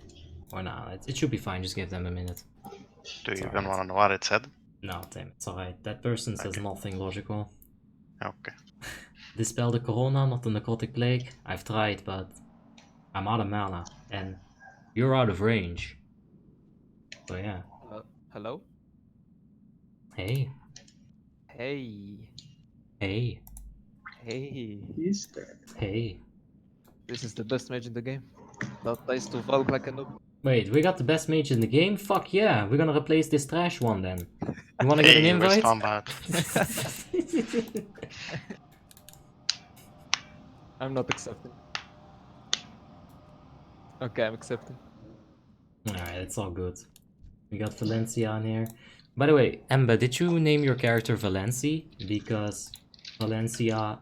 Or no, it should be fine, just give them a minute. Do you even want to know what it said? No, Tim, it's alright. That person says nothing logical. Okay. Dispel the corona, not the necrotic plague. I've tried, but I'm out of mana, and you're out of range. So yeah. Hello? Hey. Hey. Hey. Hey. He's there. Hey. This is the best mage in the game. Not nice to Valk like a noob. Wait, we got the best mage in the game? Fuck yeah, we're gonna replace this trash one then. You wanna get an invite? Combat. I'm not accepting. Okay, I'm accepting. Alright, it's all good. We got Valencia on here. By the way, Emba, did you name your character Valenci? Because Valencia,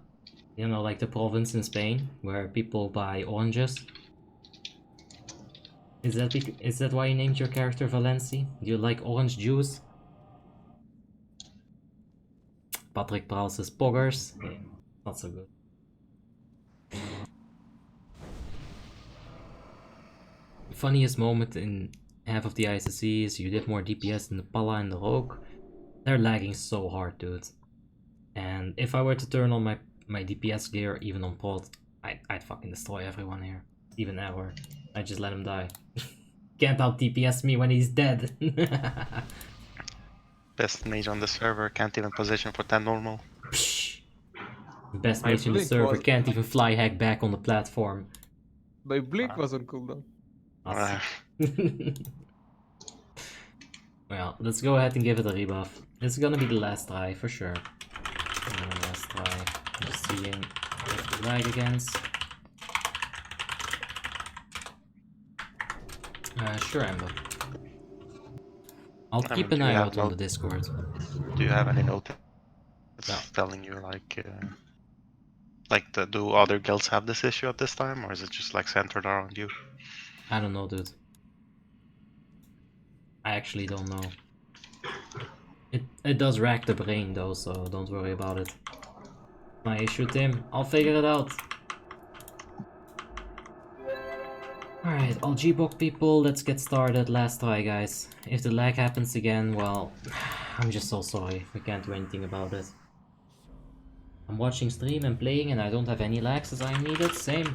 you know, like the province in Spain where people buy oranges? Is that why you named your character Valenci? Do you like orange juice? Patrick Prowl says poggers. Yeah, not so good. Funniest moment in half of the ICC is you did more DPS than the Pala and the Rogue. They're lagging so hard, dude. And if I were to turn on my DPS gear, even on pod, I'd fucking destroy everyone here. Even Ever. I just let him die. Can't out DPS me when he's dead. Best mage on the server, can't even position for 10 normal. Psh. Best My mage in the blink server, was- can't even fly hack back on the platform. My blink was on cooldown. Well, let's go ahead and give it a rebuff. This is gonna be the last try, for sure. Last try. Just seeing if the lag against. Sure, Ember. I'll I keep mean, an do you eye have out on no- the Discord. Do you have any notes No. telling you like do other guilds have this issue at this time, or is it just like centered around you? I don't know, dude. I actually don't know. It does rack the brain though, so don't worry about it. My issue, Tim. I'll figure it out. Alright, all G-Book people, let's get started. Last try, guys. If the lag happens again, well, I'm just so sorry. We can't do anything about it. I'm watching stream and playing and I don't have any lags as I needed. Same.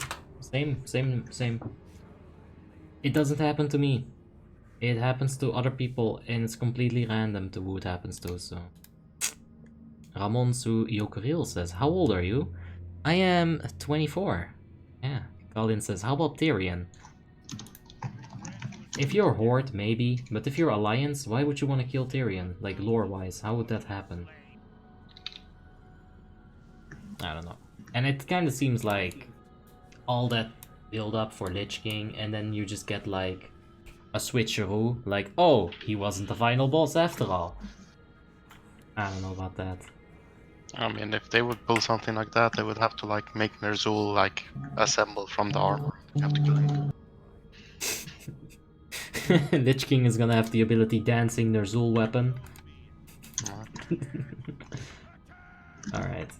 It doesn't happen to me. It happens to other people and it's completely random to who it happens to, so... Ramon Su Yokoril says, how old are you? I am 24. Yeah. Colin says, how about Tyrion? If you're Horde, maybe, but if you're Alliance, why would you want to kill Tyrion? Like, lore-wise, how would that happen? I don't know. And it kind of seems like all that build-up for Lich King, and then you just get, like, a switcheroo, like, oh, he wasn't the final boss after all. I don't know about that. I mean, if they would pull something like that, they would have to like make Ner'zhul like assemble from the armor. You have to kill him. Lich King is gonna have the ability dancing Ner'zhul weapon. Alright.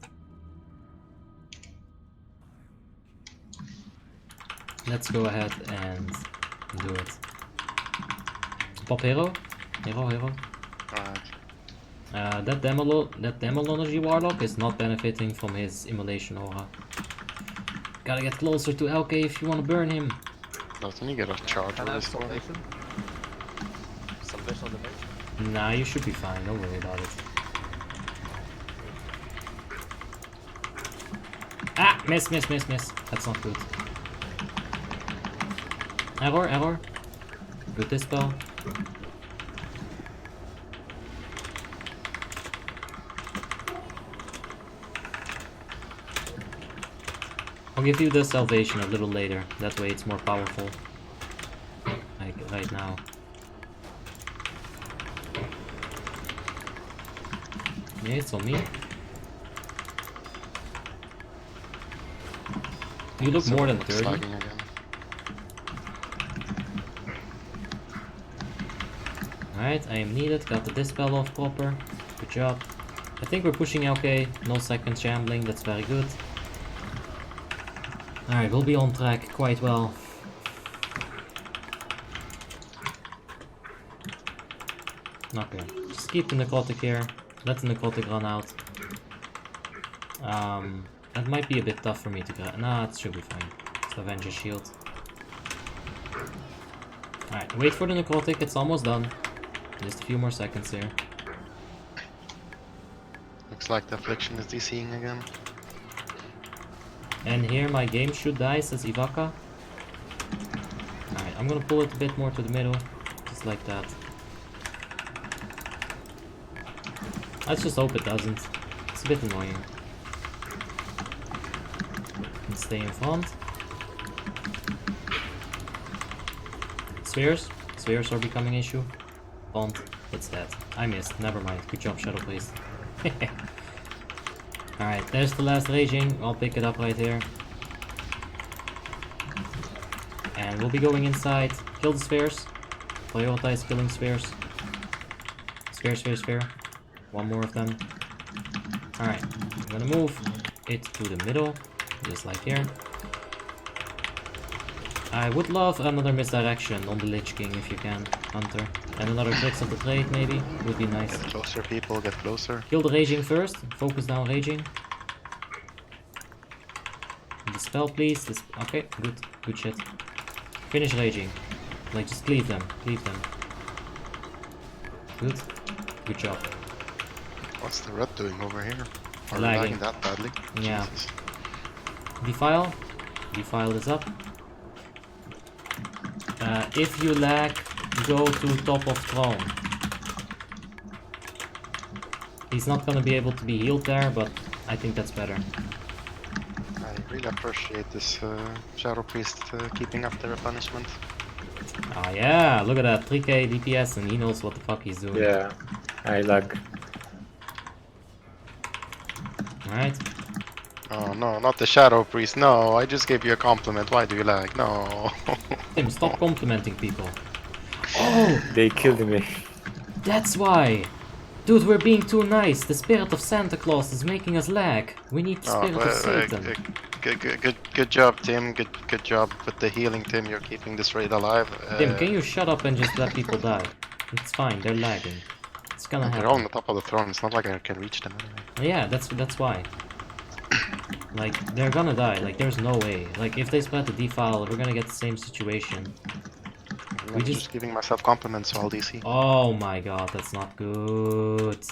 Let's go ahead and do it. Pop hero? Hero. Alright. That Demonology Warlock is not benefiting from his Immolation Aura. Gotta get closer to LK if you wanna burn him. Doesn't he get a charge Can on I have this one? salvation? Salvation on the mage? Nah, you should be fine, don't worry about it. Ah! Miss. That's not good. Error. Good dispel. I'll give you the salvation a little later, that way it's more powerful. Like, right now. Yeah, it's on me. You look more than 30. Lagging again. Alright, I am needed, got the dispel off proper. Good job. I think we're pushing LK, no second shambling, that's very good. Alright, we'll be on track quite well. Okay, just keep the necrotic here. Let the necrotic run out. That might be a bit tough for me to grab. Nah, it should be fine. It's Avenger Shield. Alright, wait for the necrotic, it's almost done. Just a few more seconds here. Looks like the affliction is DCing again. And here my game should die, says Ivaka. Alright, I'm gonna pull it a bit more to the middle. Just like that. Let's just hope it doesn't. It's a bit annoying. And stay in front. Spheres. Spheres are becoming an issue. Font. It's dead. I missed. Never mind. Good job, Shadow Priest. Alright, there's the last raging. I'll pick it up right here. And we'll be going inside. Kill the spheres. Prioritize killing spheres. Sphere. One more of them. Alright, I'm gonna move it to the middle, just like here. I would love another misdirection on the Lich King if you can, Hunter. And another tricks of the trade maybe, would be nice. Get closer, people, get closer. Kill the raging first, focus down raging. Dispel please, okay, good shit. Finish raging, like just cleave them. Good job. What's the red doing over here? Are we Lagging. lagging that badly? Yeah. Jesus. Defile is up. If you lag, go to top of throne. He's not gonna be able to be healed there, but I think that's better. I really appreciate this Shadow Priest keeping up their punishment. Oh yeah, look at that, 3k DPS and he knows what the fuck he's doing. Yeah, I lag. Alright. Oh no, not the Shadow Priest. No, I just gave you a compliment. Why do you lag? No. Tim, stop complimenting people. Oh, They killed me. that's why! Dude, we're being too nice. The spirit of Santa Claus is making us lag. We need the spirit of Satan. Good job, Tim. Good job with the healing, Tim. You're keeping this raid alive. Tim, can you shut up and just let people die? It's fine, they're lagging. It's gonna They're all on happen. the top of the throne. It's not like I can reach them anyway. Yeah, that's why. Like, they're gonna die. Like, there's no way. Like, if they spread the defile, we're gonna get the same situation. I'm just giving myself compliments, so I'll DC. Oh my god, that's not good.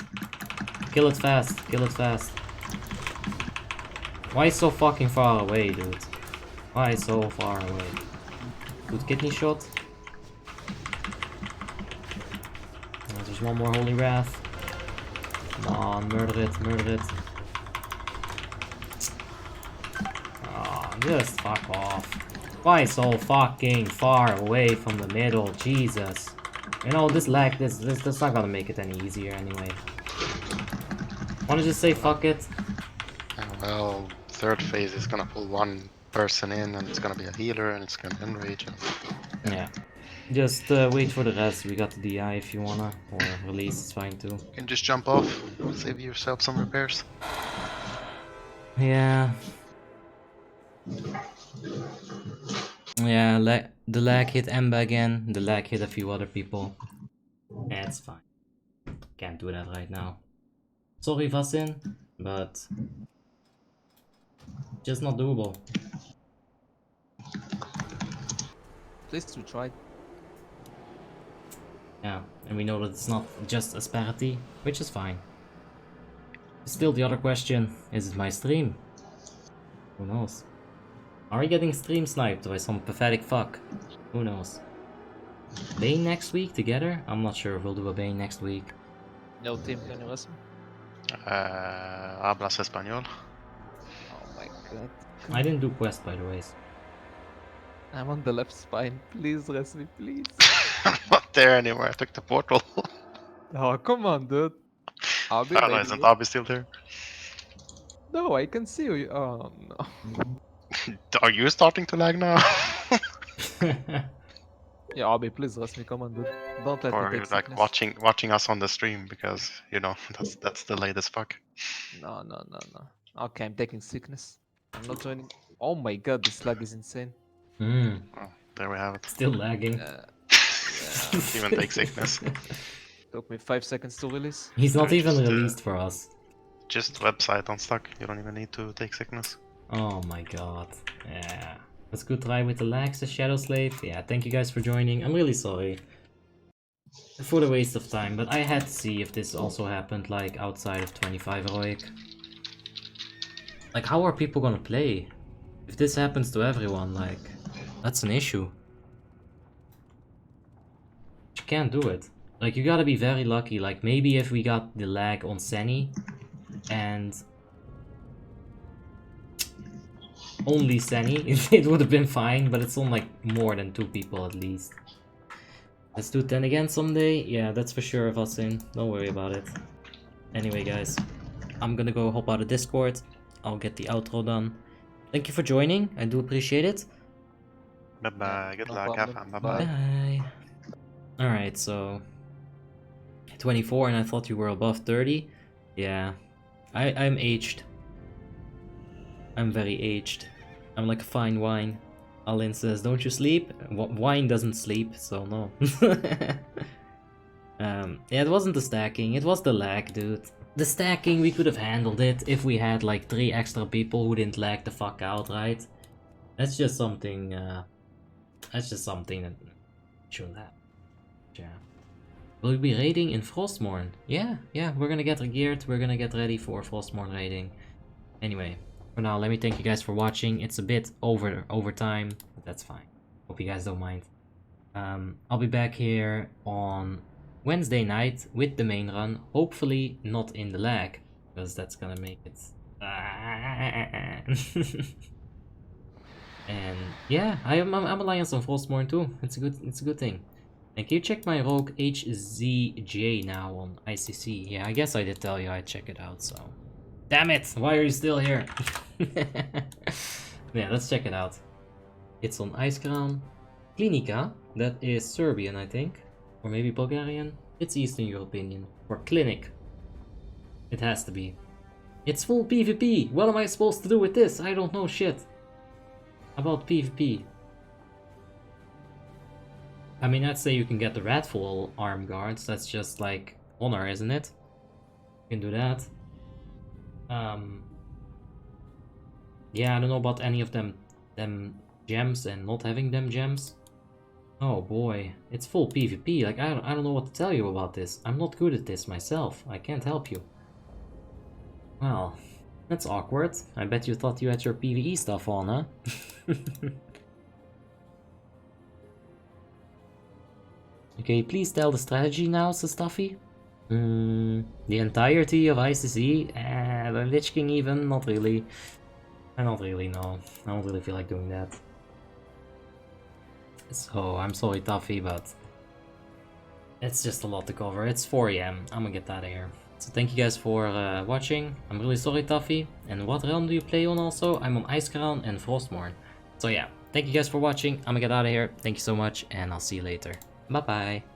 Kill it fast, kill it fast. Why so fucking far away, dude? Why so far away? Good kidney shot. There's one more Holy Wrath. Come on, murder it, murder it. Oh, just fuck off. Why so fucking far away from the middle? Jesus. You know, this lag, that's not gonna make it any easier anyway. Wanna just say fuck it? Well, third phase is gonna pull one person in, and it's gonna be a healer, and it's gonna enrage. Yeah. Just wait for the rest. We got the DI if you wanna, or release is fine too. You can just jump off, save yourself some repairs. Yeah. Yeah, the lag hit Emba again. The lag hit a few other people. Yeah, it's fine. Can't do that right now. Sorry, Vasin, but just not doable. At least we tried. Yeah, and we know that it's not just asperity, which is fine. Still, the other question, is it my stream? Who knows? Are we getting stream sniped by some pathetic fuck? Who knows? Bane next week together? I'm not sure if we'll do a Bane next week. No team, can you listen? Hablas español. Oh my god. I didn't do quest, by the way. I'm on the left spine. Please rest me, please. I'm not there anymore. I took the portal. Oh, come on, dude. I'll be Oh, no, ready, isn't dude. Abby still there? No, I can see you. Oh, no. Are you starting to lag now? Yeah, Abby, please rest me. Come on, dude. Don't let Or me are you take like sickness. watching us on the stream because you know that's delayed as fuck. No. Okay, I'm taking sickness. I'm not joining. Oh my god, this lag is insane. Hmm, Oh, there we have it. still lagging. Yeah, Even take sickness. took me 5 seconds to release. He's not Or even just, released for us. Just website unstuck. You don't even need to take sickness. Oh my god. Yeah. Let's go try with the lag, says Shadow Slave. Yeah, thank you guys for joining. I'm really sorry for the waste of time, but I had to see if this also happened like outside of 25 heroic. Like, how are people gonna play? If this happens to everyone, like, that's an issue. You can't do it. Like, you gotta be very lucky. Like, maybe if we got the lag on Senny and only Senny, it would have been fine, but it's on like more than 2 people at least. Let's do 10 again someday. Yeah, that's for sure of us in. Don't worry about it. Anyway, guys, I'm gonna go hop out of Discord. I'll get the outro done. Thank you for joining. I do appreciate it. Bye bye. Good no luck. Have problem. fun. Bye bye. Bye. Alright, so 24 and I thought you were above 30. Yeah. I'm aged. I'm very aged. I'm like a fine wine. Alin says, don't you sleep? Wine doesn't sleep, so no. Yeah, it wasn't the stacking, it was the lag, dude. The stacking, we could have handled it if we had like 3 extra people who didn't lag the fuck out, right? That's just something, that shouldn't happen. Yeah. Will we be raiding in Frostmourne? Yeah, we're gonna get geared, we're gonna get ready for Frostmourne raiding. Anyway, for now, let me thank you guys for watching. It's a bit over time, but that's fine. Hope you guys don't mind. I'll be back here on Wednesday night with the main run. Hopefully not in the lag, because that's gonna make it... And yeah, I'm Alliance on Frostmourne too. It's a good thing. And can you check my rogue HZJ now on ICC? Yeah, I guess I did tell you I'd check it out, so... Damn it! Why are you still here? Yeah, let's check it out. It's on Icecrown. Klinika, that is Serbian, I think. Or maybe Bulgarian. It's Eastern European. Or Clinic. It has to be. It's full PvP! What am I supposed to do with this? I don't know shit about PvP. I mean, I'd say you can get the Ratful arm guards. That's just like honor, isn't it? You can do that. Yeah, I don't know about any of them gems and not having them gems. Oh boy, it's full PvP. Like I don't know what to tell you about this. I'm not good at this myself. I can't help you. Well, that's awkward. I bet you thought you had your PvE stuff on, huh? Okay, please tell the strategy now, says Stuffy. The entirety of ICC? The Lich King even? Not really. Not really, no. I don't really feel like doing that. So, I'm sorry Tuffy, but... it's just a lot to cover. It's 4 AM. I'm gonna get out of here. So thank you guys for watching. I'm really sorry Tuffy. And what realm do you play on also? I'm on Icecrown and Frostmourne. So yeah, thank you guys for watching. I'm gonna get out of here. Thank you so much, and I'll see you later. Bye bye.